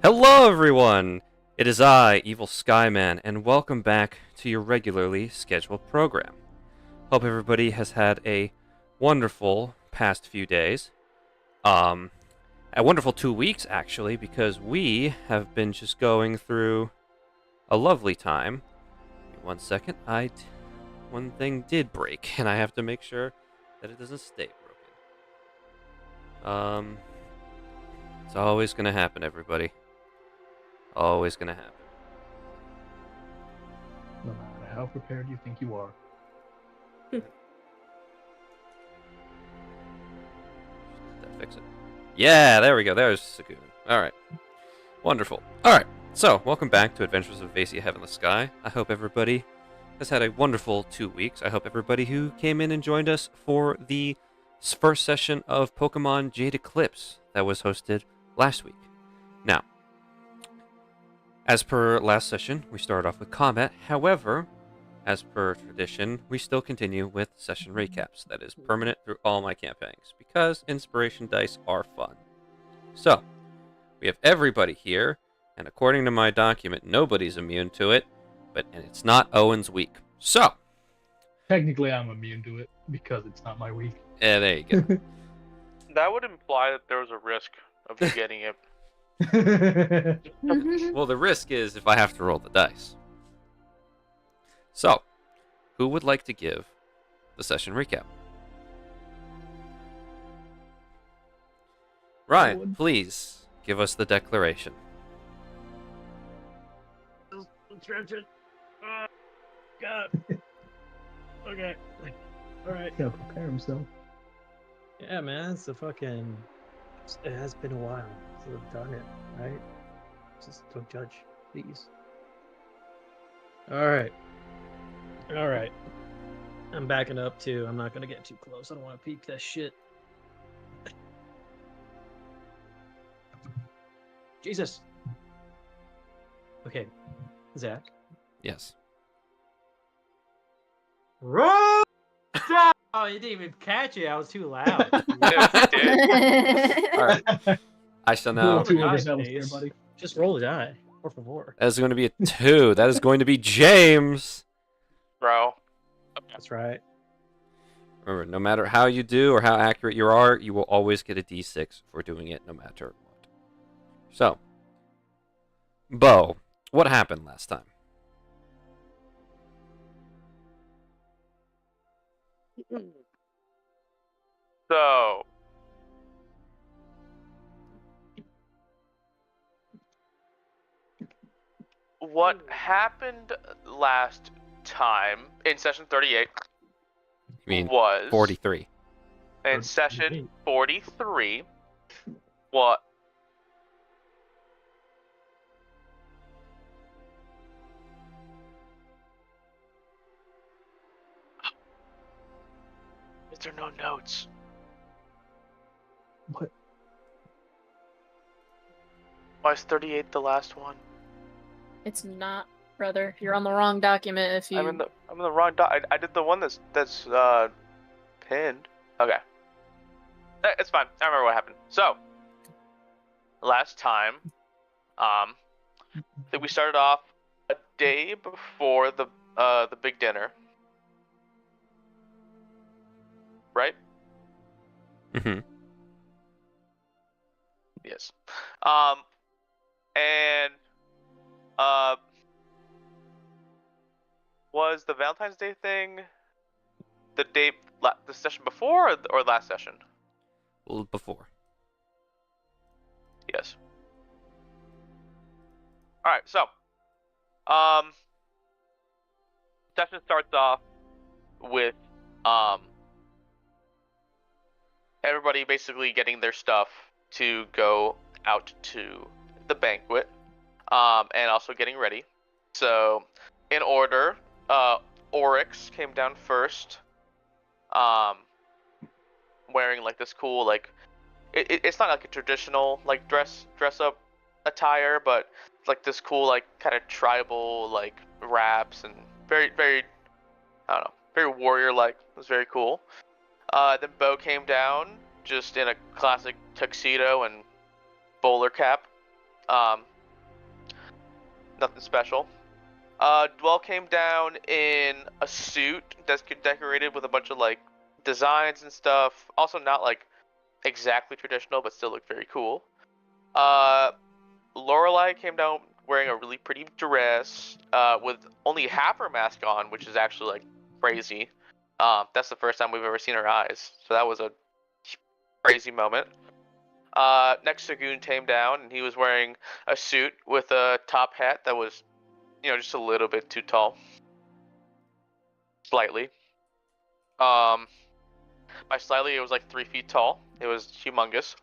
Hello, everyone! It is I, Evil Skyman, and welcome back to your regularly scheduled program. Hope everybody has had a wonderful past few days. A wonderful 2 weeks, actually, because we have been just going through a lovely time. Give me 1 second. One thing did break, and I have to make sure that it doesn't stay broken. It's always gonna happen, everybody. Always gonna happen. No matter how prepared you think you are. Did that fix it? Yeah, there we go. There's Sakunin. Alright. Wonderful. Alright, so, welcome back to Adventures of Avacia, Heavenless Sky. I hope everybody has had a wonderful 2 weeks. I hope everybody who came in and joined us for the first session of Pokemon Jade Eclipse that was hosted last week. Now, as per last session, we started off with combat. However, as per tradition, we still continue with session recaps. That is permanent through all my campaigns, because inspiration dice are fun. So, we have everybody here, and according to my document, nobody's immune to it, and it's not Owen's week. So, Technically, I'm immune to it because it's not my week. yeah, there you go. That would imply that there was a risk of you getting it. Well, the risk is if I have to roll the dice. So, who would like to give the session recap? Ryan, please give us the declaration. God. Okay. Alright. Gotta prepare himself. Yeah, man, it's a fucking. It has been a while since I've done it, right? Just don't judge, please. Alright. Alright. I'm backing up too. I'm not gonna get too close. I don't want to peek that shit. Jesus. Okay. Zach. Yes. Roll! Oh, you didn't even catch it. I was too loud. All right. I shall now. Two die, overzealous there, please. buddy. Just roll a die. Por favor. That is going to be a 2. That is going to be James. Bro. That's right. Remember, no matter how you do or how accurate you are, you will always get a D6 for doing it no matter what. So, Bo, what happened last time? So. What happened last time in session 38 You mean was 43. in session 43 what is there no notes? What? Why is 38 the last one? It's not, brother. You're on the wrong document if you... I'm in the wrong I did the one that's pinned. Okay. It's fine. I remember what happened. So, last time, I think we started off a day before the big dinner. Right? Mm-hmm. Yes. And was the Valentine's Day thing the the session before or last session? Well, before. Yes. All right. So, session starts off with everybody basically getting their stuff to go out to the banquet, and also getting ready. So, in order, Oryx came down first, wearing like this cool it's not like a traditional like dress up attire, but it's like this cool like kind of tribal like wraps and very I don't know, very warrior like. It was very cool. Then Bo came down just in a classic tuxedo and bowler cap. nothing special. Dwell came down in a suit that's decorated with a bunch of like designs and stuff. Also not like exactly traditional, but still looked very cool. Lorelai came down wearing a really pretty dress with only half her mask on, which is actually like crazy. That's the first time we've ever seen her eyes, so that was a crazy moment. Next, Sagoon came down, and he was wearing a suit with a top hat that was, just a little bit too tall. Slightly. By slightly, it was like 3 feet tall. It was humongous.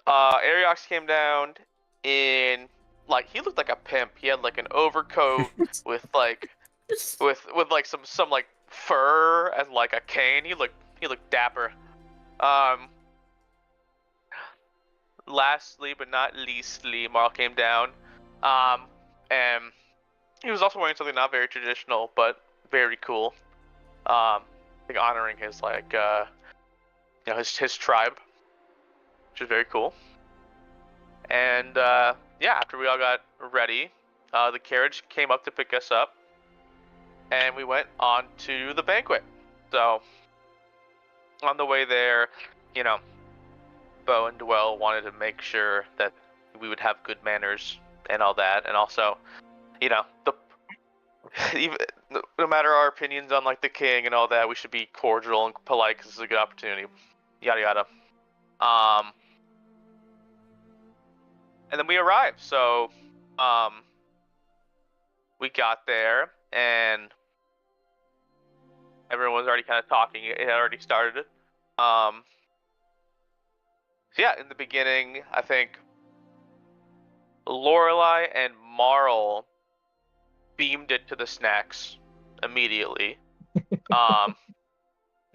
Ariox came down in, like, he looked like a pimp. He had like an overcoat with like like some like fur and like a cane. He looked dapper. Lastly but not leastly, Marl came down, and he was also wearing something not very traditional but very cool. I think honoring his like his tribe, which is very cool. And after we all got ready, the carriage came up to pick us up, and we went on to the banquet. So on the way there, Bo and Dwell wanted to make sure that we would have good manners and all that, and also, even no matter our opinions on like the king and all that, we should be cordial and polite because it's a good opportunity. Yada yada. And then we arrived. So, we got there and everyone was already kind of talking. It had already started. So yeah, in the beginning, I think Lorelai and Marl beamed it to the snacks immediately.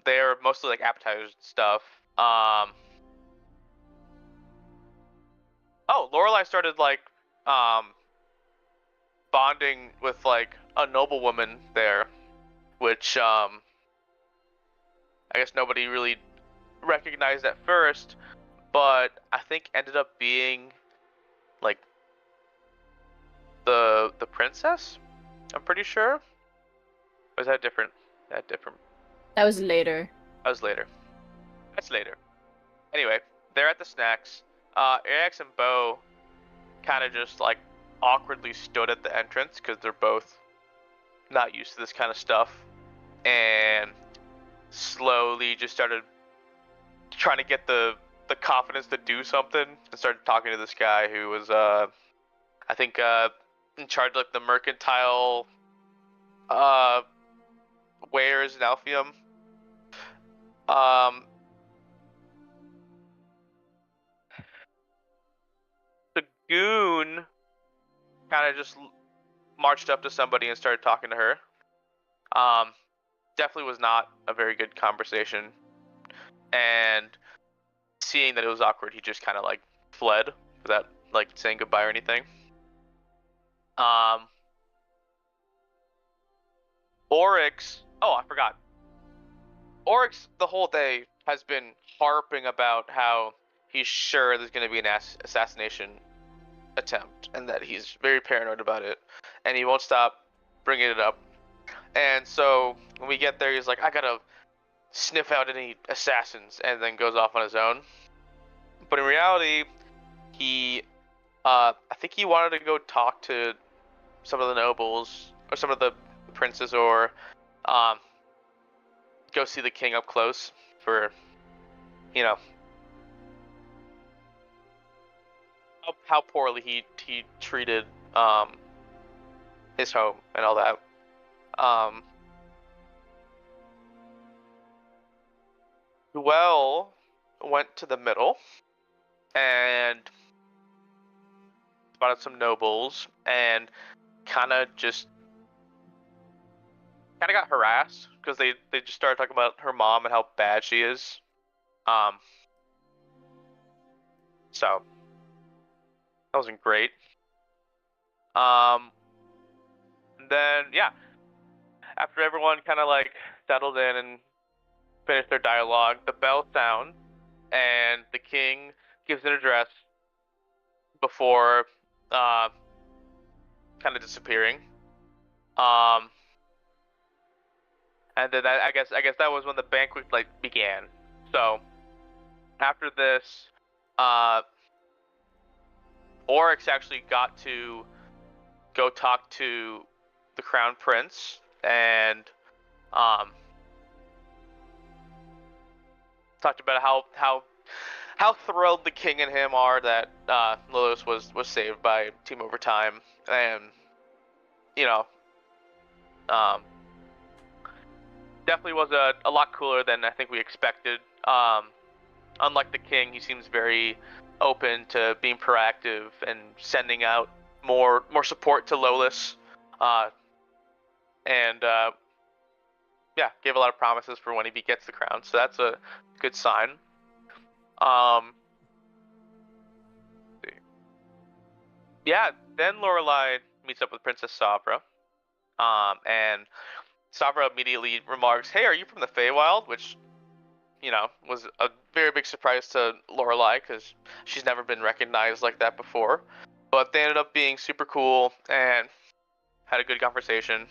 They're mostly like appetizers and stuff. Lorelai started like bonding with like a noblewoman there, which I guess nobody really recognized at first, but I think ended up being like the princess. I'm pretty sure. Or is that different? That different. That was later. That was later. That's later. Anyway, they're at the snacks. Ajax and Bo kind of just like awkwardly stood at the entrance because they're both not used to this kind of stuff, and slowly just started trying to get the confidence to do something, and started talking to this guy who was I think in charge of like the mercantile wares in Alphium. The goon kind of just marched up to somebody and started talking to her. Definitely was not a very good conversation, and seeing that it was awkward, he just kind of like fled without like saying goodbye or anything. Oryx, I forgot. Oryx the whole day has been harping about how he's sure there's going to be an assassination attempt and that he's very paranoid about it, and he won't stop bringing it up. And so when we get there, he's like, I gotta sniff out any assassins, and then goes off on his own. But in reality, he I think he wanted to go talk to some of the nobles or some of the princes, or go see the king up close for how poorly he treated his home and all that. Dwell went to the middle and spotted some nobles and kind of got harassed because they just started talking about her mom and how bad she is. So that wasn't great. Then after everyone kind of like settled in and finished their dialogue, the bell sounds and the king gives an address before kind of disappearing. And then I guess that was when the banquet like began. So after this, Oryx actually got to go talk to the Crown Prince and talked about how thrilled the king and him are that Lilith was saved by Team Overtime, and you know, definitely was a lot cooler than I think we expected. Unlike the king, he seems very open to being proactive and sending out more support to Lolis, and yeah, gave a lot of promises for when he gets the crown. So that's a good sign. Yeah, then Lorelai meets up with Princess Sabra, and Sabra immediately remarks, "Hey, are you from the Feywild?" Which, you know, was a very big surprise to Lorelai because she's never been recognized like that before. But they ended up being super cool and had a good conversation.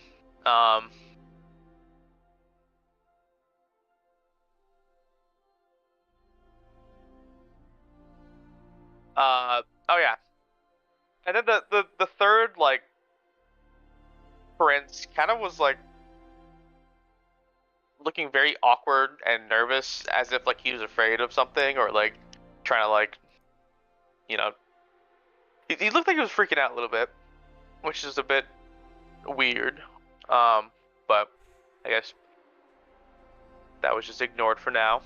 Oh yeah, and then the third like prince kind of was like looking very awkward and nervous, as if like he was afraid of something or like trying to like, you know, he looked like he was freaking out a little bit, which is a bit weird. But I guess that was just ignored for now.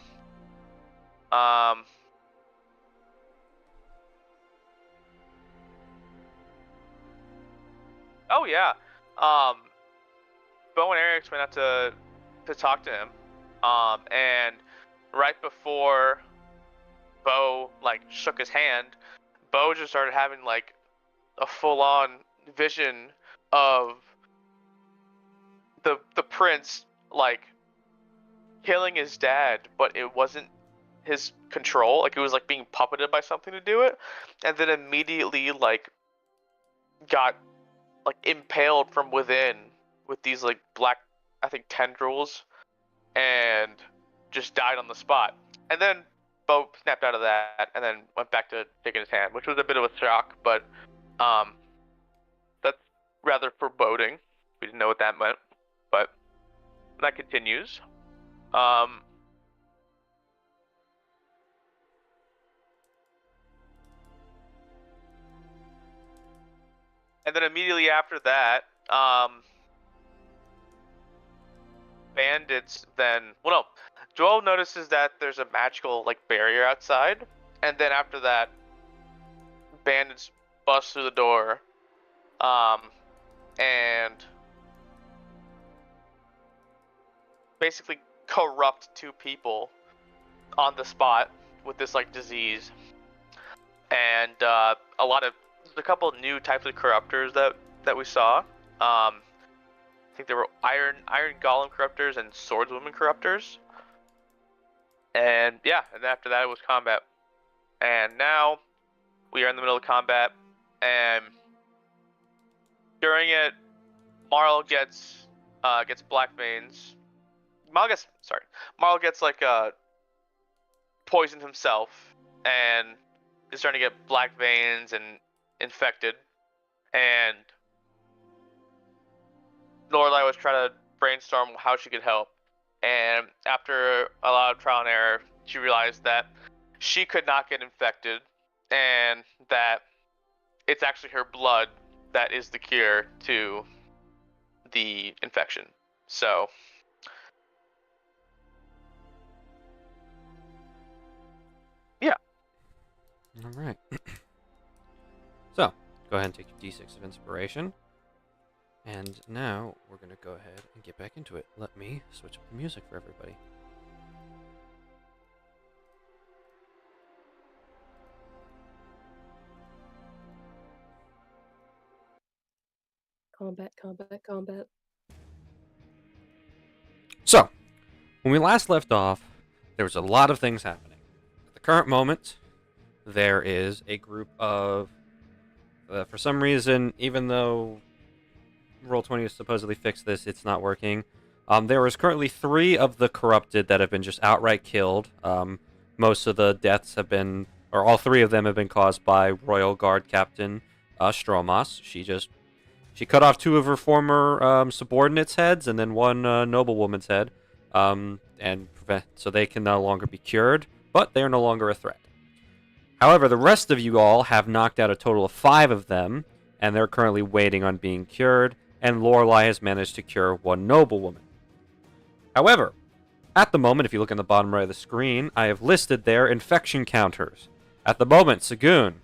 Oh yeah. Bo and Eric went out to talk to him. And right before Bo like shook his hand, Bo just started having like a full-on vision of the prince like killing his dad, but it wasn't his control. Like it was like being puppeted by something to do it, and then immediately like got like impaled from within with these like black, I think, tendrils, and just died on the spot. And then Bo snapped out of that and then went back to shaking his hand, which was a bit of a shock, but that's rather foreboding. We didn't know what that meant, but that continues. And then immediately after that, bandits then, well, no, Joel notices that there's a magical like barrier outside, and then after that, bandits bust through the door, and basically corrupt two people on the spot with this like disease, and there's a couple of new types of corruptors that we saw. I think there were Iron Golem Corruptors and Swordswoman Corruptors. And yeah, and after that it was combat. And now we are in the middle of combat, and during it, Marl gets black veins. Marl gets like poisoned himself and is starting to get black veins and infected. And Lorelai was trying to brainstorm how she could help, and after a lot of trial and error, she realized that she could not get infected, and that it's actually her blood that is the cure to the infection. So yeah. All right. So go ahead and take your D6 of inspiration. And now we're going to go ahead and get back into it. Let me switch up the music for everybody. Combat, combat, combat. So, when we last left off, there was a lot of things happening. At the current moment, there is a group of, for some reason, even though Roll20 has supposedly fixed this. It's not working. There is currently 3 of the corrupted that have been just outright killed. Most of the deaths have been, or all 3 of them have been caused by Royal Guard Captain Stromas. She cut off 2 of her former subordinates' heads and then 1 noblewoman's head, so they can no longer be cured, but they are no longer a threat. However, the rest of you all have knocked out a total of 5 of them, and they're currently waiting on being cured, and Lorelei has managed to cure 1 noblewoman. However, at the moment, if you look in the bottom right of the screen, I have listed their infection counters. At the moment, Sagoon,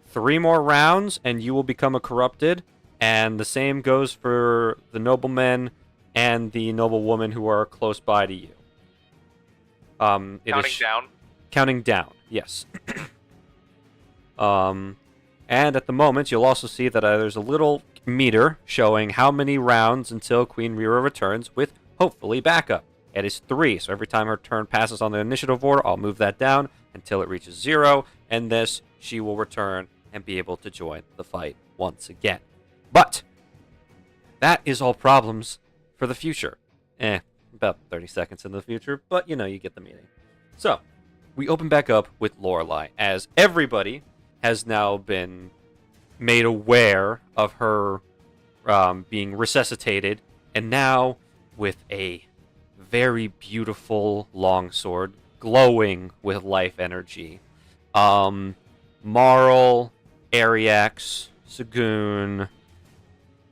3 more rounds, and you will become a corrupted, and the same goes for the noblemen and the noblewoman who are close by to you. Counting down. Counting down, yes. And at the moment, you'll also see that there's a little meter showing how many rounds until Queen Rira returns with, hopefully, backup. It is 3, so every time her turn passes on the initiative order, I'll move that down until it reaches 0, and this, she will return and be able to join the fight once again. But that is all problems for the future. About 30 seconds in the future, but you get the meaning. So, we open back up with Lorelei, as everybody has now been made aware of her being resuscitated, and now with a very beautiful longsword glowing with life energy. Marl, Ariax, Sagoon,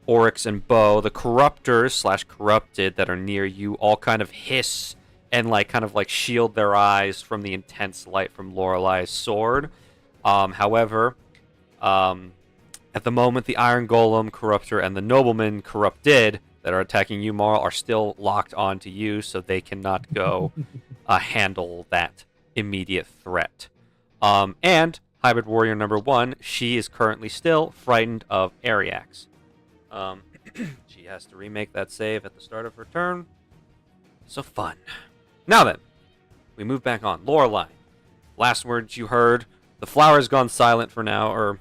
Oryx, and Bo, the corruptors / corrupted that are near you, all kind of hiss and kind of shield their eyes from the intense light from Lorelei's sword. However, at the moment, the Iron Golem Corruptor and the Nobleman Corrupted that are attacking you, Marl, are still locked onto you, so they cannot go handle that immediate threat. And Hybrid Warrior number 1, she is currently still frightened of Ariax. She has to remake that save at the start of her turn. So fun. Now then, we move back on. Lorelei. Last words you heard. The flower has gone silent for now,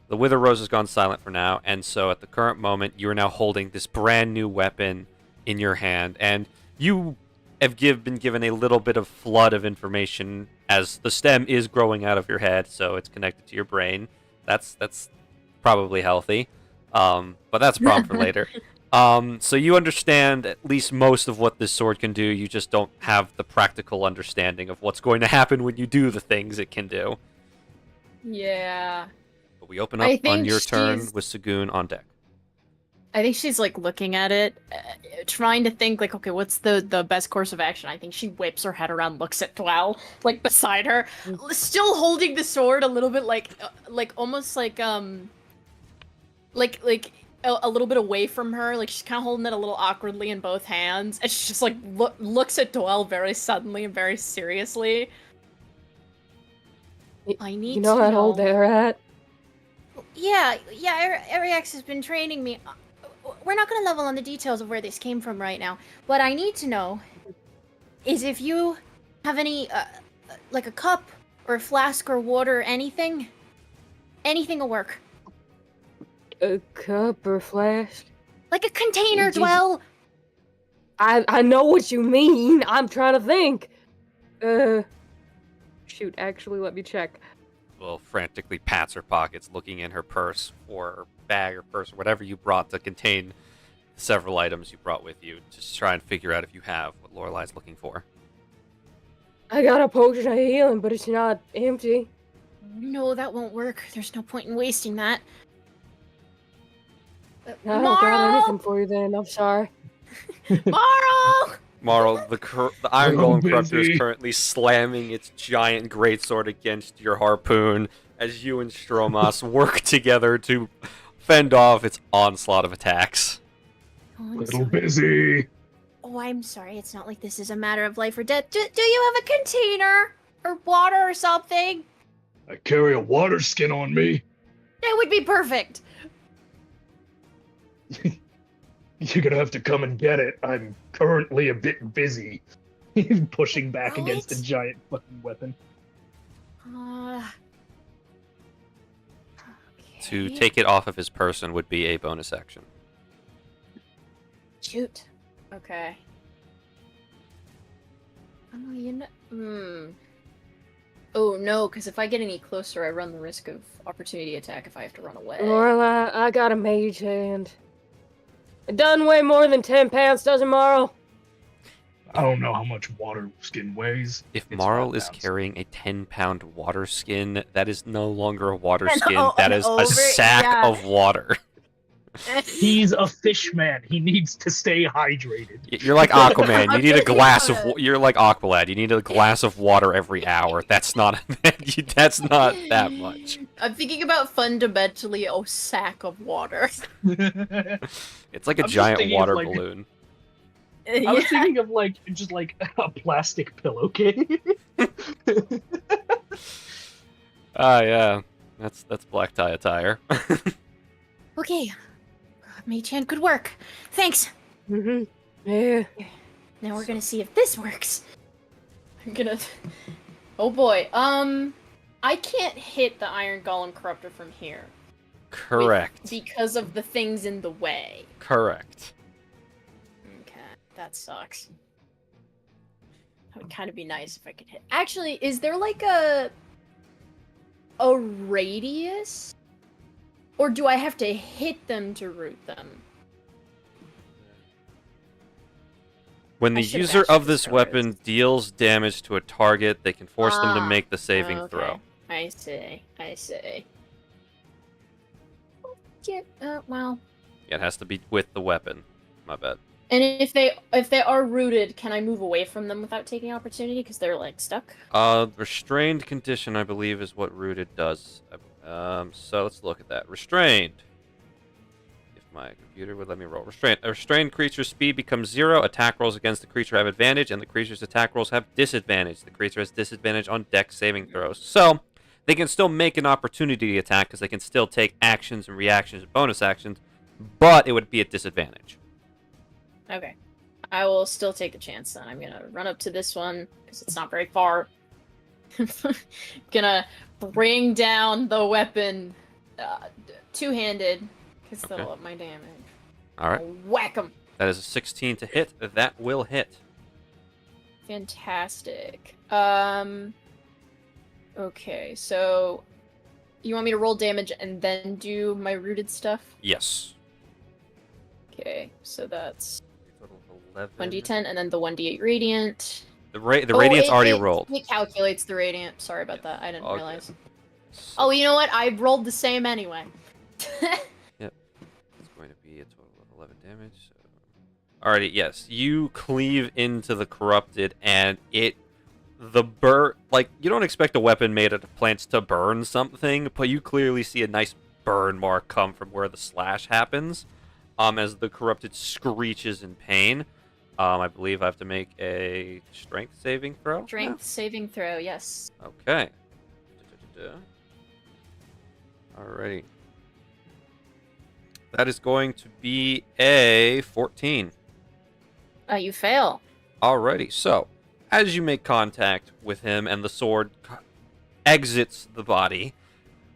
the Wither Rose has gone silent for now, and so at the current moment, you are now holding this brand new weapon in your hand, and you have been given a little bit of flood of information as the stem is growing out of your head, so it's connected to your brain. That's probably healthy, but that's a problem for later. So you understand at least most of what this sword can do, you just don't have the practical understanding of what's going to happen when you do the things it can do. Yeah. But we open up on your turn with Sagoon on deck. I think she's looking at it, trying to think okay, what's the best course of action? I think she whips her head around, looks at Dwell, beside her, still holding the sword a little bit almost a little bit away from her, she's kind of holding it a little awkwardly in both hands, and she just looks at Dwell very suddenly and very seriously. I need to know how old they're at? Yeah, Ariax has been training me. We're not going to level on the details of where this came from right now. What I need to know is if you have any, a cup or a flask or water or anything. Anything will work. A cup or flask? Like a container, Dwell! I know what you mean. I'm trying to think. Shoot, actually, let me check. Well, frantically pats her pockets, looking in her purse or bag or purse or whatever you brought to contain several items you brought with you, just try and figure out if you have what Lorelei's looking for. I got a potion of healing, but it's not empty. No, that won't work. There's no point in wasting that. I don't got anything for you then, I'm sorry. Marl! Marl, the Iron Golem Corruptor is currently slamming its giant greatsword against your harpoon as you and Stromas work together to fend off its onslaught of attacks. Little busy. Oh, I'm sorry. It's not like this is a matter of life or death. Do you have a container? Or water or something? I carry a water skin on me. That would be perfect. You're gonna have to come and get it. I'm currently a bit busy. Pushing back against a giant fucking weapon. To take it off of his person would be a bonus action. Shoot. Okay. Oh, you know. Oh no, because if I get any closer, I run the risk of opportunity attack if I have to run away. Well, I got a mage hand. It doesn't weigh more than 10 pounds, does it, Marl? I don't know how much water skin weighs. If It's Marl 5 is pounds. carrying a 10-pound water skin, that is no longer a water And skin. o- That and is a over- sack yeah. of water. He's a fish man. He needs to stay hydrated. You're like Aquaman. You I'm need a thinking glass about of. You're like Aqualad. You need a glass of water every hour. That's not. That's not that much. I'm thinking about fundamentally a sack of water. It's like a I'm just giant thinking of, water like- balloon. I was thinking of just like a plastic pillowcase. Ah, yeah. That's black tie attire. Okay. Mage-hand, good work. Thanks. Mm-hmm. Yeah. Now we're gonna see if this works. I'm gonna... Oh boy. I can't hit the Iron Golem Corruptor from here. Correct. Because of the things in the way. Correct. Okay, that sucks. That would kind of be nice if I could hit. Actually, is there like a radius? Or do I have to hit them to root them? When I the should've user asked of for this steroids. weapon deals damage to a target, they can force them to Ah, make the saving okay. throw. I see. I see. Yeah, well. Yeah, it has to be with the weapon. My bad. And if they are rooted, can I move away from them without taking opportunity because they're like stuck? Restrained condition, I believe, is what rooted does. So let's look at that. Restrained. If my computer would let me roll. Restrained. A restrained creature's speed becomes 0. Attack rolls against the creature have advantage, and the creature's attack rolls have disadvantage. The creature has disadvantage on dex saving throws. So they can still make an opportunity attack because they can still take actions and reactions and bonus actions, but it would be at disadvantage. Okay. I will still take the chance then. I'm gonna run up to this one because it's not very far. Gonna bring down the weapon two-handed because Okay. they'll up my damage. All right. I'll whack them. That is a 16 to hit. That will hit. Fantastic. Okay, so you want me to roll damage and then do my rooted stuff? Yes. Okay, so that's Total of 11. 1d10 and then the 1d8 radiant. The radiant's already rolled. It calculates the radiant. Sorry about that. I didn't All good. realize. Oh, you know what? I rolled the same anyway. It's going to be a total of 11 damage. So... Alrighty, yes. You cleave into the corrupted, and you don't expect a weapon made out of plants to burn something, but you clearly see a nice burn mark come from where the slash happens, as the corrupted screeches in pain. I believe I have to make a strength saving throw. Strength saving throw, yes. Okay. Alrighty. That is going to be a 14. You fail. Alrighty, so as you make contact with him and the sword exits the body,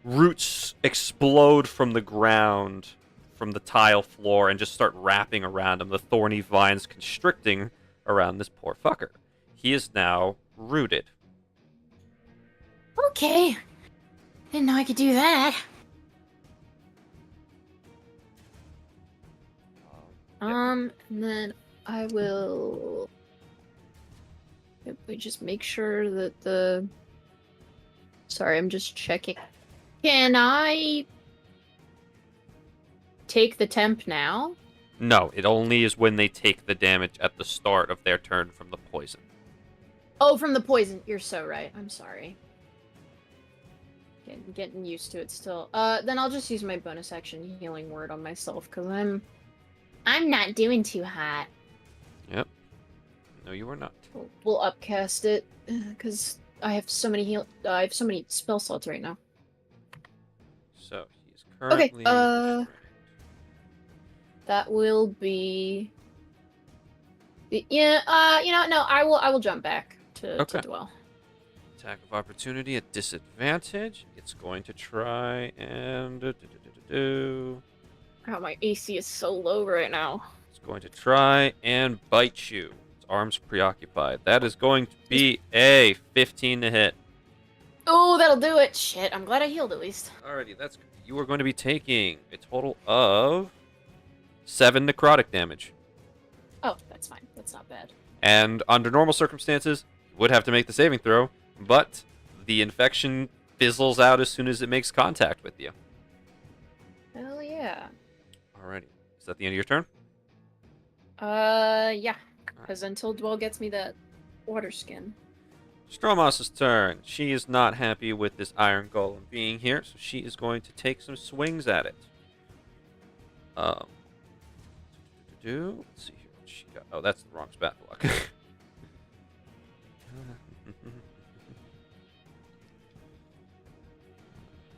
roots explode from the ground, from the tile floor, and just start wrapping around him, the thorny vines constricting around this poor fucker. He is now rooted. Okay. Didn't know I could do that. And then I will... If we just make sure that the... Sorry, I'm just checking. Can I take the temp now? No, it only is when they take the damage at the start of their turn from the poison. Oh, from the poison. You're so right. I'm sorry. Getting used to it still. Then I'll just use my bonus action healing word on myself because I'm not doing too hot. Yep. No, you are not. We'll upcast it because I have so many spell slots right now. So he's currently. That will be. Yeah. No. I will jump back to dwell. Attack of opportunity at disadvantage. It's going to try and Oh, my AC is so low right now. It's going to try and bite you. Its arms preoccupied. That is going to be a 15 to hit. Oh, that'll do it. Shit, I'm glad I healed at least. Alrighty, you are going to be taking a total of 7 necrotic damage. Oh, that's fine. That's not bad. And under normal circumstances, you would have to make the saving throw, but the infection fizzles out as soon as it makes contact with you. Hell yeah. Alrighty. Is that the end of your turn? Yeah. Because until Dwell gets me that water skin. Stromos's turn. She is not happy with this iron golem being here, so she is going to take some swings at it. Let's see here what she got. Oh, that's the wrong spat block.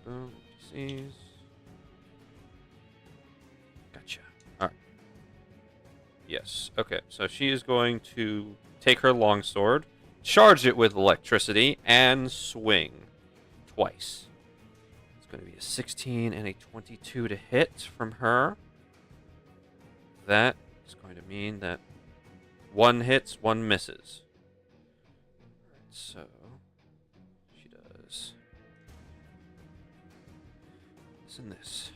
Boom. Sees. Gotcha. All right. Yes. Okay. So she is going to take her longsword, charge it with electricity, and swing twice. It's going to be a 16 and a 22 to hit from her. That is going to mean that one hits, one misses. Alright, so she does this and this.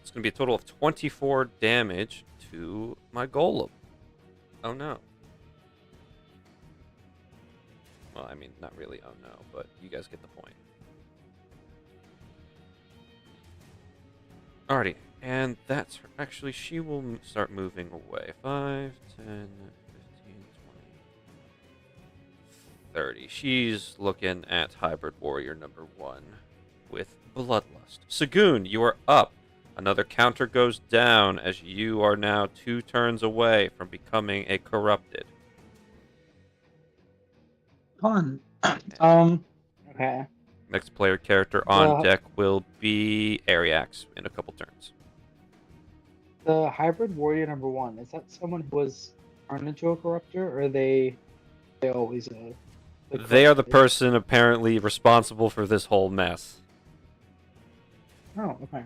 It's going to be a total of 24 damage to my golem. Oh no. Well, I mean, not really oh no, but you guys get the point. Alrighty, and that's her. Actually, she will start moving away. 5, 10, 15, 20, 30. She's looking at Hybrid Warrior number 1 with Bloodlust. Sagoon, you are up. Another counter goes down as you are now 2 turns away from becoming a corrupted. Fun. Okay. Next player character on deck will be Ariax in a couple turns. The hybrid warrior number 1, is that someone who was turned into a corruptor, or are they always They are the person apparently responsible for this whole mess. Oh, okay.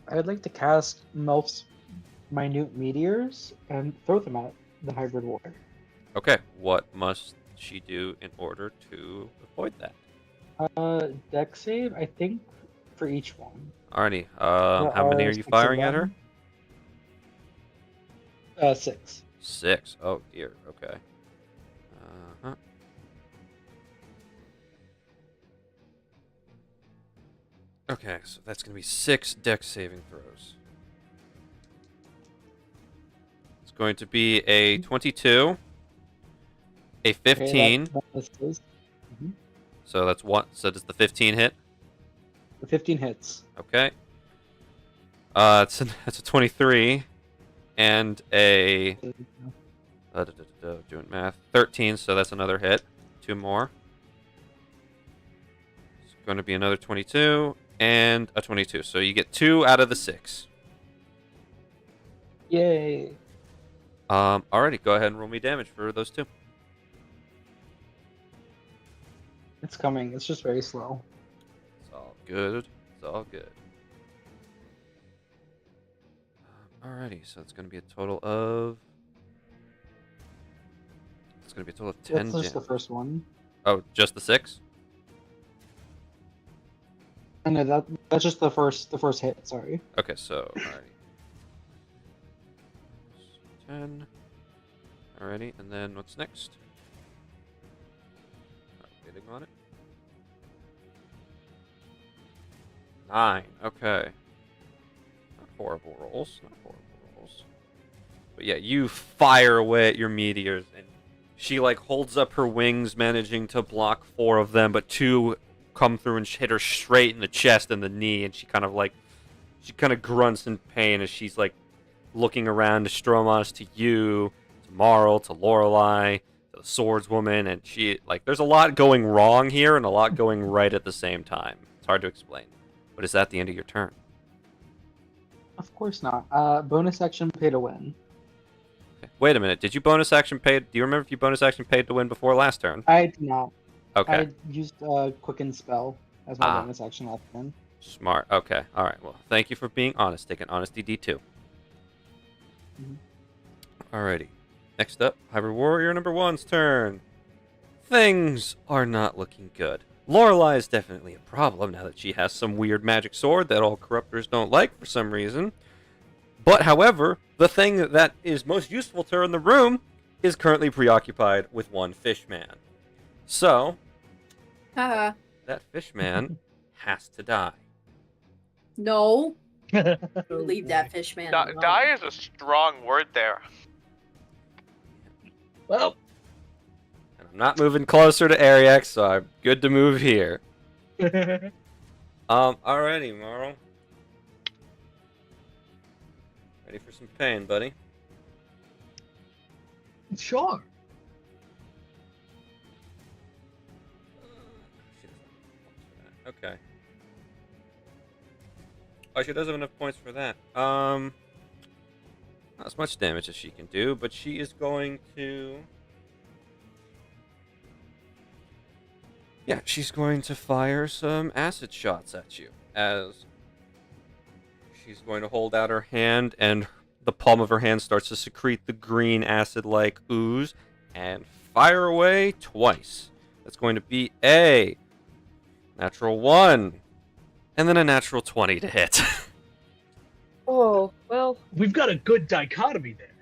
I'd like to cast Melf's minute meteors and throw them at the hybrid warrior. Okay, what must she do in order to avoid that? Dex save, I think, for each one. Alrighty, how many are you 6 firing of at her? them. 6. 6. Oh dear. Okay. Uh-huh. Okay, so that's gonna be 6 dex saving throws. It's going to be a 22, a 15. Okay, that is. So that's one. So does the 15 hit? The 15 hits. Okay. That's a 23, and a doing math. 13. So that's another hit. 2 more. It's going to be another 22 and a 22. So you get 2 out of the 6. Yay. Alrighty, go ahead and roll me damage for those 2. It's coming. It's just very slow. It's all good. It's all good. Alrighty, so it's going to be a total of. It's going to be a total of 10 That's just the first one. Oh, just the 6? No, that's just the first hit. Sorry. Okay, so alrighty. 10. Alrighty, and then what's next? Waiting on it. 9. Okay. Not horrible rolls. Not horrible rolls. But yeah, you fire away at your meteors, and she like holds up her wings, managing to block 4 of them, but 2 come through and hit her straight in the chest and the knee, and she kind of grunts in pain as she's like looking around to Stromos, to you, to Marl, to Lorelei, to the Swordswoman, and she like there's a lot going wrong here and a lot going right at the same time. It's hard to explain. But is that the end of your turn? Of course not. Bonus action pay to win. Okay. Wait a minute. Did you bonus action paid? Do you remember if you bonus action paid to win before last turn? I did not. Okay. I used Quicken spell. as my Ah. bonus action at the end. Smart. Okay. All right. Well, thank you for being honest. Take an honesty D2. Mhm. Alrighty. Next up, Hybrid Warrior number 1's turn. Things are not looking good. Lorelei is definitely a problem now that she has some weird magic sword that all corruptors don't like for some reason. But, however, the thing that is most useful to her in the room is currently preoccupied with one fishman. So, Haha. that fishman has to die. No. Oh, Leave boy. that fish man. alone. Die is a strong word there. Well, And I'm not moving closer to Ariax, so I'm good to move here. Alrighty, Marl. Ready for some pain, buddy? sure. Okay. Oh, she doesn't have enough points for that. Not as much damage as she can do, but she is going to... Yeah, she's going to fire some acid shots at you, as she's going to hold out her hand, and the palm of her hand starts to secrete the green acid-like ooze, and fire away twice. That's going to be a natural 1, and then a natural 20 to hit. Oh, well, We've got a good dichotomy there.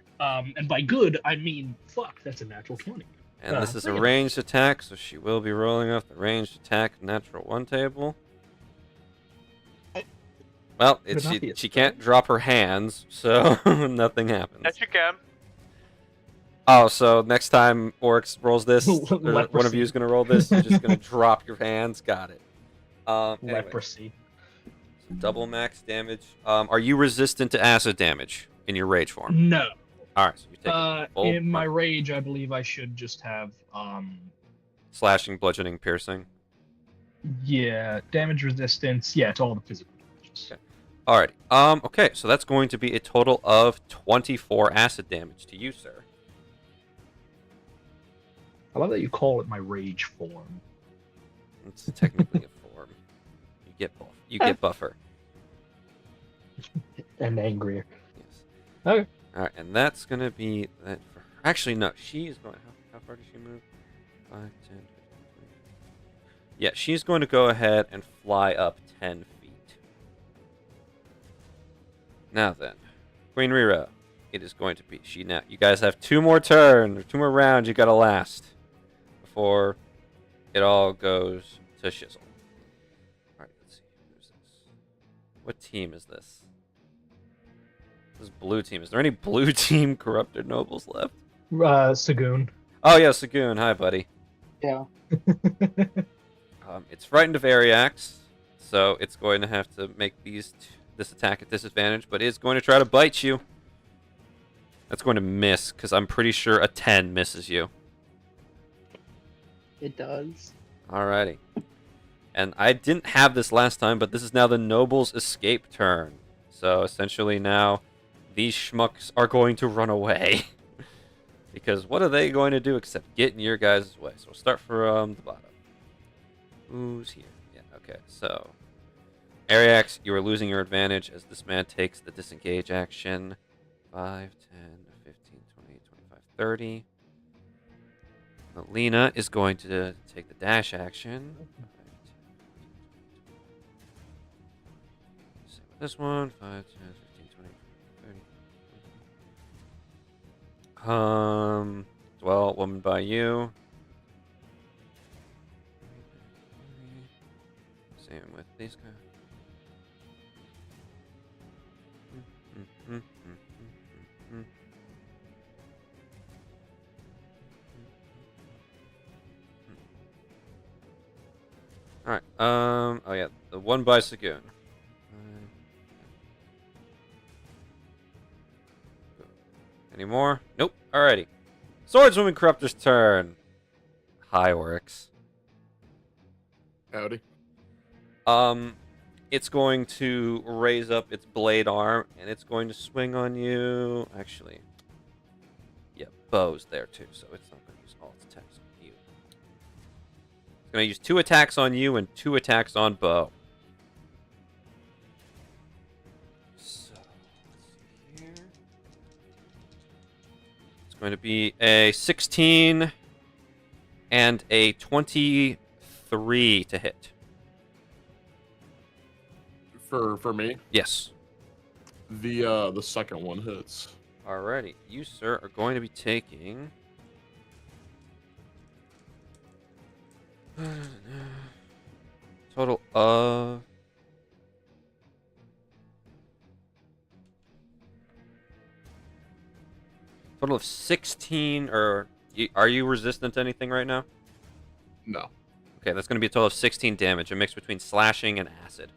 And by good, I mean, fuck, that's a natural 20. And this is a Bring it. ranged attack, so she will be rolling off the ranged attack natural 1 table. Well, Could not be a she can't drop her hands, so nothing happens. Yes, you can. Oh, so next time Oryx rolls this, or one of Leprosy. you is going to roll this, you're just going to drop your hands. Got it. Anyway, Leprosy. double max damage. Are you resistant to acid damage in your rage form? No. All right, so you take full In my rage, I believe I should just have, slashing, bludgeoning, piercing. yeah, damage resistance. Yeah, it's all the physical damages. Okay. Alrighty. Okay, so that's going to be a total of 24 acid damage to you, sir. I love that you call it my rage form. It's technically a form. You get buff. You get buffer. And angrier. Yes. Okay. Alright, and that's gonna be that for her. Actually, no, she is going. How far does she move? 5, 10, 15, 20. Yeah, she's going to go ahead and fly up 10 feet. Now then, Queen Rira, it is going to be she now. You guys have 2 more turns, or 2 more rounds you gotta last before it all goes to shizzle. Alright, let's see. Who's this? What team is this? This is blue team. Is there any blue team corrupted nobles left? Sagoon. Oh yeah, Sagoon. Hi, buddy. Yeah. It's frightened of Ariax, so it's going to have to make this attack at disadvantage, but it's going to try to bite you. That's going to miss, because I'm pretty sure a 10 misses you. It does. Alrighty. And I didn't have this last time, but this is now the Noble's escape turn. So essentially now, these schmucks are going to run away. Because what are they going to do except get in your guys' way? So we'll start from the bottom. Who's here? Yeah, okay. So, Ariax, you are losing your advantage as this man takes the disengage action. 5, 10, 15, 20, 25, 30. Melina is going to take the dash action. 5, 10, 15, 20. Same with this one. 5, 10, 15, 20, 30. Well, woman by you. Same with these guys. Alright, oh yeah, the one by Sagoon. Any more? Nope. Alrighty. Swordswoman Corruptor's turn. Hi, Oryx. Howdy. It's going to raise up its blade arm, and it's going to swing on you. Actually, yeah, bow's there too, so it's not going to use all its attacks on you. It's going to use 2 attacks on you and 2 attacks on Bo. So, let's see here. It's going to be a 16 and a 23 to hit. For me, Yes. the second one hits. Alrighty. You, sir, are going to be taking... total of... Total of 16, or... Are you resistant to anything right now? No. Okay, that's going to be a total of 16 damage, a mix between slashing and acid.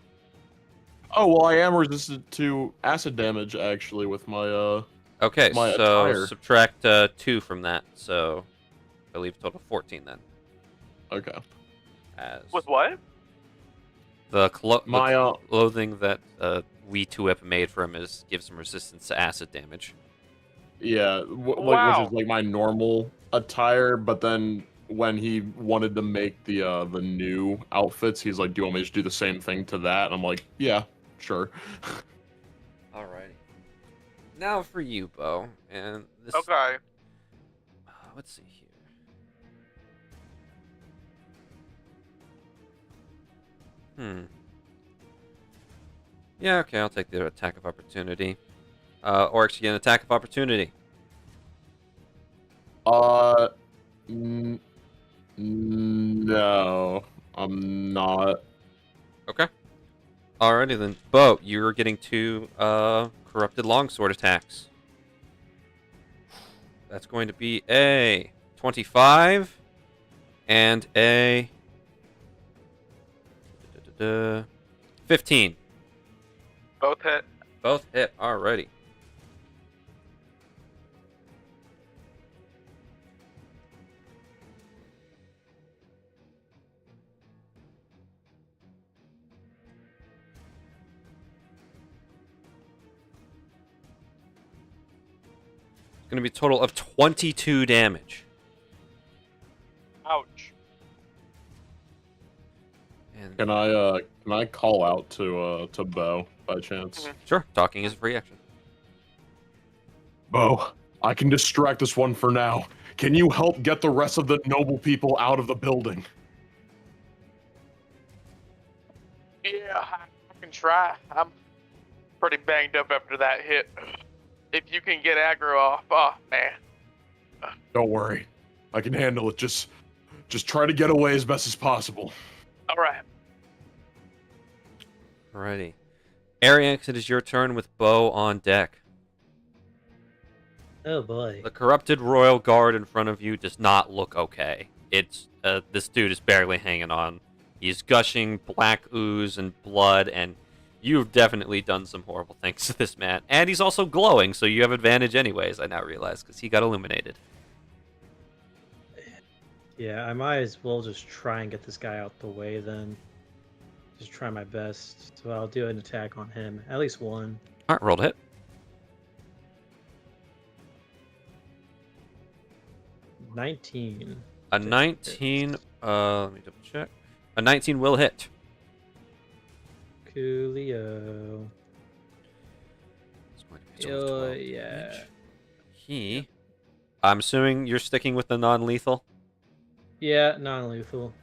Oh well, I am resistant to acid damage actually with my Okay, my so attire. subtract 2 from that, so I believe a total of 14 then. Okay. As With what? the My clothing that we Two-Whip made for him gives him resistance to acid damage. yeah, Wow. which is like my normal attire, but then when he wanted to make the new outfits, he's like, "Do you want me to do the same thing to that?" And I'm like, "Yeah, sure." Alrighty. Now for you, Bo, and this. Okay. Let's see here. Yeah, okay, I'll take the attack of opportunity. Oryx, you get an attack of opportunity. No, I'm not. Okay. Alrighty then. Bo, you're getting 2 corrupted longsword attacks. That's going to be a 25 and a 15. Both hit. Both hit. Alrighty. It's going to be a total of 22 damage. Ouch. And Can I call out to Bo by chance? sure, talking is a free action. Bo, I can distract this one for now. Can you help get the rest of the noble people out of the building? Yeah, I can try. I'm pretty banged up after that hit. If you can get aggro off, oh man. Don't worry, I can handle it. Just try to get away as best as possible. All right. Alrighty. Ariax, it is your turn with Bo on deck. Oh boy. The corrupted royal guard in front of you does not look okay. It's this dude is barely hanging on. He's gushing black ooze and blood, and you've definitely done some horrible things to this man. And he's also glowing, so you have advantage anyways, I now realize, because he got illuminated. Yeah, I might as well just try and get this guy out the way then. Just try my best. So I'll do an attack on him. At least one. Alright, roll to hit. 19. A 19, let me double check. A 19 will hit. Coolio. It's going to be a total of 12 Yeah. damage. I'm assuming you're sticking with the non-lethal? Yeah, non-lethal.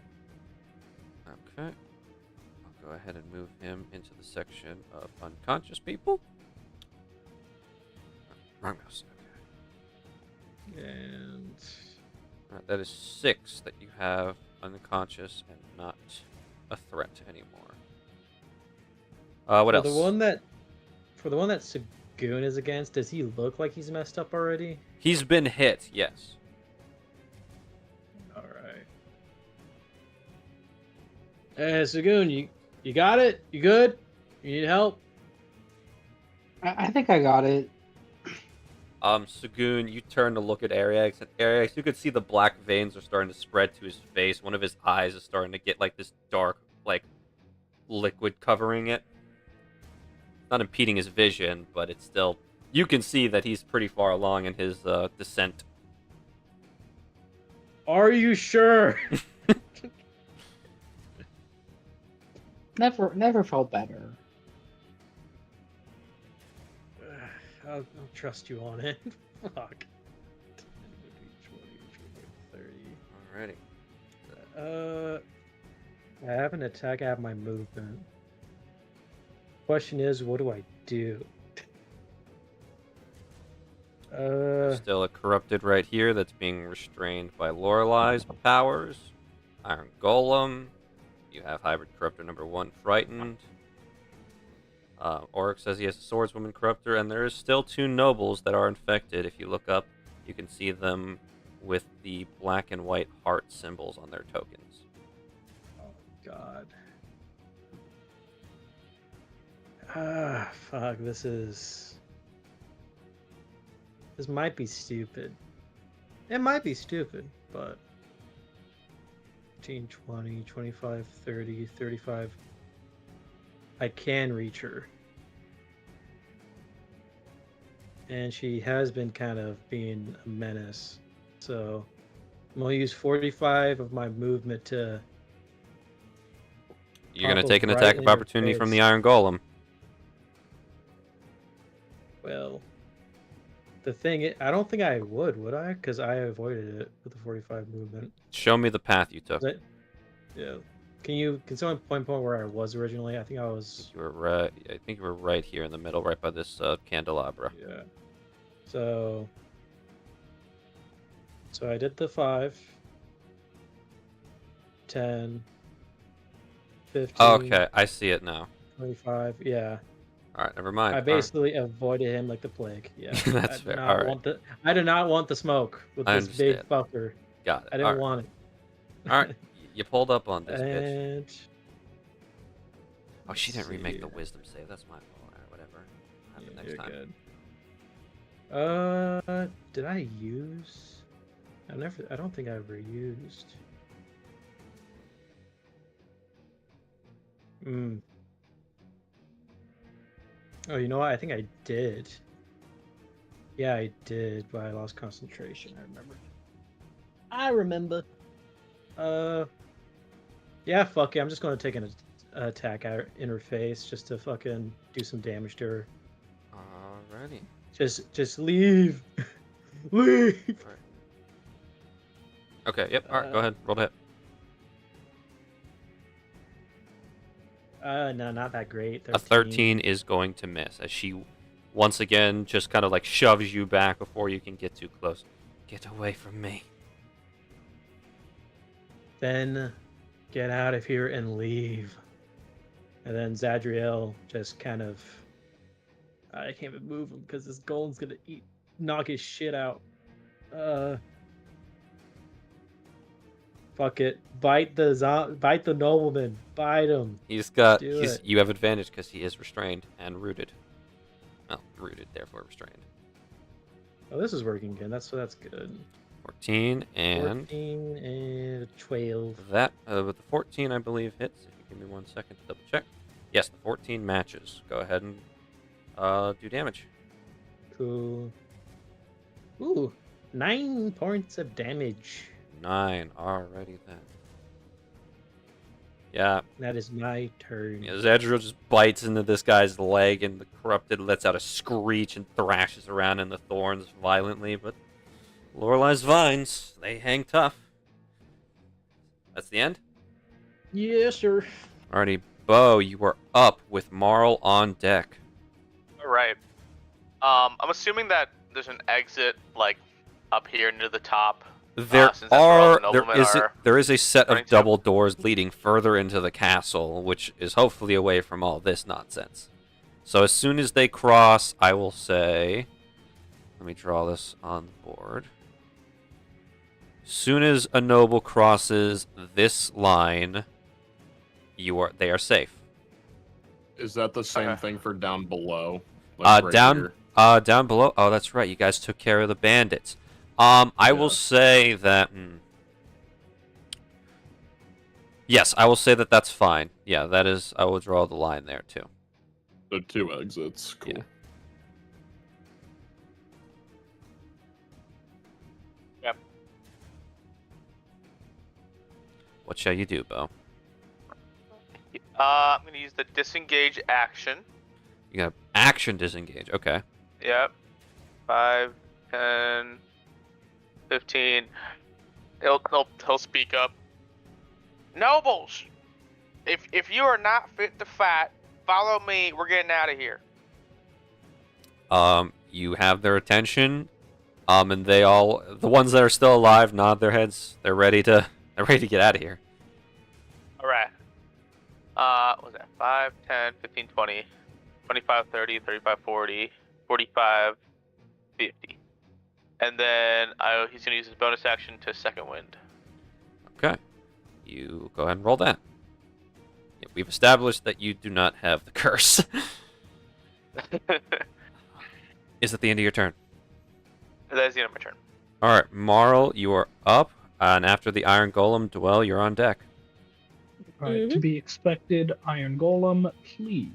Okay. I'll go ahead and move him into the section of unconscious people. Wrong mouse. Okay. And Alright, that is 6 that you have unconscious and not a threat anymore. What for else? For the one that Sagoon is against, does he look like he's messed up already? He's been hit, yes. Alright. Hey, Sagoon, you got it? You good? You need help? I think I got it. Sagoon, you turn to look at Ariax, and Ariax, you could see the black veins are starting to spread to his face. One of his eyes is starting to get like this dark, like, liquid covering it. Not impeding his vision, but it's still... You can see that he's pretty far along in his descent. Are you sure? never felt better. I'll trust you on it. Fuck. 10, 20, 30. Alrighty. I have an attack. I have my movement. Question is, what do I do? Still a corrupted right here that's being restrained by Lorelai's powers. Iron Golem. You have Hybrid Corruptor number 1 frightened. Oryx says he has a Swordswoman Corruptor, and there is still 2 nobles that are infected. If you look up, you can see them with the black and white heart symbols on their tokens. Oh God. Ah, fuck. This might be stupid. It might be stupid, but 15, 20, 25, 30, 35. I can reach her. And she has been kind of being a menace. So I'm going to use 45 of my movement to... You're going to pop take an right attack in of her opportunity from the face. Iron Golem. Well, the thing I don't think I would I? Because I avoided it with the 45 movement. Show me the path you took. Yeah. Can someone point where I was originally? I think I was... You were right. I think you were right here in the middle, right by this candelabra. Yeah. So I did the 5, 10, 15, Okay, I see it now. 25. Yeah. All right, never mind. I All right. basically avoided him like the plague. Yeah. That's I did fair. not All right. want I did not want the smoke with I this big understand. fucker. Got it. I didn't want it. All right. You pulled up on this bitch. And Oh, she didn't let's remake see the here. wisdom save. That's my fault. All right, whatever. Happen next You're time. good. Did I use? I don't think I ever used. Oh, you know what? I think I did. Yeah, I did, but I lost concentration. I remember. Yeah, fuck it. I'm just gonna take an attack out in her face just to fucking do some damage to her. Alrighty. Just leave. Leave. All right. Okay. Yep. All right. Go ahead. Roll the hit. No, not that great. A 13 is going to miss as she once again just kind of like shoves you back before you can get too close. Get away from me. Then get out of here and leave. And then Zadriel just kind of... I can't even move him because this golem's gonna knock his shit out. Fuck it. Bite the nobleman. Bite him. You have advantage because he is restrained and rooted. Well, rooted, therefore restrained. Oh, this is working again. That's good. 14 and 14 and 12. that with the 14 I believe hits. If you give me 1 second to double check. Yes, the 14 matches. Go ahead and do damage. Cool. Ooh, 9 points of damage. 9 already then. Yeah. That is my turn. Yeah, Zadriel just bites into this guy's leg, and the corrupted lets out a screech and thrashes around in the thorns violently. But Lorelai's vines, they hang tough. That's the end. Yes, sir. Alrighty, Bo, you are up with Marl on deck. All right. I'm assuming that there's an exit like up here near the top. There since that's where all the noblemen there is a set running of to. double doors leading further into the castle, which is hopefully away from all this nonsense. So as soon as they cross, I will say, let me draw this on the board. Soon as a noble crosses this line, they are safe. Is that the same Okay. thing for down below? Down below. Oh, that's right. You guys took care of the bandits. I will say that. Yes, I will say that that's fine. Yeah, that is. I will draw the line there too. So 2 exits. Cool. Yeah. Yep. What shall you do, Bo? I'm gonna use the disengage action. You got action disengage. Okay. Yep. 5, 10, 15. He'll speak up. Nobles, if you are not fit to fight, follow me. We're getting out of here. You have their attention. And they all, the ones that are still alive, nod their heads. They're ready to get out of here. All right. What was that? 5, 10, 15, 20, 25, 30, 35, 40, 45, 50. And then he's gonna use his bonus action to second wind. Okay. You go ahead and roll that. Yeah, we've established that you do not have the curse. Is it the end of your turn? That is the end of my turn. All right, Marl, you are up, and after the Iron Golem, Dwell, you're on deck. Alright, to be expected, Iron Golem, please.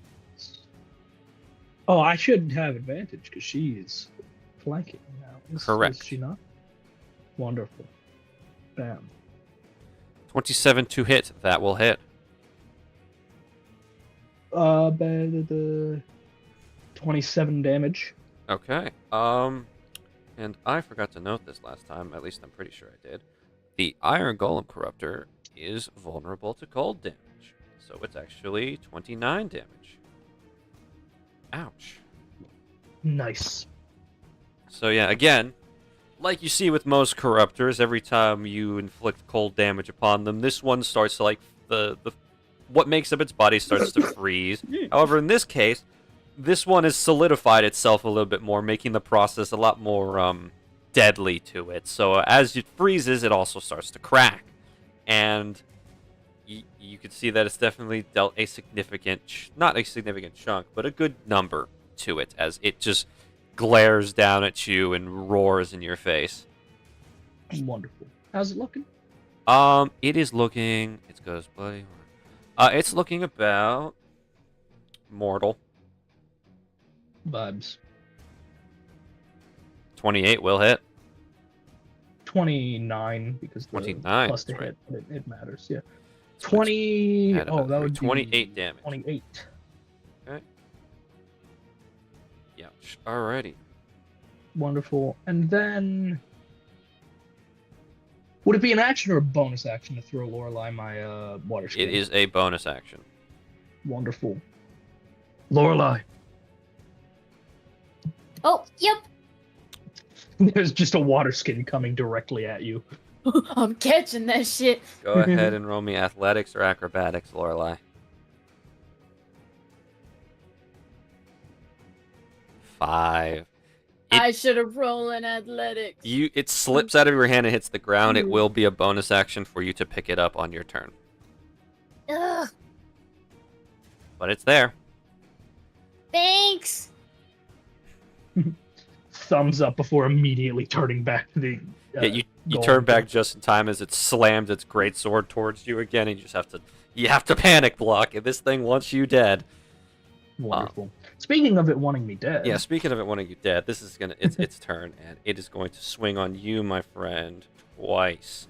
Oh, I should have advantage because she is flanking now. Correct. Is she not? Wonderful. Bam. 27 to hit. That will hit. 27 damage. Okay. And I forgot to note this last time. At least I'm pretty sure I did. The Iron Golem Corruptor is vulnerable to cold damage, so it's actually 29 damage. Ouch. Nice. So yeah, again, like you see with most corruptors, every time you inflict cold damage upon them, this one starts to the what makes up its body starts to freeze. However, in this case, this one has solidified itself a little bit more, making the process a lot more deadly to it. So as it freezes, it also starts to crack, and you can see that it's definitely dealt a significant, not a significant chunk, but a good number to it as it just glares down at you and roars in your face. Wonderful. How's it looking? It is looking. It goes bloody. It's looking about mortal. Vibes. 28 will hit. 29 because the 29, plus to that's hit it matters. Yeah. So 20. add Oh, about that would 28 be damage. 28. Okay. Ouch. Alrighty. Wonderful. And then, would it be an action or a bonus action to throw Lorelei my water skin? It is a bonus action. Wonderful. Lorelei. Oh, yep. There's just a water skin coming directly at you. I'm catching that shit. Go ahead and roll me athletics or acrobatics, Lorelei. 5. I should have rolled in athletics. It slips out of your hand and hits the ground. It will be a bonus action for you to pick it up on your turn. Ugh, But it's there. thanks. Thumbs up before immediately turning back to the. Yeah, you golem. turn back just in time as it slams its greatsword towards you again, and you have to panic block, and this thing wants you dead. Wonderful. Speaking of it wanting me dead. Yeah, speaking of it wanting you dead, this is its turn, and it is going to swing on you, my friend, twice.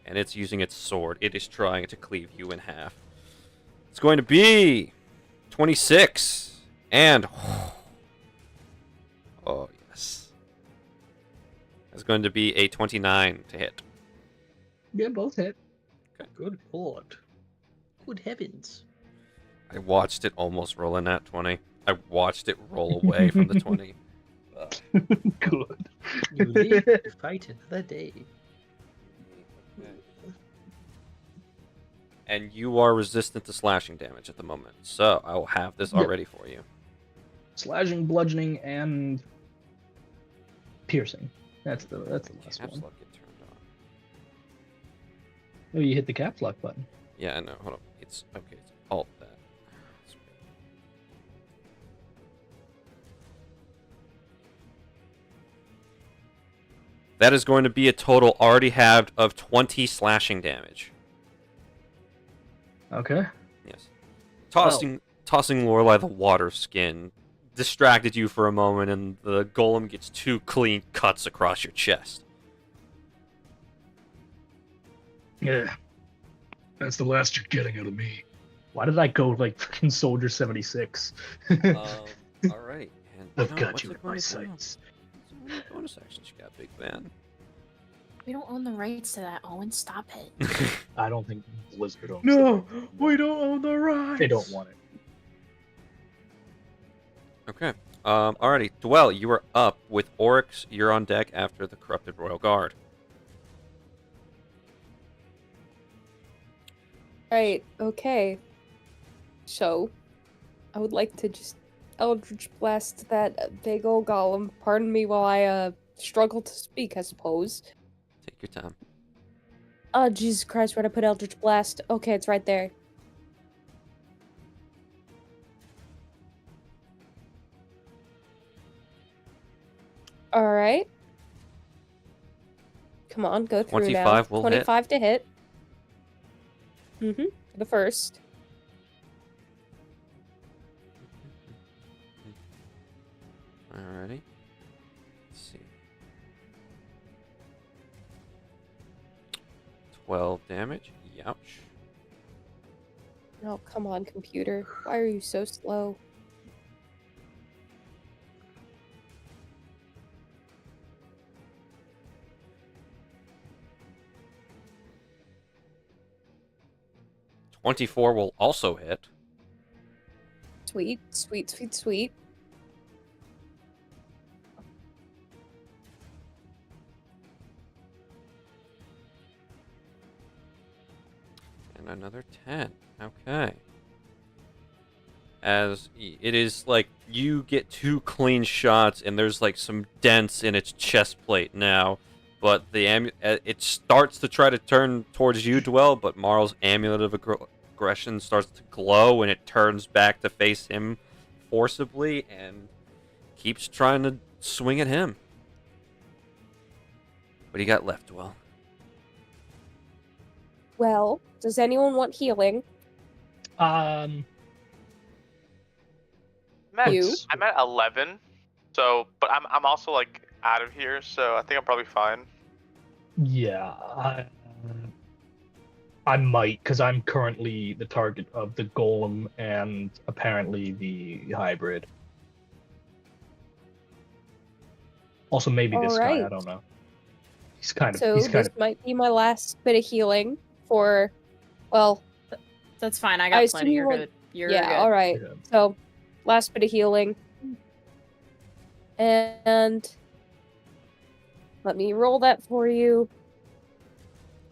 And it's using its sword. It is trying to cleave you in half. It's going to be 26, and oh yes, it's going to be a 29 to hit. Yeah, both hit. Good lord. Good heavens. I watched it almost roll a nat 20. I watched it roll away from the 20. Good. You live to fight another day. And you are resistant to slashing damage at the moment, so I will have this already for you. Slashing, bludgeoning, and piercing. That's the last Caps one. lock get turned on. Oh, you hit the caps lock button. Yeah, I know. Hold on. It's okay. It's alt that. That is going to be a total already halved of 20 slashing damage. Okay. Yes. Tossing Lorelei the water skin distracted you for a moment, and the golem gets 2 clean cuts across your chest. Yeah. That's the last you're getting out of me. Why did I go like fucking Soldier 76? All right. And I've know, got what's you it in my gonna do? sights. What sort of bonus actions you got, big man? We don't own the rights to that, Owen. Stop it. I don't think Blizzard owns No, it. we don't own the rights. They don't want it. Okay. Alrighty. Dwell, you are up with Oryx. You're on deck after the Corrupted Royal Guard. Right, okay. So, I would like to just Eldritch Blast that big old golem. Pardon me while I struggle to speak, I suppose. Take your time. Oh, Jesus Christ, where'd I put Eldritch Blast? Okay, it's right there. Alright. Come on, go through 25 now. will hit. 25 to hit. Mm-hmm. The first. Alrighty. Let's see. 12 damage. Youch. Oh, come on, computer. Why are you so slow? $24 will also hit. Sweet, sweet, sweet, sweet. And another 10. Okay. As it is like you get 2 clean shots and there's like some dents in its chest plate now, but the it starts to try to turn towards you, Dwell, but Marl's amulet of aggression starts to glow and it turns back to face him forcibly and keeps trying to swing at him. What do you got left, Dwell? Well, does anyone want healing? You? I'm at 11, so but I'm also like out of here, so I think I'm probably fine. Yeah, I might, because I'm currently the target of the golem and apparently the hybrid. Also, maybe this guy. I Alright. don't know. He's kind of. So He's kind this might be my last bit of healing for, well, That's fine. I I got assume plenty. you You're want- good. You're yeah, good. alright. Yeah. So, last bit of healing. And let me roll that for you.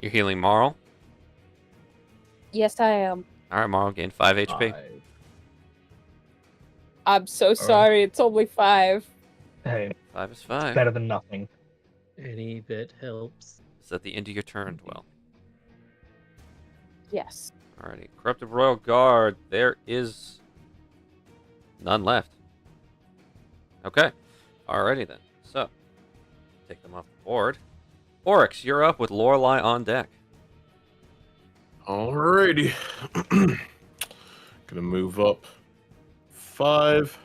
You're healing Marl. Yes, I am. Alright, Marl, gain 5 HP. I'm so sorry, it's only 5. Hey, 5 is 5. better than nothing. Any bit helps. Is that the end of your turn, Dwell? Yes. Alrighty. Corrupted Royal Guard. There is none left. Okay. Alrighty then. So, take them off the board. Oryx, you're up with Lorelei on deck. Alrighty. Gonna move up 5.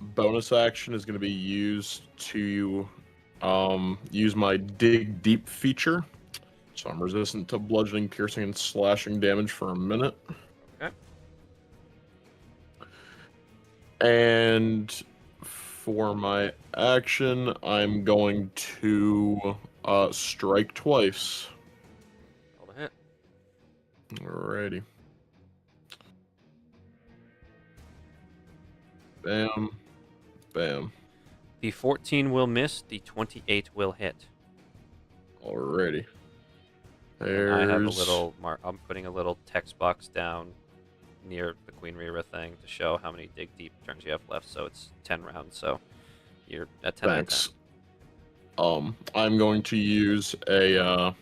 Bonus action is gonna be used to use my dig deep feature. So I'm resistant to bludgeoning, piercing, and slashing damage for a minute. Okay. And for my action, I'm going to strike twice. Roll the hit. Alrighty. Bam. Bam. The 14 will miss. The 28 will hit. Alrighty. And There's... I have a little I'm putting a little text box down near the Queen Rira thing to show how many dig deep turns you have left. So it's 10 rounds. So you're at 10 Thanks. I'm going to use a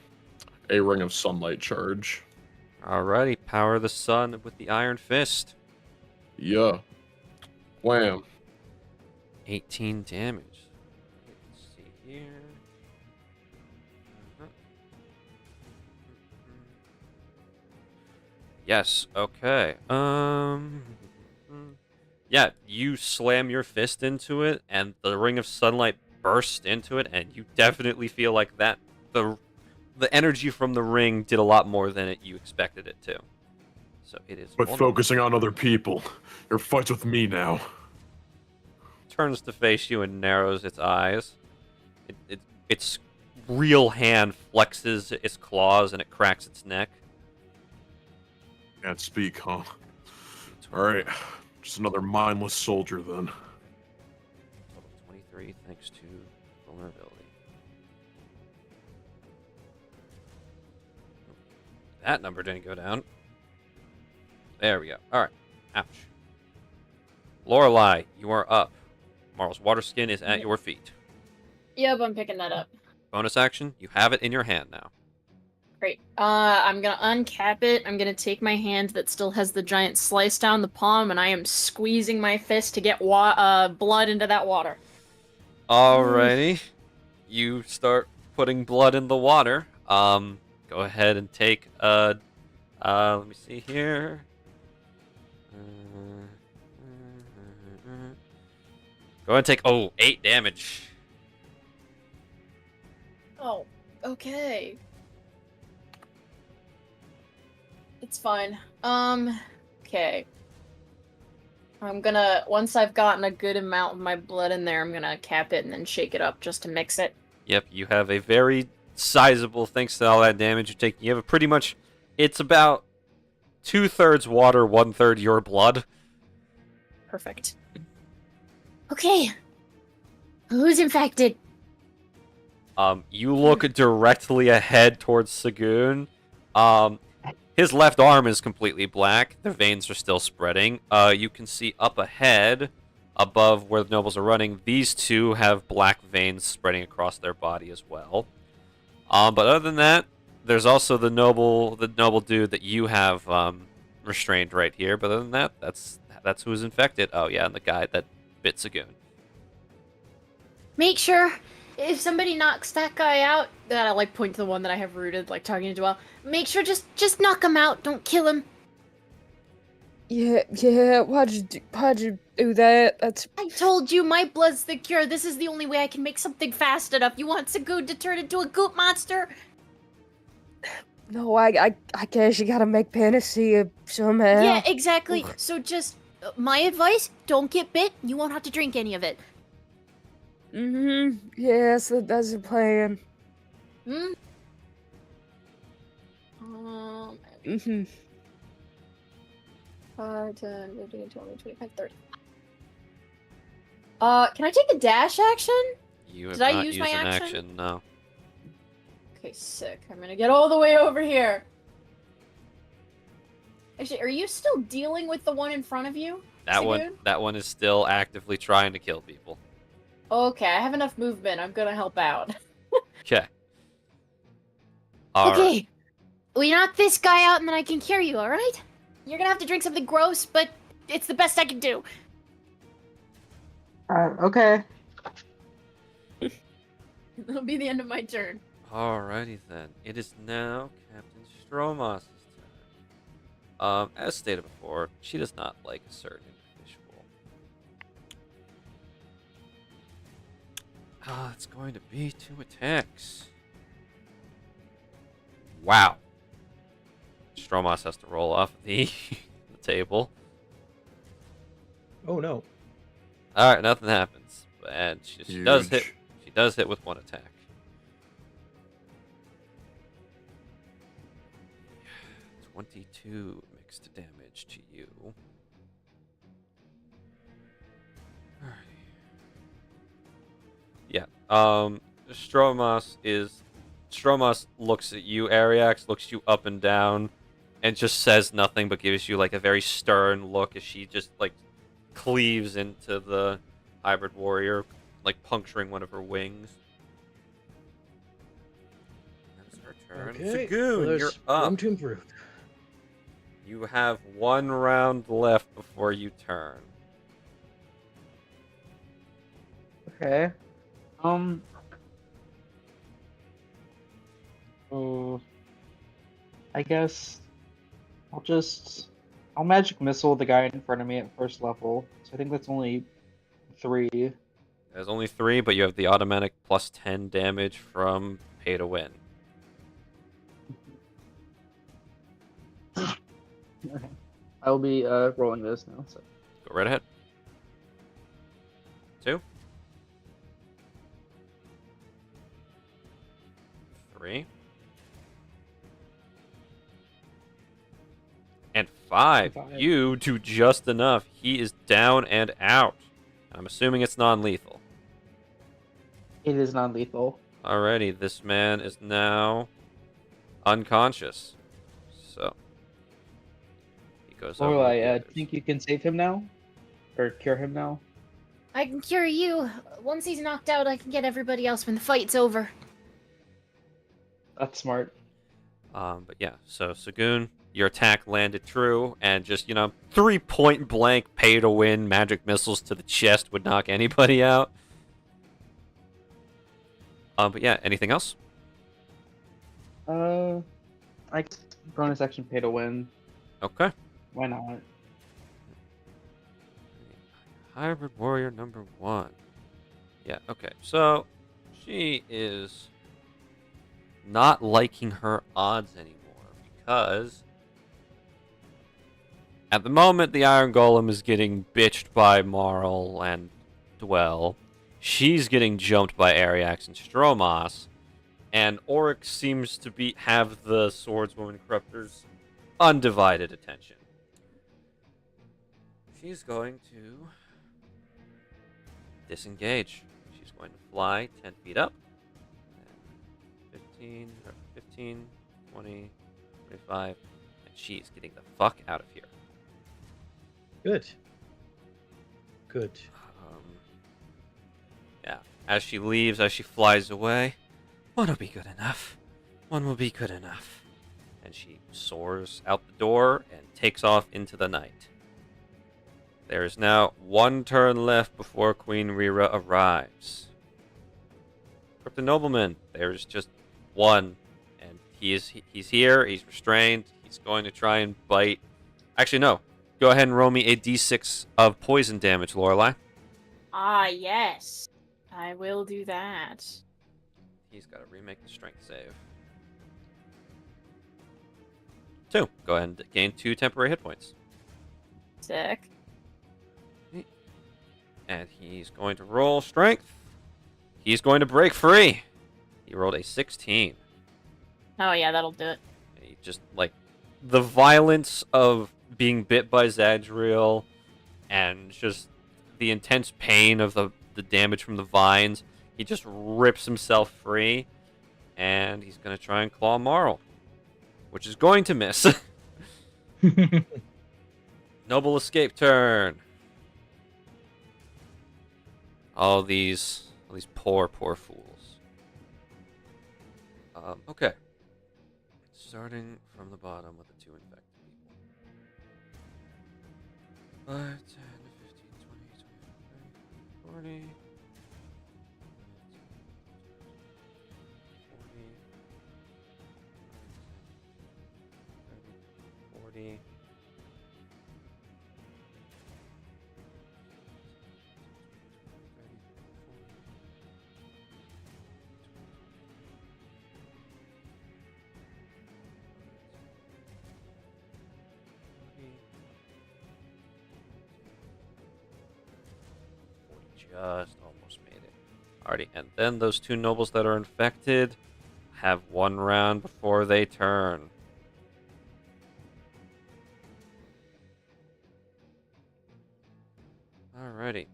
ring of sunlight charge. Alrighty, power the sun with the Iron Fist. Yeah. Wham. 18 damage. Let's see here. Yes, okay. Yeah, you slam your fist into it, and the ring of sunlight bursts into it, and you definitely feel like that the energy from the ring did a lot more than you expected it to. So it is. But vulnerable. focusing on other people. Your fight's with me now. Turns to face you and narrows its eyes. Its real hand flexes its claws and it cracks its neck. Can't speak, huh? Alright. Just another mindless soldier then. Total 23 thanks to vulnerability. That number didn't go down. There we go. Alright. Ouch. Lorelei, you are up. Marl's water skin is at your feet. Yep, I'm picking that up. Bonus action, you have it in your hand now. Great. I'm gonna uncap it. I'm gonna take my hand that still has the giant slice down the palm, and I am squeezing my fist to get blood into that water. Alrighty. You start putting blood in the water. Go ahead and take let me see here. Go ahead and take 8 damage. Oh, okay. It's fine. Okay. I'm gonna, once I've gotten a good amount of my blood in there, I'm gonna cap it and then shake it up just to mix it. Yep, you have a very sizable, thanks to all that damage you're taking. You have a pretty much, it's about 2/3 water, 1/3 your blood. Perfect. Okay. Who's infected? You look directly ahead towards Sagoon. His left arm is completely black. The veins are still spreading. You can see up ahead, above where the nobles are running, these two have black veins spreading across their body as well. But other than that, there's also the noble dude that you have restrained right here. But other than that, that's who's infected. Oh yeah, and the guy that bit Sagoon. Make sure if somebody knocks that guy out, that I like point to the one that I have rooted, like talking to Joelle. Make sure just knock him out. Don't kill him. Yeah. Why'd you do that? That's. I told you my blood's the cure. This is the only way I can make something fast enough. You want Sagoon to turn into a goop monster? No, I guess you gotta make panacea somehow. Yeah, exactly. So just my advice: don't get bit. You won't have to drink any of it. Yes, that's the plan. Hmm. 5, 10, 15, 20, 25, 30. Can I take a dash action? You have Did I not use used my an action? no. Okay, sick. I'm gonna get all the way over here. Actually, are you still dealing with the one in front of you? That Sagoon? one is still actively trying to kill people. Okay, I have enough movement. I'm gonna help out. Okay. Okay. We knock this guy out and then I can cure you, alright? You're gonna have to drink something gross, but it's the best I can do. Okay. That'll be the end of my turn. Alrighty then. It is now Captain Stromos' turn. As stated before, she does not like a certain individual. It's going to be 2 attacks. Wow. Stromos has to roll off the, the table. Oh no. Alright, nothing happens. And she does hit. Huge. She does hit with 1 attack. 22 mixed damage to you. Alrighty. Yeah. Stromos looks at you, Ariax, looks you up and down, and just says nothing but gives you like a very stern look as she just like cleaves into the hybrid warrior, like puncturing one of her wings. That's her turn. Okay. Sagoon, well, you're there's up. room to improve. You have 1 round left before you turn. Okay. I guess I'll magic missile the guy in front of me at first level. So I think that's only 3. There's only 3, but you have the automatic plus 10 damage from pay to win. I will be rolling this now. So. Go right ahead. 2. 3. And 5. 5. You do just enough. He is down and out. I'm assuming it's non-lethal. It is non-lethal. Alrighty, this man is now unconscious. So he goes over. Lorelai, to the others. think you can save him now, or cure him now? I can cure you. Once he's knocked out, I can get everybody else when the fight's over. That's smart. But yeah, so Sagoon, your attack landed true, and just 3 point blank pay to win magic missiles to the chest would knock anybody out. But yeah, anything else? I guess bonus action pay to win. Okay. Why not? Hybrid warrior number 1. Yeah, okay. So she is not liking her odds anymore because at the moment the Iron Golem is getting bitched by Marl and Dwell. She's getting jumped by Ariax and Stromos, and Oryx seems to have the Swordswoman Corruptor's undivided attention. She's going to disengage. She's going to fly 10 feet up. 15, 20, 25, and she's getting the fuck out of here. Good. Good. Yeah, as she leaves, as she flies away, one will be good enough. One will be good enough. And she soars out the door and takes off into the night. There is now 1 turn left before Queen Rira arrives. Crypto Nobleman, there's just 1, and he's here, he's restrained, he's going to try and bite. Actually, no. Go ahead and roll me a d6 of poison damage, Lorelai. Ah, yes. I will do that. He's got to remake the strength save. 2. Go ahead and gain 2 temporary hit points. Sick. And he's going to roll strength. He's going to break free. He rolled a 16. Oh, yeah, that'll do it. And he just, the violence of being bit by Zadriel and just the intense pain of the damage from the vines, he just rips himself free, and he's going to try and claw Marl, which is going to miss. Noble escape turn. All these poor fools. Okay. Starting from the bottom with the 2 infected people. 5, 10, 15, 20, 25, 30, 40. 40. 40. Just almost made it. Alrighty, and then those 2 nobles that are infected have 1 round before they turn. Alrighty.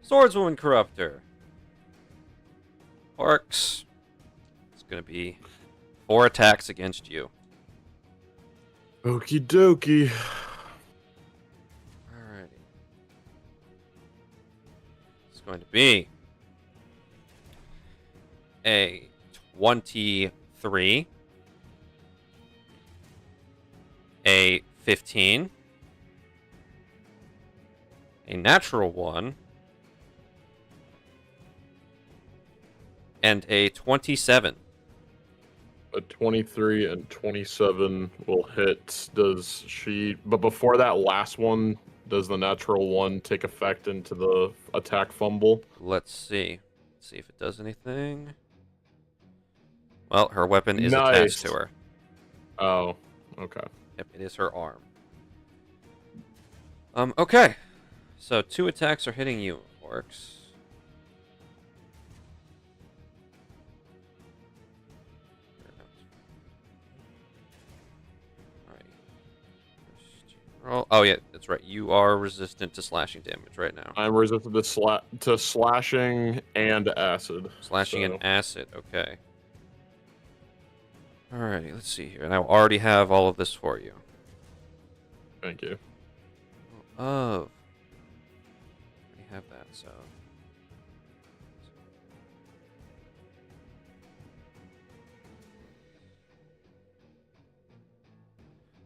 Swordswoman Corruptor. Orcs. It's going to be 4 attacks against you. Okie dokie. Alrighty. It's going to be a 23, a 15, a natural 1, and a 27. A 23 and 27 will hit. Does she... But before that last one, does the natural 1 take effect into the attack fumble? Let's see. Let's see if it does anything. Well, her weapon is attached to her. Oh, okay. Yep, it is her arm. Okay. So 2 attacks are hitting you, orcs. Roll. Oh yeah, that's right. You are resistant to slashing damage right now. I'm resistant to slashing and acid. Slashing and so- acid. Okay. Alrighty, let's see here. And I already have all of this for you. Thank you. Oh. We have that, so.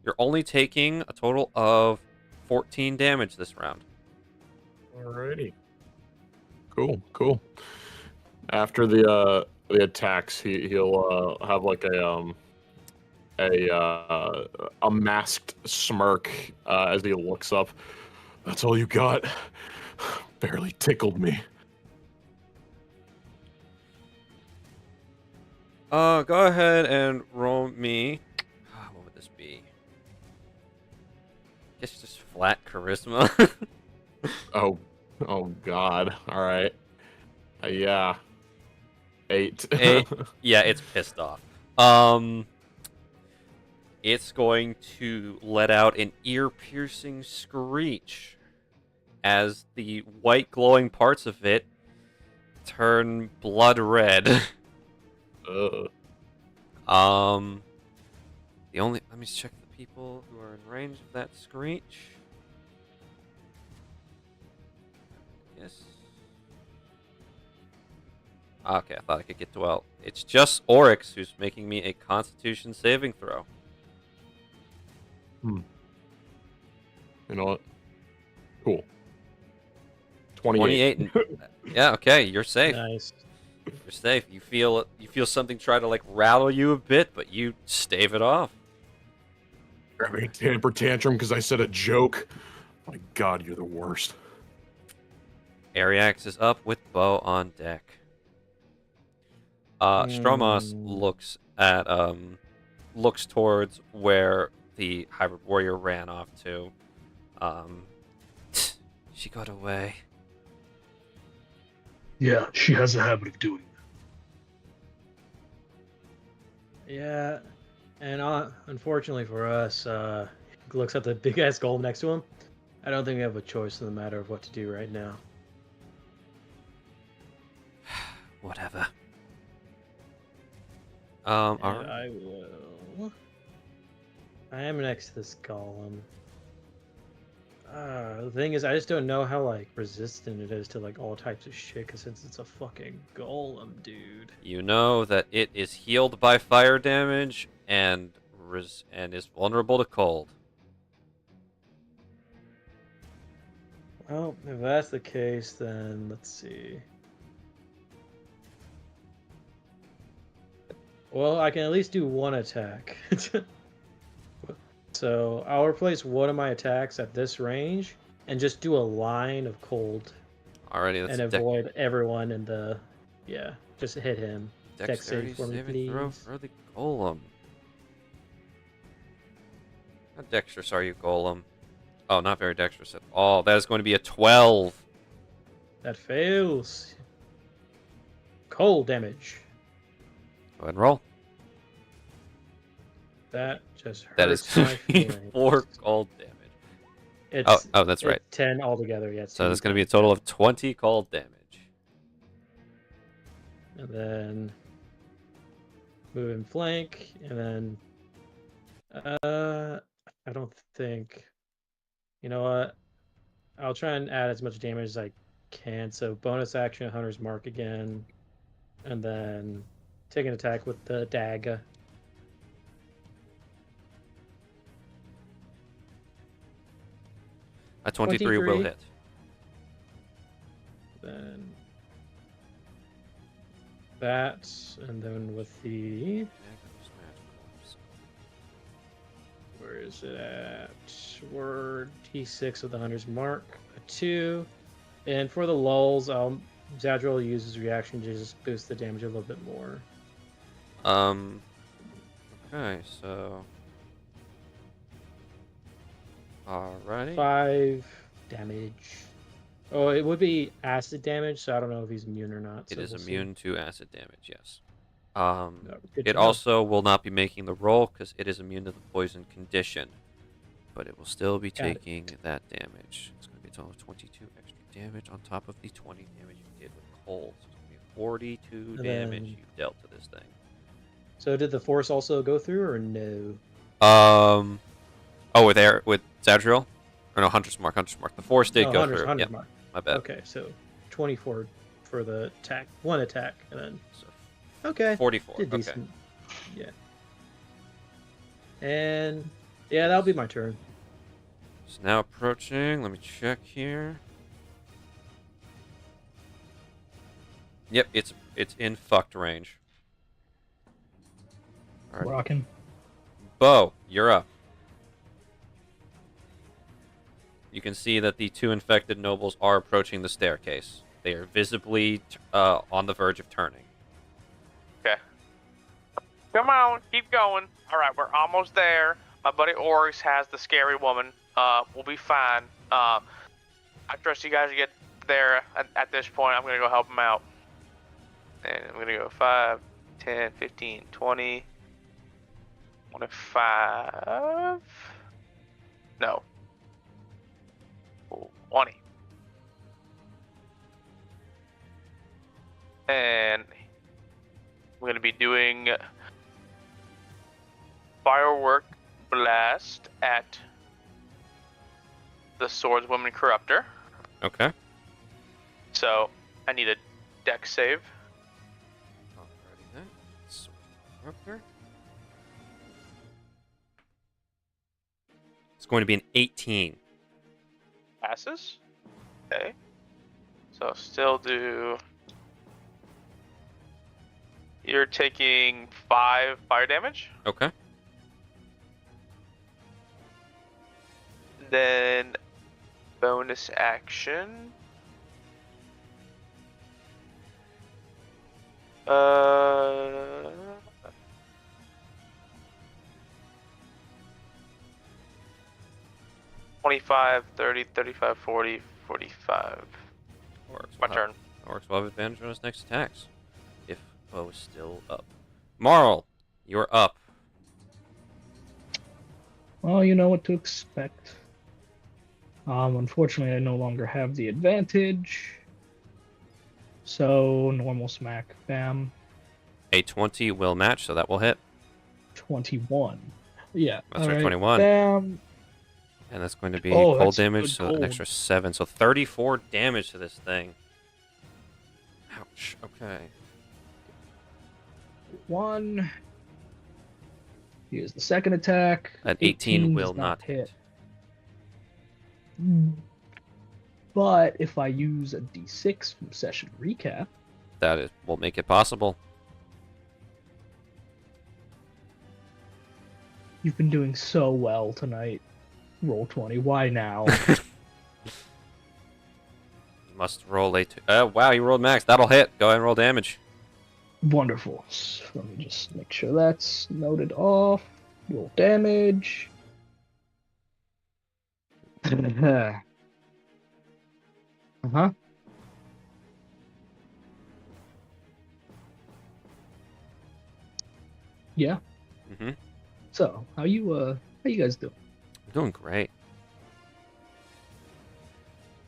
You're only taking a total of 14 damage this round. Alrighty. Cool. After the attacks, he'll have like a masked smirk as he looks up. That's all you got? Barely tickled me. Go ahead and roll me. What would this be? I guess just flat charisma. Oh God. All right. Yeah. 8. 8. Yeah, it's pissed off. It's going to let out an ear-piercing screech as the white glowing parts of it turn blood red. Ugh. Let me check the people who are in range of that screech. Yes. Okay, I thought I could get to well. It's just Oryx who's making me a Constitution saving throw. You know what? Cool. 28. 28. Yeah, okay, you're safe. Nice. You're safe. You feel something try to like rattle you a bit, but you stave it off. You're having a temper tantrum because I said a joke. My God, you're the worst. Ariax is up with bow on deck. Stromos looks towards where the hybrid warrior ran off to. She got away. Yeah, she has a habit of doing that. Yeah, and unfortunately for us, he looks at the big ass golem next to him. I don't think we have a choice in the matter of what to do right now. Whatever. And alright. I will. I am next to this golem. The thing is, I just don't know how like resistant it is to like all types of shit. Cause since it's a fucking golem, dude. You know that it is healed by fire damage and is vulnerable to cold. Well, if that's the case, then let's see. Well, I can at least do one attack. So I'll replace one of my attacks at this range and just do a line of cold Alrighty, and that's avoid everyone in the. Yeah, just hit him. dexterity save for me, saving throw please. for the golem. How dexterous are you, golem? Oh, not very dexterous at all. That is going to be a 12. That fails. Cold damage. Go ahead and roll. That just hurts That is my feelings. 4 cold damage. It's, Oh, that's right. 10 altogether, yeah. So that's going to be a total of 20 cold damage. And then move in flank, and then I don't think. You know what? I'll try and add as much damage as I can. So bonus action, Hunter's Mark again, and then take an attack with the dagger. A 23 will 23. hit. Then that, and then with the where is it at? We're T6 with the Hunter's Mark, a 2, and for the lulls, Zadriel uses reaction to just boost the damage a little bit more. Okay, so Alrighty. 5 damage. Oh, it would be acid damage, so I don't know if he's immune or not. It so is we'll immune to acid damage, yes. No, good It to know. also will not be making the roll because it is immune to the poison condition. But it will still be Got it. taking that damage. It's going to be a total of 22 extra damage on top of the 20 damage you did with cold. So it's going to be 42 And damage then- you dealt to this thing. So did the force also go through or no? Oh, with Zadriel? Or no, Hunter's Mark. The force did No, go Hunter's, through. Hunter's Yep, mark. my bad. Okay, so 24 for the attack. One attack, and then So okay. 44. Did Okay. decent. Yeah. And yeah, that'll be my turn. It's now approaching. Let me check here. Yep, it's in fucked range. Alright. Rocking. Bo, you're up. You can see that the 2 infected nobles are approaching the staircase. They are visibly on the verge of turning. Okay. Come on, keep going. All right, we're almost there. My buddy Oryx has the scary woman. We'll be fine. I trust you guys to get there at this point. I'm going to go help him out. And I'm going to go 5, 10, 15, 20, 25. No. 20. And I'm going to be doing firework blast at the Swordswoman Corruptor. Okay. So I need a dex save. Alrighty then. Corruptor. It's going to be an 18. Passes. Okay. So still do. You're taking 5 fire damage. Okay. Then bonus action. 25, 30, 35, 40, 45. Orcs My will turn. Orcs will have advantage on his next attacks. If Bo is still up. Marl, you're up. Well, you know what to expect. Unfortunately, I no longer have the advantage. So, normal smack. Bam. A 20 will match, so that will hit. 21. Yeah. That's right, alright, 21. Bam. And that's going to be Oh, cold that's damage, good so an cold. extra 7. So 34 damage to this thing. Ouch. Okay. 1. Here's the second attack. An 18 will does not hit. But if I use a d6 from session recap, That will make it possible. you've been doing so well tonight. Roll 20. Why now? You must roll a 2. Wow, you rolled max. That'll hit. Go ahead and roll damage. Wonderful. So let me just make sure that's noted off. Roll damage. Uh-huh. Yeah. Mm-hmm. So, how you guys doing? I'm doing great.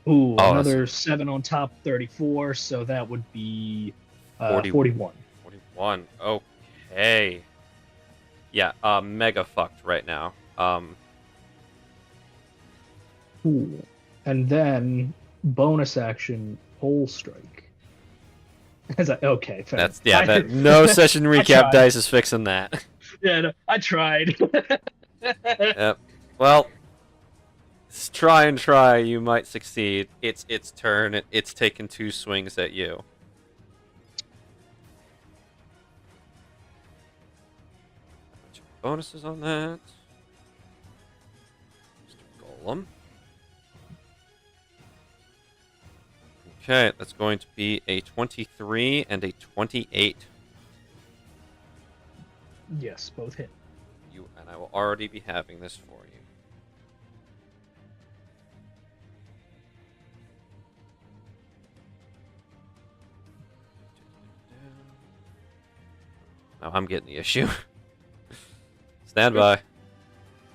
Ooh, Oh, another 7 on top, 34, so that would be 40. 41. 41. Okay. Yeah, mega fucked right now. Cool. And then bonus action, pole strike. Okay, fair. That's that no session recap tried. dice is fixing that. Yeah, no, I tried. Yep. Well, try and try. You might succeed. It's its turn. It's taken 2 swings at you. Bonuses on that. Mr. Golem. Okay, that's going to be a 23 and a 28. Yes, both hit. And I will already be having this for you. Now I'm getting the issue. Stand by.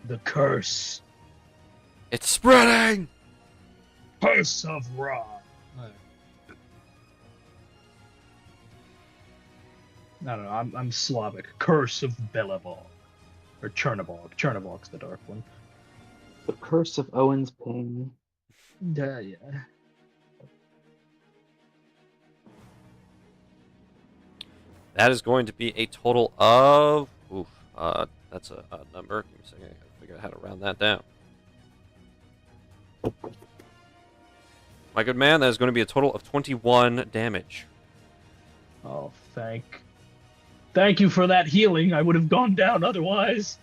The curse. It's spreading! Curse of Ra. No, I'm Slavic. Curse of Belivog. Or Chernobog. Chernobog's the dark one. The curse of Owen's pain. Yeah. That is going to be a total of... Oof. That's a number. Give me a second. I gotta figure out how to round that down. My good man, that is going to be a total of 21 damage. Oh, thank you for that healing. I would have gone down otherwise.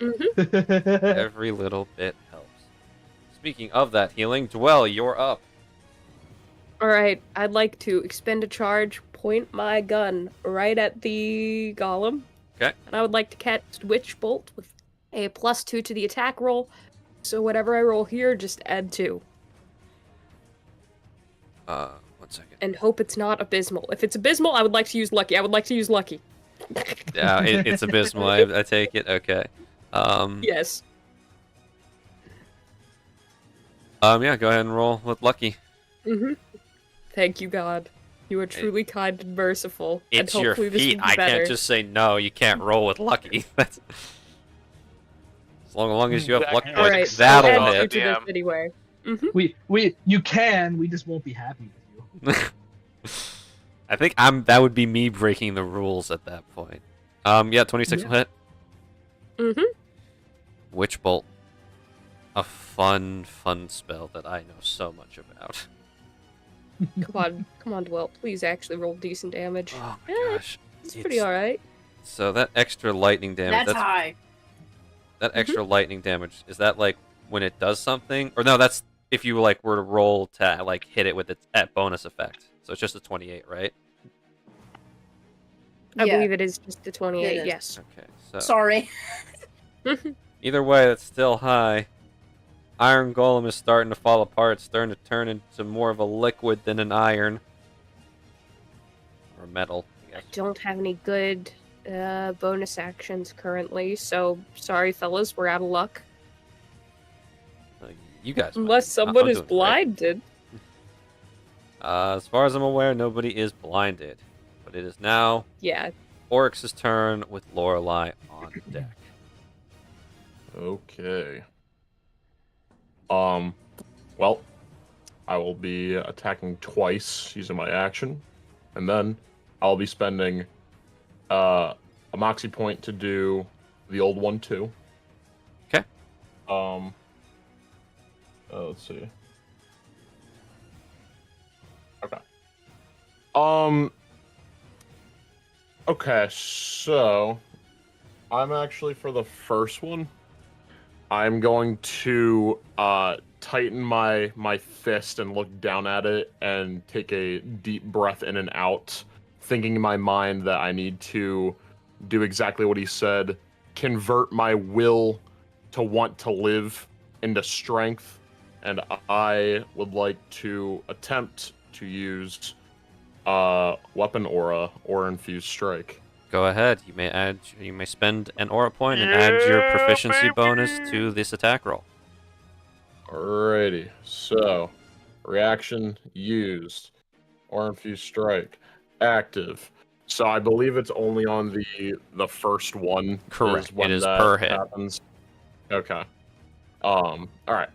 Every little bit helps. Speaking of that healing, Dwell, you're up. Alright, I'd like to expend a charge, point my gun right at the golem. Okay. And I would like to cast Witch Bolt with a +2 to the attack roll. So whatever I roll here, just add 2. 1 second. And hope it's not abysmal. If it's abysmal, I would like to use lucky. Yeah, it's abysmal. I take it. Okay. Yes. Yeah, go ahead and roll with lucky. Thank you, God. You are truly kind and merciful. It's and your hopefully this feet. will be I better. can't just say no. You can't roll with lucky. That's... As long as you have luck All right, points, so that'll add hit. two to this anyway. You just won't be happy with you. I think that would be me breaking the rules at that point. Yeah, 26 will hit. Witch Bolt. A fun spell that I know so much about. Come on, Dwell. Please actually roll decent damage. Oh my gosh. It's pretty alright. So that extra lightning damage. That's high. That extra lightning damage, is that like when it does something? Or no, that's if you like were to roll to like hit it with its at bonus effect. So it's just a 28, right? I Yeah. believe it is just the 28, It is. yes. Okay, so Sorry. either way, that's still high. Iron Golem is starting to fall apart. It's starting to turn into more of a liquid than an iron. Or metal, I I guess. don't have any good bonus actions currently, so sorry, fellas, we're out of luck. You guys might Unless be. someone I'm is doing great. blinded. As far as I'm aware, nobody is blinded. But it is now Yeah. Oryx's turn with Lorelei on deck. Okay. Well, I will be attacking twice using my action, and then I'll be spending a Moxie point to do the old one too. Okay. Let's see. Okay. Okay, so I'm actually for the first one. I'm going to tighten my fist and look down at it and take a deep breath in and out, thinking in my mind that I need to do exactly what he said, convert my will to want to live into strength, and I would like to attempt to use weapon aura or infused strike. Go ahead. You may spend an aura point and add your proficiency bonus to this attack roll. Alrighty, so reaction used, or infused strike, active. So I believe it's only on the first one. Correct. Is when It is that per hit. happens. Okay. All right.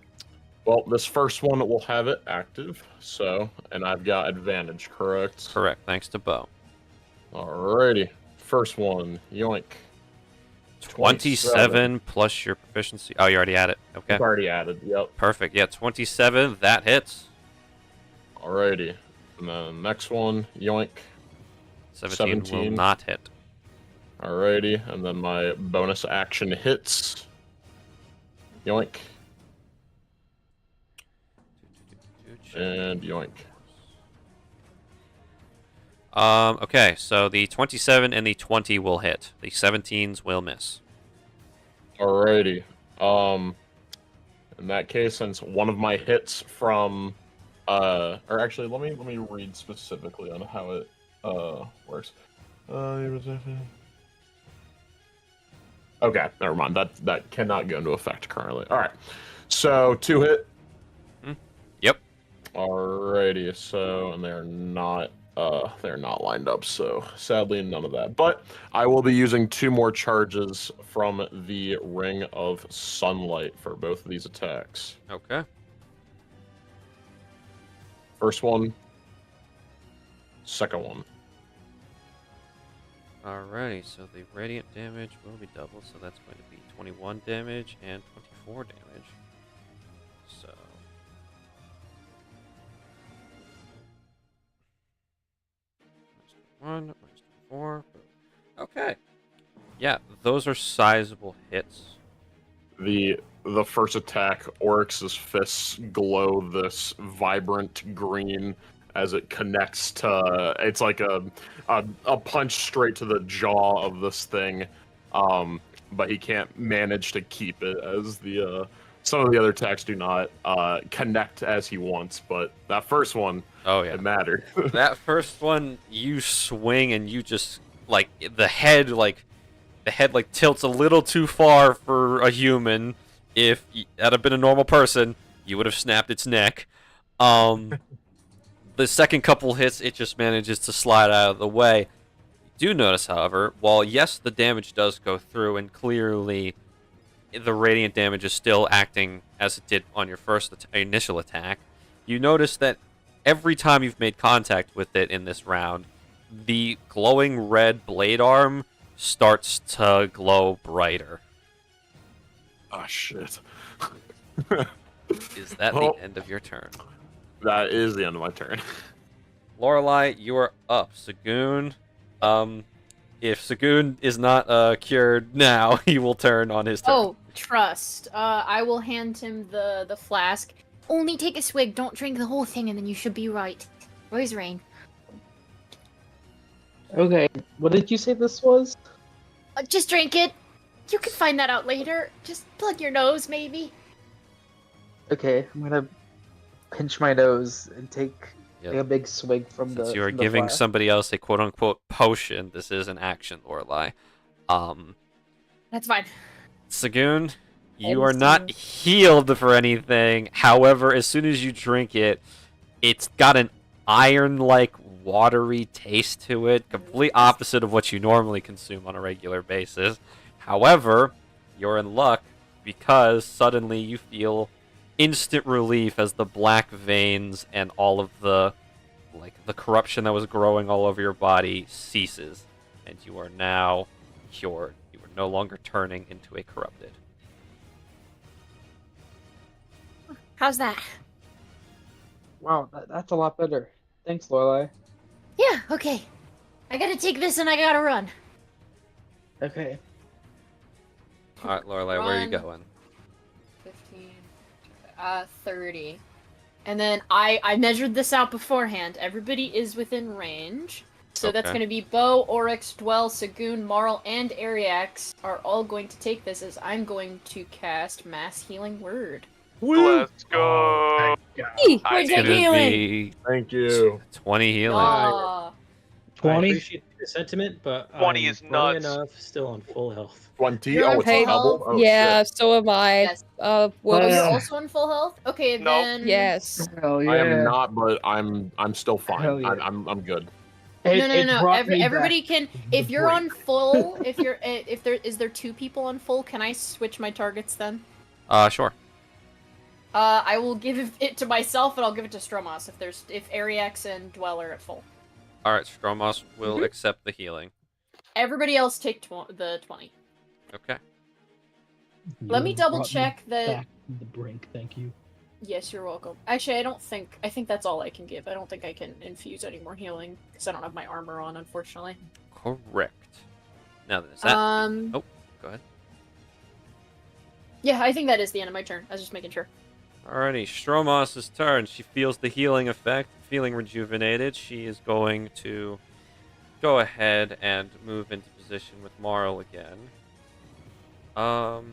Well, this first one will have it active. So, and I've got advantage. Correct. Correct. Thanks to Bo. Alrighty. First one, yoink. 27 plus your proficiency. Oh, you already added it. Okay. It's already added. Yep. Perfect. Yeah, 27. That hits. Alrighty. And then next one, yoink. 17 will 17. not hit. Alrighty. And then my bonus action hits. Yoink. And yoink. Okay, so the 27 and the 20 will hit. The 17s will miss. Alrighty. In that case, since one of my hits from or actually let me read specifically on how it works. Okay, never mind. That cannot go into effect currently. All right. So 2 hit. Yep. Alrighty. So and they're not lined up. So sadly, none of that. But I will be using 2 more charges from the Ring of Sunlight for both of these attacks. Okay. First one. Second one. Alrighty, so the radiant damage will be doubled, so that's going to be 21 damage and 24 damage. So. -1, -4. Okay. Yeah, those are sizable hits. The first attack, Oryx's fists glow this vibrant green as it connects to. It's like a punch straight to the jaw of this thing, but he can't manage to keep it as the some of the other attacks do not connect as he wants. But that first one, Oh yeah, it mattered. that first one, you swing and you just like the head tilts a little too far for a human. If that had been a normal person, you would have snapped its neck. The second couple hits, it just manages to slide out of the way. You do notice, however, while yes, the damage does go through, and clearly the radiant damage is still acting as it did on your first initial attack, you notice that every time you've made contact with it in this round, the glowing red blade arm starts to glow brighter. Oh shit. Is that Well, the end of your turn? That is the end of my turn. Lorelei, you are up. Sagoon, if Sagoon is not cured now, he will turn on his turn. Oh, trust. I will hand him the flask. Only take a swig. Don't drink the whole thing, and then you should be right. Where's Rain? Okay, what did you say this was? Just drink it. You can find that out later. Just plug your nose, maybe. Okay, I'm gonna pinch my nose and take Yep. a big swig from Since the. you are from the giving flask. somebody else a quote-unquote potion, this is an action, Lorelei. That's fine. Sagoon, you I are not understand. healed for anything. However, as soon as you drink it, it's got an iron-like watery taste to it, complete opposite of what you normally consume on a regular basis. However, you're in luck because suddenly you feel instant relief as the black veins and all of the corruption that was growing all over your body ceases, and you are now cured. You are no longer turning into a corrupted. How's that? Wow, that's a lot better. Thanks, Lorelai. Yeah, okay. I gotta take this and I gotta run. Okay. All right, Lorelei, where are you Run. going? 15, 30. And then I measured this out beforehand. Everybody is within range. So that's Okay. going to be Bo, Oryx, Dwell, Sagoon, Marl, and Ariax are all going to take this as I'm going to cast Mass Healing Word. Let's go. God. Where's I that It's gonna healing? be Thank you. 20 healing. Aw. 20? I appreciate the sentiment, but 20 I'm is running nuts. enough, still on full health. 20? You're Oh, on it's full double? health? Oh, yeah, shit. so am I. Yes. Oh, Well, you're yeah. also on full health? Okay, Nope. then. Yes. Hell yeah. I am not, but I'm still fine. Hell yeah. I'm good. No. Brought me Everybody back can. to If the you're on brink. full, if there is there 2 people on full, can I switch my targets then? Sure. I will give it to myself, and I'll give it to Stromos if Ariax and Dwell are at full. All right, Stromos will Mhm. accept the healing. Everybody else take the 20. Okay. Let me You double brought me check that. Back to the brink, thank you. Yes, you're welcome. Actually, I think that's all I can give. I don't think I can infuse any more healing because I don't have my armor on, unfortunately. Correct. Now then, is that? Oh, go ahead. Yeah, I think that is the end of my turn. I was just making sure. Alrighty, Stromos' turn. She feels the healing effect, feeling rejuvenated. She is going to go ahead and move into position with Marl again. Actually,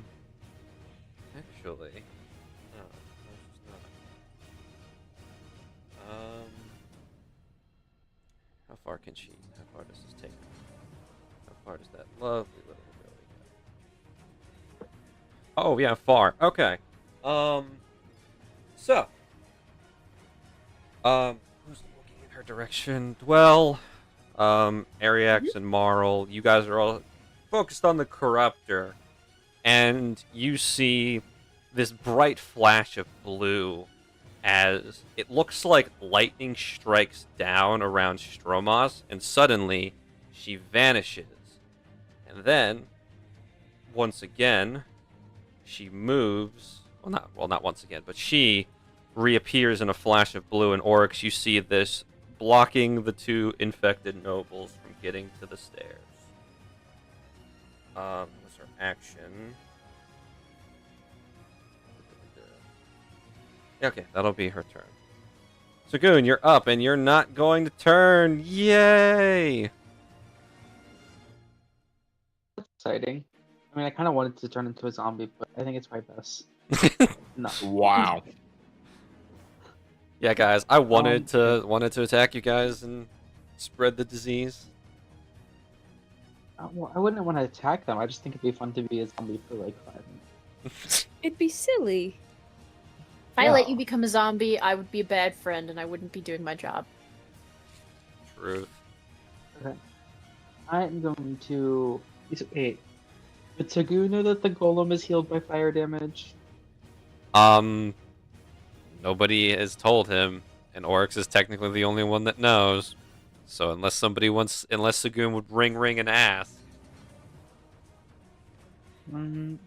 no, she's not. How far can she? How far does this take her? part is that lovely little ability? Oh yeah, far. Okay. So. Who's looking in her direction? Well, Ariax and Marl, you guys are all focused on the Corruptor, and you see this bright flash of blue as it looks like lightning strikes down around Stromos, and suddenly she vanishes. And then, once again, she moves. Not once again, but she reappears in a flash of blue. And Oryx, you see this blocking the two infected nobles from getting to the stairs. What's her action? Okay, that'll be her turn. Sagoon, you're up, and you're not going to turn. Yay! That's exciting. I mean, I kind of wanted to turn into a zombie, but I think it's probably best. No. Wow. Yeah, guys, I wanted to attack you guys and spread the disease. I wouldn't want to attack them. I just think it'd be fun to be a zombie for like 5 minutes. It'd be silly. If I Yeah. let you become a zombie, I would be a bad friend and I wouldn't be doing my job. Truth. Okay. I'm going to. Wait. Did Sagu know that the golem is healed by fire damage? Nobody has told him, and Oryx is technically the only one that knows. So unless Sagoon would ring and ask. I don't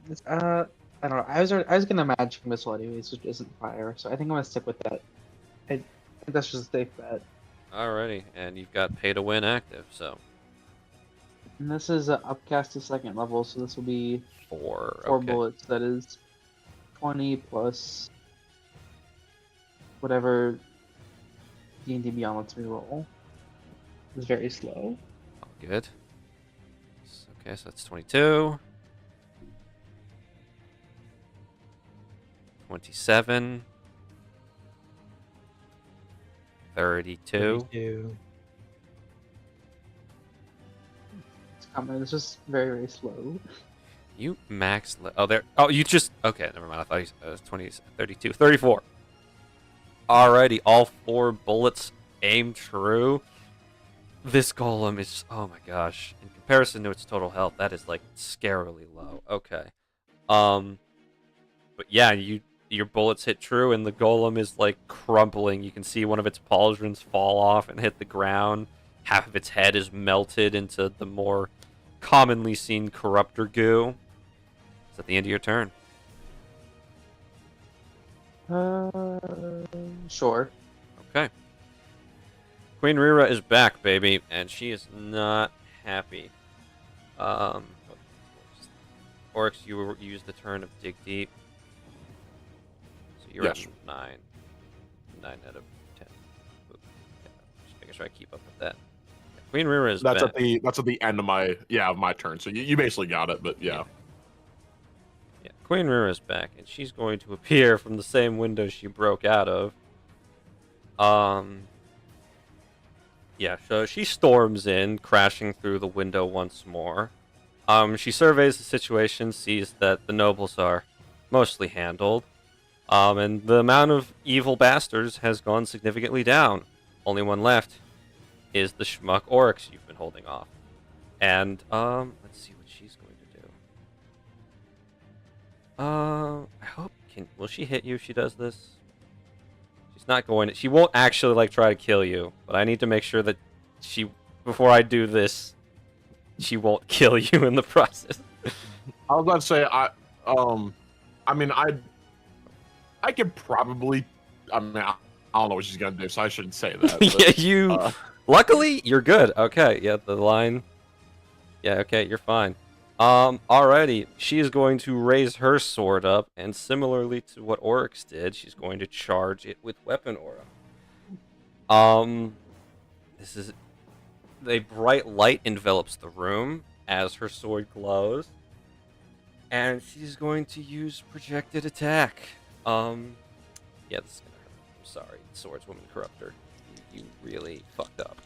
know. I was gonna magic missile anyways, which isn't fire, so I think I'm gonna stick with that. I think that's just a safe bet. Alrighty, and you've got pay to win active, so And this is upcast to 2nd level, so this will be 4. 4 Okay. bullets. That is 20 plus whatever D&D Beyond lets me roll. It's very slow. Oh, good. Okay, so that's 22. 27. 32. 32. It's coming. It's just very, very slow. You max. Oh, you just. Okay, never mind. I thought it was 20, 32, 34. Alrighty, all 4 bullets aim true. This golem is. Oh my gosh. In comparison to its total health, that is like scarily low. Okay. But yeah, your bullets hit true, and the golem is like crumpling. You can see one of its pauldrons fall off and hit the ground. Half of its head is melted into the more commonly seen corruptor goo. It's at the end of your turn. Sure. Okay. Queen Rira is back, baby, and she is not happy. Oryx, you use the turn of Dig Deep. So you're Yes. at 9. 9 out of 10. Oop. Yeah, just making sure I keep up with that. Yeah, Queen Rira is That's back. at the end of my turn. So you basically got it, but yeah. Yeah, Queen Rira is back, and she's going to appear from the same window she broke out of. Yeah, so she storms in, crashing through the window once more. She surveys the situation, sees that the nobles are mostly handled, and the amount of evil bastards has gone significantly down. Only one left is the schmuck Oryx you've been holding off. And, let's see what she's going to do. I hope, will she hit you if she does this? She's not going to, she won't actually, like, try to kill you, but I need to make sure that before I do this, she won't kill you in the process. I was about to say I could probably. I mean, I don't know what she's gonna do, so I shouldn't say that. But, Yeah, luckily, you're good. Okay, yeah, the line. Yeah, okay, you're fine. Alrighty, she is going to raise her sword up, and similarly to what Oryx did, she's going to charge it with weapon aura. This is a bright light envelops the room as her sword glows, and she's going to use projected attack. Yeah, this is gonna hurt. I'm sorry, Swordswoman Corruptor. You really fucked up.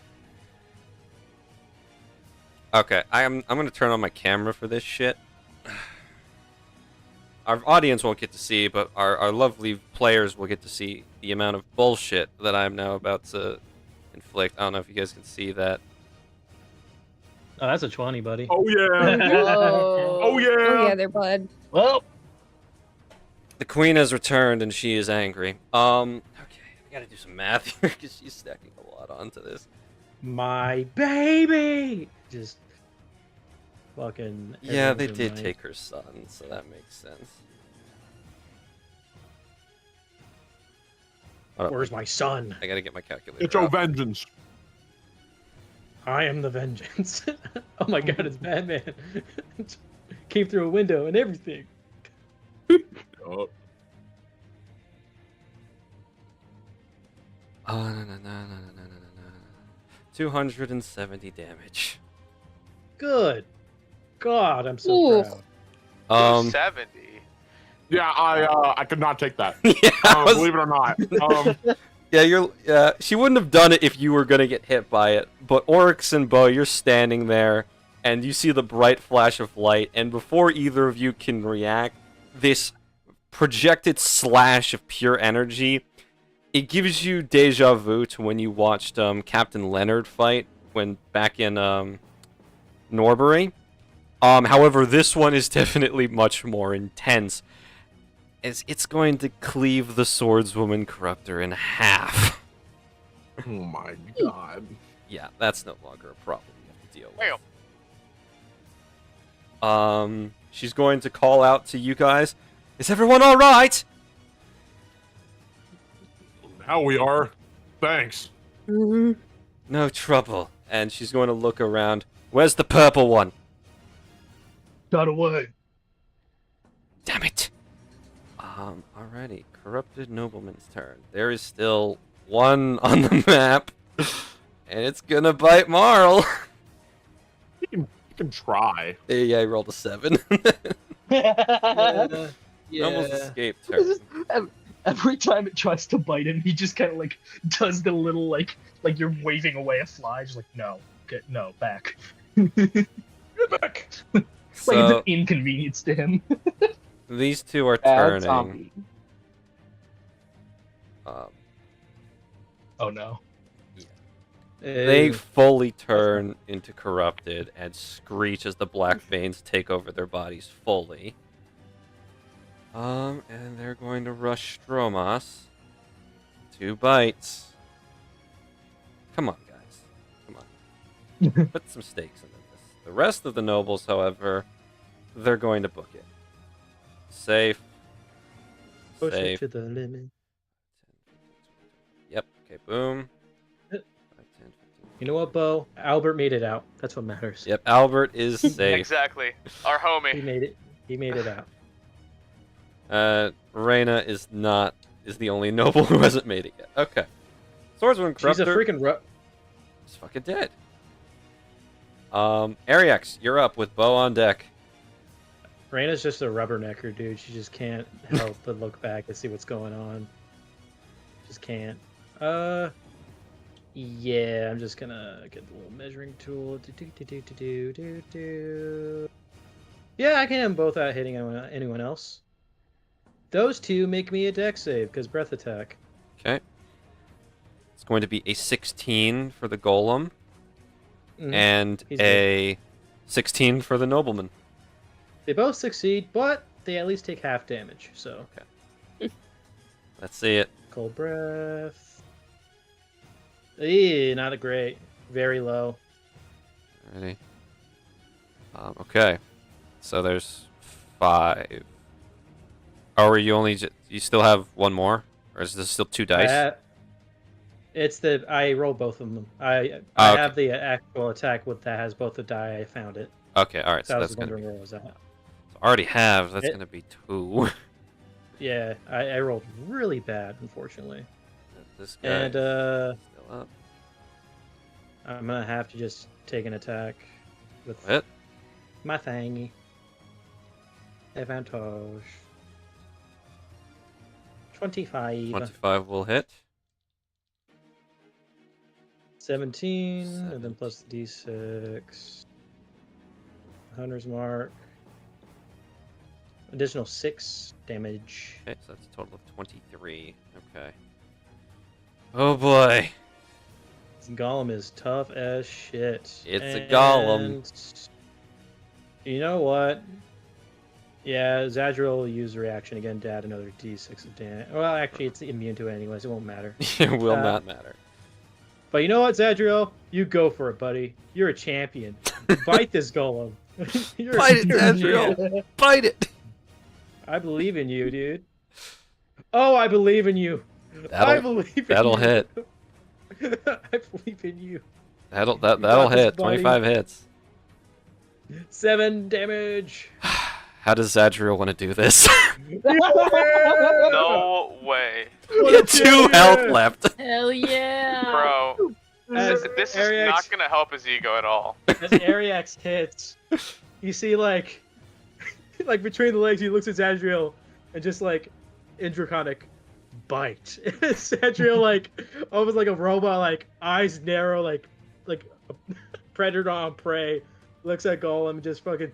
Okay, I'm gonna turn on my camera for this shit. Our audience won't get to see, but our lovely players will get to see the amount of bullshit that I'm now about to inflict. I don't know if you guys can see that. Oh, that's a 20, buddy. Oh yeah. Whoa. Oh yeah. Oh yeah, there, bud. Well, The queen has returned and she is angry. Okay, I gotta do some math here because she's stacking a lot onto this. My baby! Just fucking. Yeah, they everyone's did in my- take her son, so that makes sense. Hold up, Where's my son? I gotta get my calculator. It's your out. vengeance. I am the vengeance. Oh my god, it's Batman. Came through a window and everything. Oh, Oh, no. 270 damage. Good. God, I'm so Ooh. proud. 70. yeah, I could not take that. Yeah, I was- Believe it or not. Yeah, she wouldn't have done it if you were gonna get hit by it. But Oryx and Bo, you're standing there, and you see the bright flash of light, and before either of you can react, this projected slash of pure energy, it gives you deja vu to when you watched Captain Leonard fight when back in Norbury. However, this one is definitely much more intense, as it's going to cleave the Swordswoman Corruptor in half. Oh my god. Yeah, that's no longer a problem you have to deal Damn. with. She's going to call out to you guys. Is everyone all right? How we are. Thanks. Mm-hmm. No trouble. And she's going to look around. Where's the purple one? got away. Damn it. Alrighty. Corrupted nobleman's turn. There is still one on the map. And it's gonna bite Marl. You can try. Yeah, I rolled a 7. Yeah. Almost escaped her. Every time it tries to bite him, he just kind of like does the little like you're waving away a fly, just like no, back. Get back. Like it's So an inconvenience to him. these two are Bad turning. zombie. Oh no. They fully turn into corrupted and screech as the black veins take over their bodies fully. And they're going to rush Stromos. 2 bites. Come on, guys. Come on. Put some stakes into this. The rest of the nobles, however, they're going to book it. Safe. Push it Safe. to the limit. Yep. Okay, boom. Yep. 5, 10, 15. You know what, Bo? Albert made it out. That's what matters. Yep, Albert is safe. Exactly. Our He homie. made it. He made it out. Reyna is the only noble who hasn't made it yet. Okay. Swordswoman Corruptor She's a freaking is fucking dead. Ariax, you're up with bow on deck. Raina's just a rubbernecker, dude. She just can't help but look back and see what's going on. Just can't. Yeah, I'm just gonna get the little measuring tool. Yeah, I can both out hitting anyone else. Those two make me a deck save because breath attack. Okay. It's going to be a 16 for the golem Mhm. and He's a 16 for the nobleman. They both succeed, but they at least take half damage. So Let's see it. cold breath. Not a great. Very low. Ready? Okay. So there's 5. Oh, are you only you still have one more, or is this still 2 dice? I rolled both of them. I okay. have the actual attack with that has both the die. I found it. Okay, all right. So So I that's was gonna be. wondering where it was at. So I already have. That's It- gonna be 2. Yeah, I rolled really bad, unfortunately. This guy And is still up. I'm gonna have to just take an attack with What? my thingy. Advantage. 25. 25 will hit. 17, and then plus the d6. Hunter's Mark. Additional 6 damage. Okay, so that's a total of 23. Okay. Oh boy. This golem is tough as shit. It's a golem. You know what? Yeah, Zadriel will use reaction again to add another d6 of damage. Well, actually, it's immune to it anyways. It won't matter. It will not matter. But you know what, Zadriel? You go for it, buddy. You're a champion. Bite this golem. Bite it, Zadriel. Bite it. I believe in you, dude. Oh, I believe in you. I believe in that'll you. hit. I believe in you. That'll got hit. this, buddy. 25 hits. 7 damage. How does Zadriel want to do this? No way. He had 2 health left. Hell yeah. Bro. As This is Ariax- not gonna help his ego at all. As Ariax hits, you see like between the legs, he looks at Zadriel and just like in draconic bite. Zadriel like almost like a robot, like eyes narrow, like a predator on prey, looks at Golem and just fucking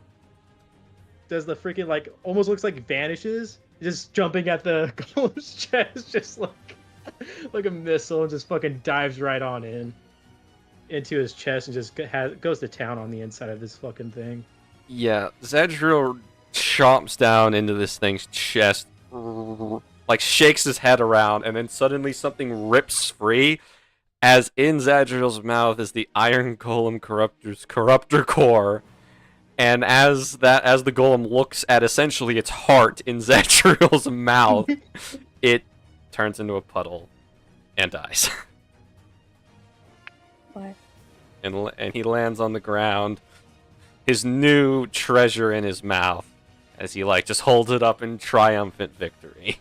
does the freaking like almost looks like vanishes, just jumping at the Golem's chest, just like a missile, and just fucking dives right on into his chest and just goes to town on the inside of this fucking thing. Yeah, Zadriel chomps down into this thing's chest, like shakes his head around, and then suddenly something rips free, as in Zadriel's mouth is the Iron Golem Corruptor's Corruptor Core, and as the golem looks at essentially its heart in Zadriel's mouth, it turns into a puddle and dies. What? And he lands on the ground, his new treasure in his mouth, as he just holds it up in triumphant victory.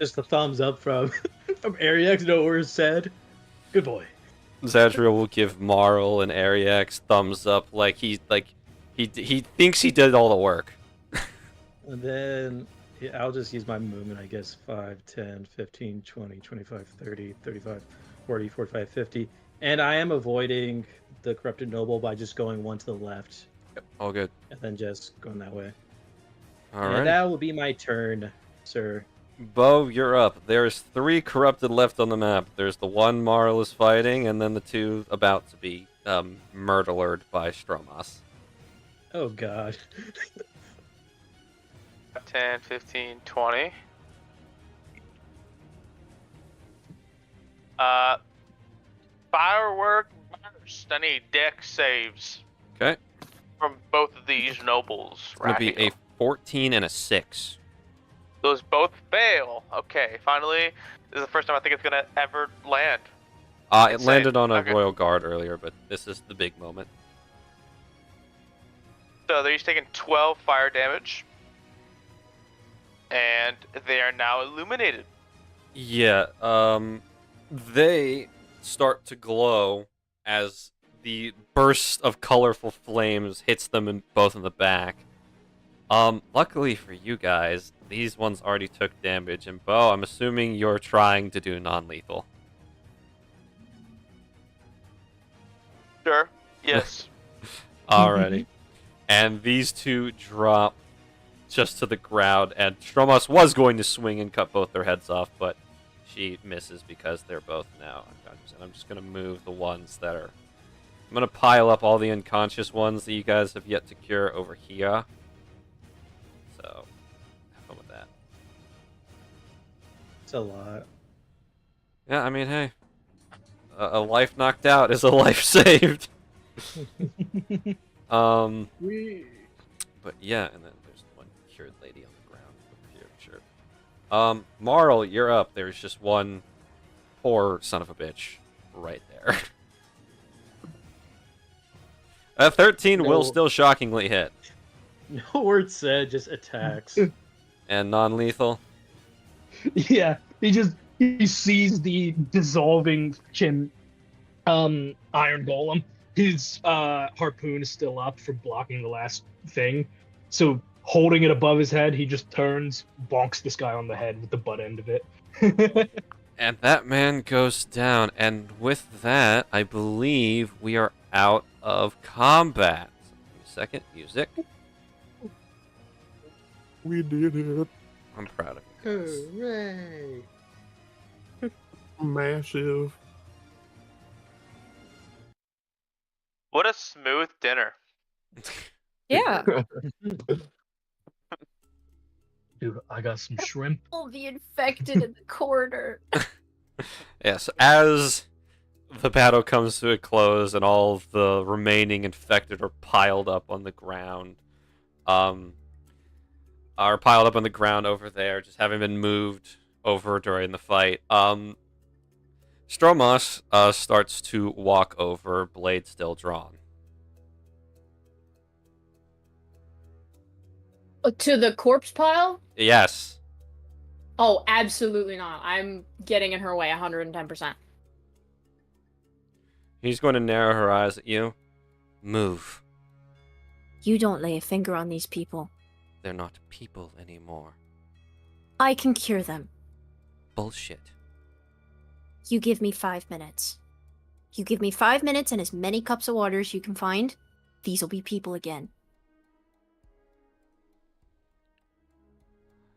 Just the thumbs up from Ariax. No words said. Good boy. Zadriel will give Marl and Ariax thumbs up, he thinks he did all the work. And then I'll just use my movement, I guess. 5, 10, 15, 20, 25, 30, 35, 40, 45, 50. And I am avoiding the Corrupted Noble by just going 1 to the left. Yep, all good. And then just going that way. All And right. that will be my turn, sir. Bo, you're up. There's 3 corrupted left on the map. There's the one Marl is fighting, and then the 2 about to be murdered by Stromos. Oh, God. 10, 15, 20. Firework burst. I need deck saves Okay. from both of these nobles. It's going to be a 14 and a 6. Those both fail. Okay, finally. This is the first time I think it's gonna ever land. It Insane. landed on a Okay. Royal Guard earlier, but this is the big moment. So they're each taking 12 fire damage. And they are now illuminated. Yeah, they start to glow as the burst of colorful flames hits them both in the back. Luckily for you guys, these ones already took damage, and Bo, I'm assuming you're trying to do non-lethal. Sure. Yes. Alrighty. And these 2 drop just to the ground, and Stromos was going to swing and cut both their heads off, but she misses because they're both now unconscious. And I'm just going to move the ones that are... I'm going to pile up all the unconscious ones that you guys have yet to cure over here. So, have fun with that. It's a lot. Yeah, I mean, hey. A life knocked out is a life saved. But yeah, and then there's one cured lady on the ground over here, sure. Marl, you're up. There's just one poor son of a bitch right there. 13 will No. still shockingly hit. No words said, just attacks. And non-lethal? Yeah, he sees the dissolving iron golem. His harpoon is still up for blocking the last thing. So holding it above his head, he just turns, bonks this guy on the head with the butt end of it. And that man goes down. And with that, I believe we are out of combat. Let me second. Music. We did it. I'm proud of you guys. Hooray! Massive. What a smooth dinner. Yeah. Dude, I got some shrimp. All the infected in the corner. Yes, as the battle comes to a close and all of the remaining infected are piled up on the ground, over there, just having been moved over during the fight. Stromos starts to walk over, blade still drawn. To the corpse pile? Yes. Oh, absolutely not. I'm getting in her way 110%. He's going to narrow her eyes at you. Move. You don't lay a finger on these people. They're not people anymore. I can cure them. Bullshit. You give me 5 minutes. You give me 5 minutes and as many cups of water as you can find, these will be people again.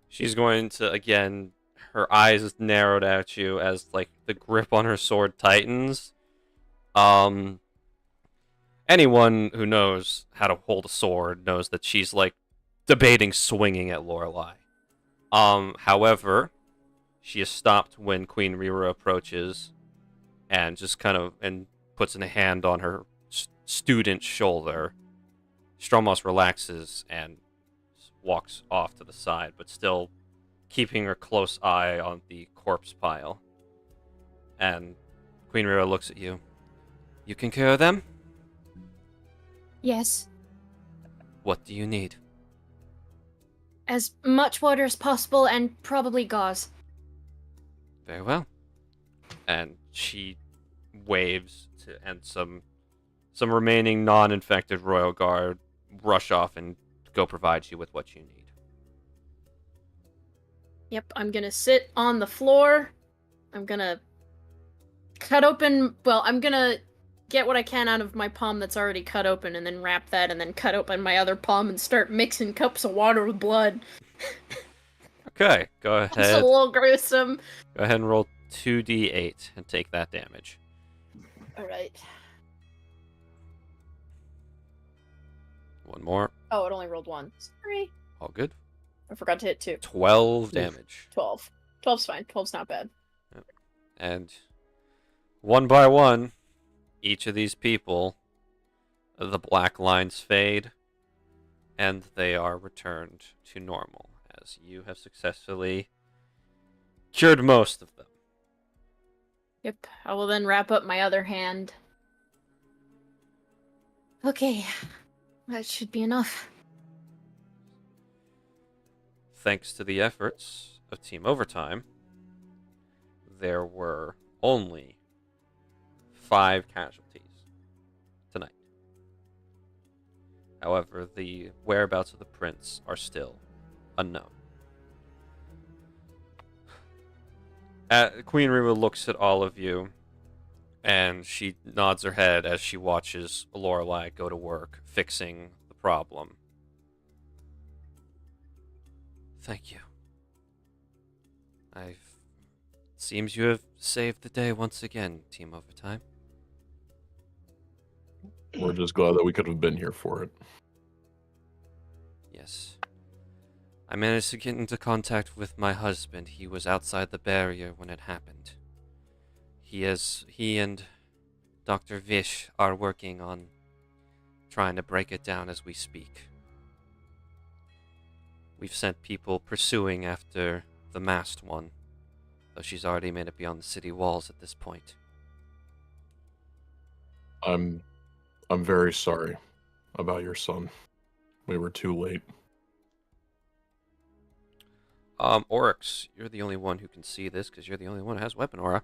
She's going to, again, her eyes is narrowed at you as, like, the grip on her sword tightens. Anyone who knows how to hold a sword knows that she's, like, debating swinging at Lorelei. However, she is stopped when Queen Rira approaches and just kind of, and puts a hand on her student's shoulder. Stromos relaxes and walks off to the side, but still keeping her close eye on the corpse pile. And Queen Rira looks at you. You can cure them? Yes. What do you need? As much water as possible and probably gauze. Very well. And she waves to, and some remaining non-infected royal guard rush off and go provide you with what you need. Yep, I'm gonna sit on the floor. I'm gonna cut open. Well, I'm gonna get what I can out of my palm that's already cut open and then wrap that and then cut open my other palm and start mixing cups of water with blood. Okay, go It's a ahead. little gruesome. Go ahead and roll 2d8 and take that damage. Alright. One more. Oh, it only rolled one. Sorry. All good. I forgot to hit 2. 12 damage. 12. 12's fine. 12's not bad. And one by one, each of these people, the black lines fade, and they are returned to normal, as you have successfully cured most of them. Yep. I will then wrap up my other hand. Okay. That should be enough. Thanks to the efforts of Team Overtime, there were only 5 casualties tonight. However, the whereabouts of the prince are still unknown. Queen Rira looks at all of you, and she nods her head as she watches Lorelei go to work fixing the problem. Thank you. Seems you have saved the day once again, Team Overtime. We're just glad that we could have been here for it. Yes. I managed to get into contact with my husband. He was outside the barrier when it happened. He and Dr. Vish are working on trying to break it down as we speak. We've sent people pursuing after the masked one, though she's already made it beyond the city walls at this point. I'm very sorry about your son. We were too late. Oryx, you're the only one who can see this because you're the only one who has weapon aura.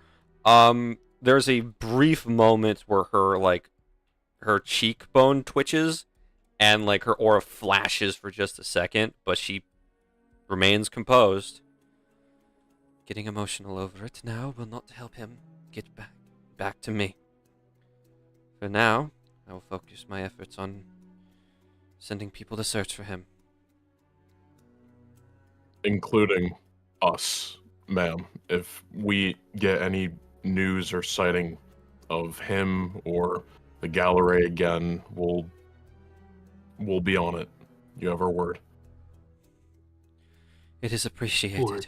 There's a brief moment where her cheekbone twitches and her aura flashes for just a second, but she remains composed. Getting emotional over it now will not help him get back to me. For now, I will focus my efforts on sending people to search for him. Including us, ma'am. If we get any news or sighting of him or the gallery again, we'll be on it. You have our word. It is appreciated.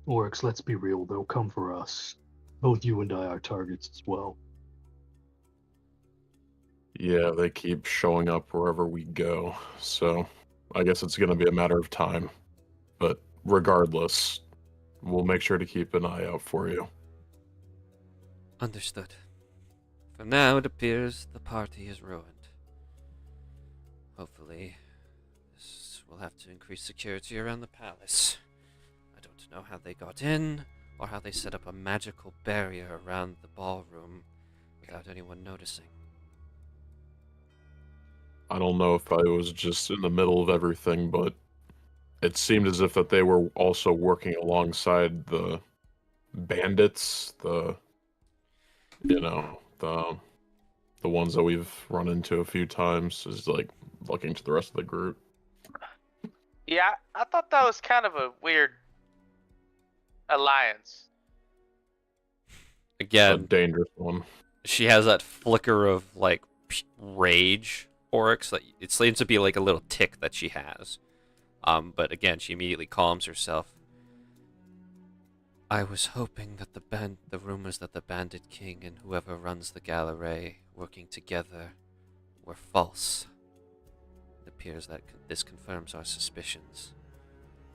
Oryx, let's be real. They'll come for us. Both you and I are targets as well. Yeah, they keep showing up wherever we go, so I guess it's gonna be a matter of time. But regardless, we'll make sure to keep an eye out for you. Understood. For now, it appears the party is ruined. Hopefully, this will have to increase security around the palace. I don't know how they got in, or how they set up a magical barrier around the ballroom without anyone noticing. I don't know if I was just in the middle of everything, but it seemed as if that they were also working alongside the bandits, the ones that we've run into a few times, is like looking to the rest of the group. Yeah, I thought that was kind of a weird alliance. A Again, dangerous one. she has that flicker of, like, rage, Oryx. Like, it seems to be like a little tick that she has. But again, she immediately calms herself. I was hoping that the rumors that the Bandit King and whoever runs the gallery working together were false. It appears that this confirms our suspicions.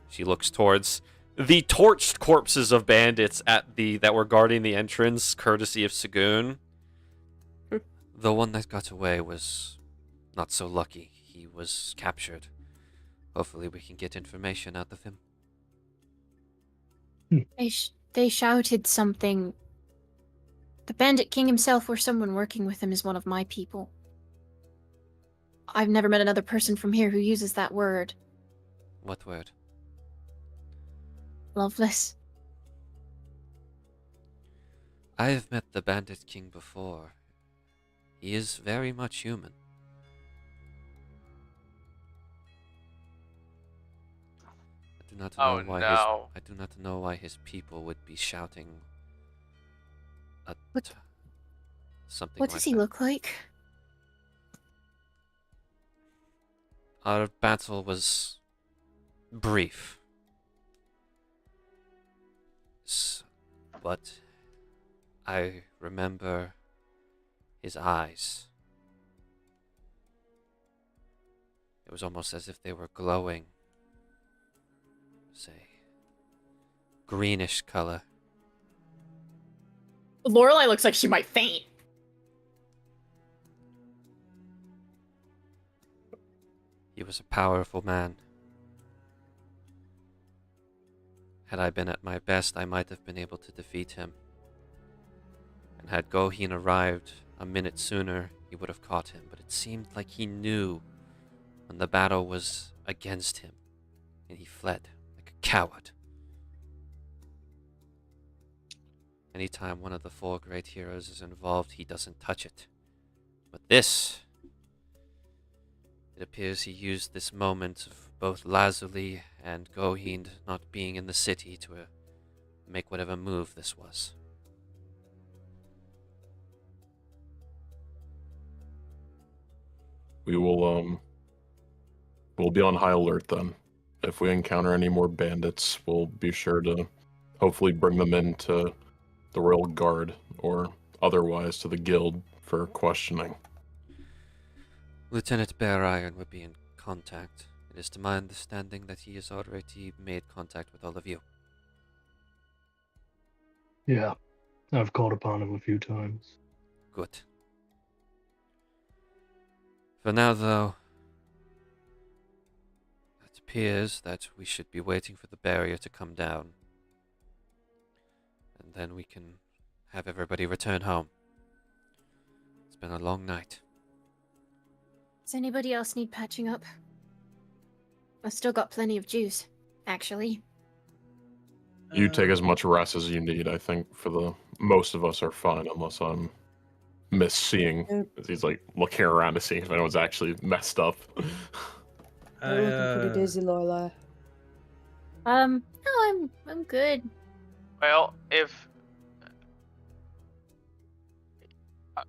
She looks towards the torched corpses of bandits that were guarding the entrance, courtesy of Sagoon. The one that got away was not so lucky. He was captured. Hopefully we can get information out of him. They shouted something. The Bandit King himself or someone working with him is one of my people. I've never met another person from here who uses that word. What word? Loveless. I have met the Bandit King before. He is very much human. I do not know why I do not know why his people would be shouting something What like does he that. look like? Our battle was brief. But I remember his eyes. It was almost as if they were glowing. Say, greenish color. Lorelai looks like she might faint. He was a powerful man. Had I been at my best, I might have been able to defeat him. And had Goheen arrived a minute sooner, he would have caught him. But it seemed like he knew when the battle was against him, and he fled like a coward. Anytime one of the four great heroes is involved, he doesn't touch it. But this, it appears he used this moment of both Lazuli and Goheen not being in the city to make whatever move this was. We will we'll be on high alert then. If we encounter any more bandits, we'll be sure to hopefully bring them into the Royal Guard or otherwise to the guild for questioning. Lieutenant Bear Iron will be in contact. It is to my understanding that he has already made contact with all of you. Yeah, I've called upon him a few times. Good. For now, though, it appears that we should be waiting for the barrier to come down. And then we can have everybody return home. It's been a long night. Does anybody else need patching up? I've still got plenty of juice, actually. You take as much rest as you need. I think for the most of us are fine, unless I'm miss seeing. He's like looking around to see if anyone's actually messed up. You're looking pretty dizzy, Lorelai. No, I'm good. Well, if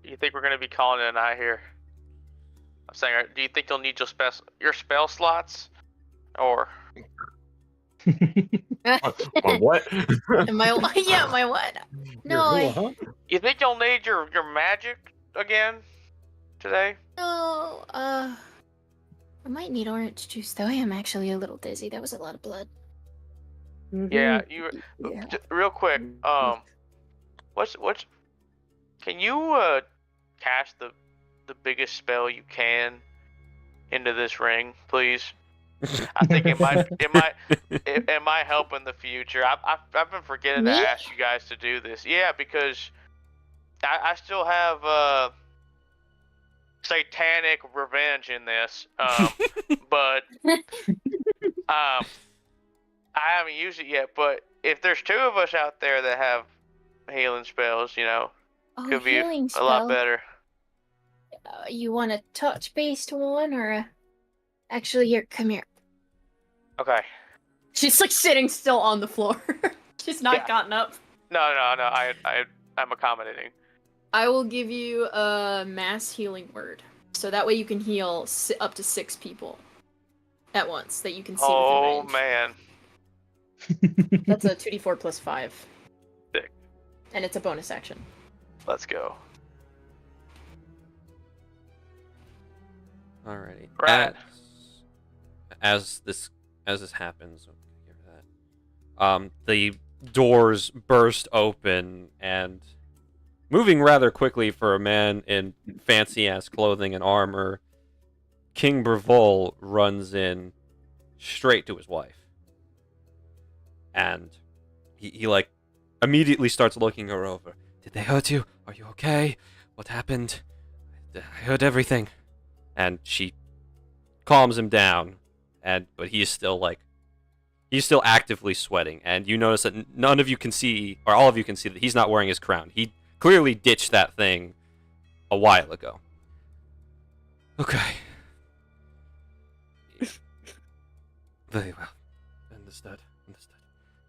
you think we're gonna be calling it a night here, I'm saying, do you think you'll need your spell slots, or? What? My what? No, Huh? You think you'll need your magic again today? No, I might need orange juice though. I am actually a little dizzy. That was a lot of blood. Yeah, Yeah. real quick. What's? Can you cast the biggest spell you can into this ring, please? I think it might help in the future. I've been forgetting to Me? ask you guys to do this. Yeah, because I still have satanic revenge in this. But I haven't used it yet. But if there's two of us out there that have healing spells, could be healing a lot spell. better. You want a touch-based one or a... Actually, here, come here. Okay. She's like sitting still on the floor. She's not Yeah. gotten up. No. I'm accommodating. I will give you a mass healing word, so that way you can heal up to 6 people at once that you can see Oh within range. man. That's a 2d4 plus 5. Sick. And it's a bonus action. Let's go. Alrighty. Right. As this happens, the doors burst open, and moving rather quickly for a man in fancy ass clothing and armor, King Bervol runs in straight to his wife. And he like immediately starts looking her over. Did they hurt you? Are you okay? What happened? I heard everything. And she calms him down, but he's still actively sweating. And you notice that none of you can see, or all of you can see, that he's not wearing his crown. He clearly ditched that thing a while ago. Okay. Very well. Understood.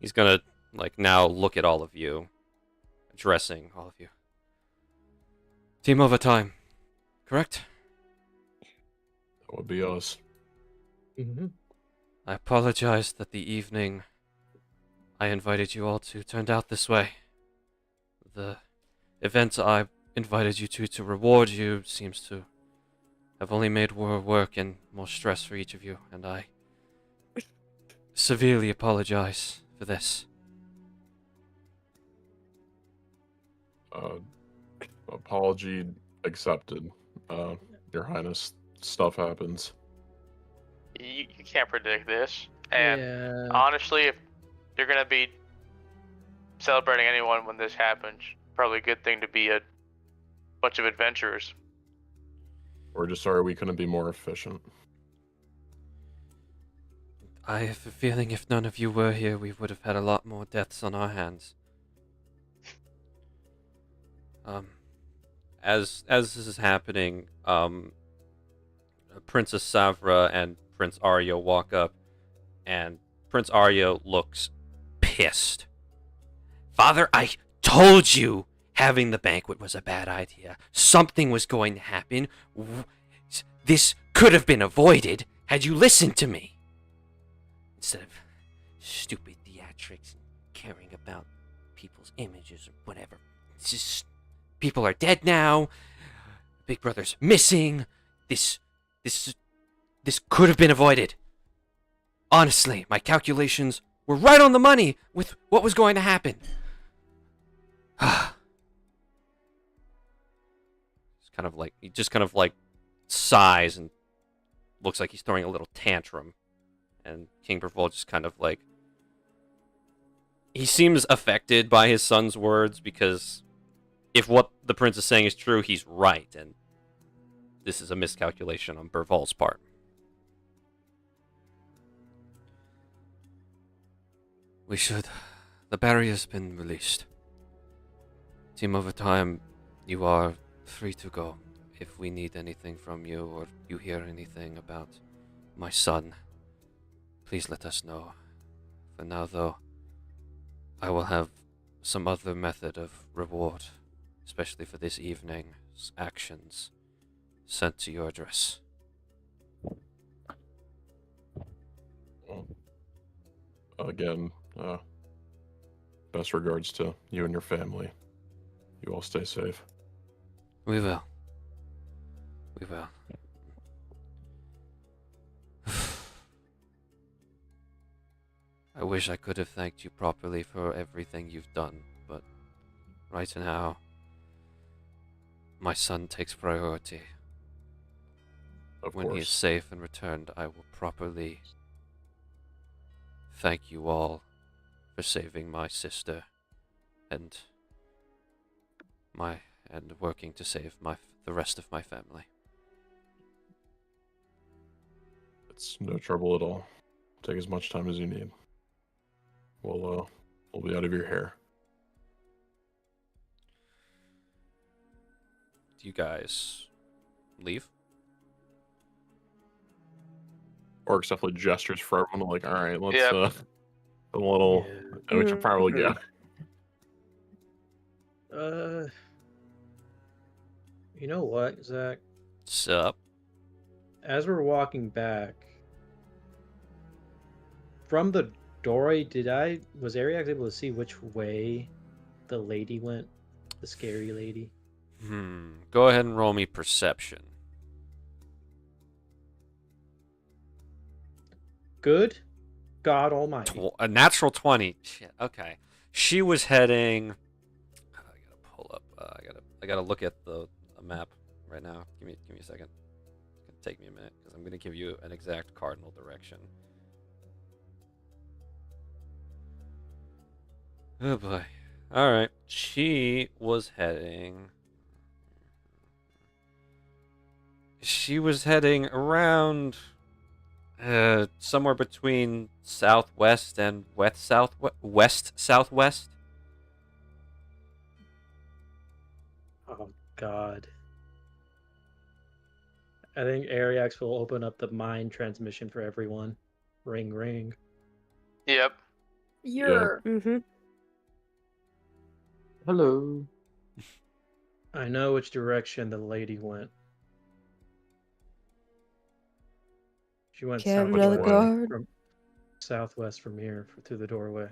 He's gonna now look at all of you, addressing all of you. Team Overtime, correct? That would be us. Mm-hmm. I apologize that the evening I invited you all to turned out this way. The event I invited you to reward you seems to have only made more work and more stress for each of you, and I severely apologize for this. Apology accepted. Your Highness, stuff happens. You can't predict this. And Yeah. honestly, if you're gonna be celebrating anyone when this happens, probably a good thing to be a bunch of adventurers. We're just sorry we couldn't be more efficient. I have a feeling if none of you were here, we would have had a lot more deaths on our hands. As this is happening, Princess Savra and Prince Arya walk up, and Prince Arya looks pissed. Father, I told you having the banquet was a bad idea. Something was going to happen. This could have been avoided had you listened to me. Instead of stupid theatrics and caring about people's images or whatever. It's just, people are dead now. Big Brother's missing. This could have been avoided. Honestly, my calculations were right on the money with what was going to happen. He just kind of sighs and looks like he's throwing a little tantrum. And King Bervol just kind of he seems affected by his son's words, because if what the prince is saying is true, he's right, and this is a miscalculation on Bervol's part. The barrier's been released. Team Overtime, you are free to go. If we need anything from you or you hear anything about my son, please let us know. For now, though, I will have some other method of reward, especially for this evening's actions, sent to your address. Again, best regards to you and your family. You all stay safe. We will. We will. I wish I could have thanked you properly for everything you've done, but right now, my son takes priority. Of When he is course. safe and returned, I will properly thank you all for saving my sister and working to save the rest of my family. It's no trouble at all. Take as much time as you need. We'll be out of your hair. Do you guys leave? Orcs definitely gestures for everyone, like, all right, let's Yep. a little. Yeah. And we should probably go. You know what, Zach? Sup? As we're walking back from the doorway, was Ariax able to see which way the lady went? The scary lady? Go ahead and roll me perception. Good God Almighty. A natural 20. Shit. Okay. She was heading. I gotta pull up. I gotta look at a map right now. Give me a second. It's gonna take me a minute because I'm gonna give you an exact cardinal direction. Oh boy. All right. She was heading around somewhere between southwest and west southwest. Oh God. I think Ariax will open up the mind transmission for everyone. Ring ring. Yep. You're Mm-hmm. Hello. I know which direction the lady went. She went Can't another southwest guard. from southwest from here through the doorway.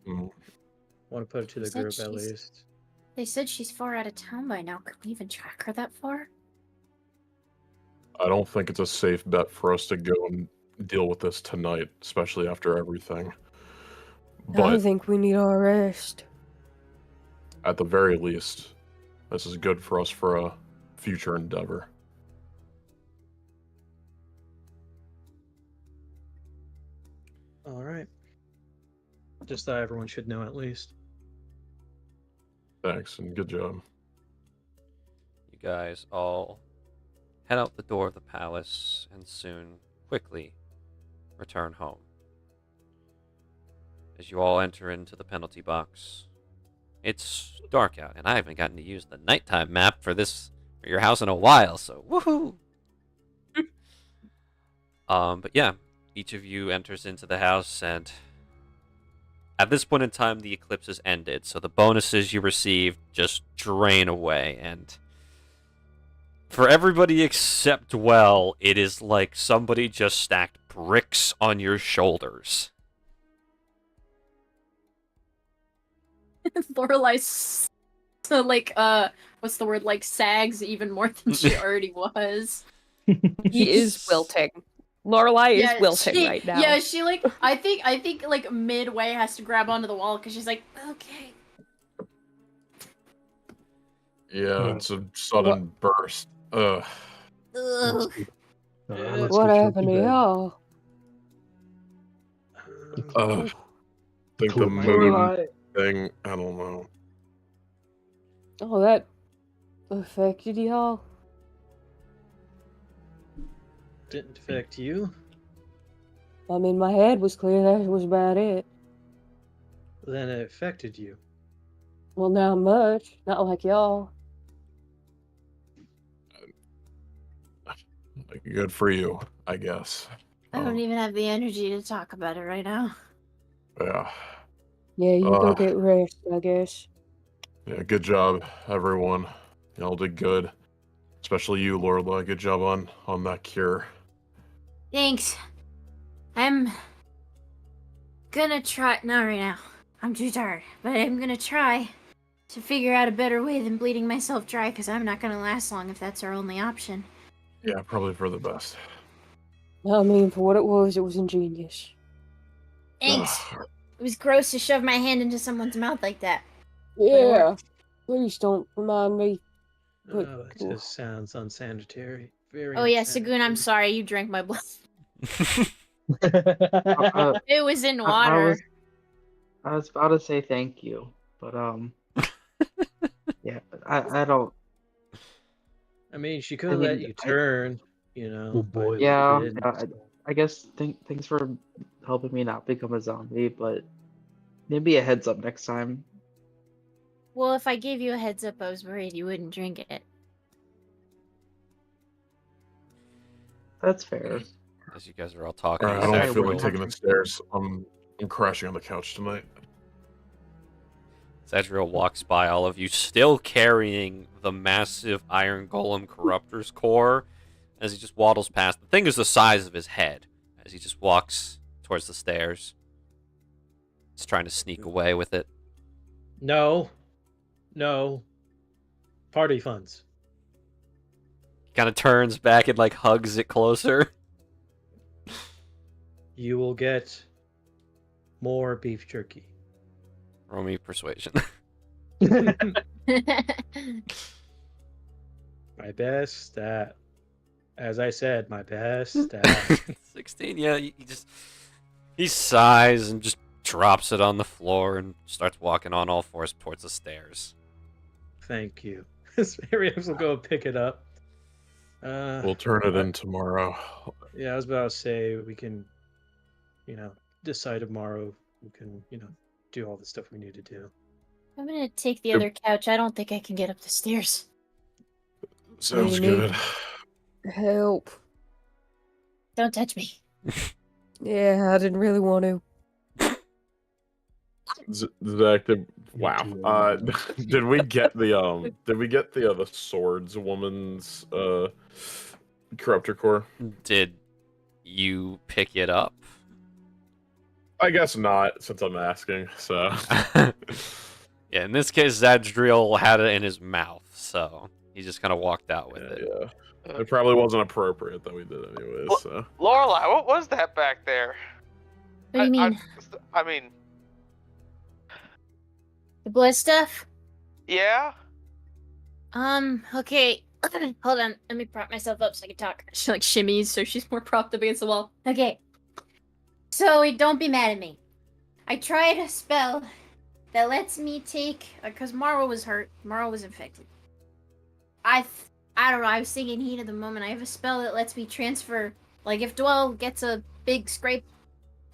Mm. Want to put it to the Said group at she's- least. They said she's far out of town by now. Could we even track her that far? I don't think it's a safe bet for us to go and deal with this tonight, especially after everything. I But think we need our rest. at the very least, this is good for us for a future endeavor. All right. Just thought everyone should know at least. Thanks, and good job. You guys all head out the door of the palace and soon, quickly, return home. As you all enter into the penalty box, it's dark out, and I haven't gotten to use the nighttime map for your house in a while, so woohoo! But yeah, each of you enters into the house, and at this point in time, the eclipse has ended, so the bonuses you received just drain away, and for everybody except Well, it is like somebody just stacked bricks on your shoulders. Lorelai's what's the word? Like sags even more than she already was. He is wilting. Lorelai is Yeah, wilting she- right now. Yeah, she I think like midway has to grab onto the wall because she's like, okay. Yeah, it's a sudden burst. Ugh. Ugh. Let's What go to happened to bed. y'all? Ugh. Think the Cool. moon Lorelai, thing, I don't know. Oh, that affected y'all? didn't affect you. I mean, my head was clear. That was about it. Then it affected you. Well, not much. Not like y'all. Good for you, I guess. I don't even have the energy to talk about it right now. Yeah. Yeah, you go get rest, I guess. Yeah, good job, everyone. Y'all did good. Especially you, Lorelai. Good job on that cure. Thanks. I'm gonna try. Not right now. I'm too tired. But I'm gonna try to figure out a better way than bleeding myself dry, because I'm not gonna last long if that's our only option. Yeah, probably for the best. I mean, for what it was ingenious. Thanks. It was gross to shove my hand into someone's mouth like that. Yeah. Please don't remind me. But, Oh, that just sounds unsanitary. Very Oh yeah, unsanitary. Sagoon, I'm sorry. You drank my blood. Uh, It was in I water. was about to say thank you, but yeah, I don't. I mean, she could have let you turn, you know. Oh boy. but Yeah, she didn't, so. I guess thanks for helping me not become a zombie, but maybe a heads up next time. Well, if I gave you a heads up, I was worried you wouldn't drink it. That's fair. As you guys are all talking, Alright, I don't I feel will. like taking the stairs. I'm crashing on the couch tonight. Zadriel walks by all of you, still carrying the massive Iron Golem Corruptor's core, as he just waddles past. The thing is the size of his head, as he just walks towards the stairs. He's trying to sneak away with it. No. Party funds. He kind of turns back and, like, hugs it closer. You will get more beef jerky. Roll me persuasion. My best stat. As I said, my best stat. 16, yeah, he sighs and just drops it on the floor and starts walking on all fours towards the stairs. Thank you. Arias will go pick it up. We'll turn it in tomorrow. Yeah, I was about to say we can, decide tomorrow. We can, do all the stuff we need to do. I'm gonna take the other couch. I don't think I can get up the stairs. Sounds good. Help. Don't touch me. Yeah, I didn't really want to. Zach, wow. Did we get the Swordswoman's Corruptor core? Did you pick it up? I guess not, since I'm asking. So yeah, in this case, Zadriel had it in his mouth, so he just kind of walked out with it. Yeah, it probably wasn't appropriate that we did anyways. So Lorelai, what was that back there? What do you mean? I mean, The blood stuff? yeah. Okay. Hold on. Let me prop myself up so I can talk. She like shimmies, so she's more propped up against the wall. Okay. So don't be mad at me. I tried a spell that lets me take, because Mara was hurt. Mara was infected. I don't know. I was thinking heat at the moment. I have a spell that lets me transfer. Like if Dwell gets a big scrape,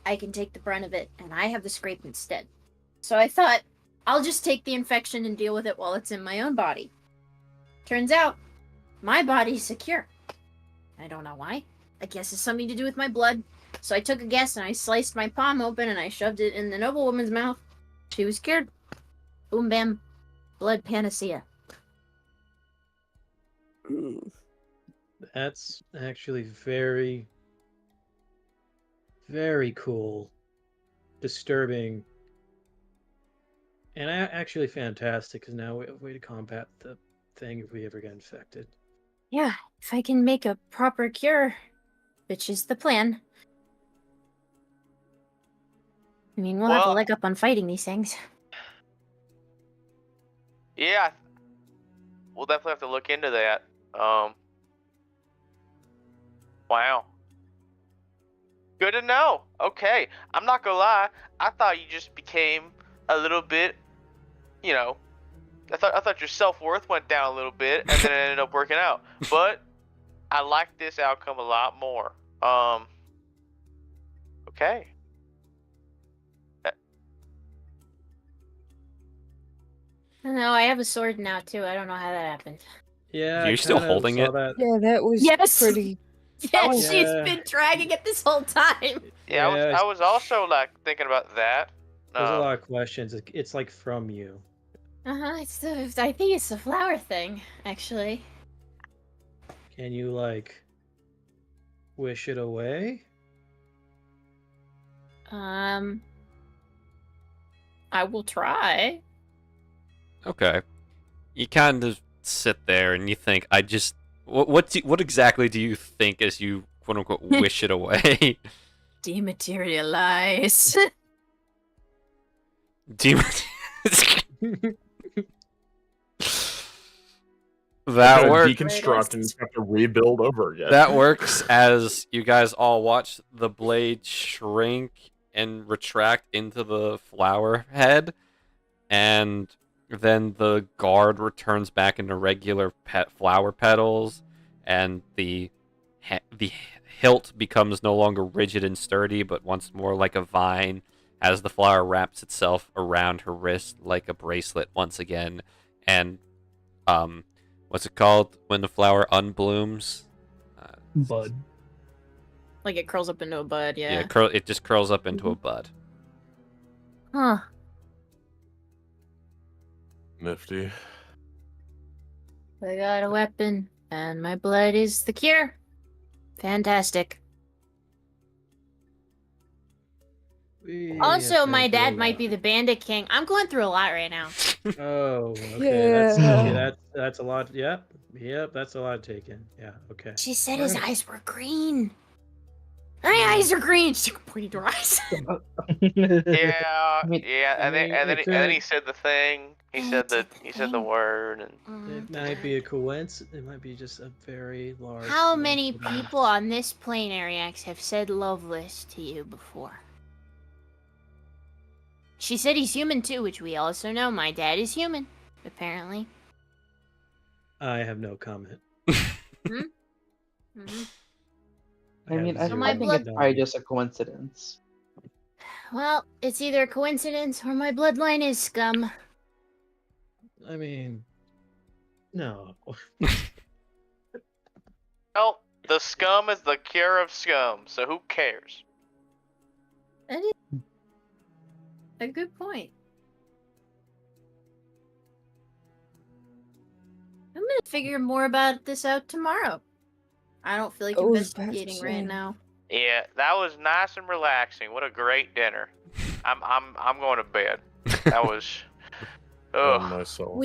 I can take the brunt of it, and I have the scrape instead. So I thought, I'll just take the infection and deal with it while it's in my own body. Turns out, my body's secure. I don't know why. I guess it's something to do with my blood. So I took a guess and I sliced my palm open and I shoved it in the noblewoman's mouth. She was cured. Boom bam. Blood panacea. That's actually very, very cool, disturbing, and actually fantastic, because now we have a way to combat the thing if we ever get infected. Yeah, if I can make a proper cure, which is the plan. I mean, we'll have a leg up on fighting these things. Yeah. We'll definitely have to look into that. Wow. Good to know. Okay. I'm not gonna lie. I thought you just became a little bit, I thought your self-worth went down a little bit and then it ended up working out. But I like this outcome a lot more. Okay. No, I have a sword now too. I don't know how that happened. Yeah, You're I still kind of holding saw it? That. Yeah, that was Yes! pretty. Yeah, was- she's Yeah. been dragging it this whole time. Yeah, I was also like thinking about that. There's a lot of questions. It's like from you. It's I think it's the flower thing, actually. Can you like wish it away? I will try. Okay. You kind of sit there and you think, what exactly do you think as you quote unquote wish it away? Dematerialize. Demon. That Gotta works. deconstruct and have to rebuild over again. That works as you guys all watch the blade shrink and retract into the flower head, and then the guard returns back into regular flower petals, and the hilt becomes no longer rigid and sturdy, but once more like a vine, as the flower wraps itself around her wrist like a bracelet once again, and what's it called when the flower unblooms? Bud. Like it curls up into a bud, yeah. It just curls up into a bud. Huh. Nifty. I got a weapon, and my blood is the cure. Fantastic. Also, my dad might be the bandit king. I'm going through a lot right now. Oh, okay. Yeah. That's a lot. Yep, that's a lot taken. Yeah, okay. She said his eyes were green. My eyes are green. She pointed to her eyes. Yeah, I mean, yeah, and then he said the thing. He said the word, and It might be a coincidence. It might be just a very large. How many coincidence. people on this plane, Ariax, have said Loveless to you before? She said he's human too, which we also know. My dad is human, apparently. I have no comment. Mm-hmm. I mean, I So my think blood- it's probably just a coincidence. Well, it's either a coincidence or my bloodline is scum. I mean, no. well, the scum is the cure of scum. So who cares? That is a good point. I'm gonna figure more about this out tomorrow. I don't feel like Oh, that's investigating right shame. now. Yeah, that was nice and relaxing. What a great dinner. I'm going to bed. That was. Oh, Ugh. myself.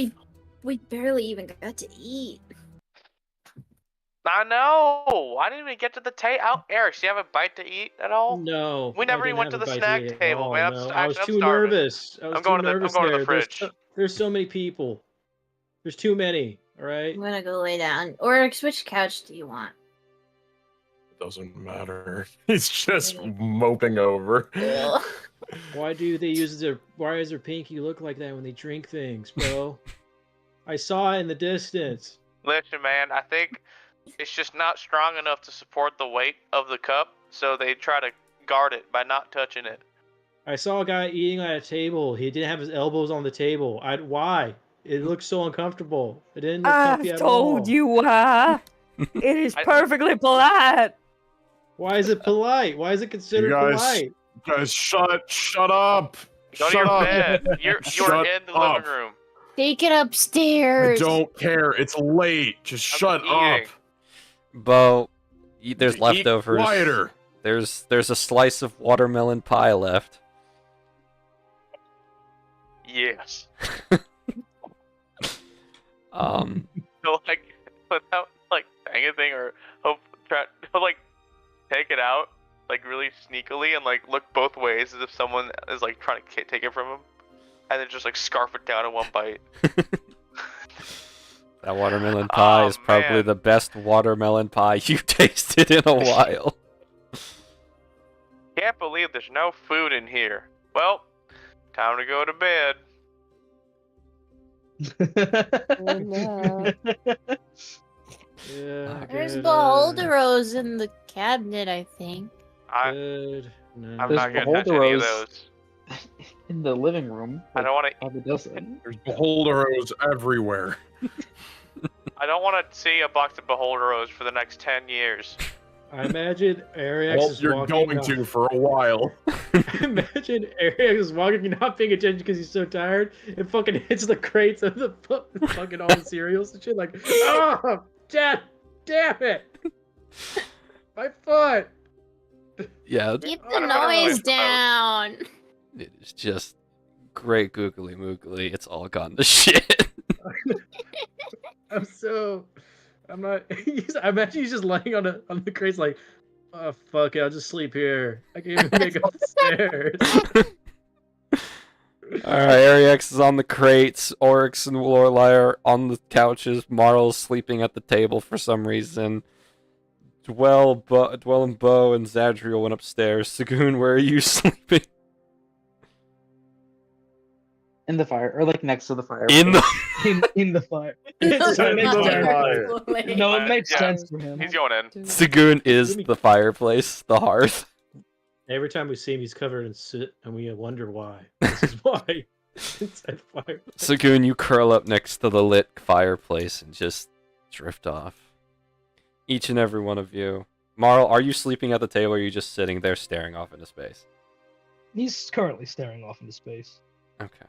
We barely even got to eat. I know. I didn't even get to the table. Eric, do you have a bite to eat at all? No. We never I even didn't went have to a the bite snack eat at table, all, man. no. I'm I was too starving. nervous. I was I'm going too to the nervous I'm going to there. the fridge. There's so many people. There's too many. All right. I'm gonna go lay down. Or which couch do you want? Doesn't matter. He's just moping over. Ugh. Why does their pinky look like that when they drink things, bro? I saw it in the distance. Listen, man, I think it's just not strong enough to support the weight of the cup, so they try to guard it by not touching it. I saw a guy eating at a table. He didn't have his elbows on the table. Why? It looked so uncomfortable. It didn't look comfy I've at all. told you why. It is perfectly polite. Why is it polite? Why is it considered polite? Guys, shut up. Go to Shut your up. bed. You're Shut in the up. living room. Take it I upstairs. don't care. It's late. Just shut up. eating. Bo, there's Eat leftovers. quieter. There's a slice of watermelon pie left. Yes. So like, without like saying anything or try to like take it out like really sneakily and like look both ways as if someone is like trying to take it from him, and then just like scarf it down in one bite. That watermelon pie is probably man. the best watermelon pie you've tasted in a while. Can't believe there's no food in here. Well, time to go to bed. Oh, no. Yeah, There's good, Beholderos in the cabinet, I think. I'm Good. No. not There's gonna touch any of Beholderos. those. in the living room. I don't want to. Probably doesn't. There's beholderos everywhere. I don't want to see a box of beholderos for the next 10 years. I imagine Ariax Well, is you're walking. going to for a while. Imagine Ariax is walking, not paying attention because he's so tired, and fucking hits the crates of the fucking all the cereals and shit. Like, oh, damn it, my foot. Yeah, Keep the noise down. it is just great googly moogly. It's all gone to shit. I'm not. I imagine he's just laying on the crates like, oh fuck it, I'll just sleep here. I can't even make it up the stairs. Alright, Ariax is on the crates, Oryx and Lorelei are on the couches, Marl's sleeping at the table for some reason. Dwell and Bo and Zadriel went upstairs. Sagoon, where are you sleeping? In the fire, or like next to the fire. In the in the fire. It's So it makes fire. sense. No, it makes Yeah. sense for him. He's going in. Sagoon is the fireplace, the hearth. Every time we see him, he's covered in soot, and we wonder why. This is why. Inside fire. Sagoon, you curl up next to the lit fireplace and just drift off. Each and every one of you. Marl, are you sleeping at the table, or are you just sitting there staring off into space? He's currently staring off into space. Okay.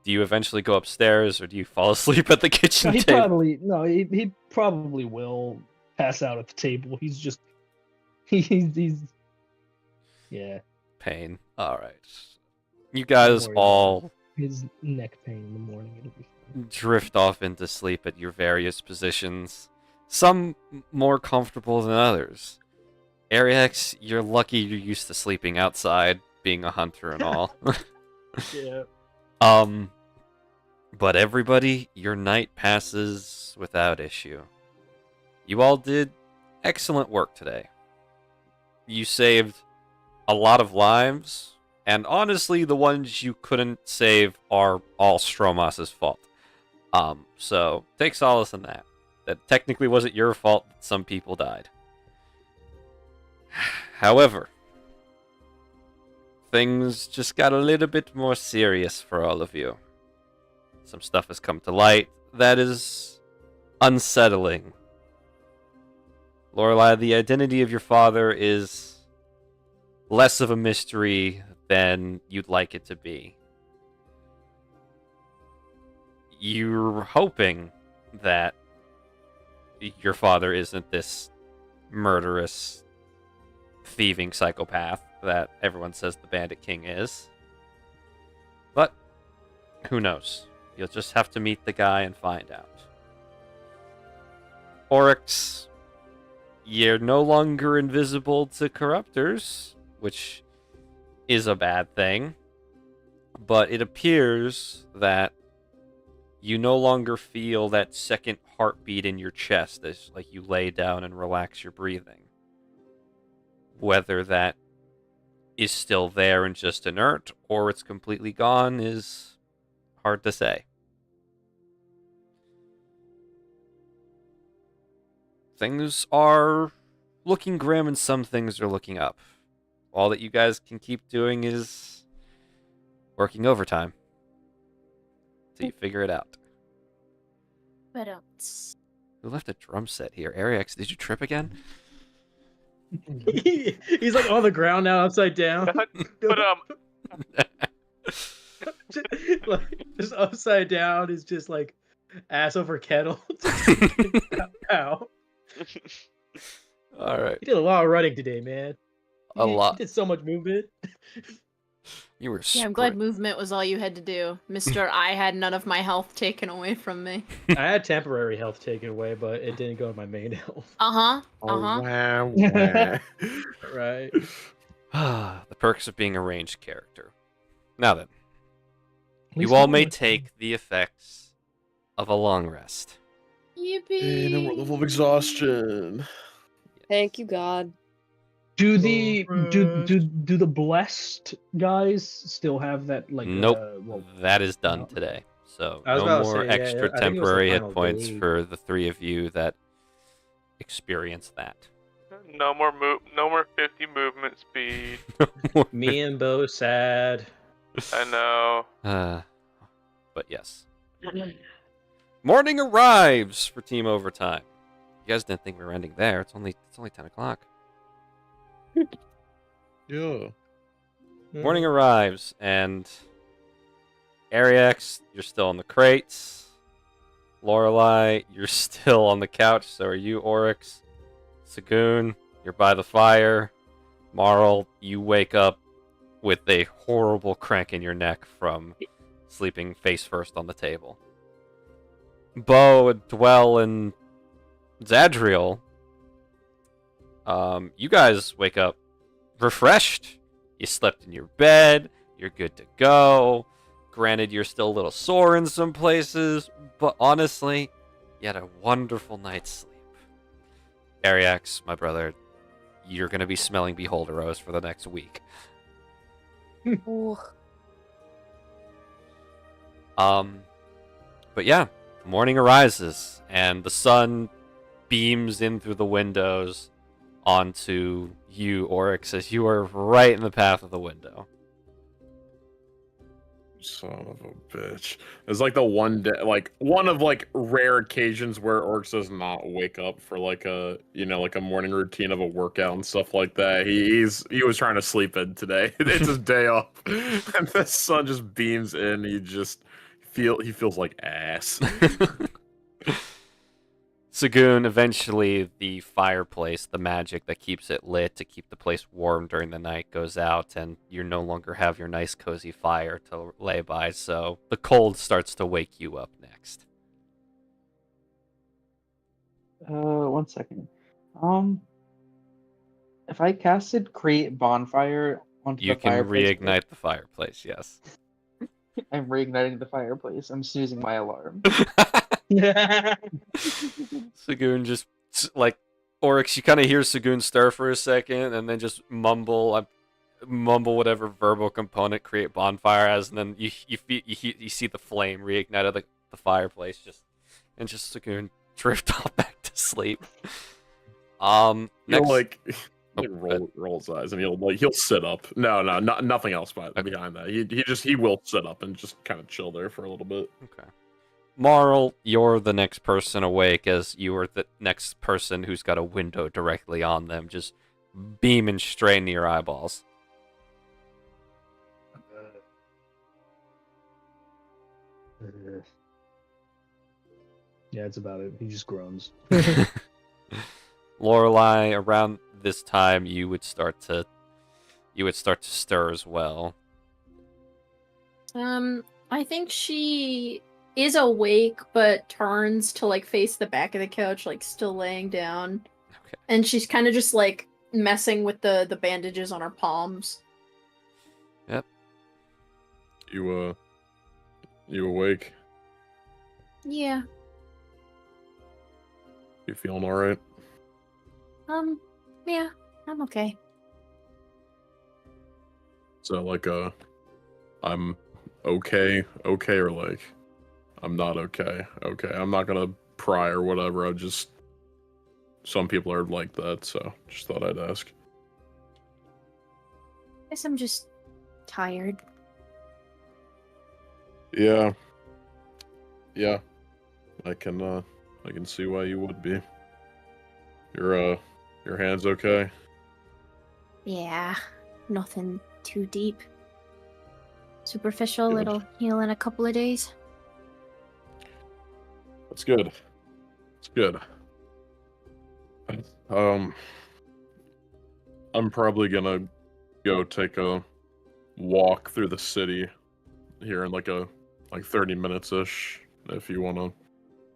Do you eventually go upstairs, or do you fall asleep at the kitchen He table? he probably will pass out at the table. He's just he's yeah. Pain. Alright. You guys worry about all His neck pain in the morning. It'll be fine. drift off into sleep at your various positions. Some more comfortable than others. Ariax, you're lucky you're used to sleeping outside, being a hunter and all. Yeah. But everybody, your night passes without issue. You all did excellent work today. You saved a lot of lives, and honestly, the ones you couldn't save are all Stromos's fault. So take solace in that. That technically wasn't your fault that some people died. However, things just got a little bit more serious for all of you. Some stuff has come to light that is unsettling. Lorelei, the identity of your father is less of a mystery than you'd like it to be. You're hoping that your father isn't this murderous, thieving psychopath that everyone says the Bandit King is. But who knows? You'll just have to meet the guy and find out. Oryx, you're no longer invisible to corruptors, which is a bad thing. But it appears that you no longer feel that second heartbeat in your chest as like you lay down and relax your breathing. Whether that is still there and just inert, or it's completely gone, is hard to say. Things are looking grim and some things are looking up. All that you guys can keep doing is working overtime till you figure it out. But Who left a drum set here? Ariax, did you trip again? He's like on the ground now, upside down. But Like, just upside down is just like ass over kettle. Pow. Alright. He did a lot of running today, man. A lot. He did so much movement. You were yeah, I'm glad sprint. movement was all you had to do, Mister. I had none of my health taken away from me. I had temporary health taken away, but it didn't go to my main health. Uh huh. Oh, Uh huh. wow. Right. The perks of being a ranged character. Now then, At least you all one may was- take the effects of a long rest. Yippee! And we're level of exhaustion. Thank you, God. Do the do the blessed guys still have that like? Nope. Well, That is done no. today. So I was no about to more say, yeah, extra I think it was the temporary hit final points day. for the three of you that experience that. no more 50 movement speed. Me and Bo sad. I know. But yes. Morning arrives for Team Overtime. You guys didn't think we were ending there. It's only 10 o'clock. Yeah. Morning arrives, and Ariax, you're still in the crates. Lorelei, you're still on the couch. So are you, Oryx. Sagoon, you're by the fire. Marl, you wake up with a horrible crank in your neck from sleeping face first on the table. Bo, Dwell, and Zadriel, you guys wake up refreshed. You slept in your bed. You're good to go. Granted, you're still a little sore in some places, but honestly, you had a wonderful night's sleep. Ariax, my brother, you're going to be smelling Beholderos for the next week. Ooh. But yeah, the morning arises, and the sun beams in through the windows onto you, Oryx, as you are right in the path of the window. Son of a bitch. It's like the one day, like one of like rare occasions where Orcs does not wake up for like a, you know, like a morning routine of a workout and stuff like that. He was trying to sleep in today. It's his day off, and the sun just beams in. He feels like ass. Sagoon, eventually the fireplace, the magic that keeps it lit to keep the place warm during the night, goes out, and you no longer have your nice cozy fire to lay by, so the cold starts to wake you up next. 1 second. If I casted create bonfire onto You the can fireplace, reignite the fireplace, yes. I'm reigniting the fireplace. I'm snoozing my alarm. Sagoon just, like, Oryx, you kind of hear Sagoon stir for a second, and then just mumble whatever verbal component create bonfire as, and then you see the flame reignite of the fireplace, just Sagoon drift off back to sleep. Next, He'll roll his eyes and he'll sit up. No, nothing else behind that. He will sit up and just kind of chill there for a little bit. Okay. Marl, you're the next person awake, as you are the next person who's got a window directly on them, just beaming straight into your eyeballs. Yeah, it's about it. He just groans. Lorelei, around this time, you would start to stir as well. I think she is awake, but turns to like face the back of the couch, like still laying down. Okay. And she's kind of just like messing with the bandages on her palms. Yep. You awake? Yeah. You feeling all right? Yeah, I'm okay. So like I'm okay, or like I'm not okay. Okay, I'm not gonna pry or whatever. Some people are like that, so just thought I'd ask. Guess I'm just tired. Yeah. I can see why you would be. Your hand's okay? Yeah, nothing too deep. Superficial, Good. it'll heal in a couple of days. That's good. It's good. I'm probably gonna go take a walk through the city here in like 30 minutes ish. If you wanna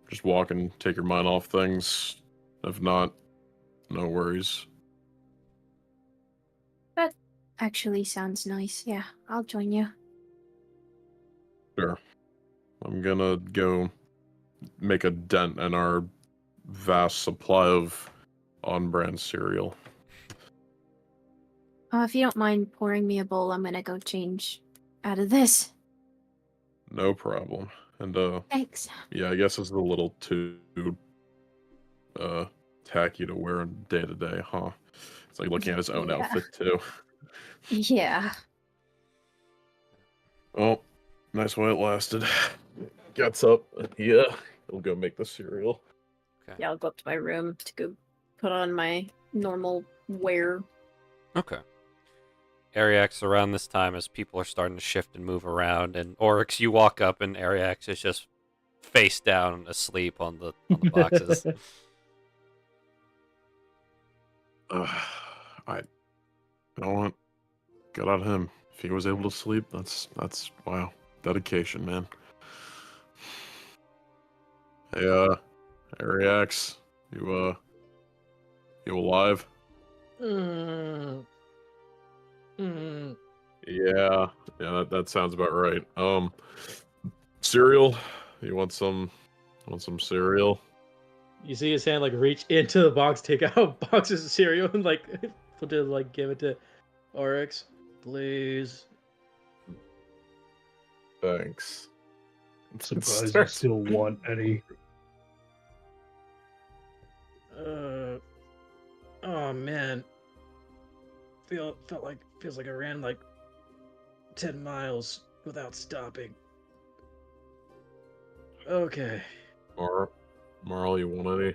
just walk and take your mind off things. If not, no worries. That actually sounds nice. Yeah, I'll join you. Sure. I'm gonna go make a dent in our vast supply of on-brand cereal. If you don't mind pouring me a bowl, I'm gonna go change out of this. No problem. And Thanks. yeah, I guess it's a little too tacky to wear day to day, huh? It's like looking at his own Yeah. outfit too. Yeah. Oh, nice while it lasted. Gets up. Yeah, he'll go make the cereal. Yeah, I'll go up to my room to go put on my normal wear. Okay. Ariax, around this time, as people are starting to shift and move around, and Oryx, you walk up, and Ariax is just face down asleep on the boxes. I don't want. Good on him. If he was able to sleep, that's wow, dedication, man. Hey, Ariax, you alive? Yeah, that sounds about right. Cereal? You want some cereal? You see his hand like reach into the box, take out boxes of cereal, and like put it like give it to Oryx, please. Thanks. Surprised I still want any. Oh man. Feels like I ran like 10 miles without stopping. Okay. Marl, you want any?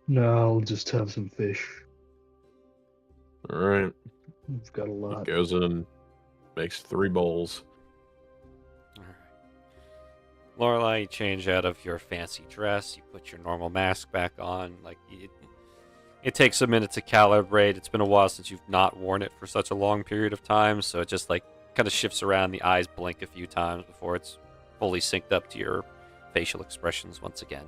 No, I'll just have some fish. All right. We've got a He lot. goes in and makes 3 bowls. All right. Lorelai, you change out of your fancy dress. You put your normal mask back on. Like it takes a minute to calibrate. It's been a while since you've not worn it for such a long period of time, so it just like kind of shifts around. The eyes blink a few times before it's fully synced up to your facial expressions once again.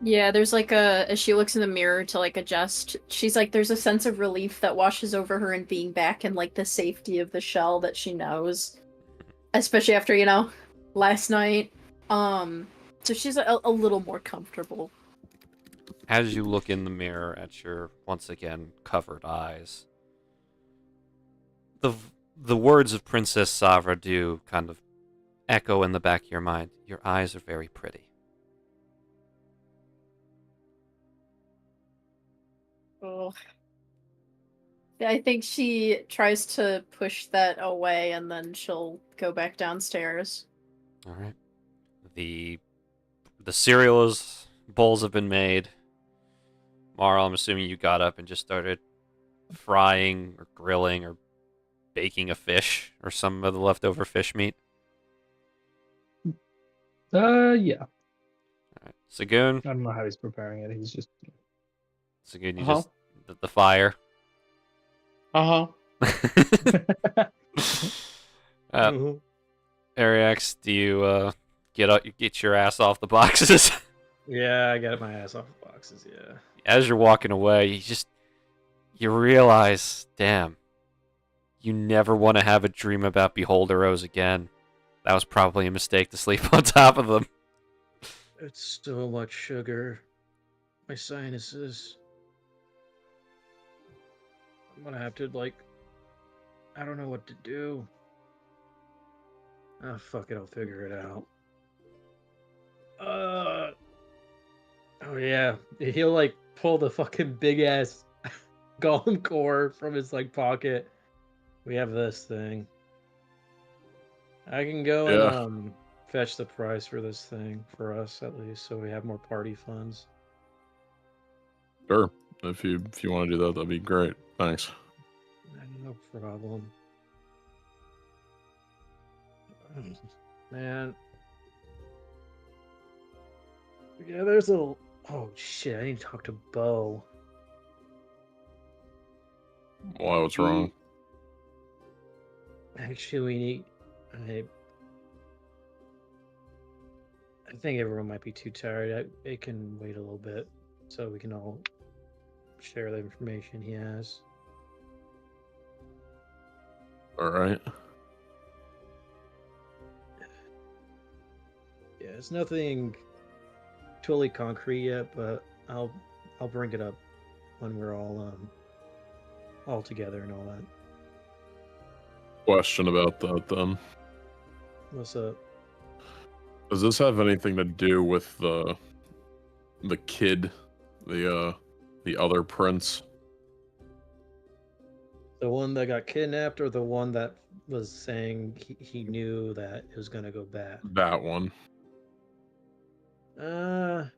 Yeah, there's like as she looks in the mirror to like adjust, she's like, there's a sense of relief that washes over her and being back in like the safety of the shell that she knows, especially after, last night. So she's a little more comfortable. As you look in the mirror at your once again covered eyes, the words of Princess Savra do kind of echo in the back of your mind. Your eyes are very pretty. Oh. Yeah, I think she tries to push that away and then she'll go back downstairs. All right. The bowls have been made. Marl, I'm assuming you got up and just started frying or grilling or baking a fish or some of the leftover fish meat. Yeah. All right. Sagoon, I don't know how he's preparing it. He's just. Sagoon, you just the fire. Ariax, do you get your ass off the boxes? Yeah, I got my ass off the boxes, yeah. As you're walking away, you realize, damn, you never want to have a dream about Beholderos again. That was probably a mistake to sleep on top of them. It's so much sugar. My sinuses. I'm gonna have to, I don't know what to do. Ah, fuck it, I'll figure it out. Oh yeah, he'll pull the fucking big ass golem core from his pocket. We have this thing. I can go and fetch the price for this thing for us at least, so we have more party funds. Sure, if you want to do that, that'd be great. Thanks. No problem. Man. Yeah, there's a. Oh shit! I need to talk to Bo. Why? What's wrong? Actually, we need. I think everyone might be too tired. It can wait a little bit, so we can all share the information he has. All right. Yeah, it's nothing totally concrete yet, but I'll bring it up when we're all together and all that. Question about that then. What's up? Does this have anything to do with the kid, the other prince? The one that got kidnapped, or the one that was saying he knew that it was gonna go bad? That one. I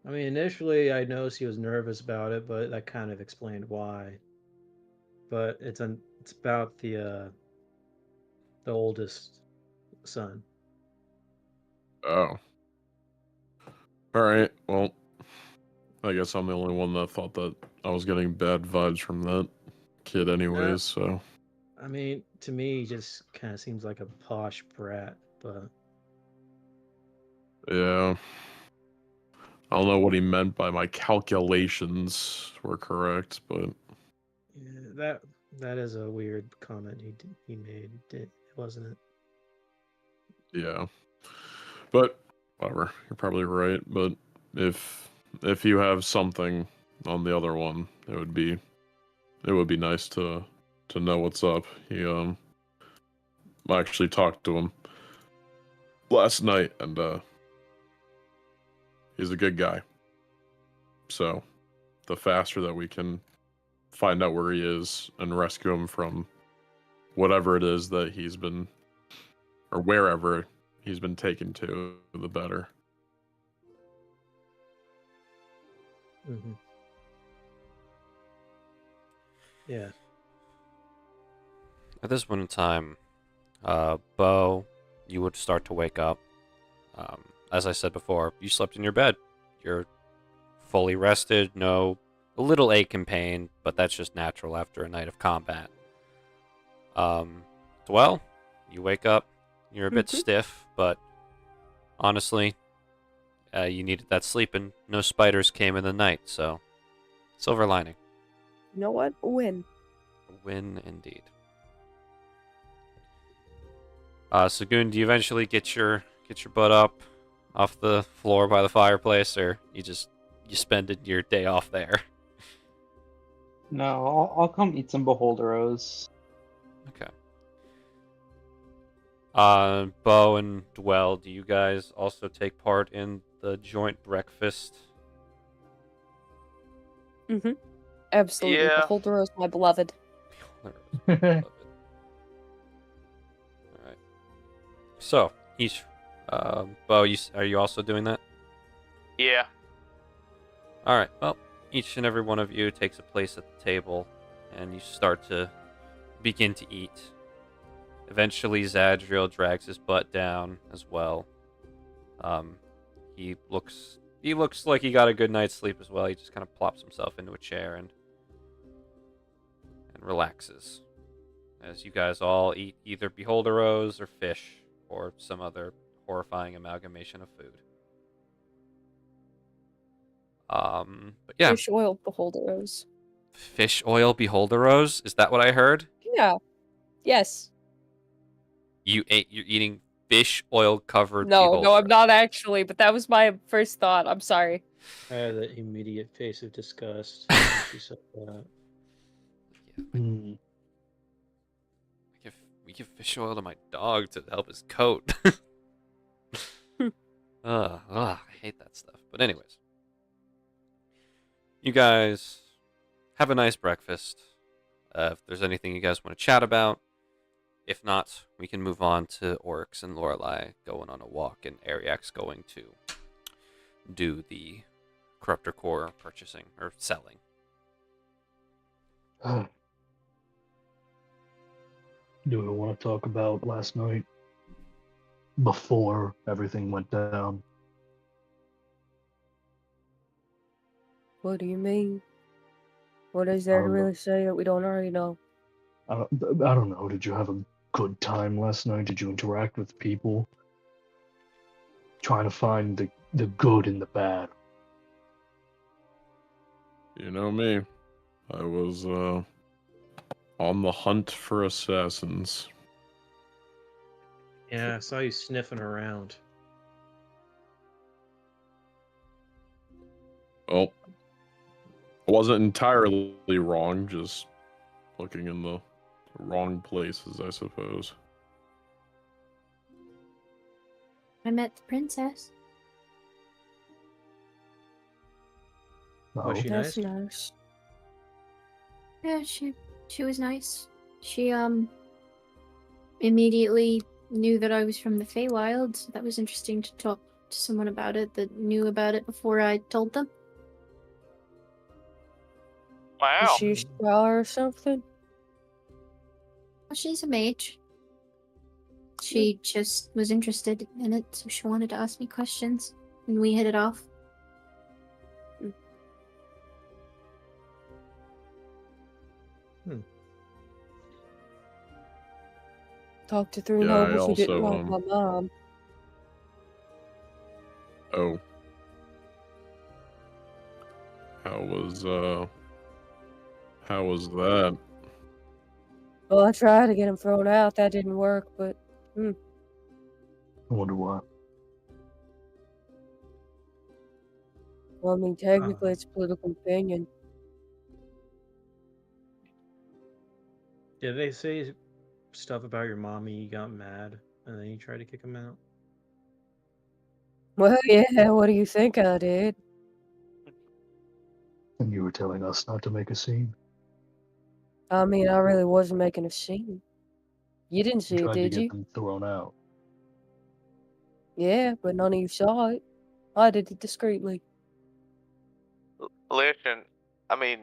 mean, initially I noticed he was nervous about it, but that kind of explained why. But it's about the oldest son. Oh. Alright, well, I guess I'm the only one that thought that I was getting bad vibes from that kid anyways, so... I mean, to me, he just kind of seems like a posh brat, but... Yeah. I don't know what he meant by my calculations were correct, but... Yeah, that is a weird comment he made, wasn't it? Yeah. But, whatever, you're probably right, but if you have something on the other one, it would be nice to know what's up. I actually talked to him last night, and he's a good guy. So, the faster that we can find out where he is and rescue him from whatever it is that he's been, or wherever he's been taken to, the better. Mm-hmm. Yeah. At this point in time, Bo, you would start to wake up. As I said before, you slept in your bed. You're fully rested, a little ache and pain, but that's just natural after a night of combat. Well, you wake up, you're a bit stiff, but honestly, you needed that sleep, and no spiders came in the night, so silver lining. You know what? A win. A win indeed. Sagoon, do you eventually get your butt up off the floor by the fireplace, or you spend your day off there? No, I'll come eat some beholderos. Okay. Bo and Dwell, do you guys also take part in the joint breakfast? Mm-hmm. Absolutely. Yeah. Beholder is my beloved. Love it. All right. So each, Bo, are you also doing that? Yeah. All right. Well, each and every one of you takes a place at the table, and you start to begin to eat. Eventually, Zadriel drags his butt down as well. He looks like he got a good night's sleep as well. He just kind of plops himself into a chair and relaxes as you guys all eat either beholderos or fish or some other horrifying amalgamation of food. But yeah, Fish oil beholderos. fish oil beholderos. Is that what I heard? Yeah. Yes. You're eating fish oil covered. No, I'm not actually, but that was my first thought. I'm sorry. I had the immediate face of disgust when she said that. Yeah, we give fish oil to my dog to help his coat. I hate that stuff. But anyways, you guys have a nice breakfast. If there's anything you guys want to chat about, if not, we can move on to Oryx and Lorelei going on a walk, and Ariak's going to do the Corruptor Core purchasing or selling. Do we want to talk about last night before everything went down? What do you mean? What is there to Um, really say that we don't already know? I don't know. Did you have a good time last night? Did you interact with people? Trying to find the good in the bad. You know me. I was on the hunt for assassins. Yeah, I saw you sniffing around. Well, I wasn't entirely wrong, just looking in the wrong places, I suppose. I met the princess. No. Was she That's nice? nice. Yeah, she was nice. She immediately knew that I was from the Feywild, so that was interesting to talk to someone about it that knew about it before I told them. Is Wow. she a scholar or something? Well, she's a mage. She just was interested in it, so she wanted to ask me questions, and we hit it off. Talked to three Yeah, I nobles who didn't also, like my mom. Oh. How was that? Well, I tried to get him thrown out. That didn't work, but I wonder why. well, I mean, technically, it's political opinion. Did they say stuff about your mommy? You got mad, and then you tried to kick him out. Well, yeah. What do you think I did? And you were telling us not to make a scene. I mean, I really wasn't making a scene. You didn't You see it, tried to did get you? them thrown out. Yeah, but none of you saw it. I did it discreetly. Listen, I mean,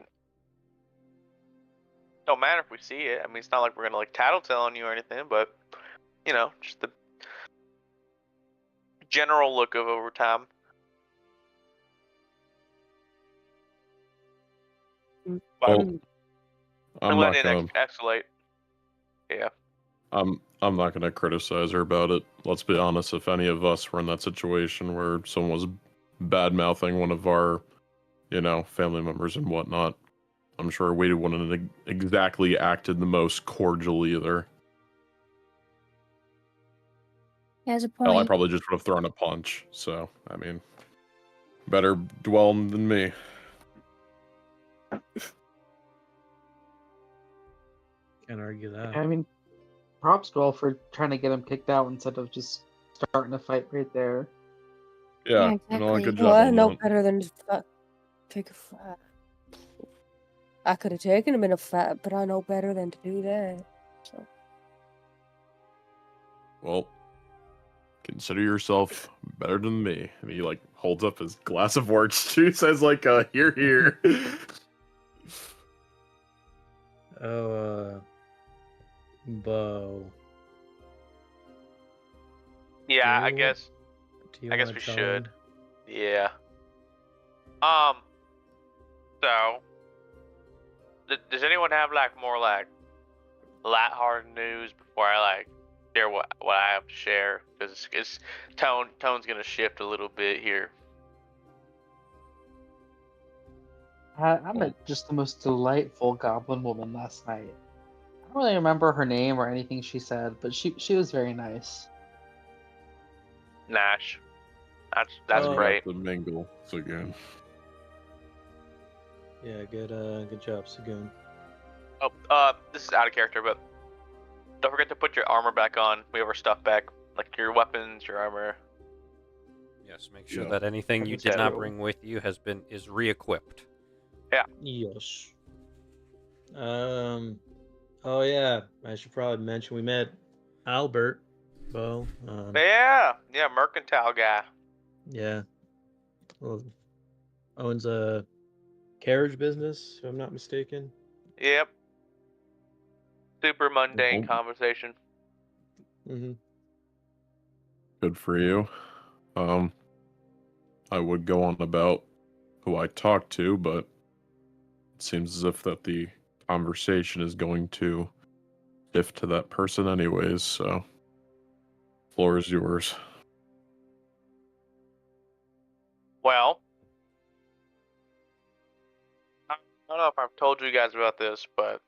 don't matter if we see it. I mean, it's not like we're gonna like tattletale on you or anything, but you know, just the general look of overtime. But Well, Mm. I'm let not it gonna escalate. Yeah. I'm not gonna criticize her about it. Let's be honest, if any of us were in that situation where someone was bad mouthing one of our, family members and whatnot, I'm sure we wouldn't have exactly acted the most cordial either. He has a Hell, I point. probably just would have thrown a punch. So, I mean, better dwell than me. Can't argue that. I mean, props to all for trying to get him kicked out instead of just starting a fight right there. Yeah, Yeah, good exactly. job Well, I on know that. better than to take a fight. I could have taken him in a fight, but I know better than to do that. So, Well, consider yourself better than me. And he holds up his glass of orange juice as here, here. Oh, Bo. Yeah, Do I you guess. Do you I guess wanna we tell should. him? Yeah. So, does anyone have more lighthearted news before I share what I have to share? Because it's tone's gonna shift a little bit here. I met just the most delightful goblin woman last night. I don't really remember her name or anything she said, but she was very nice. Nash. That's Oh. great. The mingle again. Yeah, good job, Sagoon. Oh, this is out of character, but don't forget to put your armor back on. We have our stuff back, like your weapons, your armor. Yes, make sure Yeah. that anything you That's did not true. bring with you is re-equipped. Yes. Oh yeah, I should probably mention we met Albert, Bo. Yeah, mercantile guy. Yeah. Well, owns a carriage business, if I'm not mistaken. Yep. Super mundane Oh. conversation. Mm-hmm. Good for you. I would go on about who I talked to, but it seems as if that the conversation is going to shift to that person anyways, so floor is yours. Well, I don't know if I've told you guys about this, but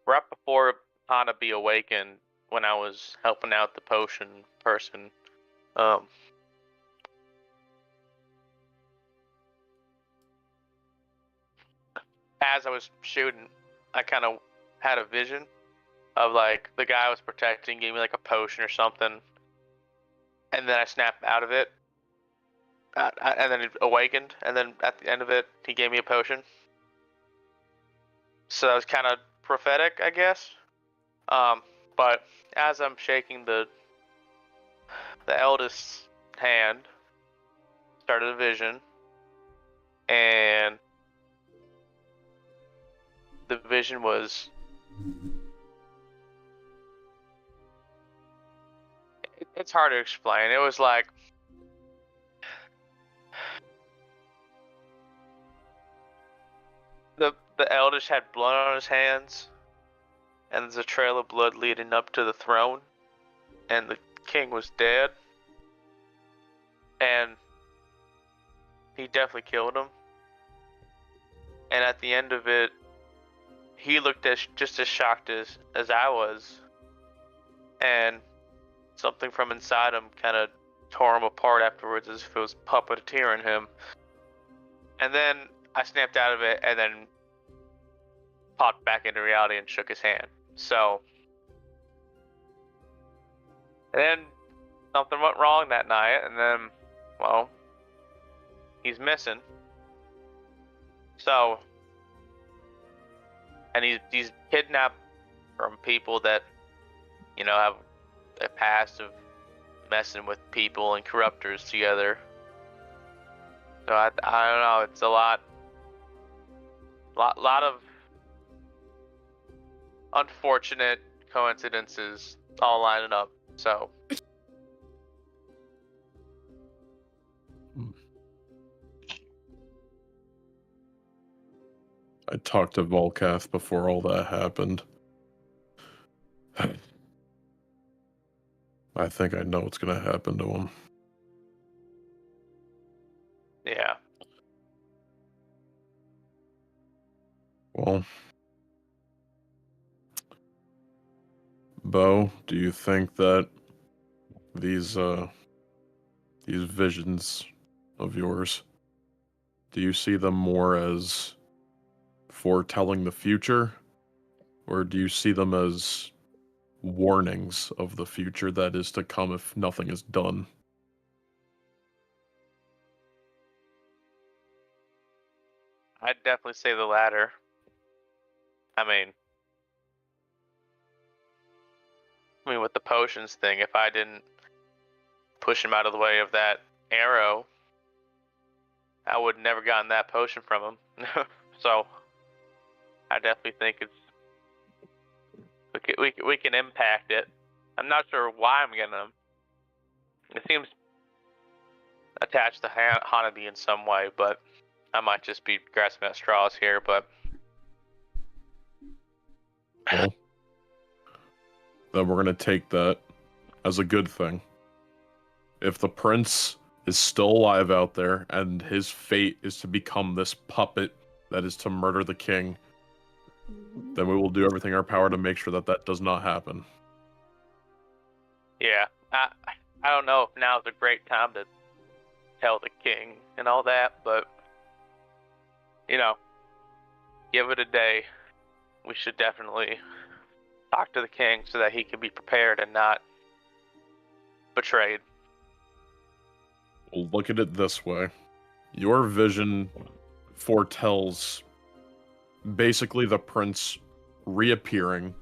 right before Hana be awakened, when I was helping out the potion person, as I was shooting, I kind of had a vision of the guy I was protecting gave me a potion or something, and then I snapped out of it, and then it awakened, and then at the end of it, he gave me a potion. So that was kind of prophetic, I guess. But as I'm shaking the eldest's hand, started a vision, and the vision was it's hard to explain. It was like the eldest had blood on his hands, and there's a trail of blood leading up to the throne, and the king was dead, and he definitely killed him. And at the end of it, he looked just as shocked as I was, and something from inside him kind of tore him apart afterwards, as if it was puppeteering him. And then I snapped out of it, and then popped back into reality and shook his hand. So, and then something went wrong that night, and then, well, he's missing. So, and he's kidnapped from people that, you know, have a past of messing with people and corruptors together. So I don't know. It's a lot of unfortunate coincidences all lining up. So. I talked to Volkath before all that happened. I think I know what's gonna happen to him. Yeah. Well, Bo, do you think that these visions of yours, do you see them more as foretelling the future, or do you see them as warnings of the future that is to come if nothing is done? I'd definitely say the latter. I mean, with the potions thing, if I didn't push him out of the way of that arrow, I would never gotten that potion from him. So, I definitely think we can impact it. I'm not sure why I'm getting them. It seems attached to Hanabi in some way, but I might just be grasping at straws here. But Well, then we're gonna take that as a good thing. If the prince is still alive out there and his fate is to become this puppet that is to murder the king, then we will do everything in our power to make sure that that does not happen. yeah, I don't know if now's a great time to tell the king and all that, but, you know, give it a day. We should definitely talk to the king so that he can be prepared and not betrayed. Well, look at it this way. Your vision foretells basically the prince reappearing,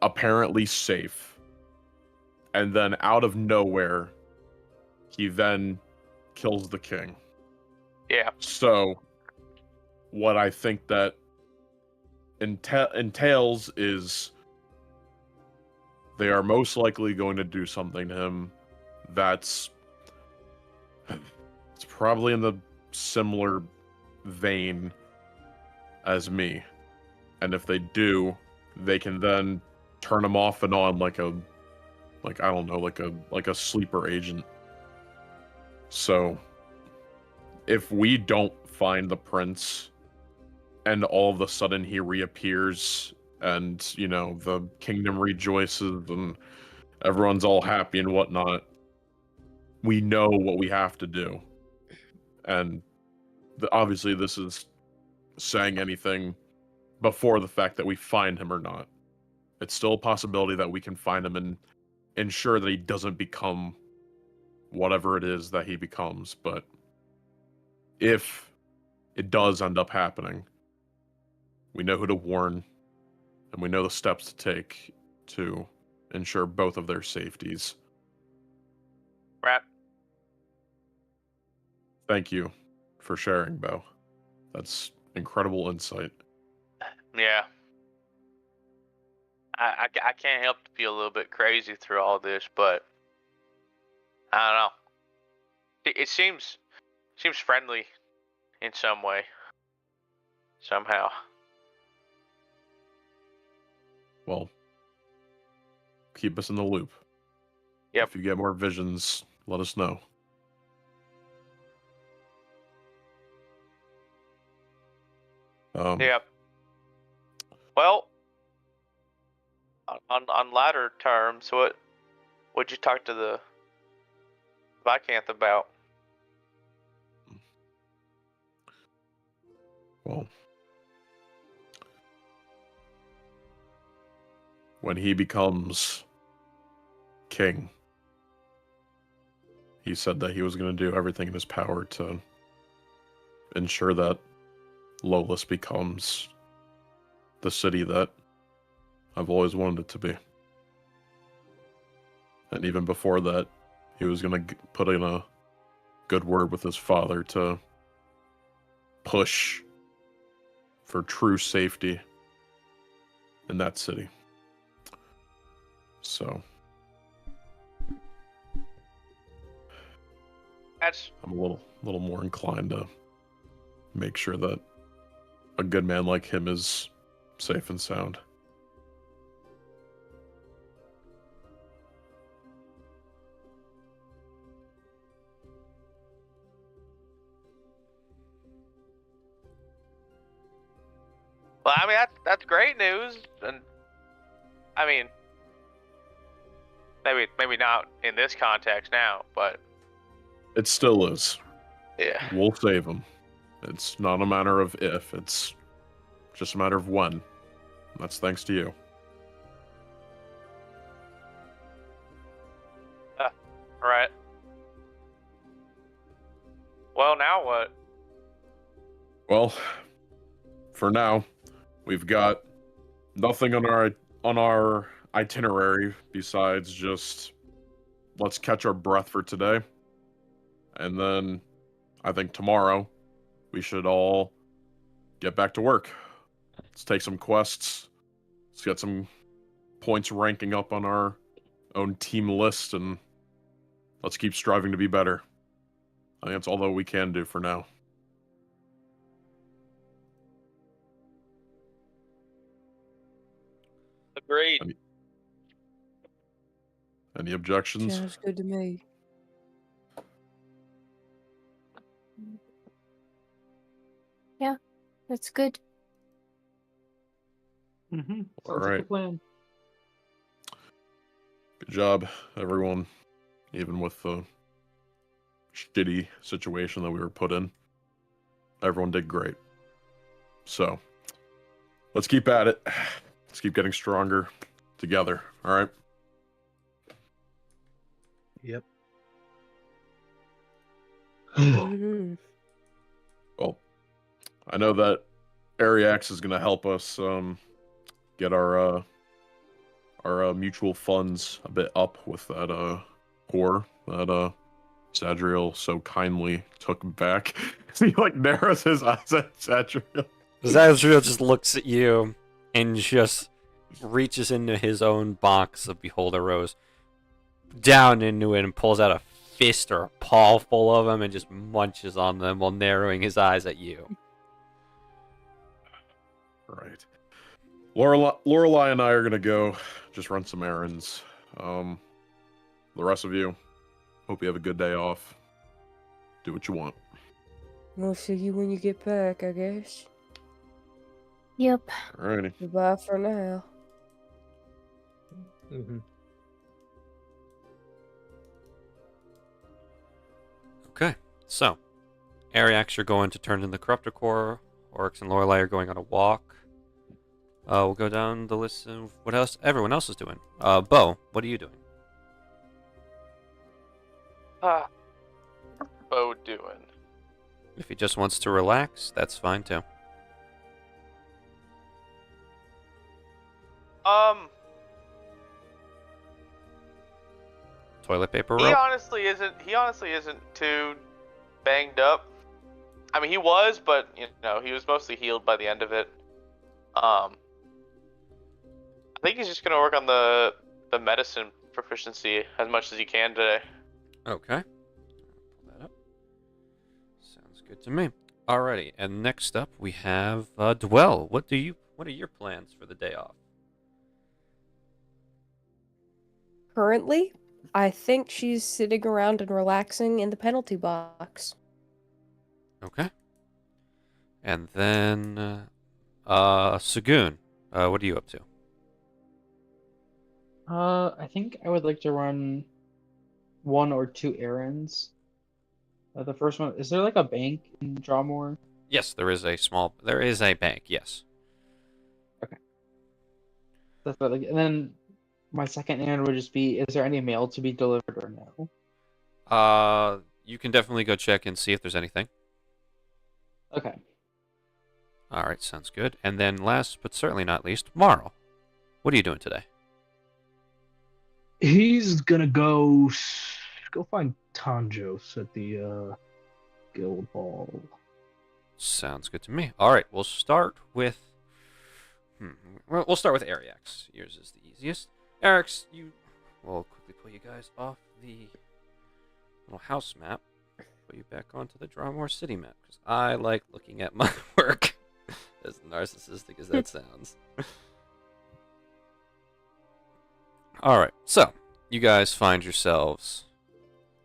apparently safe, and then out of nowhere, he then kills the king. Yeah. So, what I think that entails is they are most likely going to do something to him that's it's probably in the similar vein as me. And if they do, they can then turn him off and on like a sleeper agent. So if we don't find the prince and all of a sudden he reappears and, you know, the kingdom rejoices and everyone's all happy and whatnot, we know what we have to do. And obviously this is saying anything before the fact that we find him or not. It's still a possibility that we can find him and ensure that he doesn't become whatever it is that he becomes. But if it does end up happening, we know who to warn, and we know the steps to take to ensure both of their safeties. Right. Thank you for sharing, Bo. That's incredible insight. Yeah. I can't help to feel a little bit crazy through all this, but I don't know. It seems friendly in some way. Somehow. Well, keep us in the loop. Yep. If you get more visions, let us know. Yep. Well, on latter terms, what'd you talk to the Viscount about? Well, when he becomes king, he said that he was going to do everything in his power to ensure that Lolis becomes the city that I've always wanted it to be. And even before that, he was going to put in a good word with his father to push for true safety in that city. So I'm a little more inclined to make sure that a good man like him is safe and sound. Well, I mean that's great news, and I mean maybe not in this context now, but It still is. yeah. We'll save him. It's not a matter of if, it's just a matter of when. That's thanks to you. Right. Well, now what? Well, for now, we've got nothing on our itinerary besides just let's catch our breath for today. And then I think tomorrow we should all get back to work. Let's take some quests. Let's get some points ranking up on our own team list, and let's keep striving to be better. I think that's all that we can do for now. Agreed. Any objections? Sounds good to me. Yeah, that's good. Mm-hmm. All Sounds like a right. plan. Good job, everyone. Even with the shitty situation that we were put in, everyone did great. So, let's keep at it. Let's keep getting stronger together, all right? Yep. Mhm. Well, I know that Ariax is going to help us get our mutual funds a bit up with that core that Zadriel so kindly took back. He like narrows his eyes at Zadriel. Zadriel just looks at you and just reaches into his own box of Beholder Rose, down into it, and pulls out a fist or a paw full of them and just munches on them while narrowing his eyes at you. Right. Lorelai and I are gonna go just run some errands. The rest of you, hope you have a good day off. Do what you want. We'll see you when you get back, I guess. Yep. Alrighty. Goodbye for now. Mm-hmm. Okay, so Ariax, you're going to turn in the Corruptor Core. Oryx and Lorelei are going on a walk. We'll go down the list of what else everyone else is doing. Bo, what are you doing? Bo doing? If he just wants to relax, that's fine too. toilet paper He rope. honestly isn't too banged up. I mean, he was, but he was mostly healed by the end of it. I think he's just gonna work on the medicine proficiency as much as he can today. Okay. Pull that up. Sounds good to me. Alrighty, and next up we have Dwell. What are your plans for the day off? Currently, I think she's sitting around and relaxing in the penalty box. Okay. And then Sagoon, what are you up to? I think I would like to run 1 or 2 errands. The first one, is there like a bank in Drawmore? Yes, there is a bank, yes. Okay. That's what, and then my second errand would just be, is there any mail to be delivered or no? You can definitely go check and see if there's anything. Okay. Alright, sounds good. And then last but certainly not least, Marl. What are you doing today? He's gonna go find Tanjos at the guild hall. Sounds good to me. Alright, we'll start with we'll start with Ariax. Yours is the easiest. Ariax, we'll quickly pull you guys off the little house map. Put you back onto the Drawmore City map, because I like looking at my work. As narcissistic as that sounds. Alright, so you guys find yourselves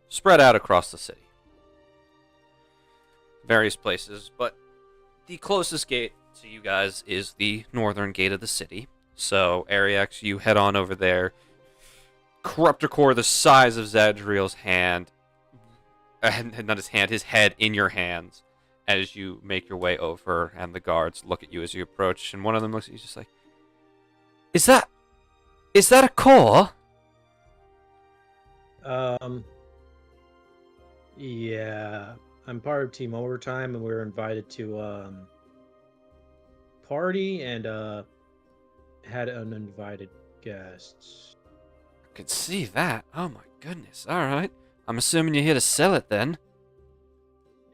spread out across the city. Various places, but the closest gate to you guys is the northern gate of the city. So, Ariax, you head on over there. Corruptor core the size of Zadriel's hand, not his hand, his head in your hands as you make your way over, and the guards look at you as you approach, and one of them looks at you just like, Is that a core? Yeah. I'm part of Team Overtime, and we were invited to party and had uninvited guests. I could see that. Oh my goodness. Alright. I'm assuming you're here to sell it then.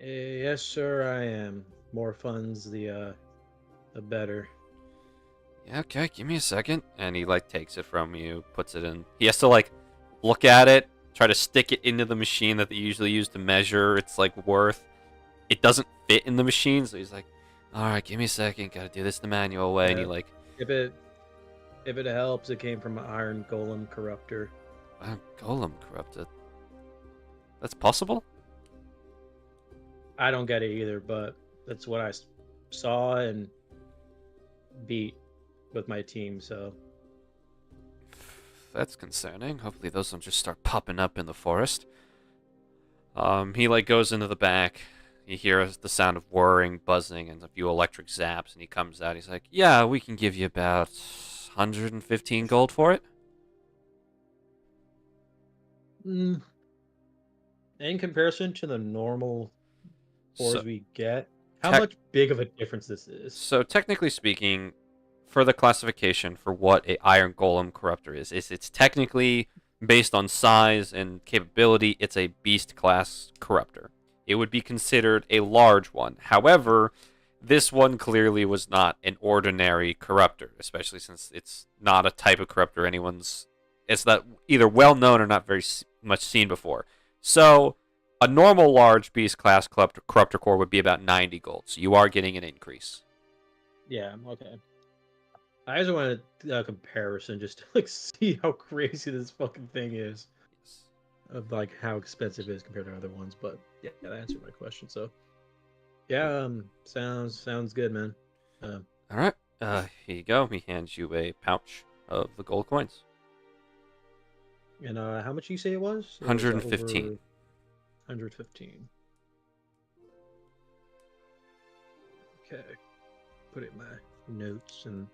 Yes, sir, I am. More funds, the better. Yeah, okay, give me a second. And he takes it from you, puts it in. He has to look at it, try to stick it into the machine that they usually use to measure its worth. It doesn't fit in the machine, so he's like, alright, give me a second, gotta do this the manual way, Yeah. and he If it helps, it came from an Iron Golem Corruptor. Golem corrupted. That's possible? I don't get it either, but that's what I saw and beat with my team, so. That's concerning. Hopefully those don't just start popping up in the forest. He goes into the back. You hear the sound of whirring, buzzing, and a few electric zaps, and he comes out. He's like, yeah, we can give you about 115 gold for it. In comparison to the normal ores we get, how much big of a difference this is? So technically speaking, for the classification for what a Iron Golem Corruptor is it's technically based on size and capability. It's a beast class corruptor. It would be considered a large one. However, this one clearly was not an ordinary corruptor, especially since it's not a type of corruptor it's not either well known or not very much seen before. So a normal large beast class corruptor core would be about 90 gold. So you are getting an increase. Yeah, okay. I just wanted a comparison just to see how crazy this fucking thing is. Of how expensive it is compared to other ones, but yeah, that answered my question. So yeah, sounds good, man. All right, here you go. He hands you a pouch of the gold coins. And how much you say it was? 115. 115. Okay. Put it in my notes and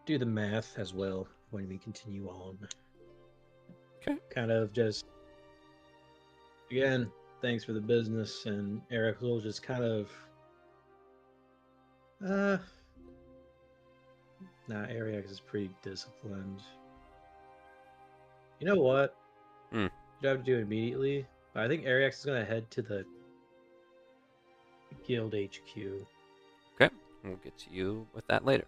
do the math as well when we continue on. Okay. Kind of just, again, thanks for the business, and Eric will just kind of, Ariax is pretty disciplined. You know what? Hmm. You have to do immediately. But I think Ariax is gonna head to the guild HQ. Okay, we'll get to you with that later.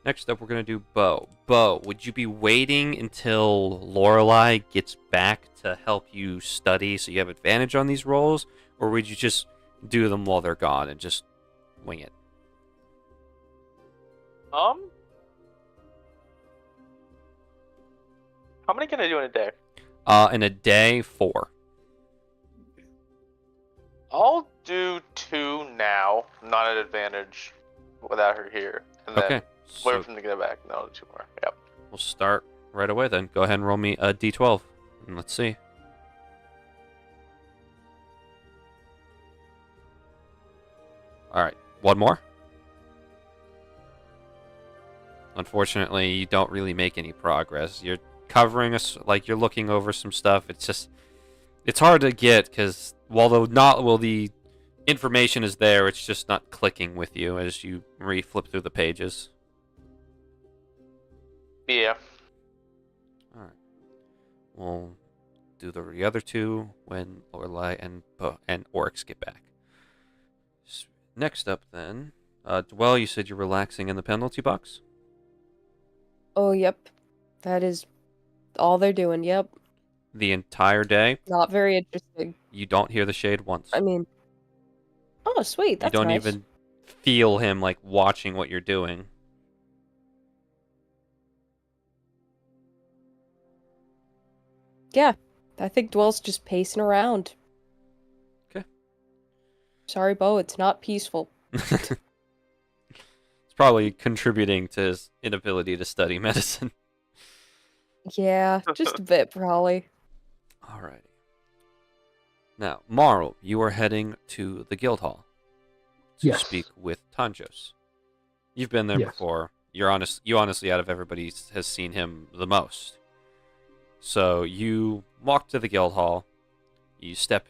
Next up, we're gonna do Bo. Bo, would you be waiting until Lorelei gets back to help you study so you have advantage on these rolls, or would you just do them while they're gone and just wing it? How many can I do in a day? In a day, 4. I'll do 2 now, not at advantage, without her here, and then Okay, wait so for them to get back. No, 2 more. Yep. we'll start right away then. Go ahead and roll me a d12, and let's see. All right, one more. Unfortunately, you don't really make any progress. You're covering us, like you're looking over some stuff. It's hard to get because while the information is there, it's just not clicking with you as you re-flip through the pages. Yeah. All right, we'll do the other 2 when Lorelei and Oryx get back. Next up, then, Dwell, you said you're relaxing in the penalty box. Oh, yep. That is all they're doing, yep. The entire day, Not very interesting. you don't hear the shade once. I mean... Oh, sweet, You that's don't nice. even feel him, like, watching what you're doing. Yeah, I think Dwell's just pacing around. Okay. Sorry, Bo, it's not peaceful. It's probably contributing to his inability to study medicine. Yeah, just a bit, probably. Alrighty. Now, Marl, you are heading to the guild hall to Yes. speak with Tanjos. You've been there Yes. before. You honestly, out of everybody, has seen him the most. So you walk to the guild hall. You step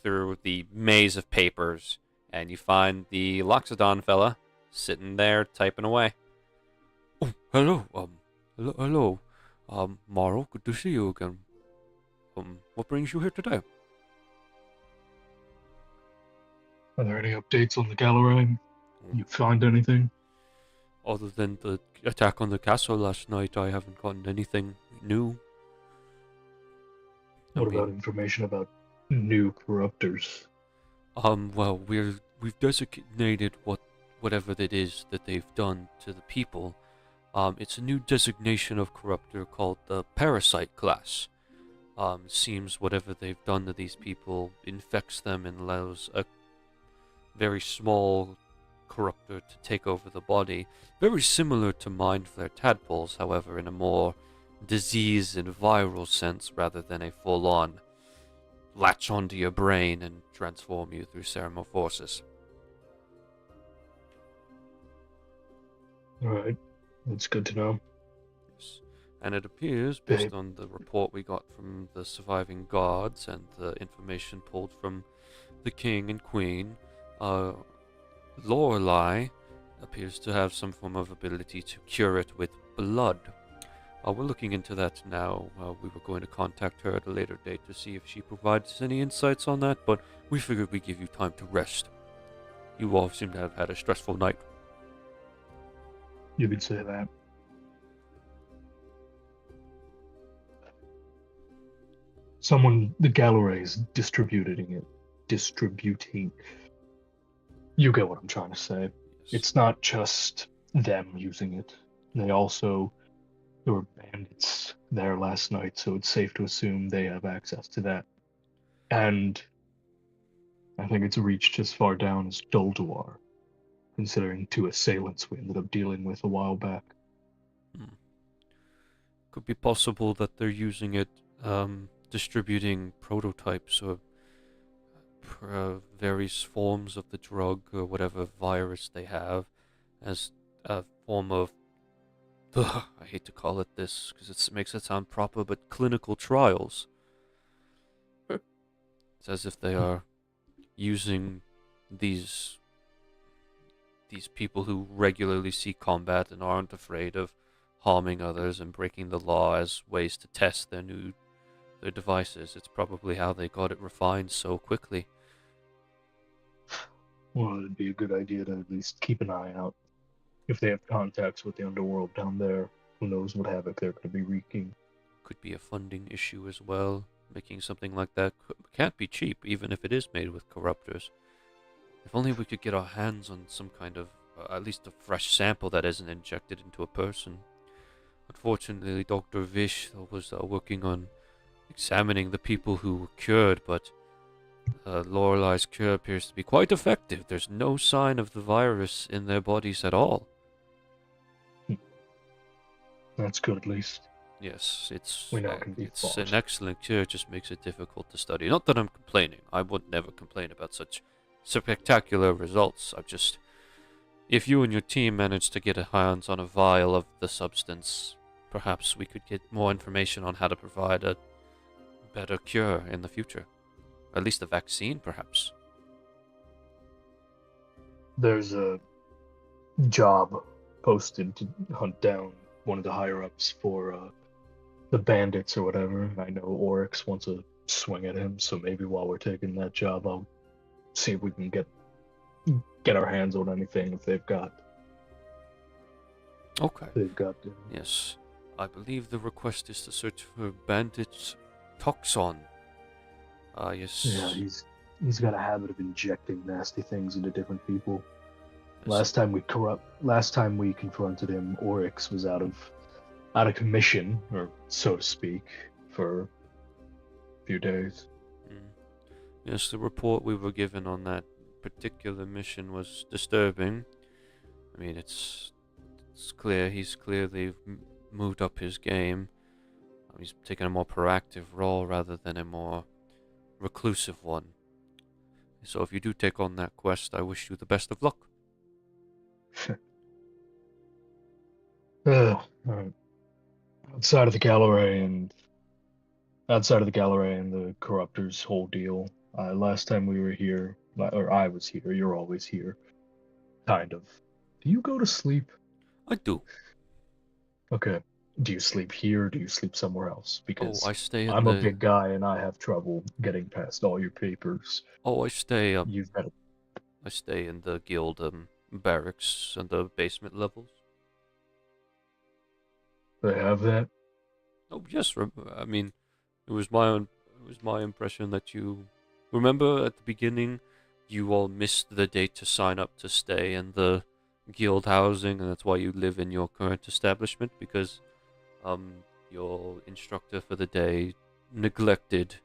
through the maze of papers, and you find the Loxodon fella sitting there typing away. Oh, hello, hello, Marl. Good to see you again. What brings you here today? Are there any updates on the Gallery? You find anything? Other than the attack on the castle last night, I haven't gotten anything new. What about information about new corruptors? Well, we've designated whatever it is that they've done to the people. It's a new designation of corruptor called the parasite class. Seems whatever they've done to these people infects them and allows a very small corruptor to take over the body. Very similar to mind flare tadpoles, however, in a more disease and viral sense rather than a full-on latch onto your brain and transform you through ceramorphosis. Alright, that's good to know. Yes. And it appears, based on the report we got from the surviving guards and the information pulled from the king and queen, Lorelei appears to have some form of ability to cure it with blood. We're looking into that now. We were going to contact her at a later date to see if she provides any insights on that, but we figured we'd give you time to rest. You all seem to have had a stressful night. You could say that. The Gallery is distributing it. You get what I'm trying to say. Yes. It's not just them using it. There were bandits there last night, so it's safe to assume they have access to that. And I think it's reached as far down as Dolduar, considering 2 assailants we ended up dealing with a while back. Could be possible that they're using it, distributing prototypes of various forms of the drug or whatever virus they have as a form of, I hate to call it this because it makes it sound proper, but clinical trials. It's as if they are using these people who regularly see combat and aren't afraid of harming others and breaking the law as ways to test their devices. It's probably how they got it refined so quickly. Well, it'd be a good idea to at least keep an eye out. If they have contacts with the underworld down there, who knows what havoc they're going to be wreaking. Could be a funding issue as well. Making something like that can't be cheap, even if it is made with corruptors. If only we could get our hands on some kind of, at least a fresh sample that isn't injected into a person. Unfortunately, Dr. Vish was working on examining the people who were cured, but Lorelei's cure appears to be quite effective. There's no sign of the virus in their bodies at all. That's good, at least. Yes, it's We know it can be it's fought. an excellent cure, it just makes it difficult to study. Not that I'm complaining. I would never complain about such spectacular results. If you and your team manage to get a hands on a vial of the substance, perhaps we could get more information on how to provide a better cure in the future. At least a vaccine, perhaps. There's a job posted to hunt down one of the higher-ups for the bandits or whatever. I know Oryx wants a swing at him, so maybe while we're taking that job, I'll see if we can get our hands on anything if they've got. Okay. They've got. Yes. I believe the request is to search for bandits toxon. Yes. Yeah, he's got a habit of injecting nasty things into different people. Yes. Last time we confronted him, Oryx was out of commission, or so to speak, for a few days. Yes, the report we were given on that particular mission was disturbing. I mean, it's clear he's clearly moved up his game. He's taken a more proactive role rather than a more reclusive one. So if you do take on that quest, I wish you the best of luck. Alright. Outside of the gallery and the corruptor's whole deal. Last time we were here, or I was here, you're always here. Kind of. Do you go to sleep? I do. Okay. Do you sleep here or do you sleep somewhere else? Because I stay in I'm the... a big guy and I have trouble getting past all your papers. I stay up. You've got to... I stay in the guild barracks and the basement levels. They have that? Oh yes, I mean, it was my impression that you remember at the beginning, you all missed the date to sign up to stay in the guild housing, and that's why you live in your current establishment, because your instructor for the day neglected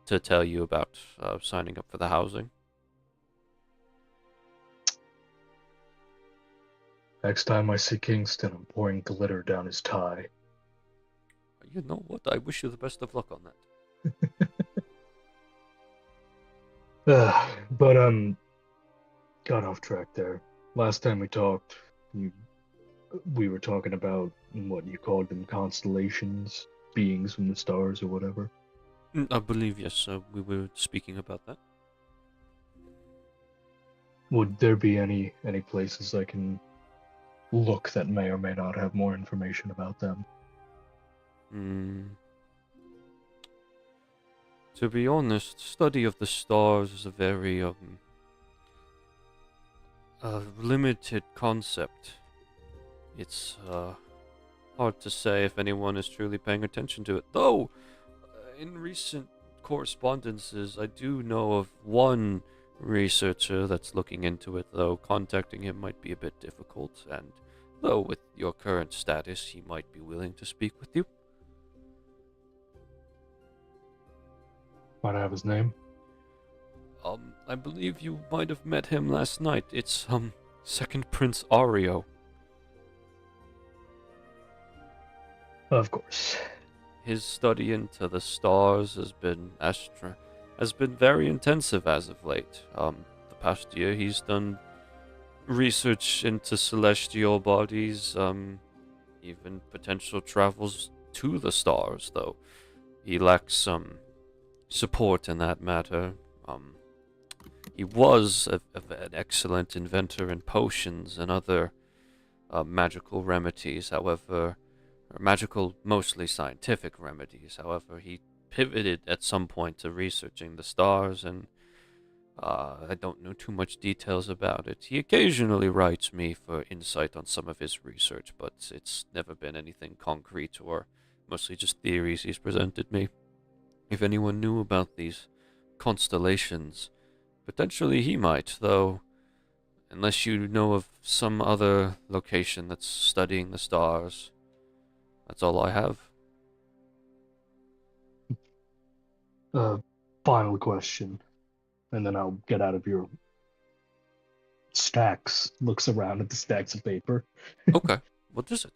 to tell you about signing up for the housing. Next time I see Kingston, I'm pouring glitter down his tie. You know what? I wish you the best of luck on that. But got off track there. Last time we talked, we were talking about what you called them, constellations, beings from the stars or whatever. I believe, yes, we were speaking about that. Would there be any places I can look that may or may not have more information about them? To be honest, study of the stars is a very limited concept. It's hard to say if anyone is truly paying attention to it. Though, in recent correspondences, I do know of one researcher that's looking into it, though contacting him might be a bit difficult, and though with your current status, he might be willing to speak with you. Might I have his name? I believe you might have met him last night. It's, Second Prince Ario. Of course. His study into the stars has been very intensive as of late. The past year he's done research into celestial bodies, even potential travels to the stars, though he lacks some support in that matter. He was an excellent inventor in potions and other magical remedies. However, or magical, mostly scientific remedies. However, he pivoted at some point to researching the stars, and I don't know too much details about it. He occasionally writes me for insight on some of his research, but it's never been anything concrete or mostly just theories he's presented me. If anyone knew about these constellations, potentially he might, though, unless you know of some other location that's studying the stars. That's all I have. Final question, and then I'll get out of your stacks. Looks around at the stacks of paper. Okay, what is it?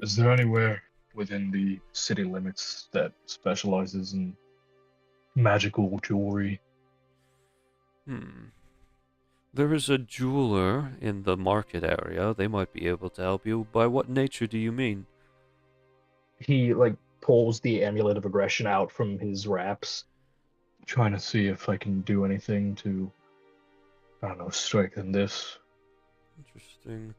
Is there anywhere within the city limits that specializes in magical jewelry? There is a jeweler in the market area. They might be able to help you. By what nature do you mean? He pulls the amulet of aggression out from his wraps, trying to see if I can do anything to, I don't know, strengthen this. Interesting.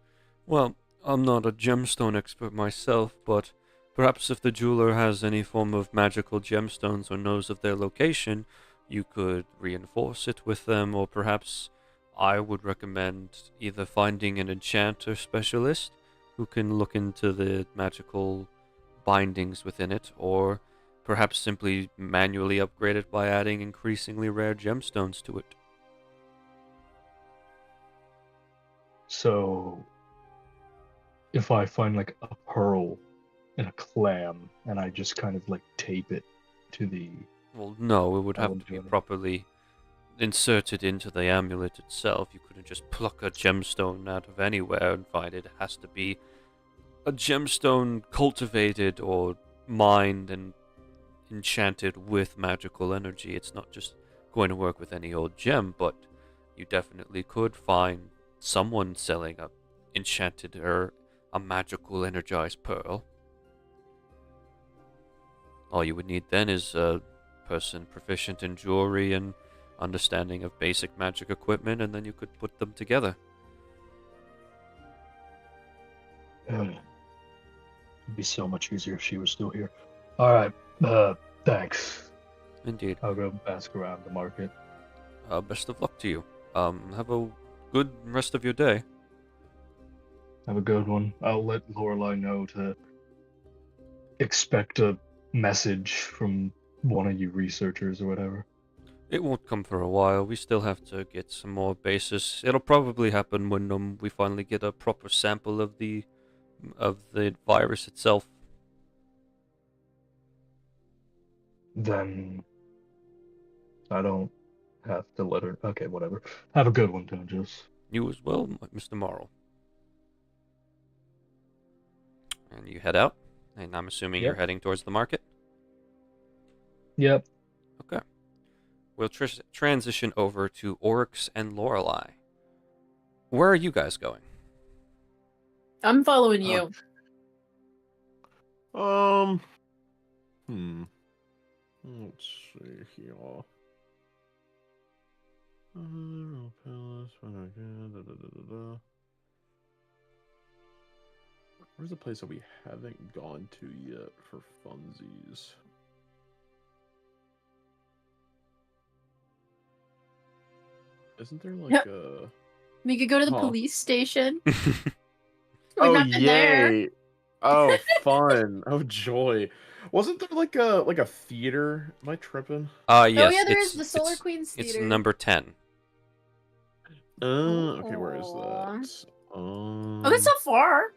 Well, I'm not a gemstone expert myself, but perhaps if the jeweler has any form of magical gemstones or knows of their location, you could reinforce it with them, or perhaps I would recommend either finding an enchanter specialist who can look into the magical bindings within it, or perhaps simply manually upgrade it by adding increasingly rare gemstones to it. So, if I find a pearl and a clam, and I just kind of tape it to the... Well, no, it would I have wouldn't to do be anything. properly inserted into the amulet itself. You couldn't just pluck a gemstone out of anywhere and find it. It has to be a gemstone cultivated or mined and enchanted with magical energy. It's not just going to work with any old gem, but you definitely could find someone selling a enchanted or a magical energized pearl. All you would need then is a person proficient in jewelry and understanding of basic magic equipment, and then you could put them together. It'd be so much easier if she was still here. All right, thanks. Indeed. I'll go ask around the market. Best of luck to you. Have a good rest of your day. Have a good one. I'll let Lorelai know to expect a message from one of you researchers or whatever. It won't come for a while. We still have to get some more basis. It'll probably happen when we finally get a proper sample of the virus itself. Then I don't have to let her. Okay, whatever. Have a good one, Tonjus. You as well, Mr. Morrow. And you head out, and I'm assuming you're Yep. heading towards the market. Yep. Okay. We'll transition over to Oryx and Lorelei. Where are you guys going? I'm following you. Let's see here. Where's the place that we haven't gone to yet for funsies? Isn't there Yep. a... We could go to the Huh. police station. Oh, not been there. yay! Oh, fun! Oh, joy! Wasn't there like a theater? Am I tripping? Yes. Oh yeah, there is it's, the Solar it's, Queens It's Theater. number 10. Okay, where is Aw. that? Oh, that's not far.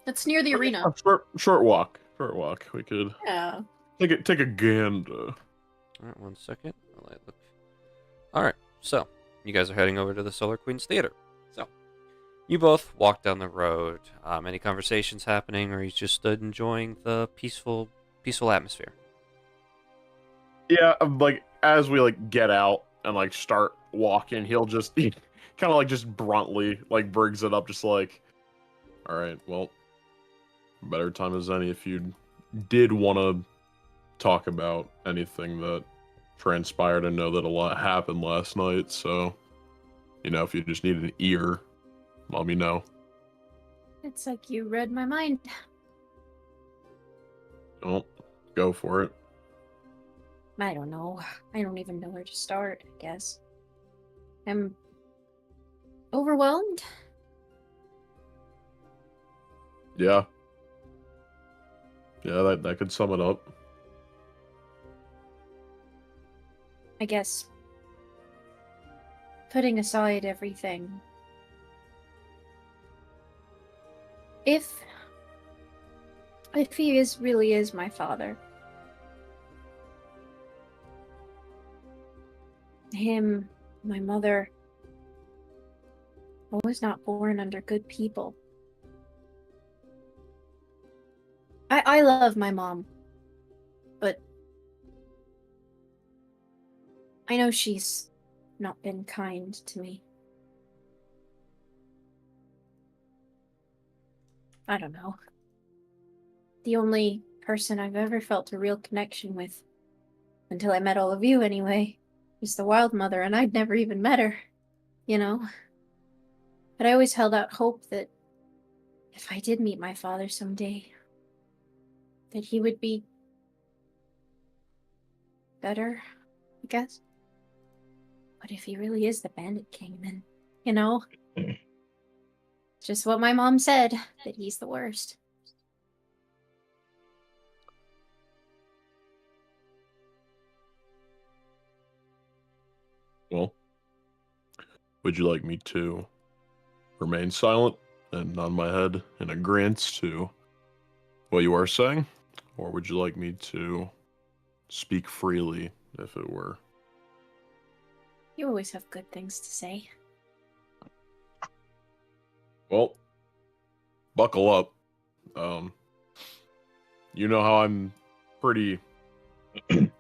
That's near the arena. Short walk. Short walk. We could Yeah. take a gander. Alright, 1 second. While I look. Alright, so you guys are heading over to the Solar Queens Theater. So you both walk down the road. Any conversations happening, or are you just enjoying the peaceful atmosphere? Yeah, like as we get out and start walking, he'll just kind of just bluntly brings it up, just all right, well, better time as any if you did want to talk about anything that transpired and know that a lot happened last night. So, if you just need an ear, let me know. It's like you read my mind. Well, go for it. I don't know. I don't even know where to start, I guess. I'm overwhelmed. Yeah. Yeah, that could sum it up. I guess putting aside everything, if he really is my father, him, my mother, I was not born under good people. I love my mom, but I know she's not been kind to me. I don't know. The only person I've ever felt a real connection with, until I met all of you anyway, was the Wild Mother, and I'd never even met her, you know? But I always held out hope that if I did meet my father someday, that he would be better, I guess. But if he really is the Bandit King, then, you know, it's just what my mom said, that he's the worst. Well, would you like me to remain silent and nod my head in agreement to what you are saying? Or would you like me to speak freely, if it were? You always have good things to say. Well, buckle up. You know how I'm pretty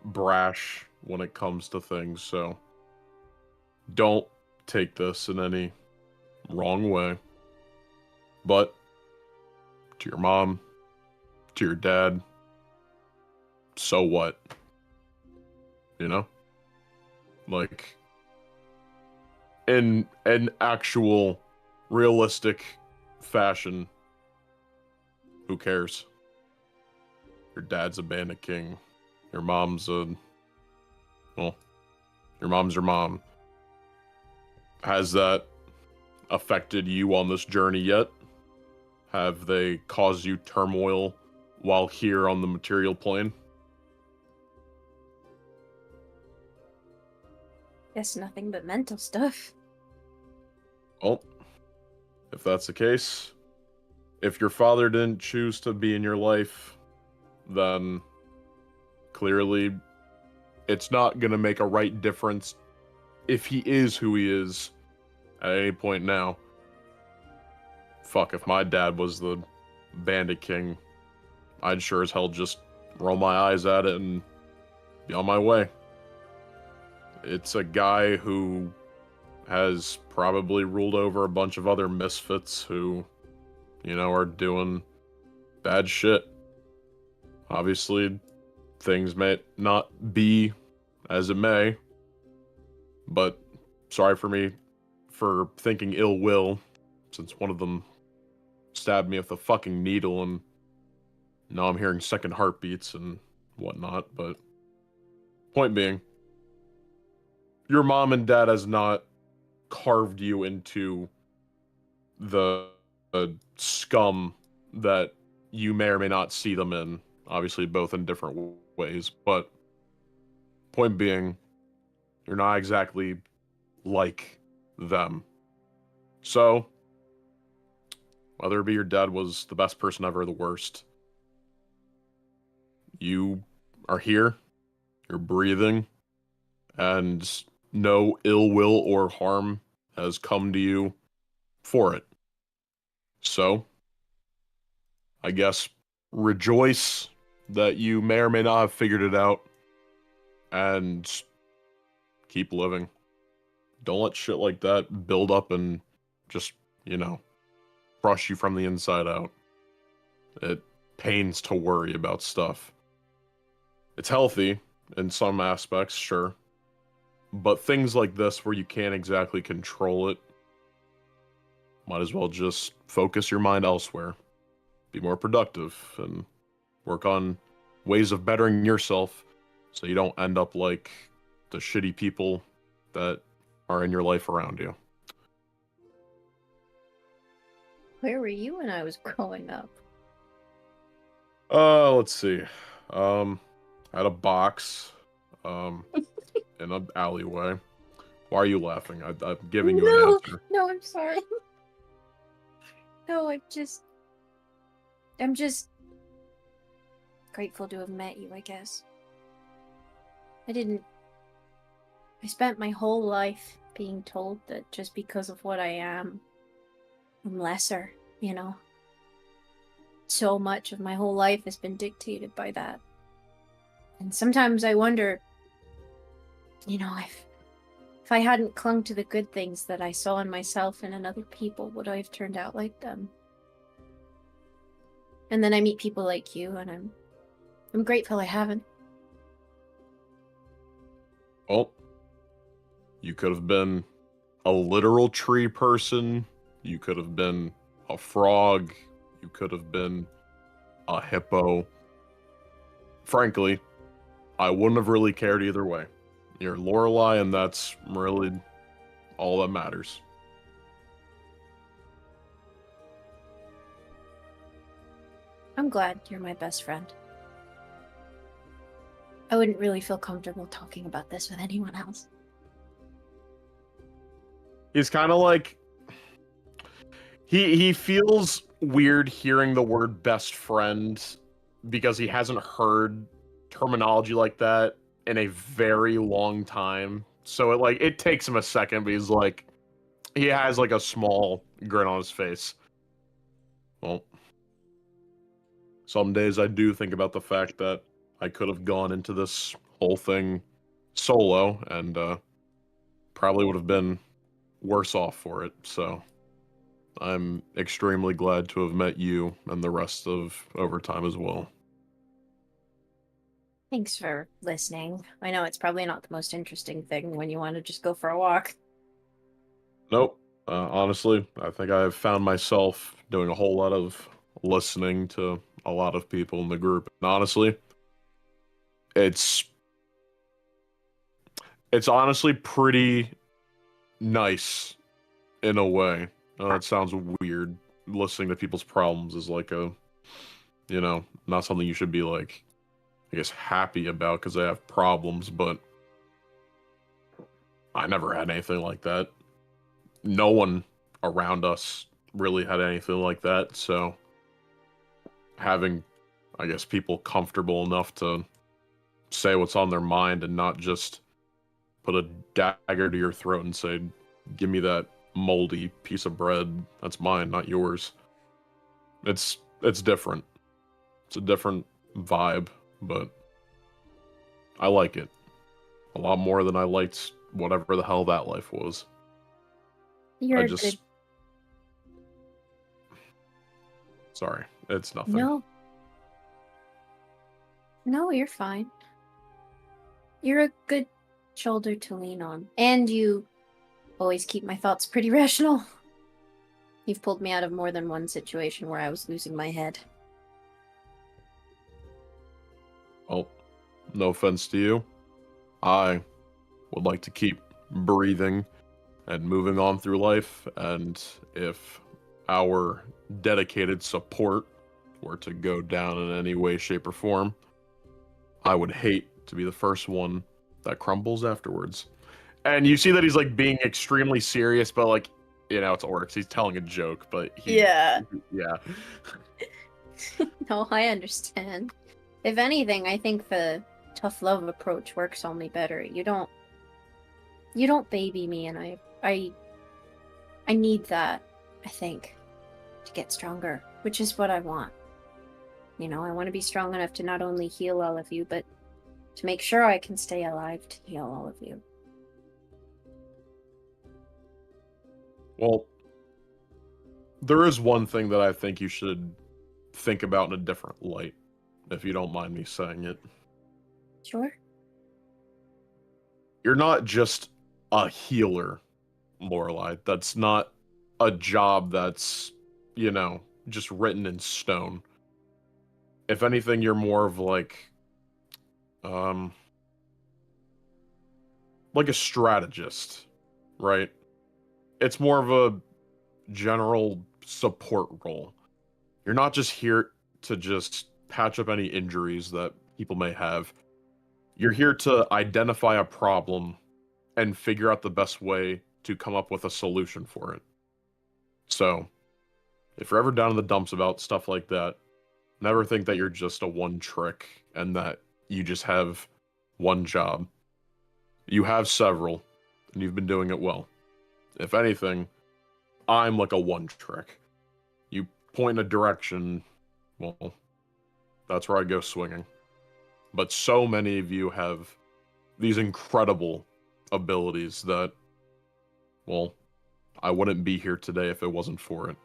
brash when it comes to things, so don't take this in any wrong way. But to your mom, to your dad, so what? You know? Like, in an actual realistic fashion, who cares? Your dad's a bandit king. Your mom's your mom's your mom. Has that affected you on this journey yet? Have they caused you turmoil while here on the material plane? Guess nothing but mental stuff. Well, if that's the case, if your father didn't choose to be in your life, then clearly it's not going to make a right difference if he is who he is at any point now. Fuck, if my dad was the Bandit King, I'd sure as hell just roll my eyes at it and be on my way. It's a guy who has probably ruled over a bunch of other misfits who, you know, are doing bad shit. Obviously, things may not be as it may, but sorry for me for thinking ill will, since one of them stabbed me with a fucking needle and now I'm hearing second heartbeats and whatnot, but point being, your mom and dad has not carved you into the scum that you may or may not see them in. Obviously, both in different ways, but point being, you're not exactly like them. So, whether it be your dad was the best person ever or the worst, you are here, you're breathing, and no ill will or harm has come to you for it. So, I guess rejoice that you may or may not have figured it out, and keep living. Don't let shit like that build up and just, you know, crush you from the inside out. It pains to worry about stuff. It's healthy in some aspects, sure. But things like this where you can't exactly control it, might as well just focus your mind elsewhere. Be more productive and work on ways of bettering yourself so you don't end up like the shitty people that are in your life around you. Where were you when I was growing up? Let's see. I had a box in an alleyway. Why are you laughing? I'm giving you an answer. No, I'm sorry. No, I'm just grateful to have met you, I guess. I spent my whole life being told that just because of what I am, I'm lesser, you know? So much of my whole life has been dictated by that. And sometimes I wonder, you know, if I hadn't clung to the good things that I saw in myself and in other people, would I have turned out like them? And then I meet people like you, and I'm grateful I haven't. Well, you could have been a literal tree person. You could have been a frog. You could have been a hippo. Frankly, I wouldn't have really cared either way. You're Lorelei, and that's really all that matters. I'm glad you're my best friend. I wouldn't really feel comfortable talking about this with anyone else. He's kind of like... He feels weird hearing the word best friend because he hasn't heard terminology like that in a very long time. So it takes him a second, but he's like... He has like a small grin on his face. Well... Some days I do think about the fact that I could have gone into this whole thing solo and probably would have been worse off for it. So I'm extremely glad to have met you and the rest of Overtime as well. Thanks for listening. I know it's probably not the most interesting thing when you want to just go for a walk. Nope. Honestly, I think I've found myself doing a whole lot of listening to a lot of people in the group. And honestly, it's honestly pretty nice in a way. It sounds weird. Listening to people's problems is like not something you should be like, I guess, happy about because they have problems, but I never had anything like that. No one around us really had anything like that, so having, I guess, people comfortable enough to say what's on their mind and not just put a dagger to your throat and say, give me that moldy piece of bread, that's mine, not yours. It's different. It's a different vibe, but I like it a lot more than I liked whatever the hell that life was. You're good. Sorry, it's nothing. No, you're fine. You're a good shoulder to lean on. And you always keep my thoughts pretty rational. You've pulled me out of more than one situation where I was losing my head. Well, no offense to you. I would like to keep breathing and moving on through life, and if our dedicated support were to go down in any way, shape, or form, I would hate to be the first one that crumbles afterwards. And you see that he's like being extremely serious, but like, it's orcs. He's telling a joke, but Yeah. Yeah. No, I understand. If anything, I think the tough love approach works on me better. You don't baby me, and I need that, I think, to get stronger, which is what I want. I want to be strong enough to not only heal all of you, but to make sure I can stay alive to heal all of you. Well, there is one thing that I think you should think about in a different light, if you don't mind me saying it. Sure. You're not just a healer, Lorelei. That's not a job that's, just written in stone. If anything, you're more of like a strategist, right? It's more of a general support role. You're not just here to just patch up any injuries that people may have. You're here to identify a problem and figure out the best way to come up with a solution for it. So, if you're ever down in the dumps about stuff like that, never think that you're just a one trick and that you just have one job. You have several, and you've been doing it well. If anything, I'm like a one trick. You point a direction, well, that's where I go swinging. But so many of you have these incredible abilities that, well, I wouldn't be here today if it wasn't for it.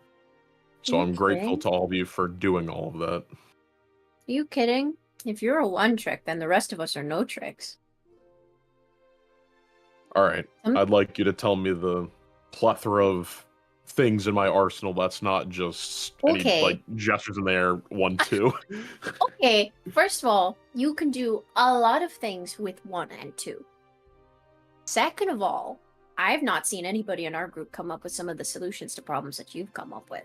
So You I'm grateful kidding? to all of you for doing all of that. Are you kidding? If you're a one trick, then the rest of us are no tricks. All right, Um, I'd like you to tell me the plethora of things in my arsenal that's not just any Okay. gestures in there, 1, 2. Okay, first of all, you can do a lot of things with 1 and 2. Second of all, I've not seen anybody in our group come up with some of the solutions to problems that you've come up with.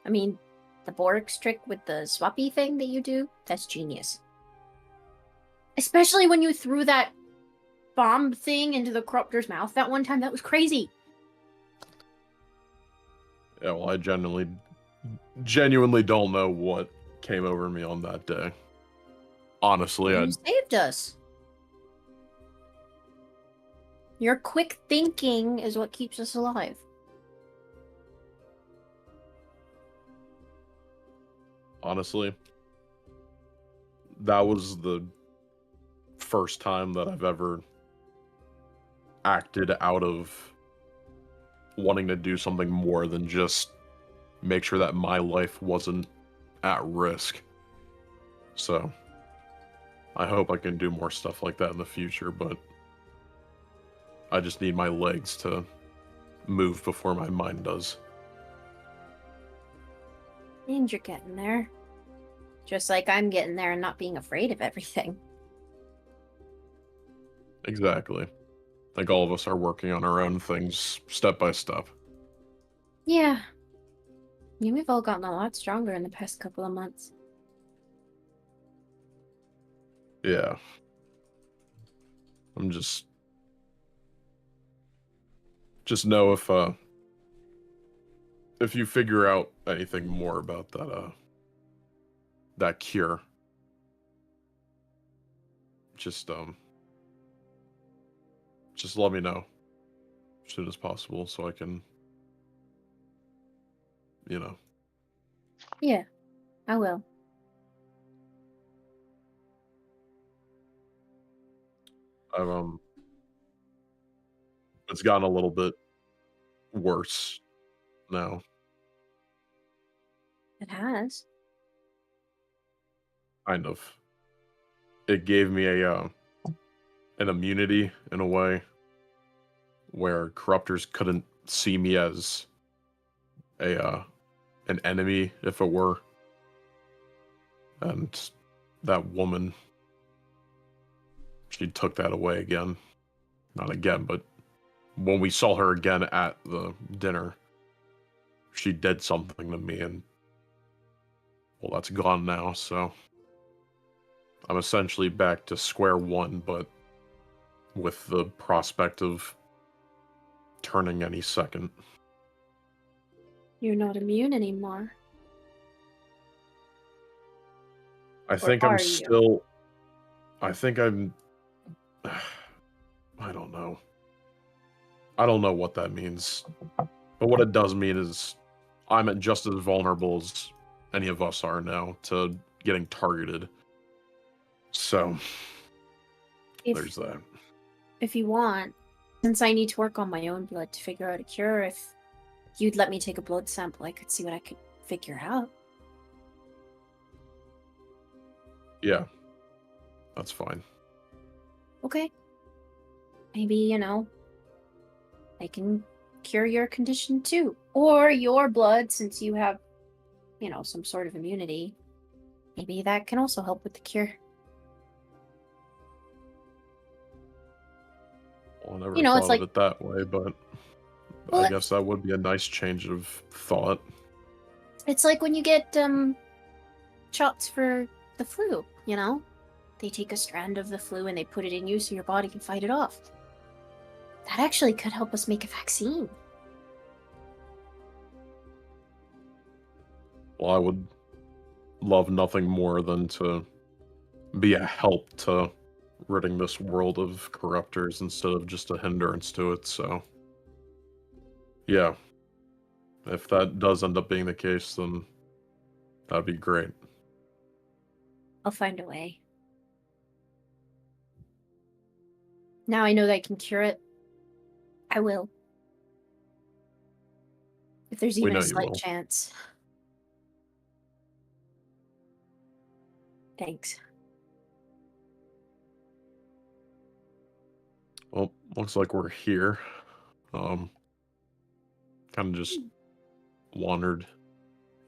I mean, the Borix trick with the swappy thing that you do, that's genius. Especially when you threw that bomb thing into the Corruptor's mouth that one time, that was crazy. Yeah, well, I genuinely don't know what came over me on that day. Honestly, You saved us. Your quick thinking is what keeps us alive. honestly, that was the first time that I've ever acted out of wanting to do something more than just make sure that my life wasn't at risk. So, I hope I can do more stuff like that in the future, but I just need my legs to move before my mind does. And you're getting there. Just like I'm getting there and not being afraid of everything. Exactly. I think all of us are working on our own things step by step. Yeah. Yeah, we've all gotten a lot stronger in the past couple of months. Yeah. I'm just know if you figure out anything more about that cure, just let me know as soon as possible so I can, Yeah, I will. I've it's gotten a little bit worse now. It has. Kind of. It gave me an immunity in a way where corruptors couldn't see me as an enemy, if it were. And that woman, she took that away again. Not again, but when we saw her again at the dinner, she did something to me, and well, that's gone now, so I'm essentially back to square one, but with the prospect of turning any second. You're not immune anymore. I think I'm are you? still... I think I'm... I don't know. I don't know what that means. But what it does mean is I'm just as vulnerable as any of us are now to getting targeted. So, there's that. If you want, since I need to work on my own blood to figure out a cure, if you'd let me take a blood sample, I could see what I could figure out. Yeah. That's fine. Okay. Maybe, I can cure your condition too. Or your blood, since you have, some sort of immunity. Maybe that can also help with the cure. Well, I never You know, it's thought like- of it that way, but Well, I guess that would be a nice change of thought. It's like when you get shots for the flu, They take a strand of the flu and they put it in you so your body can fight it off. That actually could help us make a vaccine. Well, I would love nothing more than to be a help to ridding this world of corruptors instead of just a hindrance to it, so... Yeah. If that does end up being the case, then that'd be great. I'll find a way. Now I know that I can cure it. I will. If there's We even know a you slight will. chance. Thanks. Well, looks like we're here. Kind of just wandered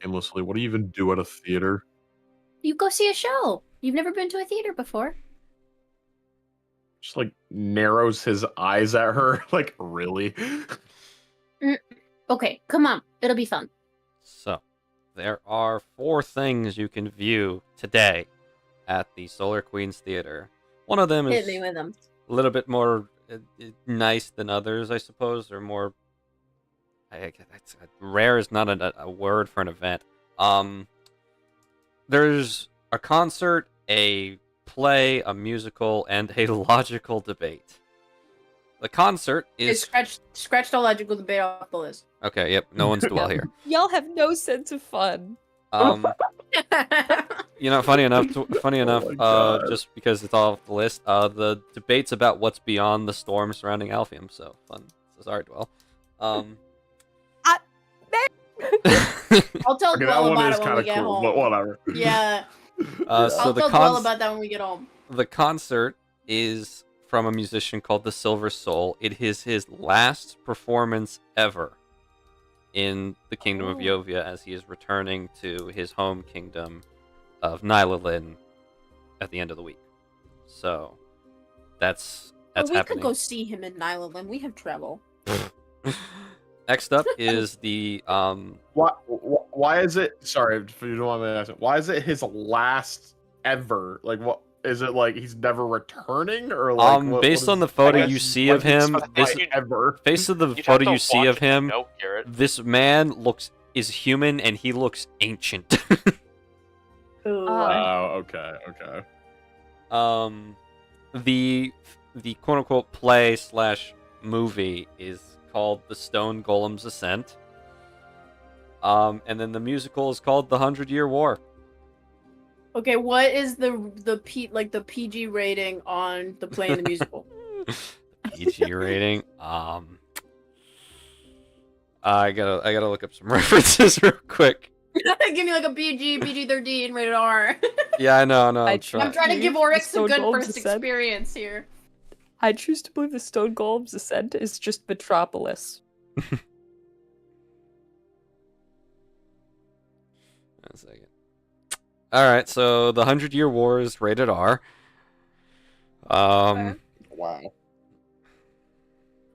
aimlessly. What do you even do at a theater? You go see a show. You've never been to a theater before. Just like narrows his eyes at her. Like, really? Okay, come on. It'll be fun. So, there are 4 things you can view today at the Solar Queens Theater. One of them Hit is me with them. a little bit more nice than others, I suppose, or more... rare is not a word for an event. There's a concert, a play, a musical, and a logical debate. The concert is... Scratch the logical debate off the list. Okay, yep, no one's dwell here. Y'all have no sense of fun. Funny enough, my God. just because it's all off the list, the debate's about what's beyond the storm surrounding Alpheum, so fun. Sorry, Dwell. I'll tell Okay, that Dwell one about is it when kind we of get cool, home. but whatever. Yeah, So I'll the tell Dwell about that when we get home. The concert is from a musician called the Silver Soul. It is his last performance ever in the Kingdom of Yovia as he is returning to his home kingdom of Nylalin at the end of the week. So that's we could happening. go see him in Nylalin. We have travel. Next up is the Why is it? Sorry, if you don't want me to ask it. Why is it his last ever? Like, what is it? Like he's never returning, or like based on the photo you see of him, ever. based on the You'd have photo to you see watch of it to him, know, Garrett. this man is human and he looks ancient. Oh, okay. The quote unquote play / movie is called The Stone Golem's Ascent. And then the musical is called The 100-Year War. Okay, what is the PG rating on the play and the musical? PG rating. I gotta look up some references real quick. Give me like a PG-13 rated R. Yeah, I know. I I'm trying. I'm trying to give The Oryx a Stone good Golem's first Ascent. experience here. I choose to believe the Stone Golem's Ascent is just Metropolis. One second. All right, so the 100-Year War is rated R. Wow.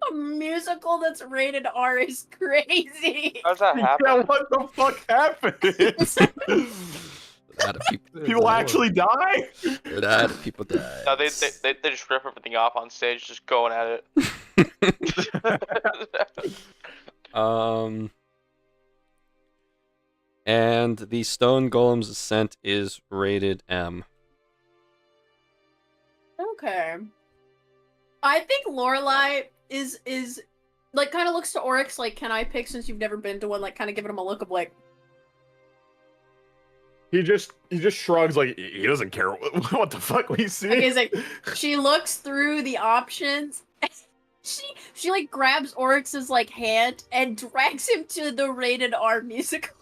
A musical that's rated R is crazy. How does that happen? Yeah, what the fuck happened? People actually die? People die. No, they just rip everything off on stage, just going at it. And the Stone Golem's Ascent is rated M. Okay. I think Lorelai is like kind of looks to Oryx like, can I pick since you've never been to one? Like, kind of giving him a look of like, He just shrugs like he doesn't care what the fuck we see. okay, he's like, she looks through the options. She like grabs Oryx's like hand and drags him to the rated R musical.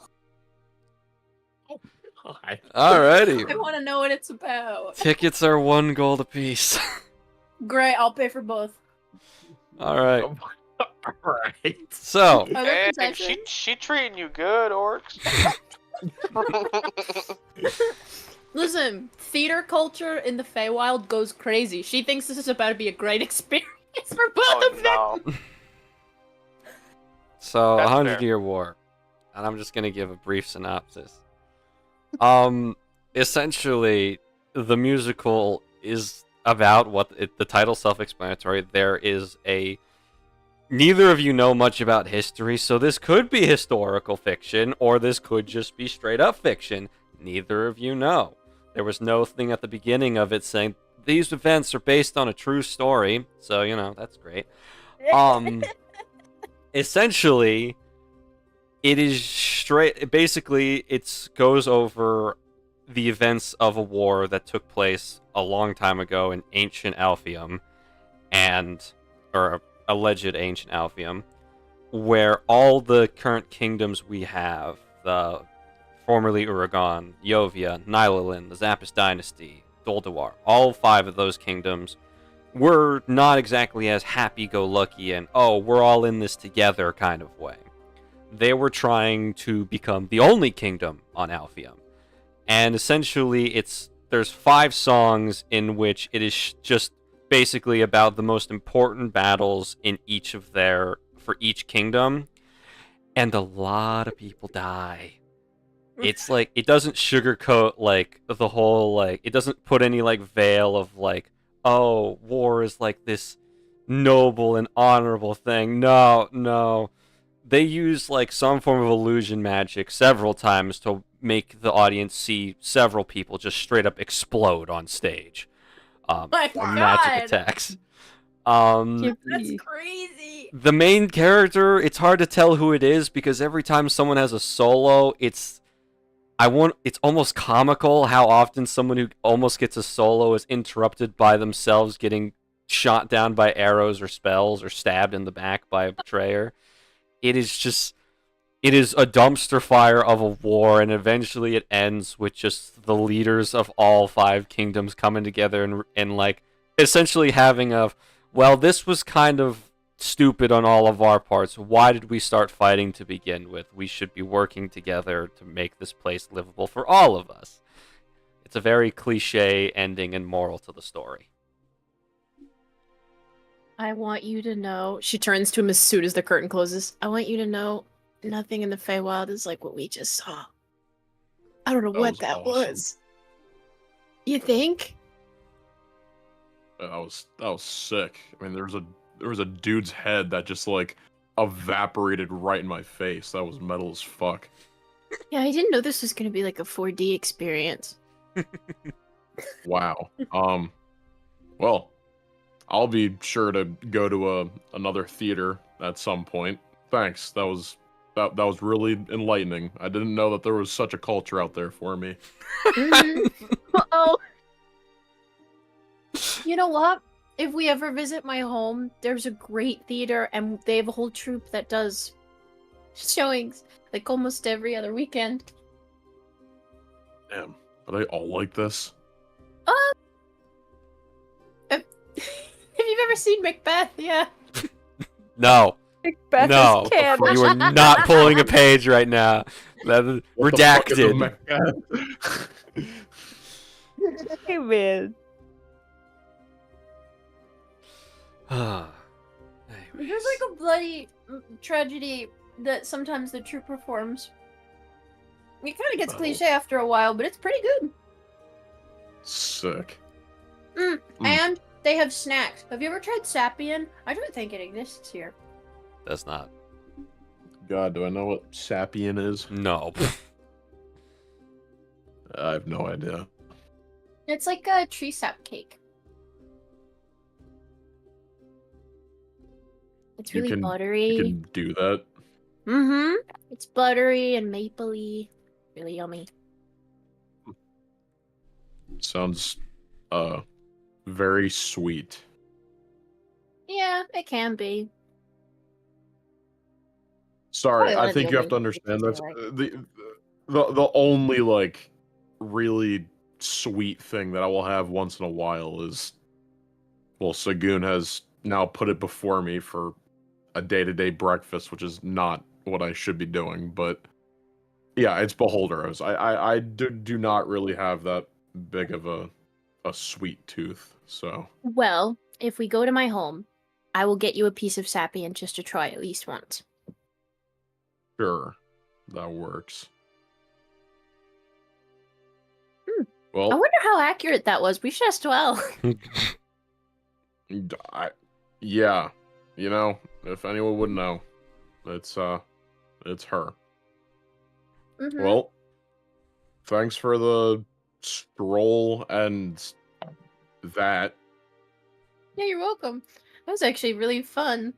God. Alrighty. I want to know what it's about. Tickets are 1 gold apiece. Great, I'll pay for both. All right. Right. So, Are there Dang, concessions? she treating you good, orcs. Listen, theater culture in the Feywild goes crazy. She thinks this is about to be a great experience for both of them. Oh no. so That's 100-Year War, and I'm just gonna give a brief synopsis. Essentially, the musical is about the title self-explanatory. There is a neither of you know much about history, so this could be historical fiction, or this could just be straight up fiction. Neither of you know. There was no thing at the beginning of it saying these events are based on a true story, so that's great. Essentially, it is straight. Basically, it goes over the events of a war that took place a long time ago in ancient Alphium, or alleged ancient Alphium, where all the current kingdoms we have, the formerly Uragan, Yovia, Nylilin, the Zappis dynasty, Doldawar, all 5 of those kingdoms were not exactly as happy-go-lucky and, oh, we're all in this together kind of way. They were trying to become the only kingdom on Alphium. And essentially, there's 5 songs in which it is just basically about the most important battles in for each kingdom, and a lot of people die. It's like, it doesn't sugarcoat like the whole, like, it doesn't put any like veil of like, oh, war is like this noble and honorable thing. No. They use like some form of illusion magic several times to make the audience see several people just straight up explode on stage. My Magic God. attacks. That's crazy. The main character, it's hard to tell who it is because every time someone has a solo, it's almost comical how often someone who almost gets a solo is interrupted by themselves getting shot down by arrows or spells or stabbed in the back by a betrayer. It is a dumpster fire of a war, and eventually it ends with just the leaders of all 5 kingdoms coming together and like essentially having well, this was kind of stupid on all of our parts. Why did we start fighting to begin with? We should be working together to make this place livable for all of us. It's a very cliche ending and moral to the story. I want you to know. She turns to him as soon as the curtain closes. I want you to know nothing in the Feywild is like what we just saw. I don't know what that awesome. was. You think? That was sick. I mean, there was a dude's head that just like evaporated right in my face. That was metal as fuck. Yeah, I didn't know this was gonna be like a 4D experience. Wow. Well, I'll be sure to go to another theater at some point. Thanks. That was really enlightening. I didn't know that there was such a culture out there for me. Uh-oh. You know what? If we ever visit my home, there's a great theater, and they have a whole troupe that does showings like almost every other weekend. Damn, are they all like this? If you've ever seen Macbeth, yeah. No. Macbeth No. is canon. You are not pulling a page right now. What the fuck is a Redacted. Macbeth? Hey, man. Anyways. There's like a bloody tragedy that sometimes the troupe performs. It kind of gets Oh. cliche after a while, but it's pretty good. Sick. And they have snacks. Have you ever tried Sapien? I don't think it exists here. That's not. God, do I know what Sapien is? No. I have no idea. It's like a tree sap cake. It's You really can- buttery. You can do that. Mm-hmm. It's buttery and mapley. Really yummy. Sounds very sweet. Yeah, it can be. Sorry, Probably one I of the think you have to only understand things that's I the only like really sweet thing that I will have once in a while is, well, Sagoon has now put it before me for a day-to-day breakfast, which is not what I should be doing. But yeah, it's Beholderos. I do not really have that big of a sweet tooth, so Well, if we go to my home, I will get you a piece of sapient just to try at least once. sure, that works. I Well, wonder how accurate that was. We should ask well. yeah, you know, if anyone would know, it's her. Mhm. Well, thanks for the stroll and that. Yeah, you're welcome. That was actually really fun.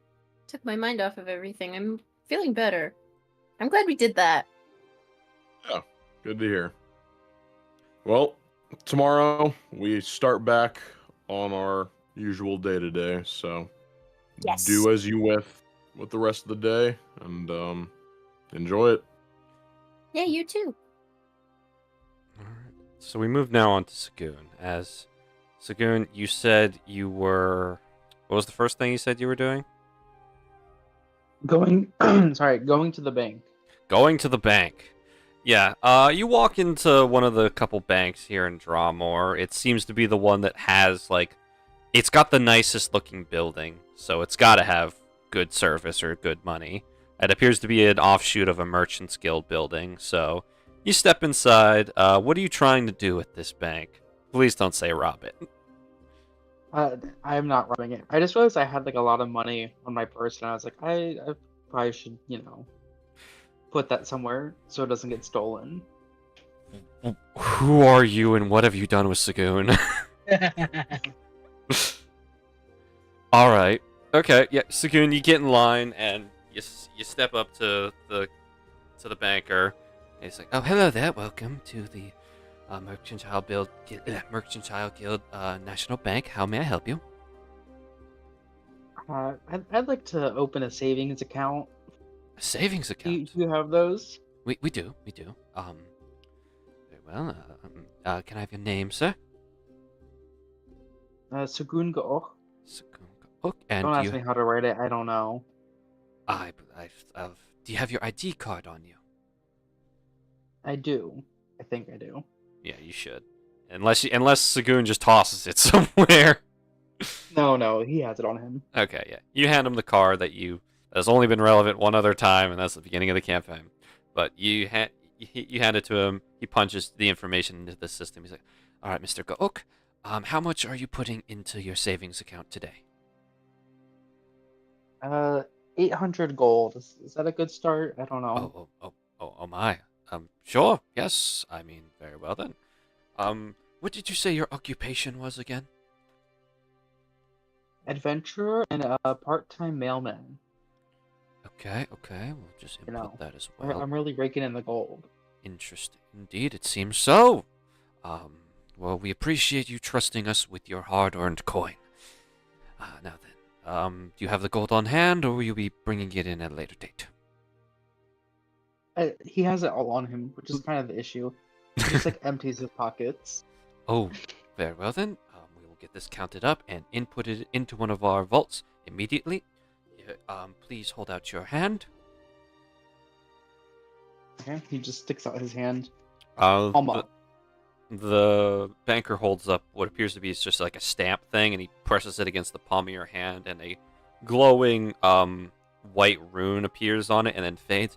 Took my mind off of everything. I'm feeling better. I'm glad we did that. Yeah, good to hear. Well, tomorrow we start back on our usual day-to-day, so Yes. do as you with the rest of the day, and enjoy it. Yeah, you too. Alright. So we move now on to Sagoon. As Sagoon, you said you were. What was the first thing you said you were doing? Going, going to the bank. Going to the bank. Yeah, you walk into one of the couple banks here in Drawmore. It seems to be the one that has, like, it's got the nicest looking building, so it's got to have good service or good money. It appears to be an offshoot of a Merchant's Guild building, so you step inside. What are you trying to do at this bank? Please don't say rob it. I'm not robbing it. I just realized I had like a lot of money on my purse, and I was like, I probably should, put that somewhere so it doesn't get stolen. Who are you and what have you done with Sagoon? Alright. Okay, yeah, Sagoon, you get in line and you step up to the banker. And he's like, "Oh, hello there. Welcome to the Mercantile Guild National Bank. How may I help you?" I'd like to open a savings account. A savings account. Do you have those? We do. Very well. Can I have your name, sir? Sugun Gook. Sagoon. And Don't do ask you me how to write it. I don't know. do you have your ID card on you? I do. I think I do. Yeah, you should. Unless Sagoon just tosses it somewhere. No, he has it on him. Okay, yeah. You hand him the card that's only been relevant one other time, and that's the beginning of the campaign. But you hand it to him. He punches the information into the system. He's like, "All right, Mr. Gook, how much are you putting into your savings account today?" 800 gold. Is that a good start? I don't know. Oh my. Sure. Yes. I mean, very well then. What did you say your occupation was again? Adventurer and a part-time mailman. Okay. We'll just input that as well. I'm really raking in the gold. Interesting. Indeed, it seems so. Well, we appreciate you trusting us with your hard-earned coin. Now then, do you have the gold on hand, or will you be bringing it in at a later date? He has it all on him, which is kind of the issue. He just like empties his pockets. Oh, very well then. We will get this counted up and input it into one of our vaults immediately. Please hold out your hand. Okay, he just sticks out his hand. The banker holds up what appears to be just like a stamp thing, and he presses it against the palm of your hand, and a glowing white rune appears on it and then fades.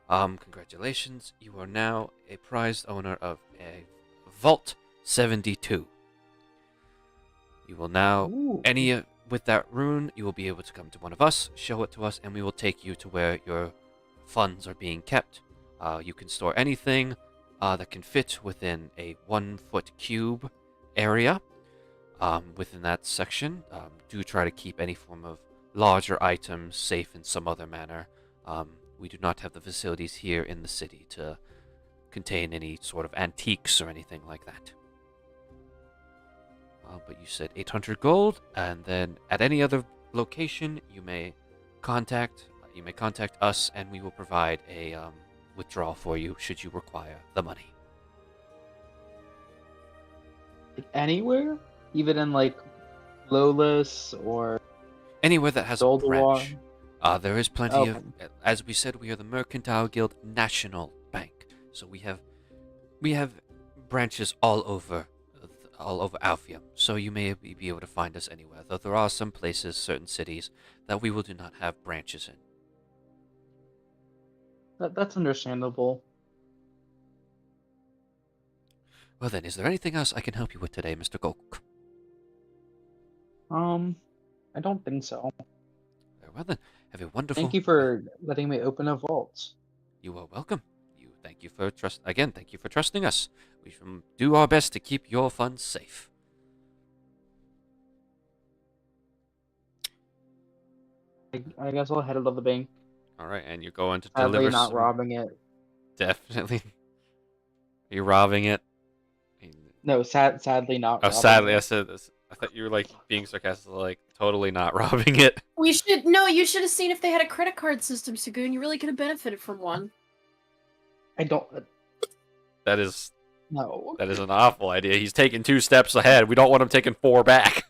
Congratulations, you are now a prized owner of a Vault 72. You will now, with that rune, you will be able to come to one of us, show it to us, and we will take you to where your funds are being kept. You can store anything that can fit within a 1-foot cube area. Within that section, do try to keep any form of larger items safe in some other manner. We do not have the facilities here in the city to contain any sort of antiques or anything like that. But you said 800 gold, and then at any other location, you may contact us, and we will provide a withdrawal for you should you require the money. Like anywhere, even in like Lawless or anywhere that has a branch. There is plenty of, as we said, we are the Mercantile Guild National Bank, so we have branches all over Alfia, so you may be able to find us anywhere. Though there are some places, certain cities, that we do not have branches in. That's understandable. Well then, is there anything else I can help you with today, Mr. Gok? I don't think so. Very well then, have a wonderful... Thank you for letting me open a vault. You are welcome. Thank you for trusting us. We shall do our best to keep your funds safe. I guess I'll head out of the bank. All right, and you're going to Sadly, deliver not some... robbing it. Definitely. Are you robbing it? No, sadly not. Oh, robbing sadly, it. I said this. I thought you were like being sarcastic, like totally not robbing it. You should have seen if they had a credit card system, Sagoon. You really could have benefited from one. I don't. That is No. That is an awful idea. He's taking 2 steps ahead. We don't want him taking 4 back.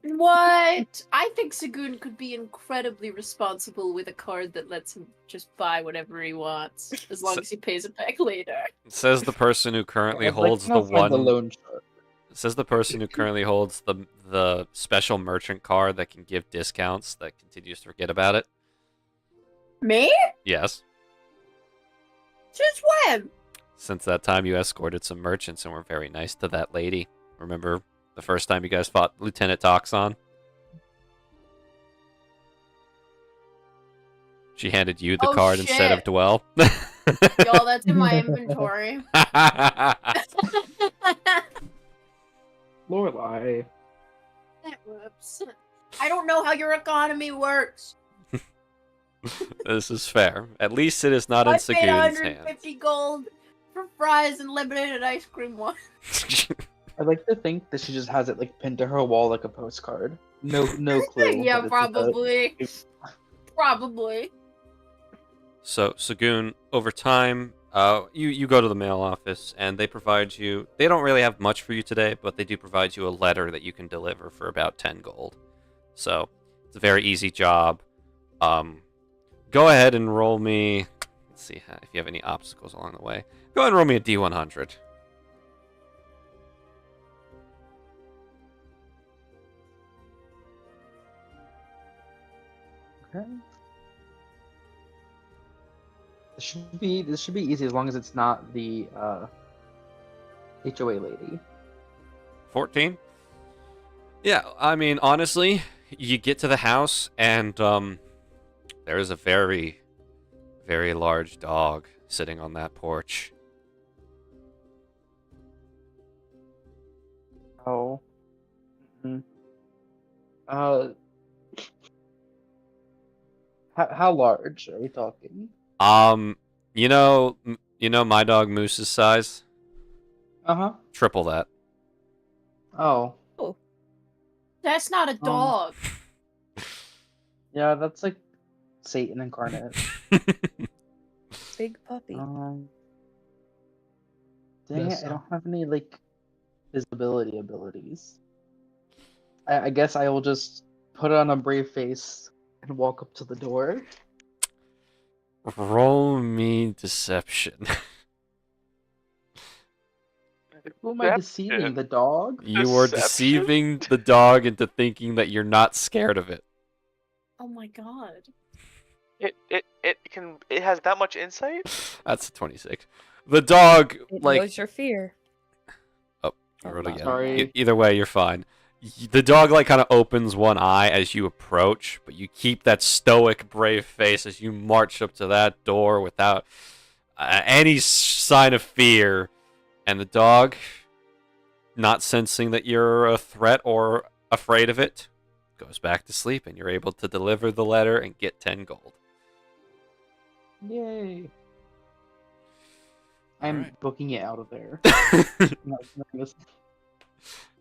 What? I think Sagoon could be incredibly responsible with a card that lets him just buy whatever he wants, as long as he pays it back later. Says the person who currently I'd holds like to the find one. The loan shark. Says the person who currently holds the special merchant card that can give discounts that continues to forget about it. Me? Yes. Since when? Since that time you escorted some merchants and were very nice to that lady. Remember the first time you guys fought Lieutenant Toxon? She handed you the card instead of Dwell. Y'all, that's in my inventory. Lorelai. Whoops. I don't know how your economy works. This is fair. At least it is not in I paid Sagoon's 150 hands. gold for fries and lemonade ice cream once. I like to think that she just has it like pinned to her wall like a postcard. No clue. Yeah, that it's probably. Probably. So, Sagoon, over time, you go to the mail office, and they provide you... They don't really have much for you today, but they do provide you a letter that you can deliver for about 10 gold. So, it's a very easy job. Go ahead and roll me... Let's see if you have any obstacles along the way. Go ahead and roll me a D100. Okay. This should be easy as long as it's not the HOA lady. 14? Yeah, I mean, honestly, you get to the house, and there is a very, very large dog sitting on that porch. Oh. Mm-hmm. How large are we talking? You know my dog Moose's size? Uh-huh. Triple that. Oh. That's not a dog. Yeah, that's like Satan incarnate. Big puppy. Dang it, I don't have any like visibility abilities. I guess I will just put on a brave face and walk up to the door. Roll me deception. Who am I deceiving? The dog? You are deceiving the dog into thinking that you're not scared of it. Oh my god. It has that much insight? That's a 26. The dog, It like... knows your fear. Oh, I rolled again. Sorry. Either way, you're fine. The dog, like, kind of opens one eye as you approach, but you keep that stoic, brave face as you march up to that door without any sign of fear. And the dog, not sensing that you're a threat or afraid of it, goes back to sleep, and you're able to deliver the letter and get 10 gold. Yay. I'm booking it out of there.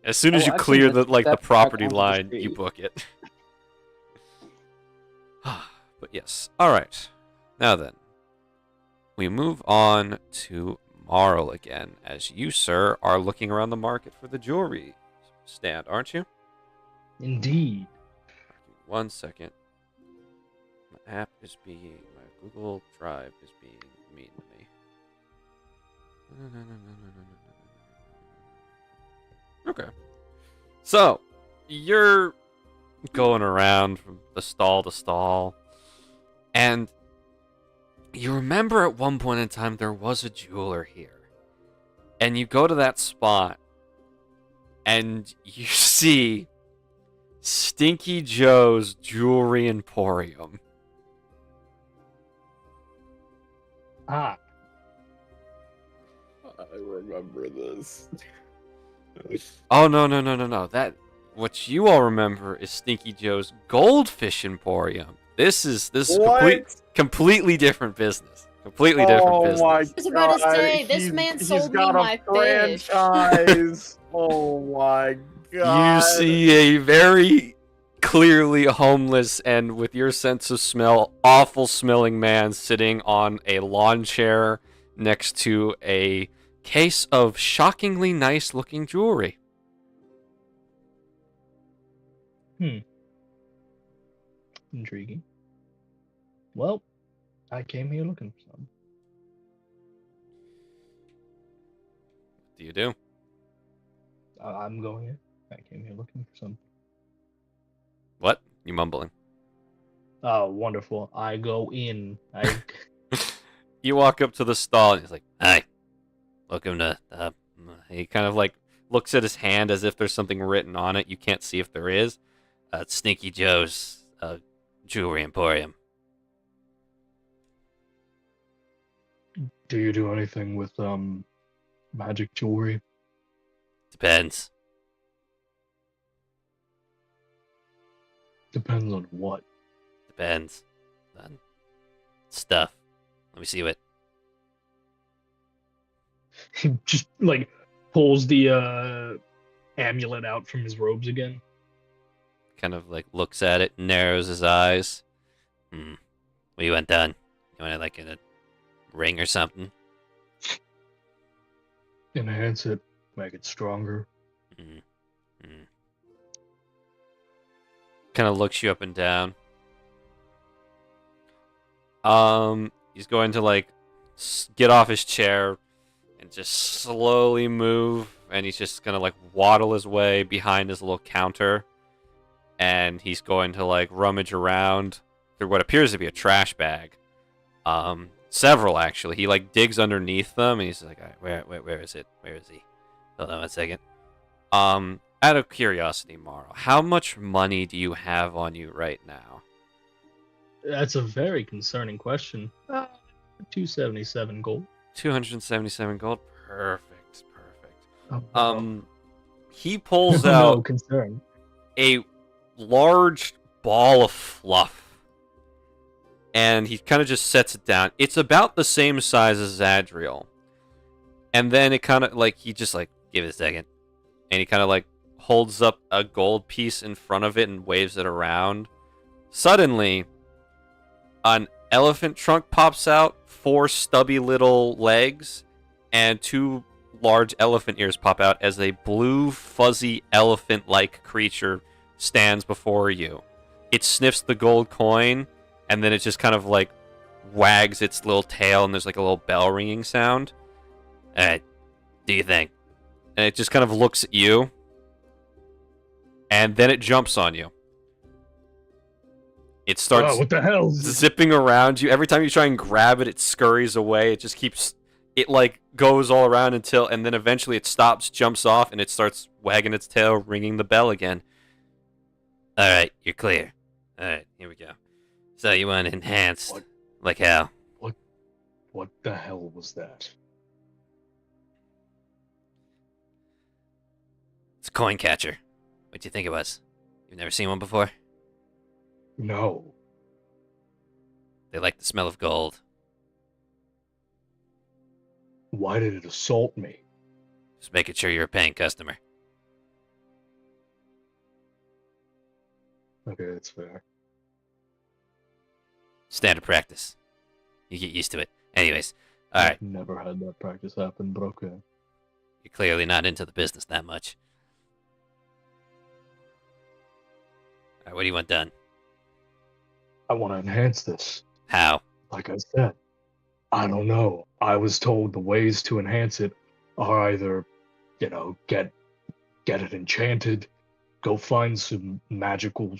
As soon as you actually, clear let's the step back property onto the line, you street. book it. But yes. Alright. Now then. We move on to Marl again, as you, sir, are looking around the market for the jewelry stand, aren't you? Indeed. 1 second. app is being, my Google Drive is being mean to me. Okay. So, you're going around from the stall to stall, and you remember at one point in time there was a jeweler here. And you go to that spot, and you see Stinky Joe's Jewelry Emporium. Ah, I remember this. Oh, no. What you all remember is Stinky Joe's Goldfish Emporium. This is completely different business. Completely different business. I was about to say, this man sold me my fish. franchise. Oh my god. You see a very clearly homeless and, with your sense of smell, awful smelling man sitting on a lawn chair next to a case of shockingly nice looking jewelry. intriguing. Well, I came here looking for some. What do you do? I'm going in. I came here looking for some. What? You mumbling. Oh, wonderful. I go in. You walk up to the stall and he's like, "Hi, welcome to." He kind of like looks at his hand as if there's something written on it. You can't see if there is. It's Stinky Joe's Jewelry Emporium. Do you do anything with magic jewelry? Depends. Depends on what. Depends on stuff. Let me see what. He just like pulls the amulet out from his robes again. Kind of like looks at it, narrows his eyes. What do you want done? You want it like in a ring or something? Enhance it, make it stronger. Kind of looks you up and down. He's going to like get off his chair and just slowly move, and he's just gonna like waddle his way behind his little counter, and he's going to like rummage around through what appears to be a trash bag. Several actually. He like digs underneath them, and he's like, "All right, where is it? Where is he? Hold on 1 second." Out of curiosity, Morrow, how much money do you have on you right now? That's a very concerning question. 277 gold. 277 gold. Perfect. Oh, He pulls no out concern. a large ball of fluff, and he kind of just sets it down. It's about the same size as Zadriel, and then it kind of like he just like, give it a second, and he kind of like holds up a gold piece in front of it and waves it around. Suddenly, an elephant trunk pops out, 4 stubby little legs, and 2 large elephant ears pop out as a blue, fuzzy, elephant-like creature stands before you. It sniffs the gold coin, and then it just kind of like wags its little tail, and there's like a little bell ringing sound. Alright, do you think? And it just kind of looks at you, and then it jumps on you. It starts what the hell? zipping around you. Every time you try and grab it, it scurries away. It just keeps... It, like, goes all around until... And then eventually it stops, jumps off, and it starts wagging its tail, ringing the bell again. Alright, you're clear. Alright, here we go. So you want enhanced. What? Like how? What the hell was that? It's a coin catcher. What do you think it was? You've never seen one before? No. They like the smell of gold. Why did it assault me? Just making sure you're a paying customer. Okay, that's fair. Standard practice. You get used to it. Anyways, alright. I've never had that practice happen, but okay. You're clearly not into the business that much. Alright, what do you want done? I want to enhance this. How? Like I said, I don't know. I was told the ways to enhance it are either, get it enchanted, go find some magical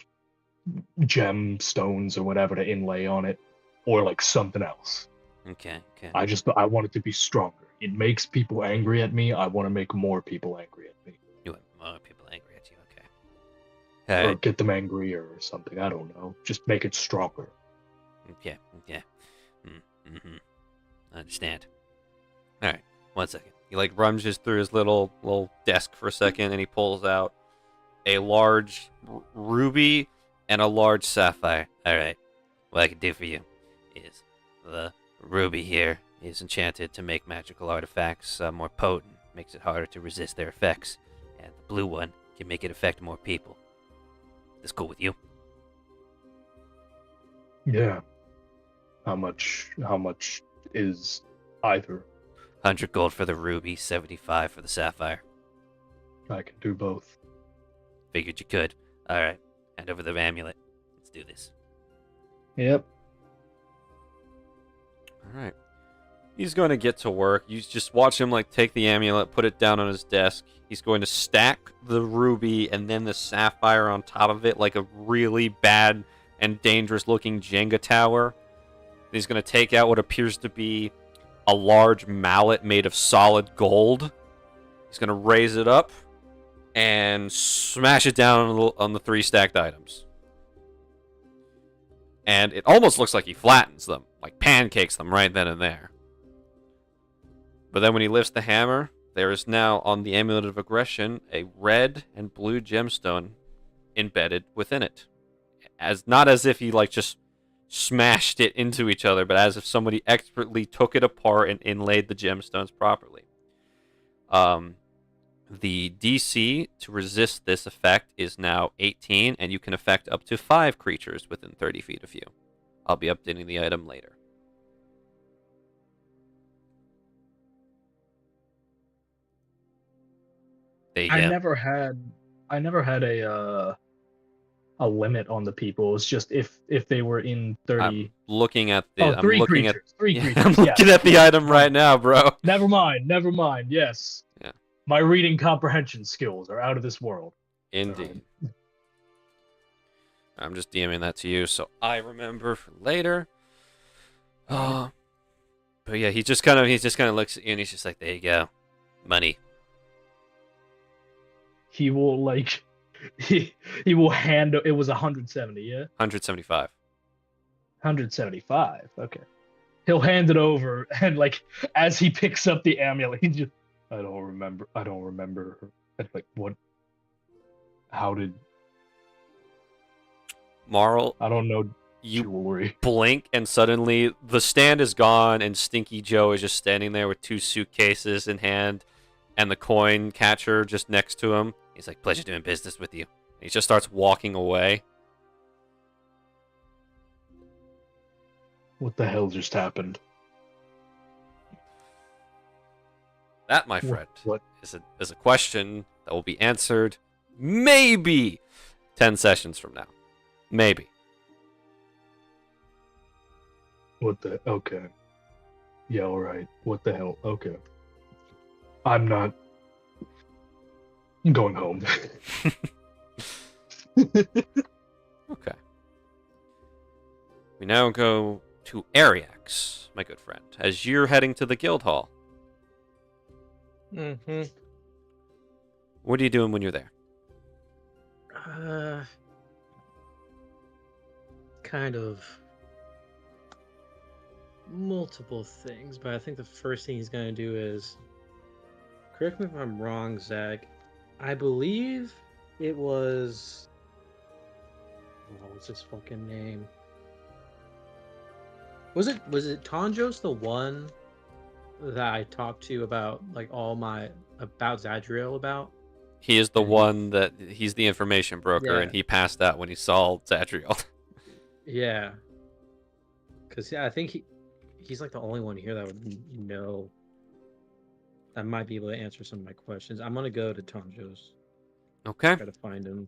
gemstones or whatever to inlay on it, or like something else. Okay. I want it to be stronger. It makes people angry at me. I want to make more people angry at me. You want more people angry at you, okay. Or get them angrier or something. I don't know. Just make it stronger. Okay. Mm-hmm. I understand. Alright, 1 second. He like rummages through his little desk for a second, and he pulls out a large ruby and a large sapphire. Alright, what I can do for you is the ruby here is enchanted to make magical artifacts more potent, makes it harder to resist their effects, and the blue one can make it affect more people. This cool with you? Yeah. How much is either? 100 gold for the ruby, 75 for the sapphire. I can do both. Figured you could. Alright, hand over the amulet. Let's do this. Yep. Alright. He's going to get to work. You just watch him like take the amulet, put it down on his desk. He's going to stack the ruby and then the sapphire on top of it like a really bad and dangerous looking Jenga tower. He's going to take out what appears to be a large mallet made of solid gold. He's going to raise it up and smash it down on the 3 stacked items. And it almost looks like he flattens them, like pancakes them right then and there. But then when he lifts the hammer, there is now on the Amulet of Aggression a red and blue gemstone embedded within it. Not as if he like just smashed it into each other, but as if somebody expertly took it apart and inlaid the gemstones properly. The DC to resist this effect is now 18, and you can affect up to 5 creatures within 30 feet of you. I'll be updating the item later. There you I go. never had a limit on the people. It's just if they were in 30. I'm looking at the. I'm three looking creatures. at. Three Yeah, creatures. I'm looking at the item right now, bro. Never mind. Yes. Yeah. My reading comprehension skills are out of this world. Indeed. I'm just DMing that to you, so I remember for later. But yeah, he just kind of looks at you and he's just like, "There you go, money." He will like, he will hand. It was 170, yeah. 175. 175. Okay. He'll hand it over, and like as he picks up the amulet, he just, I don't remember. And, like, what? How did Marl? I don't know. You Jewelry. blink and suddenly the stand is gone and Stinky Joe is just standing there with 2 suitcases in hand and the coin catcher just next to him. He's like, "Pleasure doing business with you." And he just starts walking away. What the hell just happened? That, my friend, What? is a question that will be answered maybe 10 sessions from now. Maybe. What the? Okay. Yeah, all right. What the hell? Okay. I'm not. I'm going home. Okay. We now go to Ariax, my good friend, as you're heading to the guild hall. Mm-hmm. What are you doing when you're there? Kind of multiple things, but I think the first thing he's gonna do is, correct me if I'm wrong, Zach. I believe it was, what's his fucking name? Was it Tonjos, the one that I talked to about like about Zadriel about? He is the one that he's the information broker, Yeah. and he passed out when he saw Zadriel. Yeah, because I think he's like the only one here that would know. That might be able to answer some of my questions. I'm gonna go to Tonjos. Okay. Try to find him.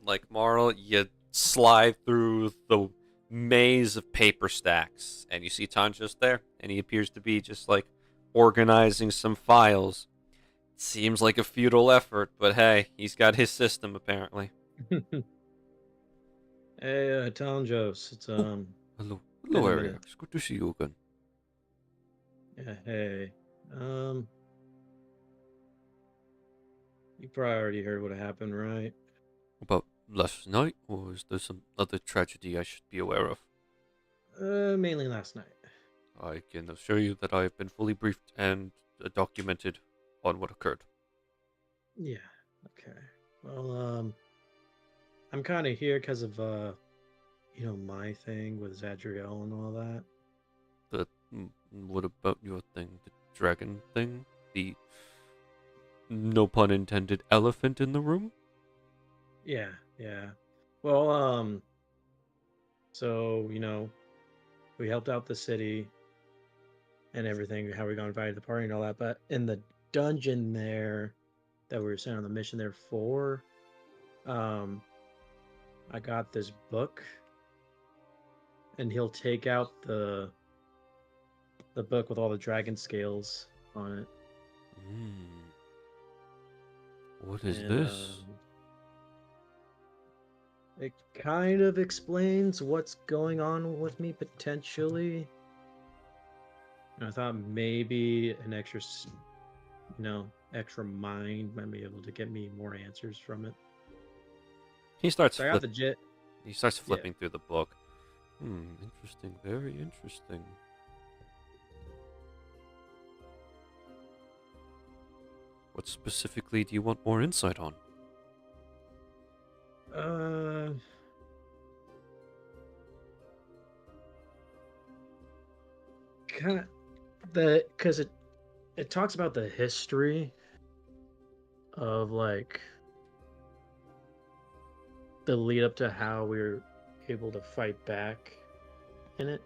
Like Marl, you slide through the maze of paper stacks, and you see Tanjos there, and he appears to be just like organizing some files. Seems like a futile effort, but hey, he's got his system apparently. Hey, Talenjos, it's Hello, been hello, a Ariel. minute. It's good to see you again. Yeah, hey. You probably already heard what happened, right? About last night, or is there some other tragedy I should be aware of? Mainly last night. I can assure you that I have been fully briefed and documented on what occurred. Yeah, okay. Well, I'm kind of here because of, my thing with Zadriel and all that. What about your thing, the dragon thing? The, no pun intended, elephant in the room? Yeah, yeah. Well, so, we helped out the city and everything, how we got invited to the party and all that, but in the dungeon there that we were sent on the mission there for, I got this book, and he'll take out the book with all the dragon scales on it. What is And, this? it kind of explains what's going on with me potentially. And I thought maybe an extra, extra mind might be able to get me more answers from it. He starts So I got the jet. He starts flipping through the book. Interesting. Very interesting. What specifically do you want more insight on? Kind of because it talks about the history of like the lead up to how we were able to fight back in it,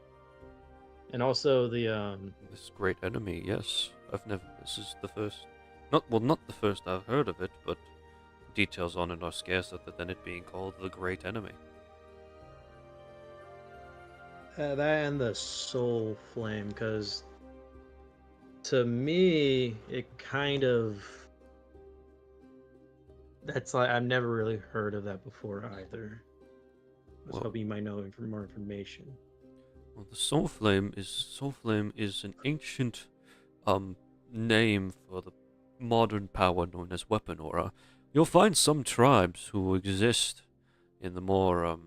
and also the This great enemy, yes. This is the first. Not the first I've heard of it, but details on it are scarce other than it being called the great enemy. that and the soul flame, because to me it kind of, that's like, I've never really heard of that before either. I was Well- hoping you might know more information. Well, the soul flame is an ancient name for the modern power known as weapon aura. You'll find some tribes who exist in the more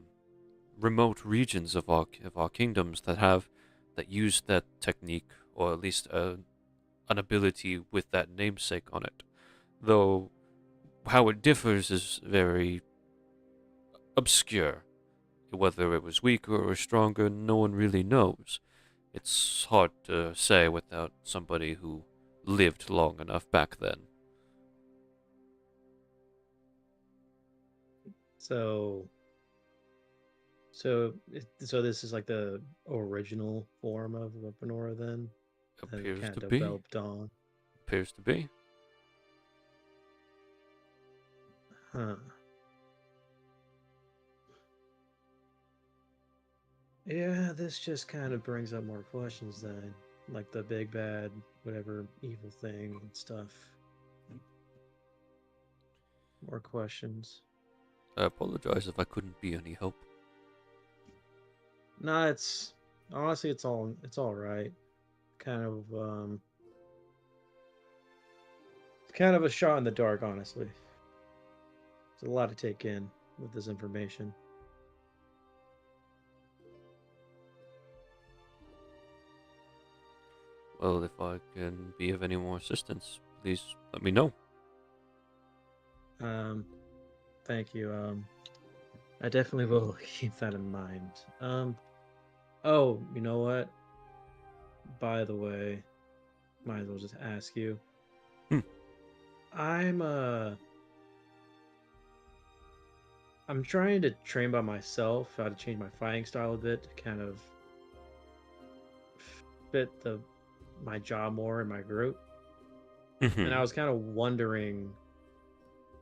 remote regions of our kingdoms that use that technique, or at least an ability with that namesake on it. Though how it differs is very obscure. Whether it was weaker or stronger, no one really knows. It's hard to say without somebody who lived long enough back then. So this is like the original form of weapon aura then? That Appears kind to of be. developed on. Appears to be. Huh. Yeah, this just kind of brings up more questions then. Like the big bad, whatever evil thing and stuff. More questions. I apologize if I couldn't be any help. No, it's honestly it's all right. Kind of it's kind of a shot in the dark, honestly. There's a lot to take in with this information. Well, if I can be of any more assistance, please let me know. Thank you. I definitely will keep that in mind. Oh, you know what? By the way, might as well just ask you. I'm trying to train by myself how to change my fighting style a bit to kind of fit my job more in my group. And I was kind of wondering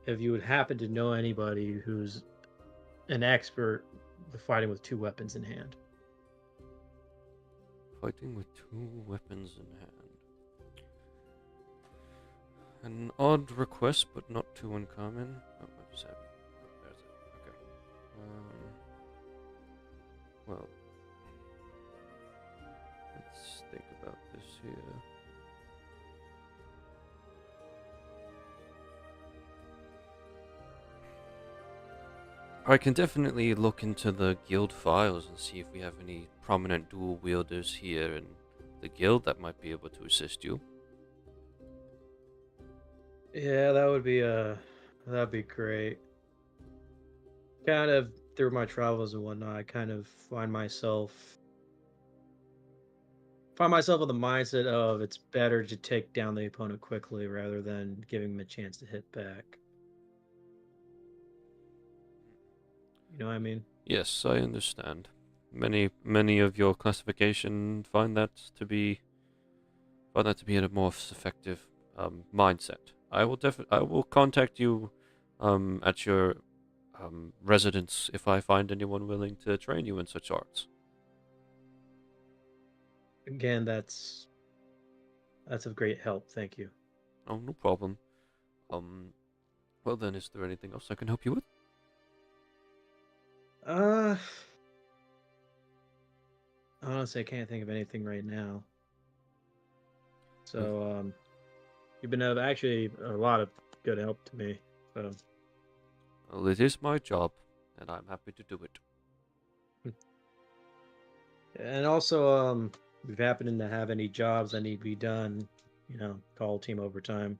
if you would happen to know anybody who's an expert with fighting with two weapons in hand. Fighting with 2 weapons in hand. An odd request, but not too uncommon. Oh, what just happened? Oh, there's it. Okay. Well, let's think about this here. I can definitely look into the guild files and see if we have any prominent dual wielders here in the guild that might be able to assist you. Yeah, that'd be great. Kind of through my travels and whatnot, I kind of find myself in the mindset of it's better to take down the opponent quickly rather than giving him a chance to hit back. You know what I mean? Yes, I understand. Many of your classification find that to be a more effective mindset. I will contact you at your residence if I find anyone willing to train you in such arts. Again, that's of great help. Thank you. Oh, no problem. Well then, is there anything else I can help you with? Honestly, I can't think of anything right now. So, you've been of actually a lot of good help to me. So, Well, it is my job, and I'm happy to do it. and also, if you happen to have any jobs that need to be done, call team overtime.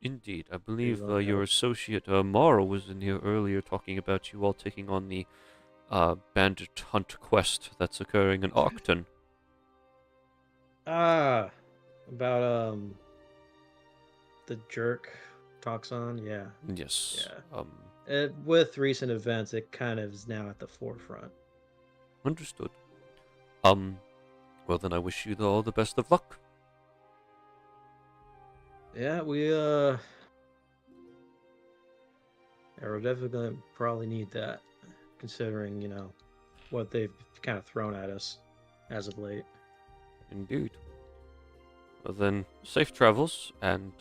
Indeed, I believe love your help. associate Mara was in here earlier talking about you all taking on the bandit hunt quest that's occurring in Octon. Ah, about the jerk Toxon, yeah. Yes. Yeah. With recent events, it kind of is now at the forefront. Understood. Well then, I wish you all the best of luck. Yeah, we're definitely gonna probably need that, considering what they've kind of thrown at us as of late. Indeed. Well then, safe travels, and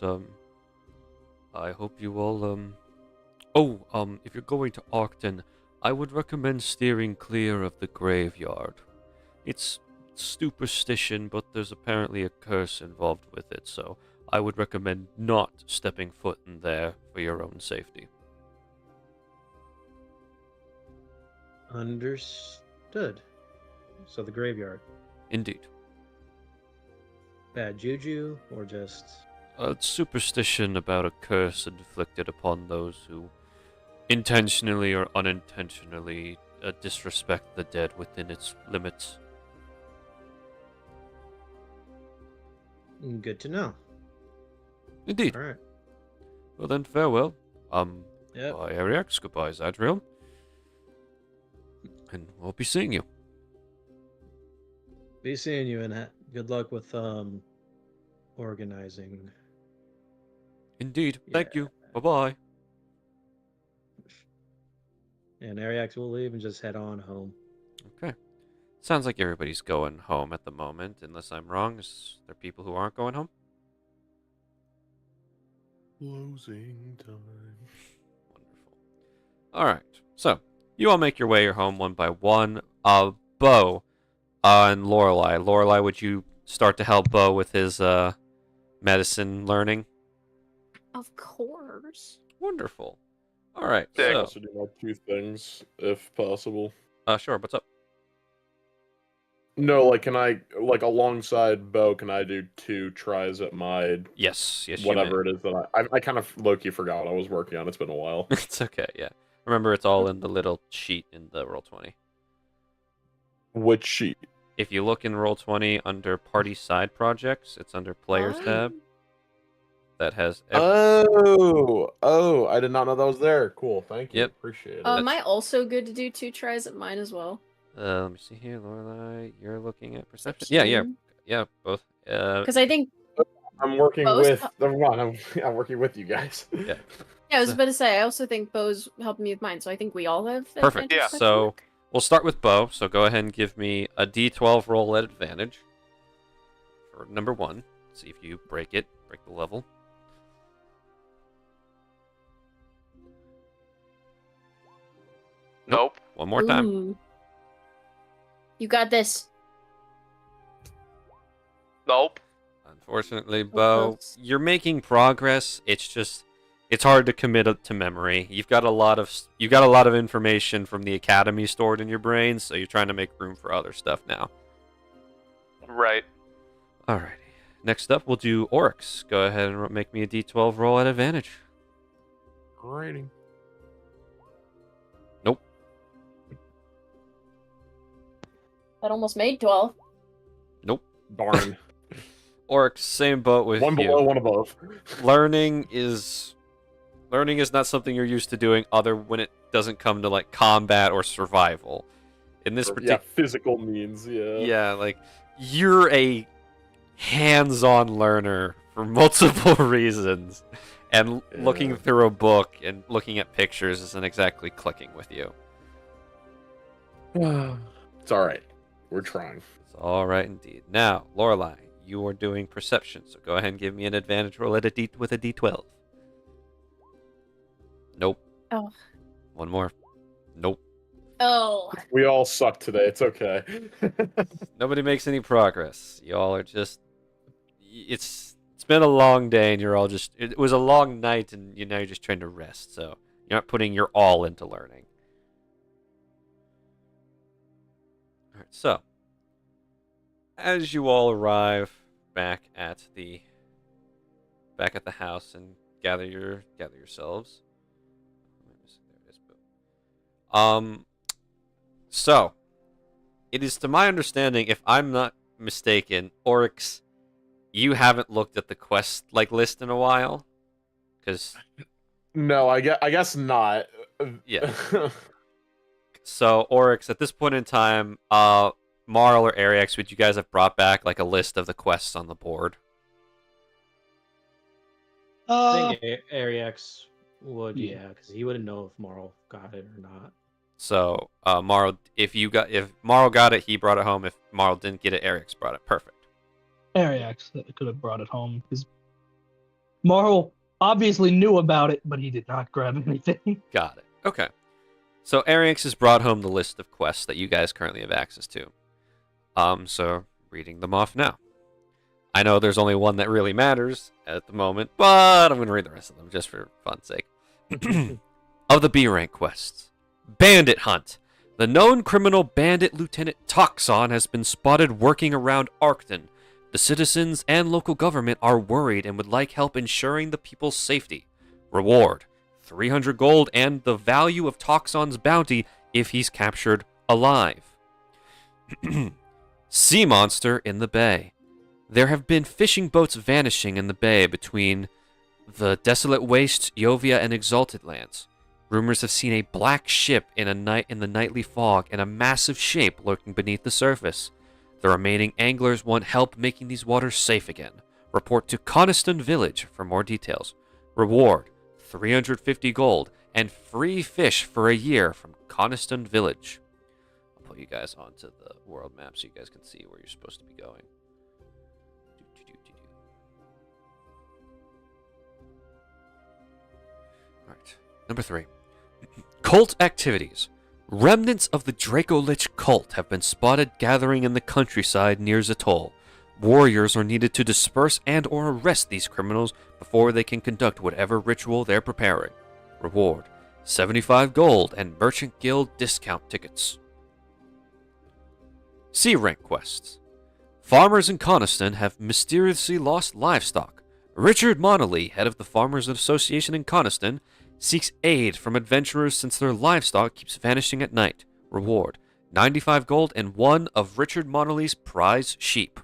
I hope you all if you're going to Octon, I would recommend steering clear of the graveyard. It's superstition, but there's apparently a curse involved with it, so I would recommend not stepping foot in there for your own safety. Understood. So the graveyard. Indeed. Bad juju, or just... Superstition about a curse inflicted upon those who intentionally or unintentionally disrespect the dead within its limits. Good to know. Indeed. All right. Well then, farewell. Yep. Goodbye, Ariax. Goodbye, Zadriel. And we'll be seeing you. Be seeing you, and good luck with organizing. Indeed. Thank you. Bye-bye. And Ariax will leave and just head on home. Okay. Sounds like everybody's going home at the moment, unless I'm wrong. Is there people who aren't going home? Closing time. Wonderful. Alright. So, you all make your way home one by one. Bo and Lorelei. Lorelei, would you start to help Bo with his medicine learning? Of course. Wonderful. Alright, I so... also do my 2 things, if possible. Sure, what's up? No, can I, alongside Bo, can I do 2 tries at my... Yes, whatever you may. it is that I kind of low-key forgot what I was working on. It's been a while. It's okay, yeah. Remember, it's all in the little sheet in the Roll20. Which sheet? If you look in Roll20 under Party Side Projects, it's under Players tab. That has... Oh, I did not know that was there. Cool, thank you. Yep. Appreciate it. Am I also good to do 2 tries at mine as well? Let me see here, Lorelei. You're looking at perception. Yeah, both. Because I think I'm working Bo's with... Never mind, I'm working with you guys. Yeah. I was about to say, I also think Bo's helping me with mine, so I think we all have Perfect. advantage, Yeah. question So mark? we'll start with Bo. So go ahead and give me a D12 roll at advantage. for number 1. See if you break the level. Nope. One more time. Ooh. You got this. Nope. Unfortunately, Bo, close. you're making progress. It's hard to commit to memory. You've got a lot of information from the academy stored in your brain, so you're trying to make room for other stuff now. Right. Alrighty. Next up, we'll do Oryx. Go ahead and make me a D12 roll at advantage. Alrighty. Nope. That almost made 12. Nope. Darn. Oryx, same boat with One you. below, one above. Learning is not something you're used to doing other when it doesn't come to like combat or survival. In this particular Physical means, yeah. Yeah, like you're a hands-on learner for multiple reasons. And looking Yeah. through a book and looking at pictures isn't exactly clicking with you. It's alright. We're trying. It's all right indeed. Now, Lorelai, you are doing perception, so go ahead and give me an advantage roll with a D12. Nope. Oh. One more. Nope. Oh. We all suck today. It's okay. Nobody makes any progress. Y'all are just. It's been a long day, and you're all just. It was a long night, and now you're just trying to rest. So you're not putting your all into learning. All right. So as you all arrive back at the house and gather yourselves. So it is to my understanding, if I'm not mistaken, Oryx, you haven't looked at the quest list in a while, because No, I guess not. Yeah. So Oryx, at this point in time, Marl or Ariex, would you guys have brought back like a list of the quests on the board? I think Ariex would, Yeah. yeah, because he wouldn't know if Marl got it or not. So Marl, if Marl got it, he brought it home. If Marl didn't get it, Ariex brought it. Perfect. Ariax could have brought it home because Marl obviously knew about it, but he did not grab anything. Got it. Okay. So Ariex has brought home the list of quests that you guys currently have access to. So reading them off now. I know there's only one that really matters at the moment, but I'm going to read the rest of them just for fun's sake. Of the B rank quests. Bandit Hunt. The known criminal bandit Lieutenant Toxon has been spotted working around Arcton. The citizens and local government are worried and would like help ensuring the people's safety. Reward: 300 gold and the value of Toxon's bounty if he's captured alive. Sea monster in the bay. There have been fishing boats vanishing in the bay between the desolate wastes, Yovia, and Exalted Lands. Rumors have seen a black ship in the nightly fog and a massive shape lurking beneath the surface. The remaining anglers want help making these waters safe again. Report to Coniston Village for more details. Reward: 350 gold and free fish for a year from Coniston Village. I'll put you guys onto the world map so you guys can see where you're supposed to be going. Alright, number 3. Cult activities. Remnants of the Draco Lich cult have been spotted gathering in the countryside near Zatol. Warriors are needed to disperse and or arrest these criminals before they can conduct whatever ritual they're preparing. Reward: 75 gold and Merchant Guild discount tickets. C rank quests. Farmers in Coniston have mysteriously lost livestock. Richard Monolly, head of the Farmers Association in Coniston, seeks aid from adventurers since their livestock keeps vanishing at night. Reward: 95 gold and one of Richard Monolly's prize sheep.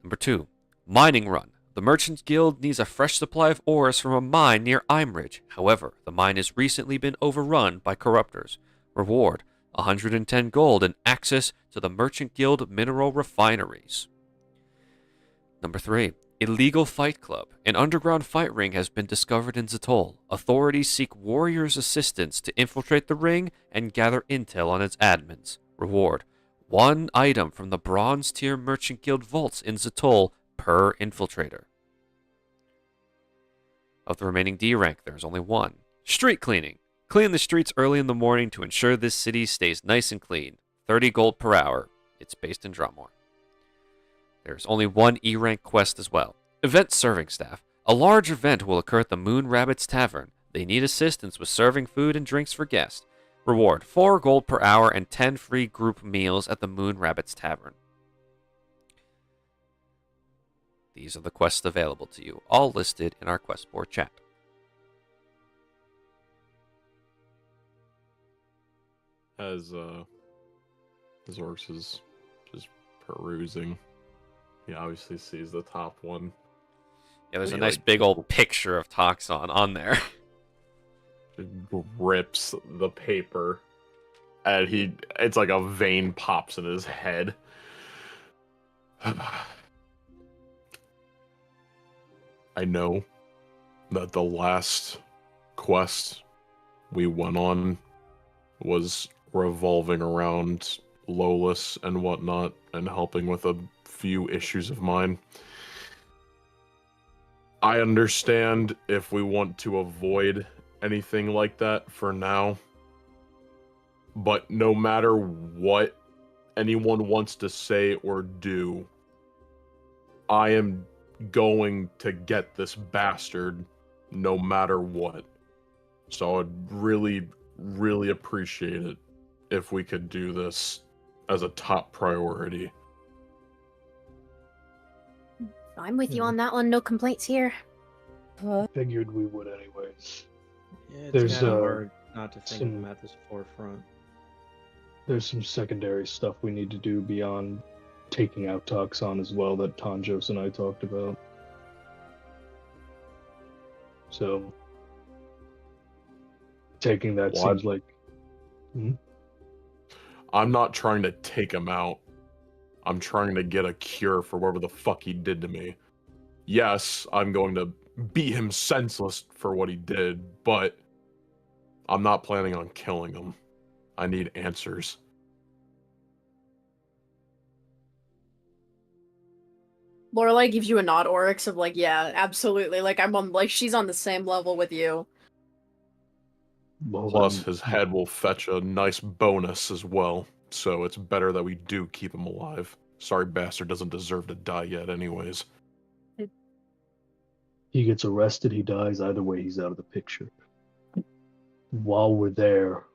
Number 2. Mining Run. The Merchant Guild needs a fresh supply of ores from a mine near Imridge. However, the mine has recently been overrun by corruptors. Reward: 110 gold and access to the Merchant Guild mineral refineries. Number 3. Illegal Fight Club. An underground fight ring has been discovered in Zatol. Authorities seek warriors' assistance to infiltrate the ring and gather intel on its admins. Reward: 1 item from the Bronze Tier Merchant Guild vaults in Zatol per infiltrator. Of the remaining D rank, there is only 1. Street cleaning. Clean the streets early in the morning to ensure this city stays nice and clean. 30 gold per hour. It's based in Dromore. There's only 1 E rank quest as well. Event serving staff. A large event will occur at the Moon Rabbit's Tavern. They need assistance with serving food and drinks for guests. Reward 4 gold per hour and 10 free group meals at the Moon Rabbit's Tavern. These are the quests available to you, all listed in our quest board chat. As Zorks is just perusing, he obviously sees the top one. Yeah, there's a He, nice like, big old picture of Toxon on there. Rips the paper, and it's like a vein pops in his head. I know that the last quest we went on was revolving around Lolas and whatnot, and helping with a few issues of mine. I understand if we want to avoid anything like that for now, but no matter what anyone wants to say or do, I am going to get this bastard no matter what. So I'd really, really appreciate it if we could do this as a top priority. I'm with you on that one. No complaints here. Figured we would anyways. Yeah, it's There's, kind of hard not to think of some- them at this forefront. There's some secondary stuff we need to do beyond taking out Toxon as well that Tanjos and I talked about. So taking that Well, seems like I'm not trying to take him out. I'm trying to get a cure for whatever the fuck he did to me. Yes, I'm going to beat him senseless for what he did, but I'm not planning on killing him. I need answers. Lorelai gives you a nod, Oryx, of like, yeah, absolutely. Like I'm on, like she's on the same level with you. well, Plus, then- his head will fetch a nice bonus as well, so it's better that we do keep him alive. Sorry, bastard doesn't deserve to die yet anyways. he gets arrested, he dies. Either way, he's out of the picture. While we're there,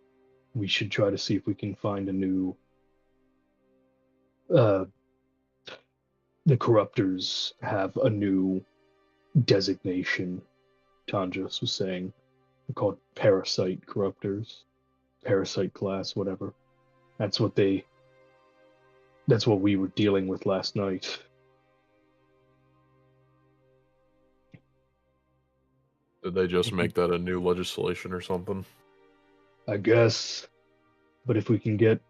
we should try to see if we can find a new. The corruptors have a new designation. Tanjos was saying they're called parasite corruptors, parasite class, whatever. That's what we were dealing with last night. Did they just make that a new legislation or something? I guess. But if we can get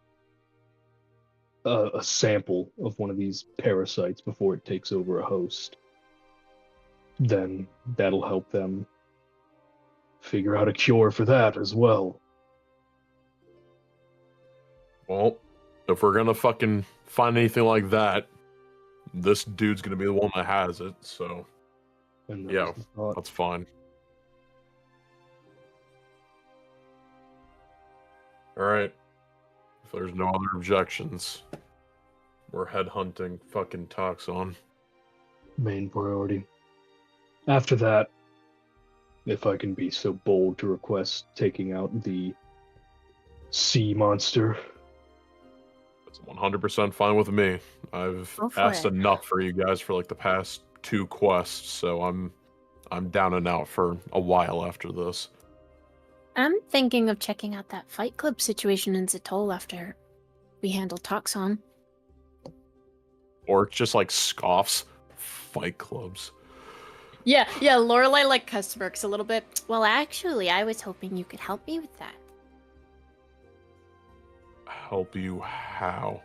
a sample of one of these parasites before it takes over a host, then that'll help them figure out a cure for that as well. Well, if we're gonna fucking find anything like that, this dude's gonna be the one that has it, so And Yeah. the thought- that's fine. Alright. If there's no other objections, we're headhunting fucking Toxon. main priority. After that, if I can be so bold to request taking out the sea monster. That's 100% fine with me. I've Go for asked it. enough for you guys for like the past 2 quests, so I'm down and out for a while after this. I'm thinking of checking out that Fight Club situation in Zatol after we handle Toxon. Or just like scoffs. Fight clubs. Yeah, Lorelai like smirks a little bit. Well, actually, I was hoping you could help me with that. Help you how?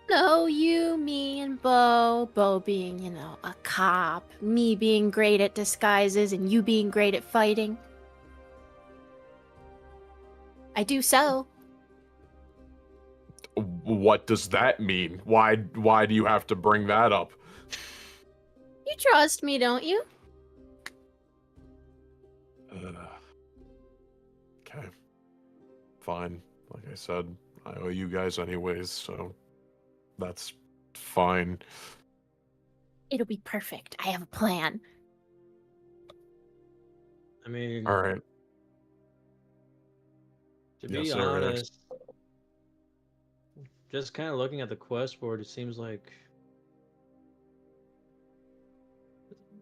No, you, me, and Bo. Bo being, a cop. Me being great at disguises, and you being great at fighting. I do so. What does that mean? Why do you have to bring that up? You trust me, don't you? Okay. Fine. Like I said, I owe you guys anyways, so that's fine. It'll be perfect. I have a plan. I mean, All right. to be Yes, sir, Rex. honest, just kind of looking at the quest board, it seems like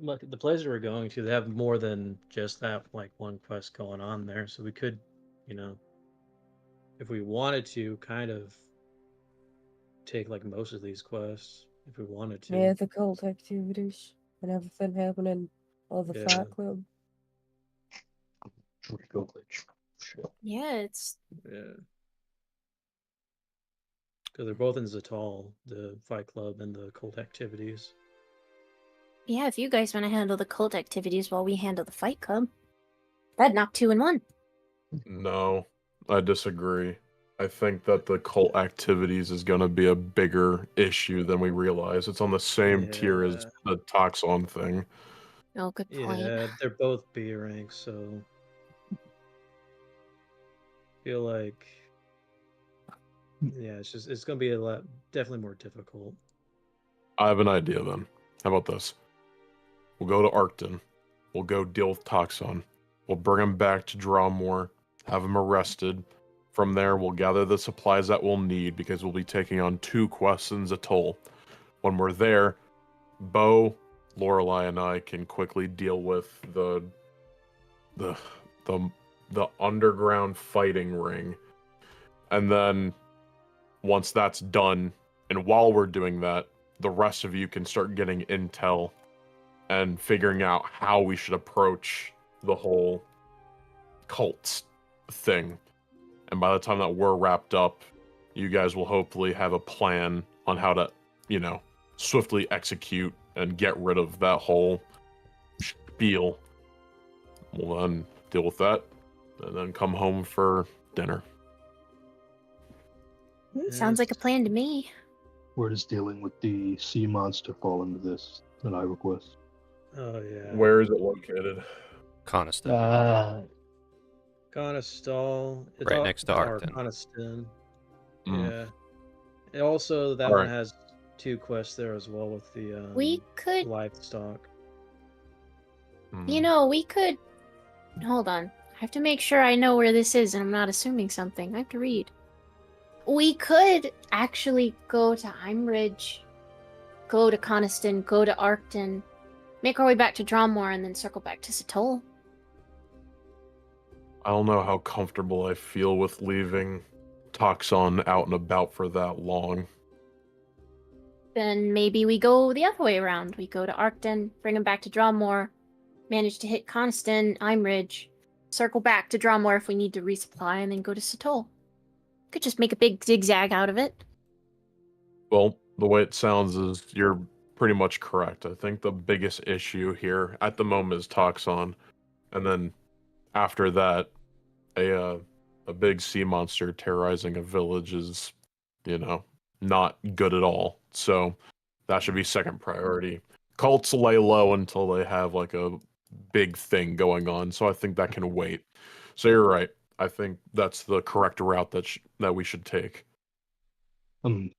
the places we're going to, they have more than just that like one quest going on there. So we could, you know, if we wanted to, kind of take like most of these quests if we wanted to. Yeah, the cult activities and everything happening. All the Yeah. Fight Club. Yeah, it's Yeah. Because they're both in Zatal, the Fight Club and the cult activities. yeah. If you guys want to handle the cult activities while we handle the fight club, that'd knock 2 in 1. No, I disagree. I think that the cult activities is going to be a bigger issue than we realize. It's on the same tier as Yeah. the Toxon thing. Oh, good point. Yeah, they're both B ranks, so feel like yeah, it's gonna be a lot definitely more difficult. I have an idea then. How about this? We'll go to Arcton. We'll go deal with Toxon. We'll bring him back to Drawmore, have him arrested. From there, we'll gather the supplies that we'll need because we'll be taking on 2 quests in Zatul. When we're there, Bo, Lorelei, and I can quickly deal with the underground fighting ring. And then once that's done, and while we're doing that, the rest of you can start getting intel and figuring out how we should approach the whole cult thing. And by the time that we're wrapped up, you guys will hopefully have a plan on how to, swiftly execute and get rid of that whole spiel. We'll then deal with that and then come home for dinner. Sounds like a plan to me. Where does dealing with the sea monster fall into this that I request? Oh yeah. Where is it located? Coniston. Conistal. It's Right all, next to or Arcton. Coniston. Mm. Yeah. And also, that All one right. has 2 quests there as well with the We could, livestock. you know, we could. Hold on. I have to make sure I know where this is and I'm not assuming something. I have to read. We could actually go to Heimridge, go to Coniston, go to Arcton, make our way back to Drawmore, and then circle back to Satol. I don't know how comfortable I feel with leaving Toxon out and about for that long. Then maybe we go the other way around. We go to Arcton, bring him back to Drawmore, manage to hit Coniston, Heimridge, circle back to Drawmore if we need to resupply, and then go to Satol. Could just make a big zigzag out of it. Well, the way it sounds is you're pretty much correct. I think the biggest issue here at the moment is Toxon, and then after that, a big sea monster terrorizing a village is, not good at all. So that should be second priority. Cults lay low until they have like a big thing going on, so I think that can wait. So you're right. I think that's the correct route that we should take. I'm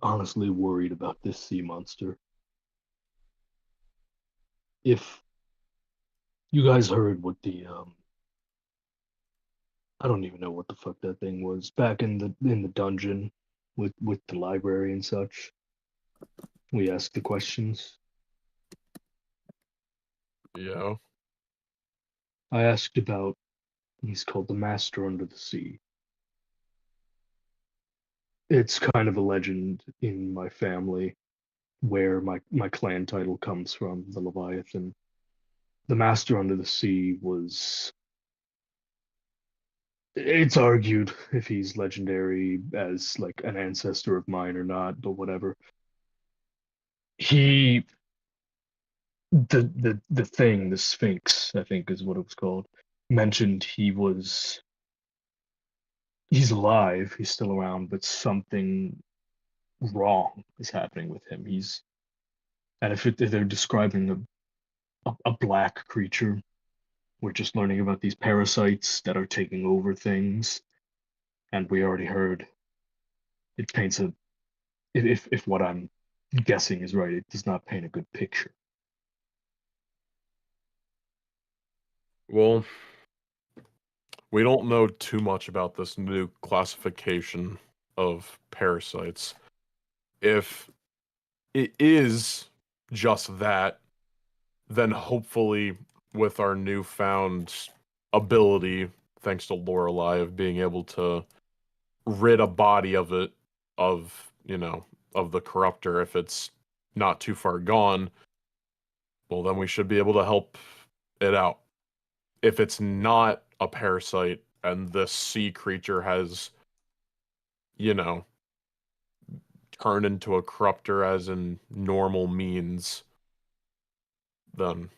honestly worried about this sea monster. If you guys heard what the I don't even know what the fuck that thing was back in the dungeon with the library and such. We asked the questions. Yeah. I asked about, he's called the Master Under the Sea. It's kind of a legend in my family where my clan title comes from, the Leviathan. The Master Under the Sea was, it's argued if he's legendary as like an ancestor of mine or not, but whatever. He, the thing, the Sphinx, I think is what it was called, mentioned he was he's alive, he's still around, but something wrong is happening with him. And if they're describing a black creature, we're just learning about these parasites that are taking over things, and we already heard it paints a if what I'm guessing is right, it does not paint a good picture. Well, we don't know too much about this new classification of parasites. If it is just that, then hopefully with our newfound ability, thanks to Lorelei, of being able to rid a body of it, of, of the corruptor, if it's not too far gone, well, then we should be able to help it out. If it's not a parasite and this sea creature has, turned into a corruptor as in normal means, then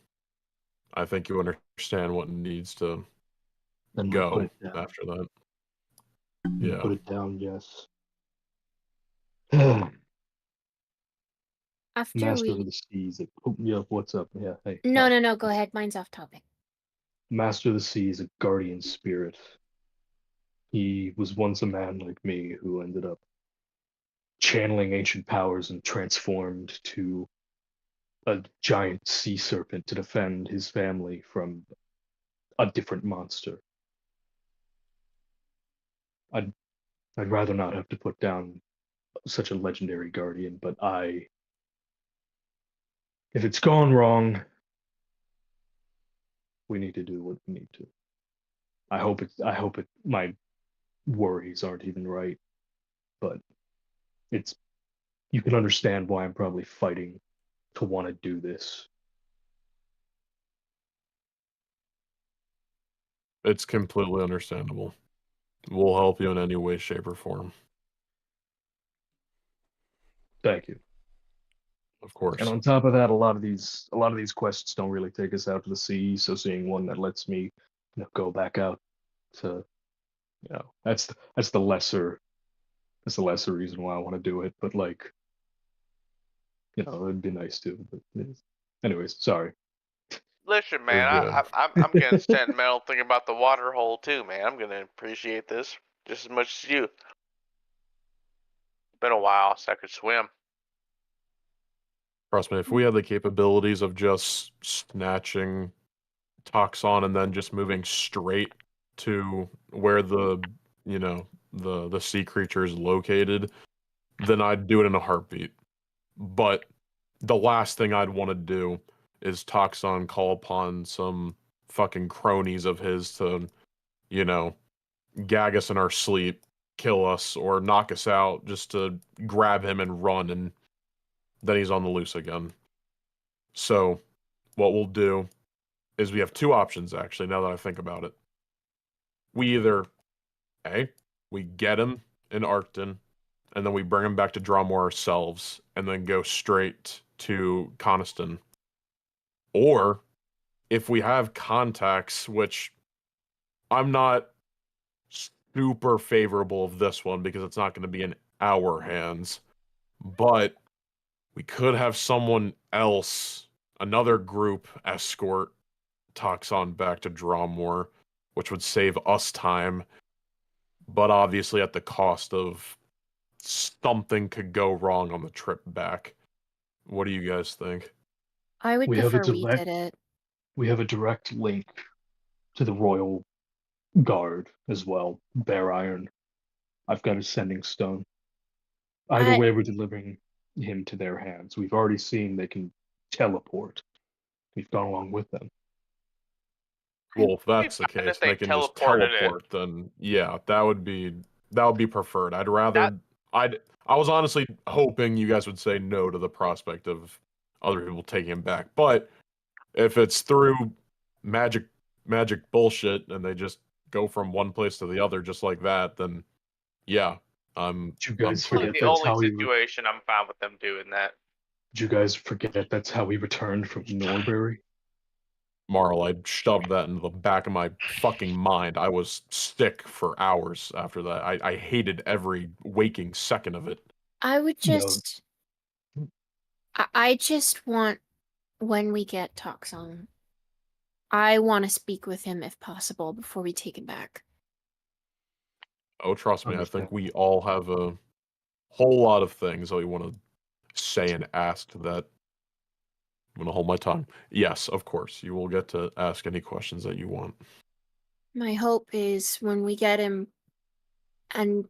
I think you understand what needs to Then we put go it down. after that. We Yeah. put it down, yes. After Master we. of the Seas. Oh, yeah, what's up? Yeah, hey. No, go ahead. Mine's off topic. Master of the Sea is a guardian spirit. He was once a man like me who ended up channeling ancient powers and transformed to a giant sea serpent to defend his family from a different monster. I'd rather not have to put down such a legendary guardian, but if it's gone wrong, we need to do what we need to. I hope my worries aren't even right, but you can understand why I'm probably fighting to want to do this. It's completely understandable. We'll help you in any way, shape, or form. Thank you. Of course. And on top of that, a lot of these quests don't really take us out to the sea. So seeing one that lets me, go back out to, that's the lesser reason why I want to do it. But like, it'd be nice too. But anyways, sorry. Listen, man, You're good. I'm getting sentimental thinking about the water hole too, man. I'm gonna appreciate this just as much as you. It's been a while since I could swim. Trust me, if we had the capabilities of just snatching Toxon and then just moving straight to where the sea creature is located, then I'd do it in a heartbeat. But the last thing I'd want to do is Toxon call upon some fucking cronies of his to, gag us in our sleep, kill us, or knock us out just to grab him and run, and then he's on the loose again. So, what we'll do is we have two options, actually, now that I think about it. We either, we get him in Arcton, and then we bring him back to Dromore ourselves, and then go straight to Coniston. Or, if we have contacts, which I'm not super favorable of this one because it's not going to be in our hands, but we could have someone else, another group, escort Toxon back to Dromore, which would save us time, but obviously at the cost of something could go wrong on the trip back. What do you guys think? I would We have a prefer we direct- did it. We have a direct link to the Royal Guard as well, Bear Iron. I've got a sending stone. Either way, we're delivering him to their hands. We've already seen they can teleport. We've gone along with them. Well, if that's the fine case, if they they can just teleported it. teleport. Then yeah, that would be preferred. I'd rather. I was honestly hoping you guys would say no to the prospect of other people taking him back. But if it's through magic bullshit and they just go from one place to the other just like that, then yeah, Did you guys Really, forget the that's only how we situation I'm fine with them doing that. Did you guys forget that's how we returned from Norbury? Marl, I shoved that into the back of my fucking mind. I was sick for hours after that. I hated every waking second of it. I would No. just. I just want, when we get Toxon, I want to speak with him if possible before we take him back. Oh, trust me, I Understand. think we all have a whole lot of things that we want to say and ask that. I'm gonna hold my tongue. Yes, of course. You will get to ask any questions that you want. My hope is when we get him, and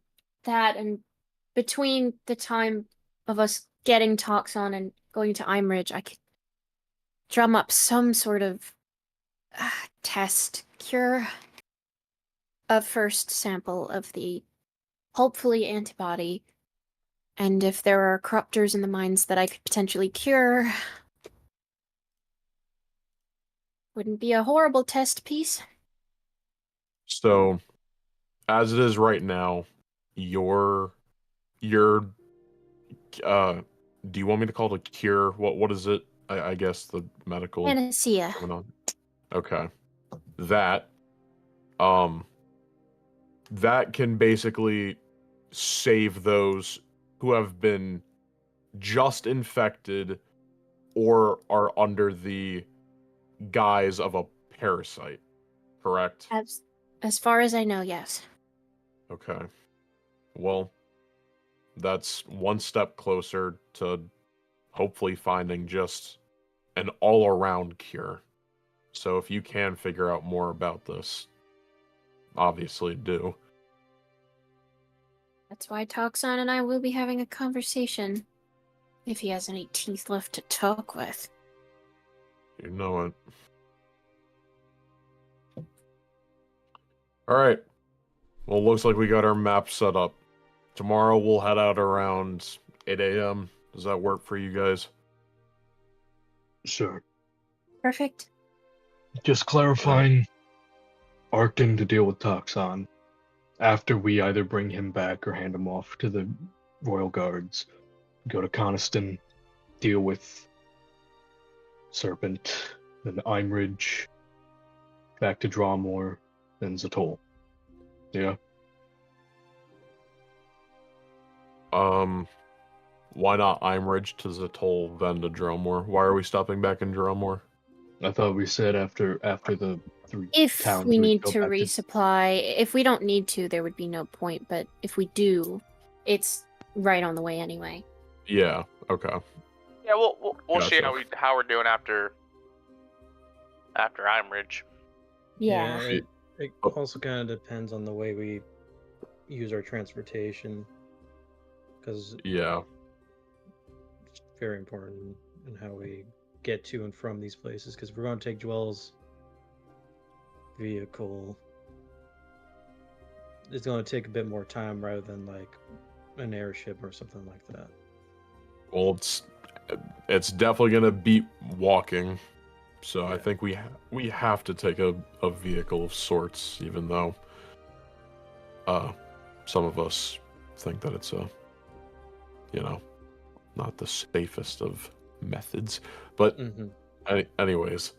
between the time of us getting Toxon and going to Imridge, I could drum up some sort of test cure, a first sample of the hopefully antibody, and if there are corruptors in the mines that I could potentially cure, wouldn't be a horrible test piece. So, as it is right now, your do you want me to call it a cure? What is it? I guess the medical Panacea. terminology. Okay. That um that can basically save those who have been just infected or are under the guise of a parasite, correct? As far as I know, yes. Okay. Well, that's one step closer to hopefully finding just an all-around cure. So if you can figure out more about this, obviously do. That's why Toxon and I will be having a conversation. If he has any teeth left to talk with. You know it. Alright. Well, looks like we got our map set up. Tomorrow we'll head out around 8 a.m. Does that work for you guys? Sure. Perfect. Just clarifying, Arcton to deal with Toxon after we either bring him back or hand him off to the Royal Guards. Go to Coniston, deal with Serpent, then Imridge, back to Drawmore, then Zatol. Yeah. Why not Imridge to Zatol, then to Dromore? Why are we stopping back in Dromore? I thought we said after the three If towns we we'd need go to back resupply, if we don't need to, there would be no point, but if we do, it's right on the way anyway. Yeah, okay. Yeah, we'll see Gotcha. how we're doing after Imridge. Yeah. It also kind of depends on the way we use our transportation, because Yeah. it's very important in how we get to and from these places. Because if we're going to take Joel's vehicle, it's going to take a bit more time rather than like an airship or something like that. Well, it's definitely gonna beat walking, so Yeah. I think we have to take a vehicle of sorts, even though some of us think that it's not the safest of methods. But anyways,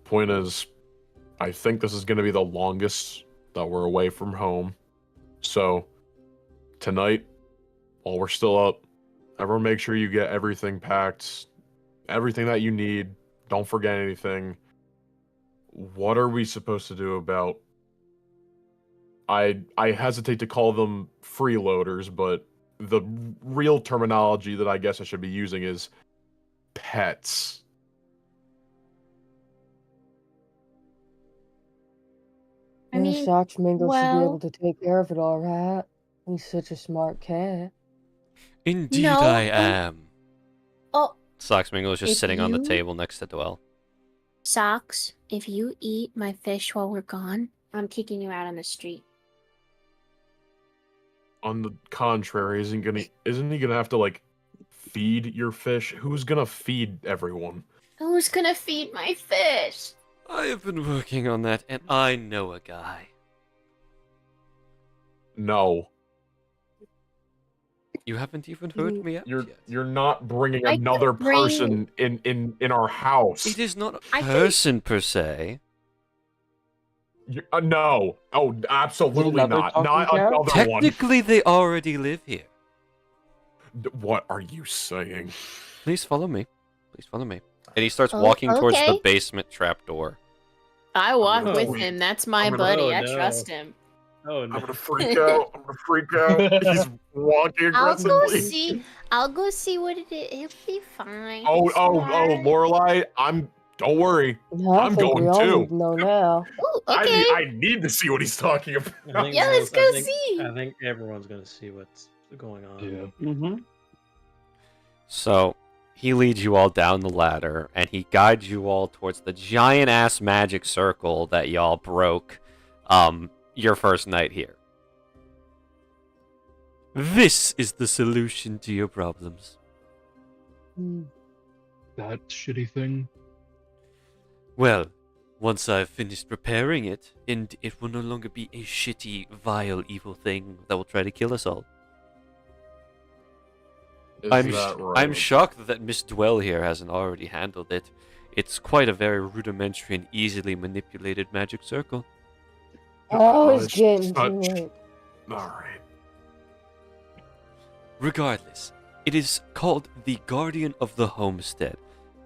point is, I think this is gonna be the longest that we're away from home. So tonight, while we're still up, everyone make sure you get everything packed, everything that you need. Don't forget anything. What are we supposed to do about... I hesitate to call them freeloaders, but the real terminology that I guess I should be using is pets. I mean, Soxmingle should be well- able to take care of it all right. He's such a smart cat. Indeed, No, I don't- am. Oh, Soxmingle is just If sitting on the you- table next to Dwell. Socks, if you eat my fish while we're gone, I'm kicking you out on the street. On the contrary, isn't he gonna have to like feed your fish? Who's gonna feed everyone? Who's gonna feed my fish? I have been working on that, and I know a guy. No. You haven't even heard You- me out You're yet. you're not bringing I could another bring- person in our house. It is not a I think- person per se. No. Oh, absolutely another not. talking Not cat? another one. Technically, they already live here. What are you saying? Please follow me. Please follow me. And he starts Oh, walking towards the okay. basement trapdoor. I walk gonna with freak- him. That's my I'm gonna- buddy. Oh, I no. trust him. Oh I'm no. gonna freak out. I'm gonna freak out. He's walking I'll go aggressively. see. I'll go see what it is. He'll be fine. Oh, He's oh, smart. Lorelai, don't worry. No, I I'm think going we all too. need to know now. Ooh, okay. I need to see what he's talking about. I think Yeah, let's I go think- see. I think everyone's gonna see what's going on. Yeah. Mm-hmm. So he leads you all down the ladder, and he guides you all towards the giant ass magic circle that y'all broke your first night here. This is the solution to your problems. That shitty thing. Well, once I've finished preparing it, and it will no longer be a shitty, vile, evil thing that will try to kill us all. Is I'm that right? I'm shocked that Miss Dwell here hasn't already handled it. It's quite a very rudimentary and easily manipulated magic circle. I was it's getting to such- it. Alright. Regardless, it is called the Guardian of the Homestead.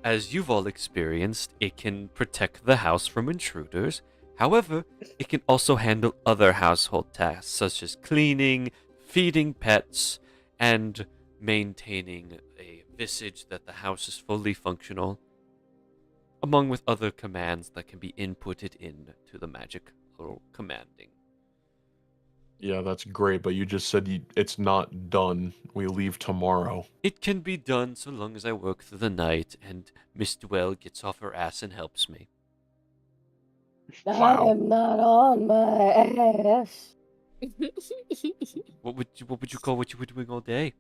As you've all experienced, it can protect the house from intruders. However, it can also handle other household tasks such as cleaning, feeding pets, and maintaining a visage that the house is fully functional, among with other commands that can be inputted into the magic commanding. Yeah, that's great, but you just said it's not done. We leave tomorrow. It can be done so long as I work through the night and Miss Dwell gets off her ass and helps me. I am not on my ass. What would you call what you were doing all day?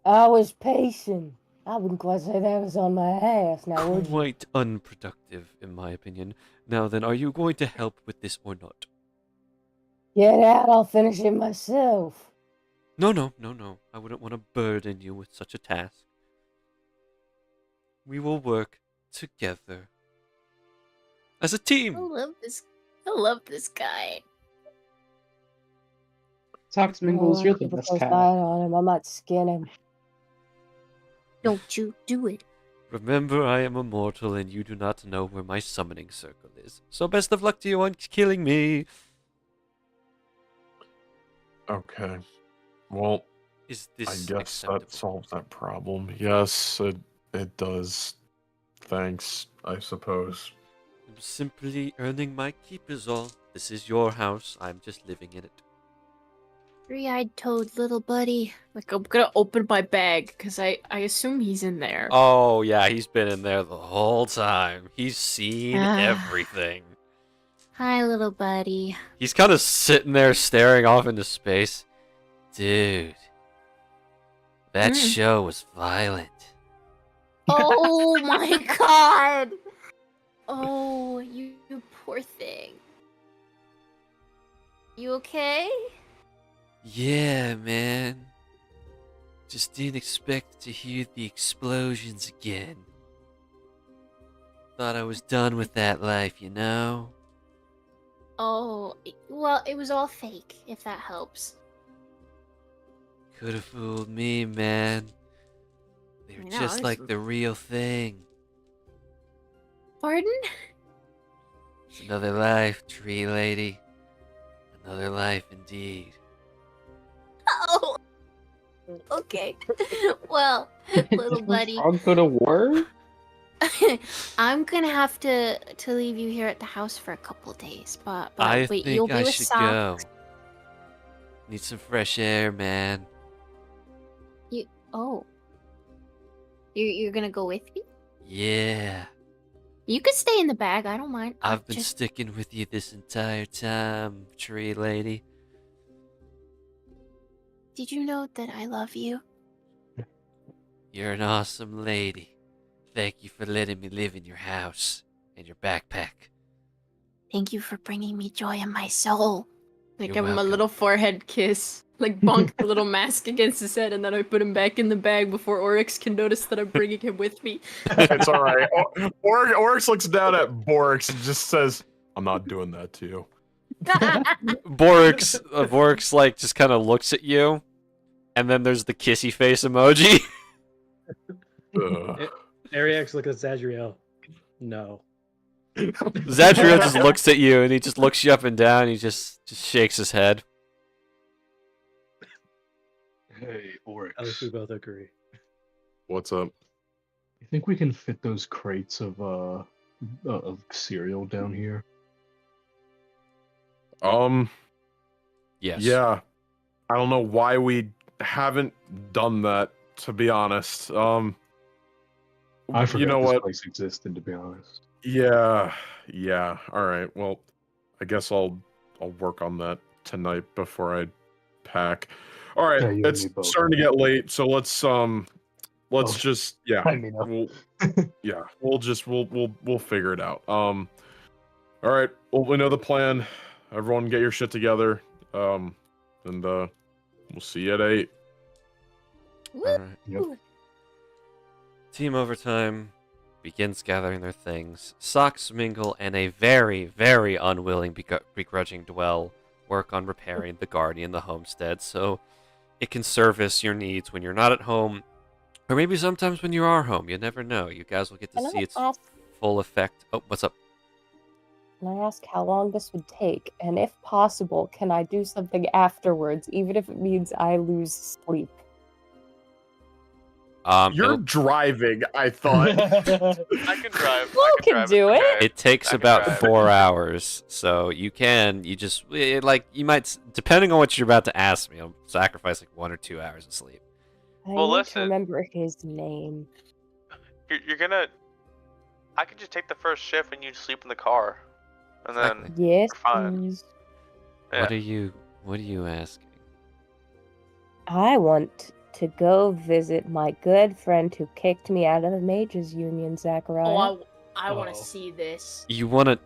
I was pacing. I wouldn't quite say that was on my ass. Now, would you? Quite unproductive, in my opinion. Now then, are you going to help with this or not? Get out, I'll finish it myself. No. I wouldn't want to burden you with such a task. We will work together. As a I team! love this. I love this guy. Socks Mingles, you're the Keep a best close cat. eye on him. I might skin him. Don't you do it. Remember, I am immortal and you do not know where my summoning circle is. So best of luck to you on killing me! Okay. Well, Is I this guess acceptable? that solves that problem. Yes, it does. Thanks, I suppose. I'm simply earning my keep is all. This is your house. I'm just living in it. Three-eyed toad, little buddy. Like, I'm gonna open my bag because I assume he's in there. Oh, yeah, he's been in there the whole time. He's seen Ah. everything. Hi, little buddy. He's kind of sitting there staring off into space. Dude, that Mm. show was violent. Oh my god! Oh, you poor thing. You okay? Yeah, man. Just didn't expect to hear the explosions again. Thought I was done with that life, you know? Oh, well, it was all fake, if that helps. Could have fooled me, man. They I were know, just it's- like the real thing. Pardon? It's another life, tree lady. Another life indeed. Oh! Okay. Well, little buddy, I'll go to war? I'm gonna have to leave you here at the house for a couple days, but I wait, think you'll be I with should Socks. go. Need some fresh air, man. Oh. You're gonna go with me? Yeah. You could stay in the bag, I don't mind. I've been just sticking with you this entire time, tree lady. Did you know that I love you? You're an awesome lady. Thank you for letting me live in your house and your backpack. Thank you for bringing me joy in my soul. Like You're give him a welcome. little forehead kiss. Like bonk the little mask against his head, and then I put him back in the bag before Oryx can notice that I'm bringing him with me. It's all right. Oryx looks down at Borix and just says, "I'm not doing that to you." Borix like just kind of looks at you, and then there's the kissy face emoji. Ariax look at Zadriel. No. Zadriel just looks at you, and he just looks you up and down. And he just shakes his head. Hey, Oryx. At least we both agree. What's up? You think we can fit those crates of cereal down here? Yes. Yeah. I don't know why we haven't done that, to be honest. I forgot you know this what? place existed, to be honest. Yeah. All right. Well, I guess I'll work on that tonight before I pack. All right. Yeah, you and It's me both. starting to get late, so let's just I mean, we'll figure it out. All right. Well, we know the plan. Everyone, get your shit together. And we'll see you at 8. All right. Yep. Team Overtime begins gathering their things. Socks Mingle and a very, very unwilling, begrudging Dwell work on repairing the Guardian, the homestead, so it can service your needs when you're not at home, or maybe sometimes when you are home. You never know. You guys will get to Can see I its ask? full effect. Oh, what's up? Can I ask how long this would take? And if possible, can I do something afterwards, even if it means I lose sleep? You're It'll- driving, I thought. I can drive. Flo I can drive do if it. okay. It takes I can about drive. 4 hours, so you might, depending on what you're about to ask me, I'll sacrifice like 1 or 2 hours of sleep. I Well, need listen. to remember his name. You're gonna. I could just take the first shift and you sleep in the car, and then Exactly. Yes, Fine. please. yeah. What are you asking? I want to go visit my good friend who kicked me out of the Mages Union, Zachariah. Oh, I want Oh. to see this. You wanna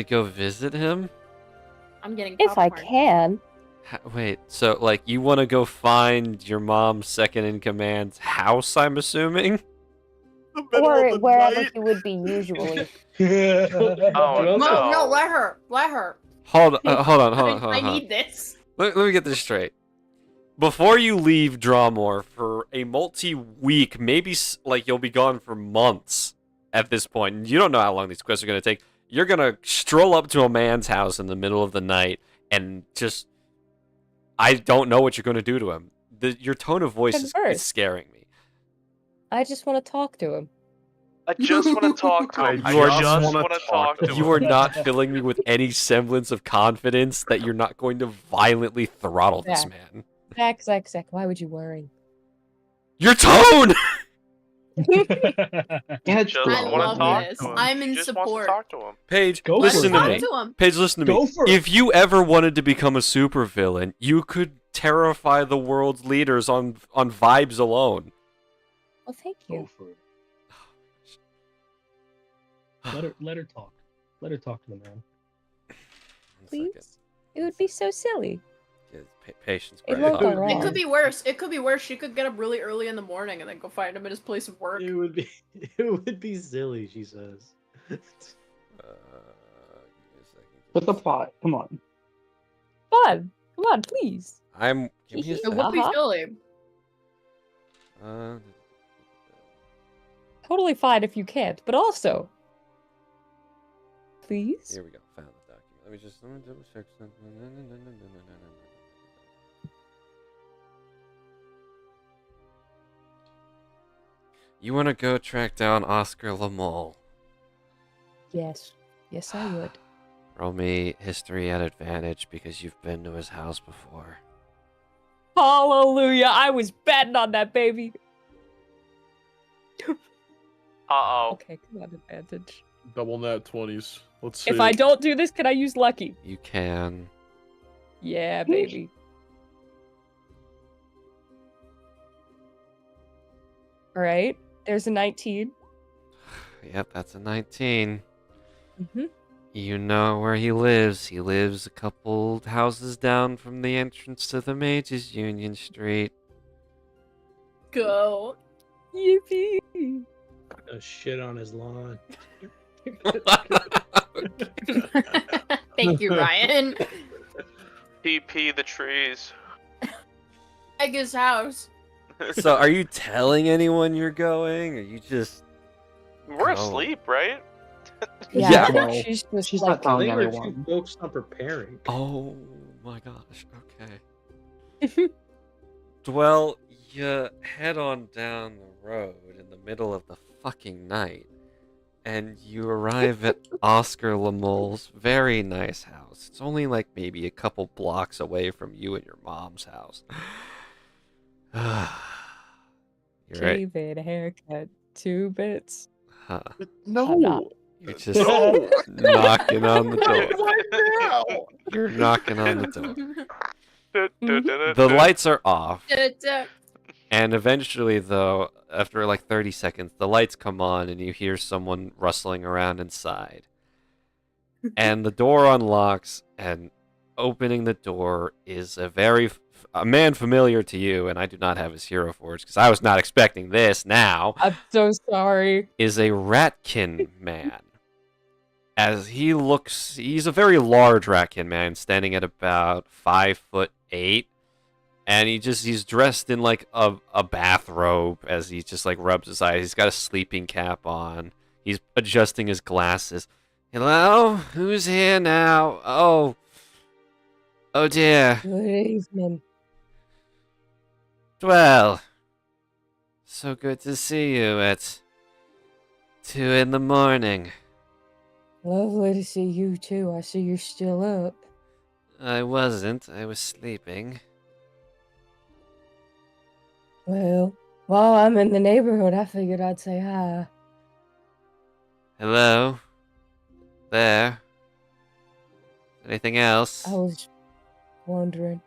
go visit him? I'm getting if I popcorn. can. Wait, so like you wanna go find your mom's second in command's house? I'm assuming. Or wherever he would be usually. Oh, No, no. let her. Let her. Hold on. I need this. Let me get this straight. Before you leave Drawmore for a multi-week, maybe like you'll be gone for months at this point, and you don't know how long these quests are going to take. You're going to stroll up to a man's house in the middle of the night and just... I don't know what you're going to do to him. Your tone of voice is Converse. scaring me. I just want to talk to him. I just want to talk to him. I You are just just want wanna to talk to him. You are not filling me with any semblance of confidence that you're not going to violently throttle this Yeah. man. Zach, why would you worry? Your tone! Yeah, Just I want love to talk this. to him. I'm in He just wants to support. talk to him. Paige, Go Let's listen for to talk me. to him. Paige, listen to Go me. for it. If you ever wanted to become a supervillain, you could terrify the world's leaders on vibes alone. Well, thank Go you. for it. Let her talk. Let her talk to the man. One second. Please? It would be so silly. Yeah, patience. It Brian. won't go Fine. wrong. It could be worse. It could be worse. She could get up really early in the morning and then go find him at his place of work. It would be silly, she says. Give me a second. What's the plot? Come on. Come on, please. Give me a It second. would be Uh-huh. silly. Totally fine if you can't, but also, please. Here we go. Found the document. Let me double check something. You want to go track down Oscar Lamole? Yes, I would. Roll me history at advantage because you've been to his house before. Hallelujah! I was betting on that baby. Uh-oh. Okay, come on, advantage. Double nat 20s. Let's see. If I don't do this, can I use lucky? You can. Yeah, baby. All right, there's a 19. Yep, that's a 19. Mm-hmm. You know where he lives. He lives a couple houses down from the entrance to the Mages Union Street. Go. Yippee! A shit on his lawn. Thank you, Ryan. TP the trees. Egga's house. So, are you telling anyone you're going? Or you just... We're Oh. asleep, right? Yeah, Yeah. I think Well, she's just she's like, not telling I think we're anyone. too focused on preparing. Oh my gosh, okay. Well, you head on down the road in the middle of the fucking night, and you arrive at Oscar Lamole's very nice house. It's only like maybe a couple blocks away from you and your mom's house. You're right. shave it, haircut, 2 bits. Huh. No. You're just No. knocking on the door. Right now. You're knocking on the door. The The lights are off. Da-da. And eventually, though, after like 30 seconds, the lights come on and you hear someone rustling around inside. And the door unlocks, and opening the door is a man familiar to you, and I do not have his hero forge because I was not expecting this now, I'm so sorry. is a Ratkin man. As he's a very large Ratkin man, standing at about 5'8", and he's dressed in like a bathrobe as he just like rubs his eyes. He's got a sleeping cap on. He's adjusting his glasses. Hello? Who's here now? Oh dear. Good evening. Well, so good to see you at 2 in the morning. Lovely to see you too. I see you're still up. I wasn't. I was sleeping. Well, while I'm in the neighborhood, I figured I'd say hi. Hello? There? Anything else? I was wondering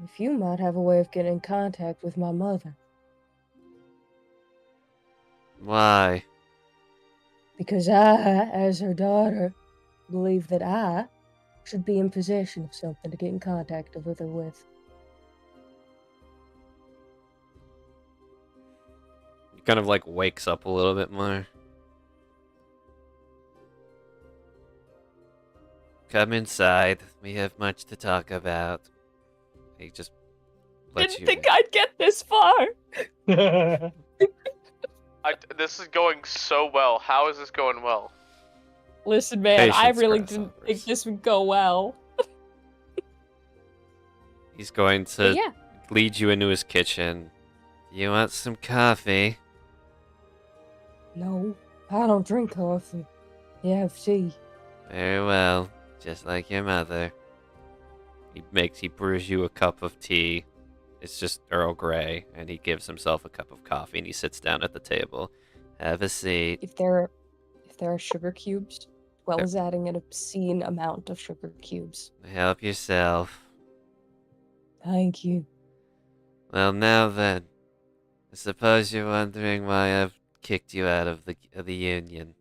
if you might have a way of getting in contact with my mother. Why? Because I, as her daughter, believe that I should be in possession of something to get in contact with her with. He kind of like wakes up a little bit more. Come inside. We have much to talk about. He just lets you. I'd get this far. This is going so well. How is this going well? Listen, man, I Patience, really didn't think grasshoppers. this would go well. He's going But to yeah, lead you into his kitchen. You want some coffee? no, I don't drink coffee. You have tea. Very well. Just like your mother. He brews you a cup of tea. It's just Earl Grey, and he gives himself a cup of coffee, and he sits down at the table. Have a seat. If there are sugar cubes, as well Yeah. as adding an obscene amount of sugar cubes. Help yourself. Thank you. Well, now then, I suppose you're wondering why I've kicked you out of the Union.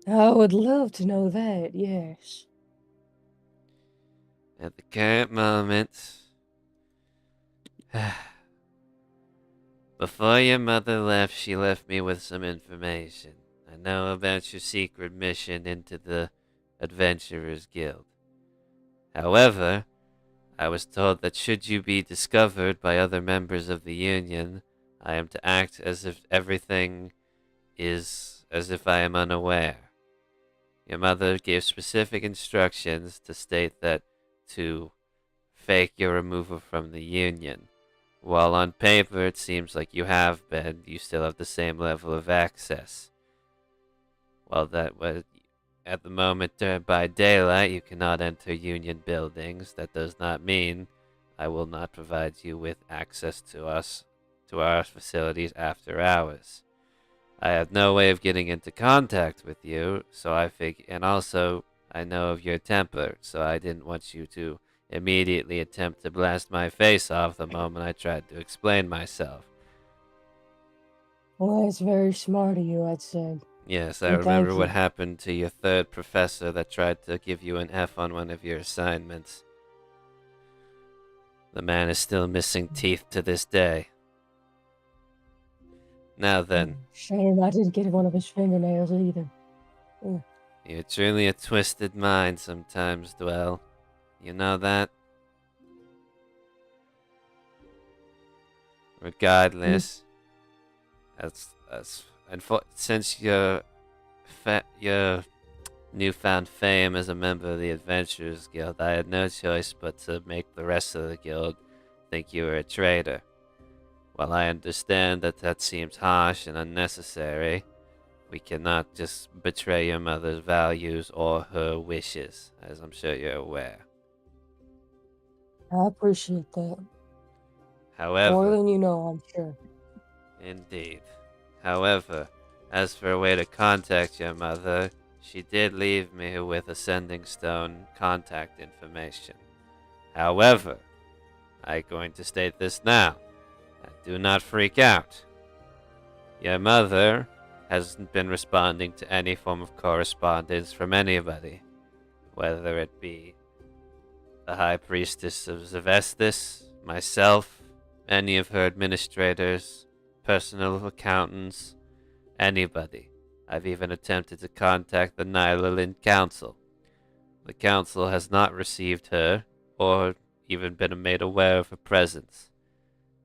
I would love to know that, yes. At the current moment, before your mother left, she left me with some information. I know about your secret mission into the Adventurers Guild. However, I was told that should you be discovered by other members of the Union, I am to act as if everything is as if I am unaware. Your mother gave specific instructions to state that to fake your removal from the Union. While on paper it seems like you have been, you still have the same level of access. While that was at the moment by daylight you cannot enter Union buildings, that does not mean I will not provide you with access to our facilities after hours. I have no way of getting into contact with you, and also I know of your temper, so I didn't want you to immediately attempt to blast my face off the moment I tried to explain myself. Well, that's very smart of you, I'd say. Yes, I And remember thank what you. happened to your third professor that tried to give you an F on one of your assignments. The man is still missing teeth to this day. Now then, Shame I didn't get one of his fingernails either. you're truly a twisted mind sometimes, Dwell. You know that? Regardless, since your newfound fame as a member of the Adventurers Guild, I had no choice but to make the rest of the guild think you were a traitor. While I understand that that seems harsh and unnecessary, we cannot just betray your mother's values or her wishes, as I'm sure you're aware. I appreciate that. More However, than you know, I'm sure. indeed. However, as for a way to contact your mother, she did leave me with Ascending Stone contact information. However, I'm going to state this now. Do not freak out. Your mother hasn't been responding to any form of correspondence from anybody, whether it be the High Priestess of Zevestis, myself, any of her administrators, personal accountants, anybody. I've even attempted to contact the Nylalin Council. The Council has not received her, or even been made aware of her presence.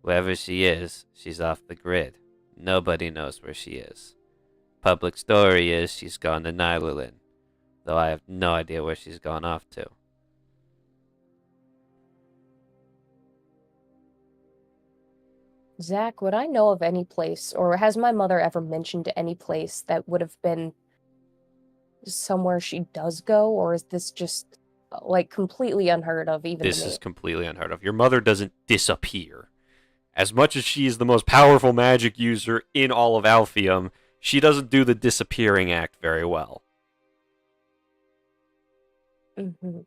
Wherever she is, she's off the grid. Nobody knows where she is. Public story is she's gone to Nylalin, though I have no idea where she's gone off to. Zach, would I know of any place, or has my mother ever mentioned any place that would have been somewhere she does go, or is this just like completely unheard of even This to me? is completely unheard of. Your mother doesn't disappear. As much as she is the most powerful magic user in all of Alpheum, she doesn't do the disappearing act very well. Mm-hmm.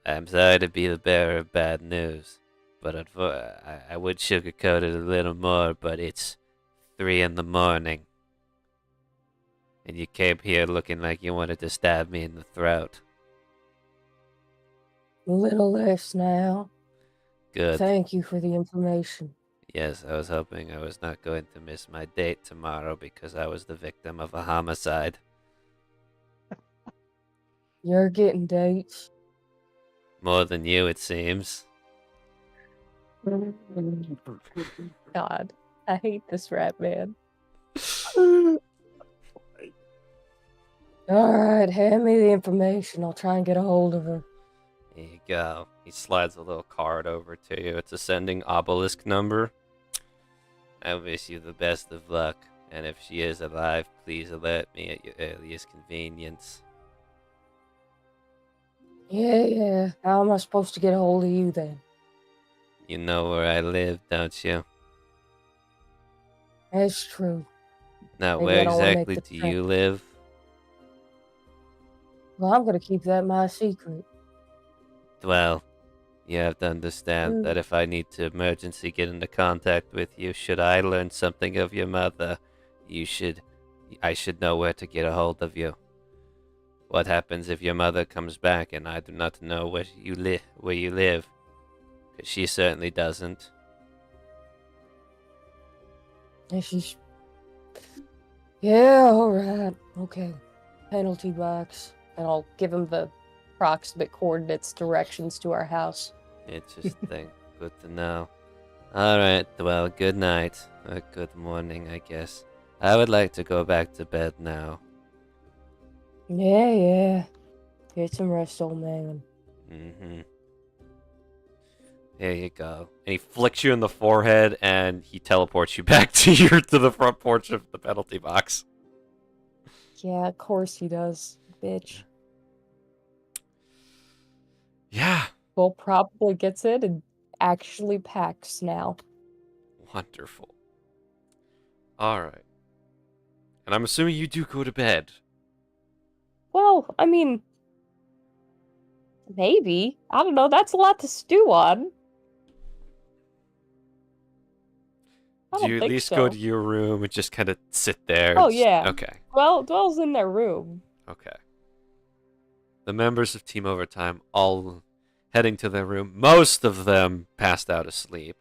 I'm sorry to be the bearer of bad news, but I would sugarcoat it a little more, but it's 3 in the morning. And you came here looking like you wanted to stab me in the throat. A little less now. Good. Thank you for the information. Yes, I was hoping I was not going to miss my date tomorrow because I was the victim of a homicide. You're getting dates. More than you, it seems. God, I hate this rat man. Alright, hand me the information. I'll try and get a hold of her. Here you go. He slides a little card over to you. It's a sending obelisk number. I wish you the best of luck, and if she is alive, please alert me at your earliest convenience. Yeah. How am I supposed to get a hold of you then? You know where I live, don't you? That's true. Now, Maybe where I don't wanna make exactly the do trek. you live? Well, I'm gonna keep that my secret. Well, you have to understand that if I need to emergency get into contact with you, should I learn something of your mother, I should know where to get a hold of you. What happens if your mother comes back and I do not know where you live? Because she certainly doesn't. This is... Yeah, alright. Okay. Penalty box. And I'll give him the approximate coordinates, directions to our house. Interesting. Good to know. Alright, well, good night. Or good morning, I guess. I would like to go back to bed now. Yeah. Get some rest, old man. Mm-hmm. Here you go. And he flicks you in the forehead, and he teleports you back to the front porch of the penalty box. Yeah, of course he does, bitch. Yeah. Bull probably gets it and actually packs now. Wonderful. All right. And I'm assuming you do go to bed. Well, I mean, maybe. I don't know. That's a lot to stew on. I Do don't you at think least so. go to your room and just kind of sit there? Oh, Just- yeah. Okay. Dwell's in their room. Okay. The members of Team Overtime all heading to their room. Most of them passed out asleep.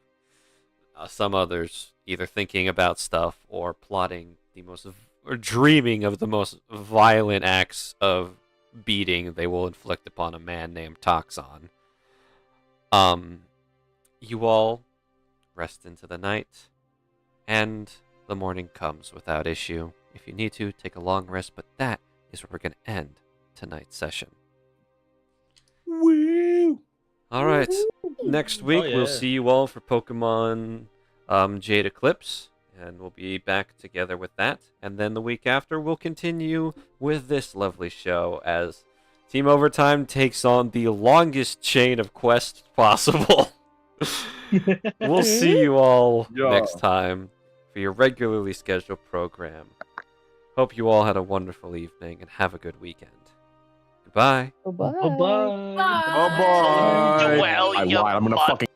Some others either thinking about stuff or plotting or dreaming of the most violent acts of beating they will inflict upon a man named Toxon. You all rest into the night, and the morning comes without issue. If you need to, take a long rest, but that is where we're going to end tonight's session. Woo! All right. Next week, we'll yeah. see you all for Pokemon Jade Eclipse, and we'll be back together with that. And then the week after, we'll continue with this lovely show as Team Overtime takes on the longest chain of quests possible. We'll see you all Yeah. next time for your regularly scheduled program. Hope you all had a wonderful evening and have a good weekend. Goodbye. Bye-bye. Bye-bye. Bye bye. Well, I you lied. I'm gonna mother- fucking